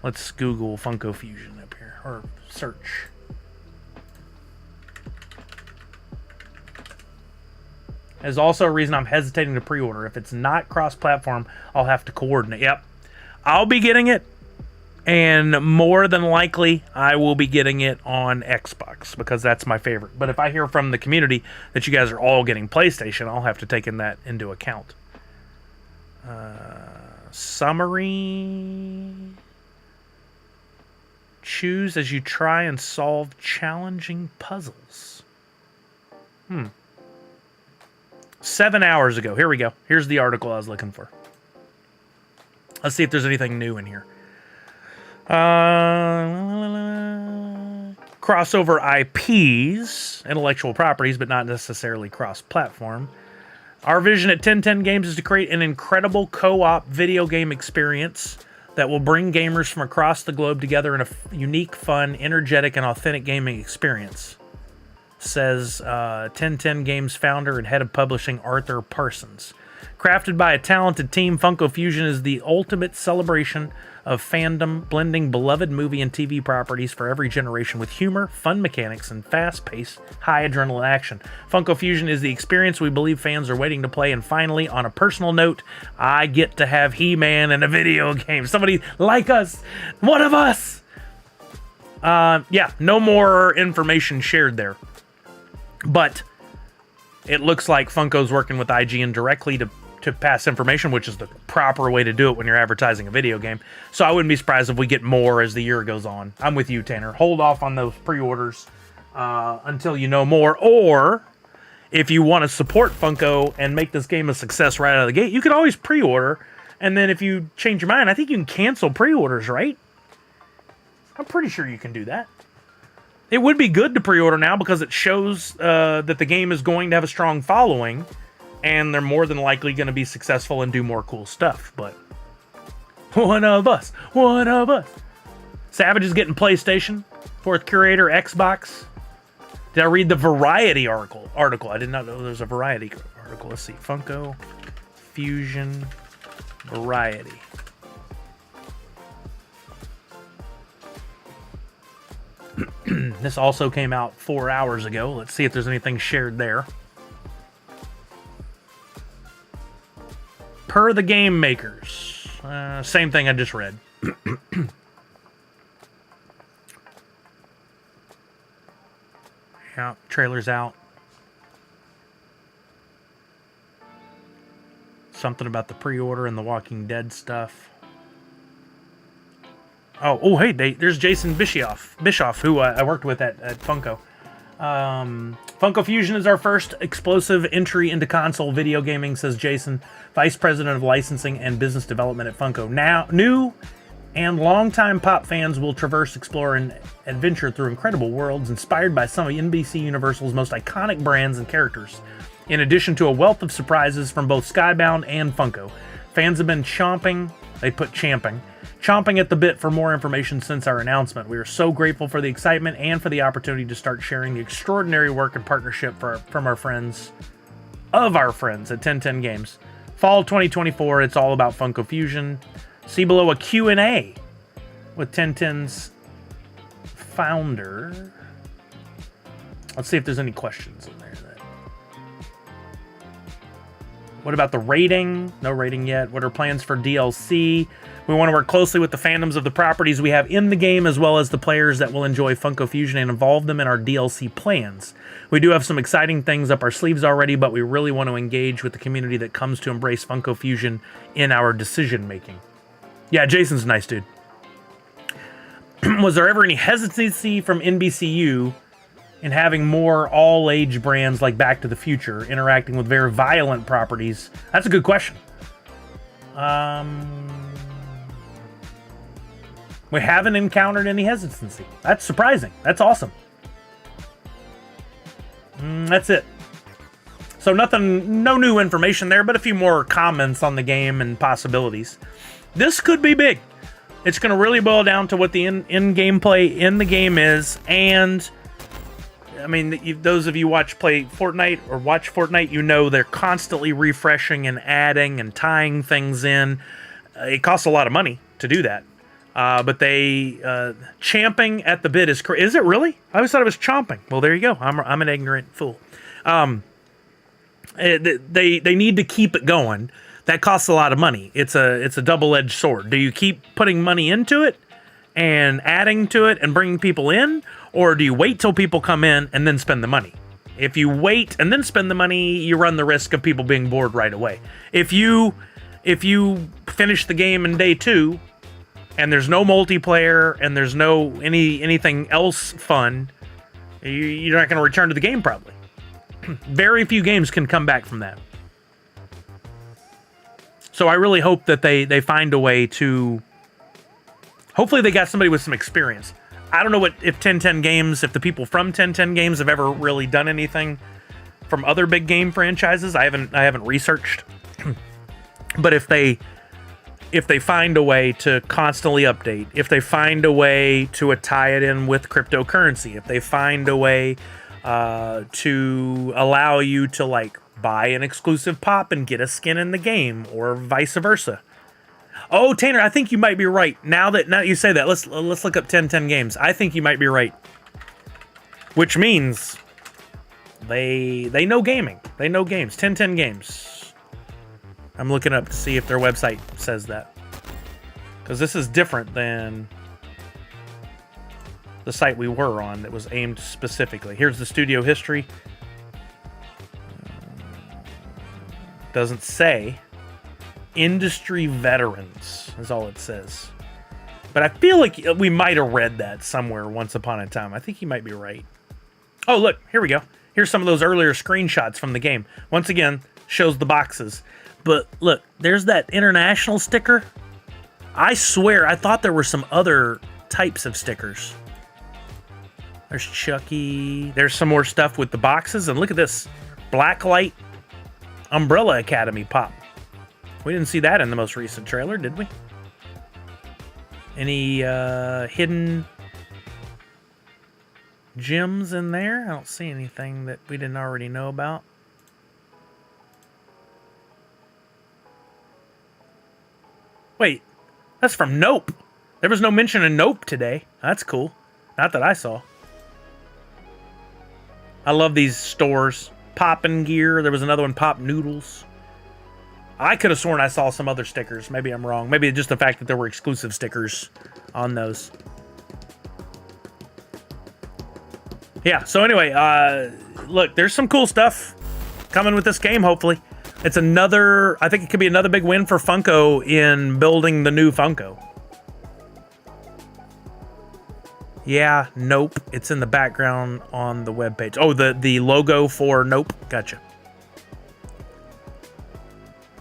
Let's Google Funko Fusion up here, or search. There's also a reason I'm hesitating to pre-order. If it's not cross-platform, I'll have to coordinate. Yep. I'll be getting it, and more than likely, I will be getting it on Xbox, because that's my favorite. But if I hear from the community that you guys are all getting PlayStation, I'll have to take that into account. Summary. Choose as you try and solve challenging puzzles. 7 hours ago. Here we go. Here's the article I was looking for. Let's see if there's anything new in here. Crossover IPs, intellectual properties, but not necessarily cross-platform. Our vision at 1010 Games is to create an incredible co-op video game experience that will bring gamers from across the globe together in a unique, fun, energetic, and authentic gaming experience, says 1010 Games founder and head of publishing Arthur Parsons. Crafted by a talented team, Funko Fusion is the ultimate celebration of fandom, blending beloved movie and TV properties for every generation with humor, fun mechanics, and fast-paced, high-adrenaline action. Funko Fusion is the experience we believe fans are waiting to play, and finally, on a personal note, I get to have He-Man in a video game. Somebody like us! One of us! Yeah, no more information shared there. But it looks like Funko's working with IGN directly to pass information, which is the proper way to do it when you're advertising a video game. So I wouldn't be surprised if we get more as the year goes on. I'm with you, Tanner. Hold off on those pre-orders until you know more. Or if you want to support Funko and make this game a success right out of the gate, you could always pre-order. And then if you change your mind, I think you can cancel pre-orders, right? I'm pretty sure you can do that. It would be good to pre-order now because it shows that the game is going to have a strong following, and they're more than likely going to be successful and do more cool stuff. But one of us. Savage is getting PlayStation. Fourth Curator, Xbox. Did I read the Variety article? I did not know there was a Variety article. Let's see. Funko Fusion Variety. This also came out 4 hours ago. Let's see if there's anything shared there. Per the game makers. Same thing I just read. Yeah, trailer's out. Something about the pre-order and the Walking Dead stuff. Oh, hey, there's Jason Bischoff, who I worked with at Funko. Funko Fusion is our first explosive entry into console video gaming, says Jason, Vice President of Licensing and Business Development at Funko. Now, new and longtime pop fans will traverse, explore, and adventure through incredible worlds inspired by some of NBC Universal's most iconic brands and characters, in addition to a wealth of surprises from both Skybound and Funko. Fans have been chomping at the bit for more information since our announcement. We are so grateful for the excitement and for the opportunity to start sharing the extraordinary work and partnership from our friends at 1010 Games. Fall 2024, it's all about Funko Fusion. See below a Q&A with 1010's founder. Let's see if there's any questions in there. What about the rating? No rating yet. What are plans for DLC? We want to work closely with the fandoms of the properties we have in the game, as well as the players that will enjoy Funko Fusion, and involve them in our DLC plans. We do have some exciting things up our sleeves already, but we really want to engage with the community that comes to embrace Funko Fusion in our decision making. Yeah, Jason's a nice dude. Was there ever any hesitancy from NBCU in having more all-age brands like Back to the Future interacting with very violent properties? That's a good question. We haven't encountered any hesitancy. That's surprising. That's awesome. That's it. So no new information there, but a few more comments on the game and possibilities. This could be big. It's going to really boil down to what the in-game play in the game is, and I mean, those of you play Fortnite, you know they're constantly refreshing and adding and tying things in. It costs a lot of money to do that. But they champing at the bit is it really? I always thought it was chomping. Well, there you go. I'm an ignorant fool. They need to keep it going. That costs a lot of money. It's a double-edged sword. Do you keep putting money into it and adding to it and bringing people in, or do you wait till people come in and then spend the money? If you wait and then spend the money, you run the risk of people being bored right away. If you finish the game in day 2 and there's no multiplayer and there's no anything else fun, you're not going to return to the game probably. Very few games can come back from that. So I really hope that they find a way to... Hopefully they got somebody with some experience. I don't know if 1010 Games, if the people from 1010 Games have ever really done anything from other big game franchises. I haven't researched. But if they find a way to constantly update, if they find a way to tie it in with cryptocurrency, if they find a way to allow you to like buy an exclusive pop and get a skin in the game, or vice versa. Oh, Tanner, I think you might be right. Now that you say that, let's look up 1010 Games. I think you might be right. Which means they know gaming. They know games. 1010 Games. I'm looking up to see if their website says that. Because this is different than the site we were on that was aimed specifically. Here's the studio history. Doesn't say. Industry veterans is all it says. But I feel like we might have read that somewhere once upon a time. I think you might be right. Oh, look, here we go. Here's some of those earlier screenshots from the game. Once again, shows the boxes. But look, there's that international sticker. I swear, I thought there were some other types of stickers. There's Chucky. There's some more stuff with the boxes. And look at this. Blacklight Umbrella Academy pop. We didn't see that in the most recent trailer, did we? Any hidden gems in there? I don't see anything that we didn't already know about. Wait, that's from Nope. There was no mention of Nope today. That's cool. Not that I saw. I love these stores. Poppin' Gear. There was another one, Pop Noodles. I could have sworn I saw some other stickers. Maybe I'm wrong. Maybe just the fact that there were exclusive stickers on those. Yeah, so anyway, look, there's some cool stuff coming with this game, hopefully. It's another, I think it could be another big win for Funko in building the new Funko. Yeah, Nope. It's in the background on the webpage. Oh, the logo for Nope. Gotcha.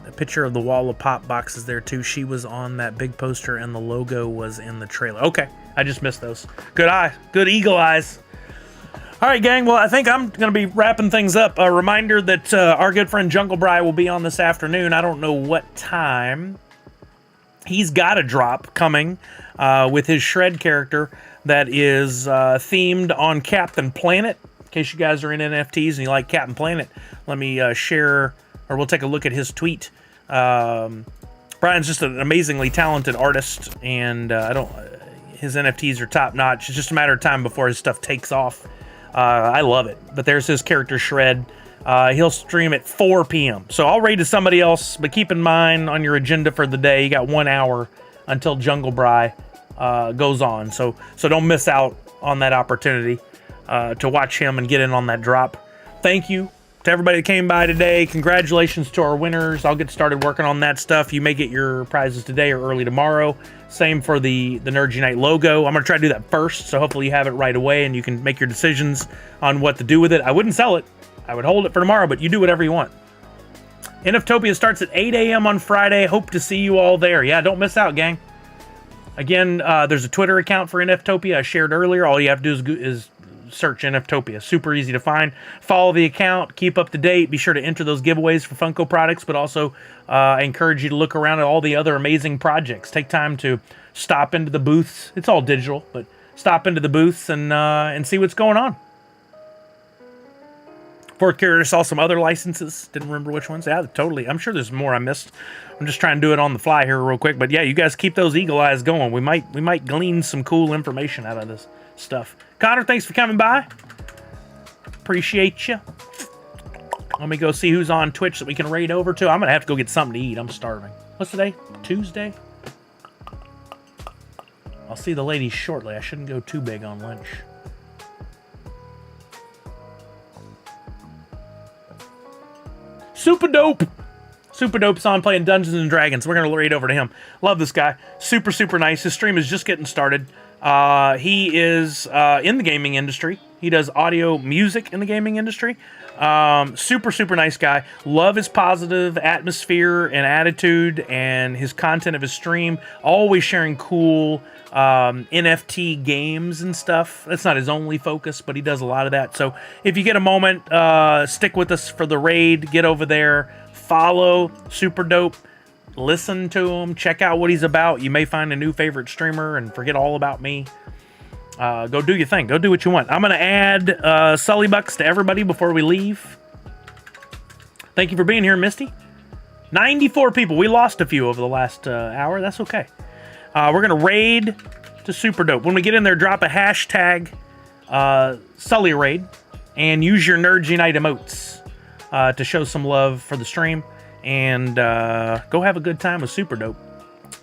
A picture of the wall of pop boxes there, too. She was on that big poster, and the logo was in the trailer. Okay, I just missed those. Good eye. Good eagle eyes. All right, gang. Well, I think I'm going to be wrapping things up. A reminder that our good friend Jungle Bry will be on this afternoon. I don't know what time. He's got a drop coming with his Shred character that is themed on Captain Planet. In case you guys are in NFTs and you like Captain Planet, let me share, or we'll take a look at his tweet. Brian's just an amazingly talented artist, and his NFTs are top notch. It's just a matter of time before his stuff takes off. I love it. But there's his character Shred. He'll stream at 4 p.m. So I'll raid to somebody else, but keep in mind on your agenda for the day, you got 1 hour until Jungle Bry goes on. So don't miss out on that opportunity to watch him and get in on that drop. Thank you to everybody that came by today. Congratulations to our winners. I'll get started working on that stuff. You may get your prizes today or early tomorrow. Same for the Nerd Unite logo. I'm going to try to do that first, so hopefully you have it right away and you can make your decisions on what to do with it. I wouldn't sell it. I would hold it for tomorrow, but you do whatever you want. NFtopia starts at 8 a.m. on Friday. Hope to see you all there. Yeah, don't miss out, gang. Again, there's a Twitter account for NFtopia I shared earlier. All you have to do is search NFtopia. Super easy to find. Follow the account. Keep up to date. Be sure to enter those giveaways for Funko products, but also I encourage you to look around at all the other amazing projects. Take time to stop into the booths. It's all digital, but stop into the booths and see what's going on. Fourth Curator saw some other licenses. Didn't remember which ones. Yeah, totally. I'm sure there's more I missed. I'm just trying to do it on the fly here real quick. But yeah, you guys keep those eagle eyes going. We might glean some cool information out of this stuff. Connor, thanks for coming by. Appreciate you. Let me go see who's on Twitch that we can raid over to. I'm going to have to go get something to eat. I'm starving. What's today? Tuesday? I'll see the ladies shortly. I shouldn't go too big on lunch. Super Dope. Super Dope's on playing Dungeons and Dragons. We're going to raid over to him. Love this guy. Super, super nice. His stream is just getting started. He is in the gaming industry. He does audio music in the gaming industry. Super, super nice guy. Love his positive atmosphere and attitude and his content of his stream. Always sharing cool NFT games and stuff. That's not his only focus, but he does a lot of that. So if you get a moment, stick with us for the raid. Get over there. Follow Super Dope. Listen to him. Check out what he's about. You may find a new favorite streamer and forget all about me. Go do your thing. Go do what you want. I'm going to add Sully Bucks to everybody before we leave. Thank you for being here, Misty. 94 people. We lost a few over the last hour. That's okay. We're going to raid to Super Dope. When we get in there, drop a hashtag Sully Raid and use your Nerds Unite emotes to show some love for the stream. And go have a good time with Super Dope.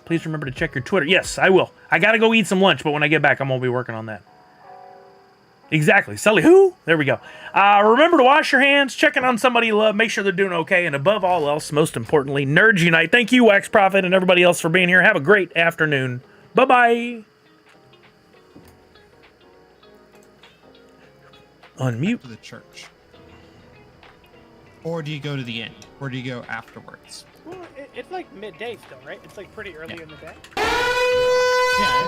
Please remember to check your Twitter. Yes, I will. I got to go eat some lunch, but when I get back, I'm going to be working on that. Exactly. Sully who? There we go. Remember to wash your hands, check in on somebody you love, make sure they're doing okay, and above all else, most importantly, Nerds Unite. Thank you, Wax Prophet, and everybody else for being here. Have a great afternoon. Bye-bye. Unmute. To the church. Or do you go to the end? Or do you go afterwards? Well, it's like midday still, right? It's like pretty early in the day. Yeah,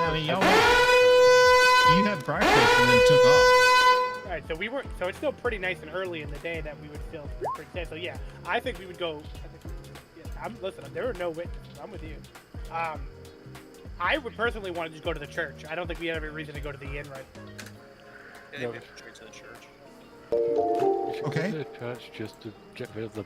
I mean, you had breakfast and then took off. All right, so we were, so it's still pretty nice and early in the day that we would still be pretty safe. So yeah, I think we would go. Listen, there were no witnesses. I'm with you. I would personally want to just go to the church. I don't think we have every reason to go to the inn right now. Yeah, maybe straight to the church. Okay. To the church just to get rid of the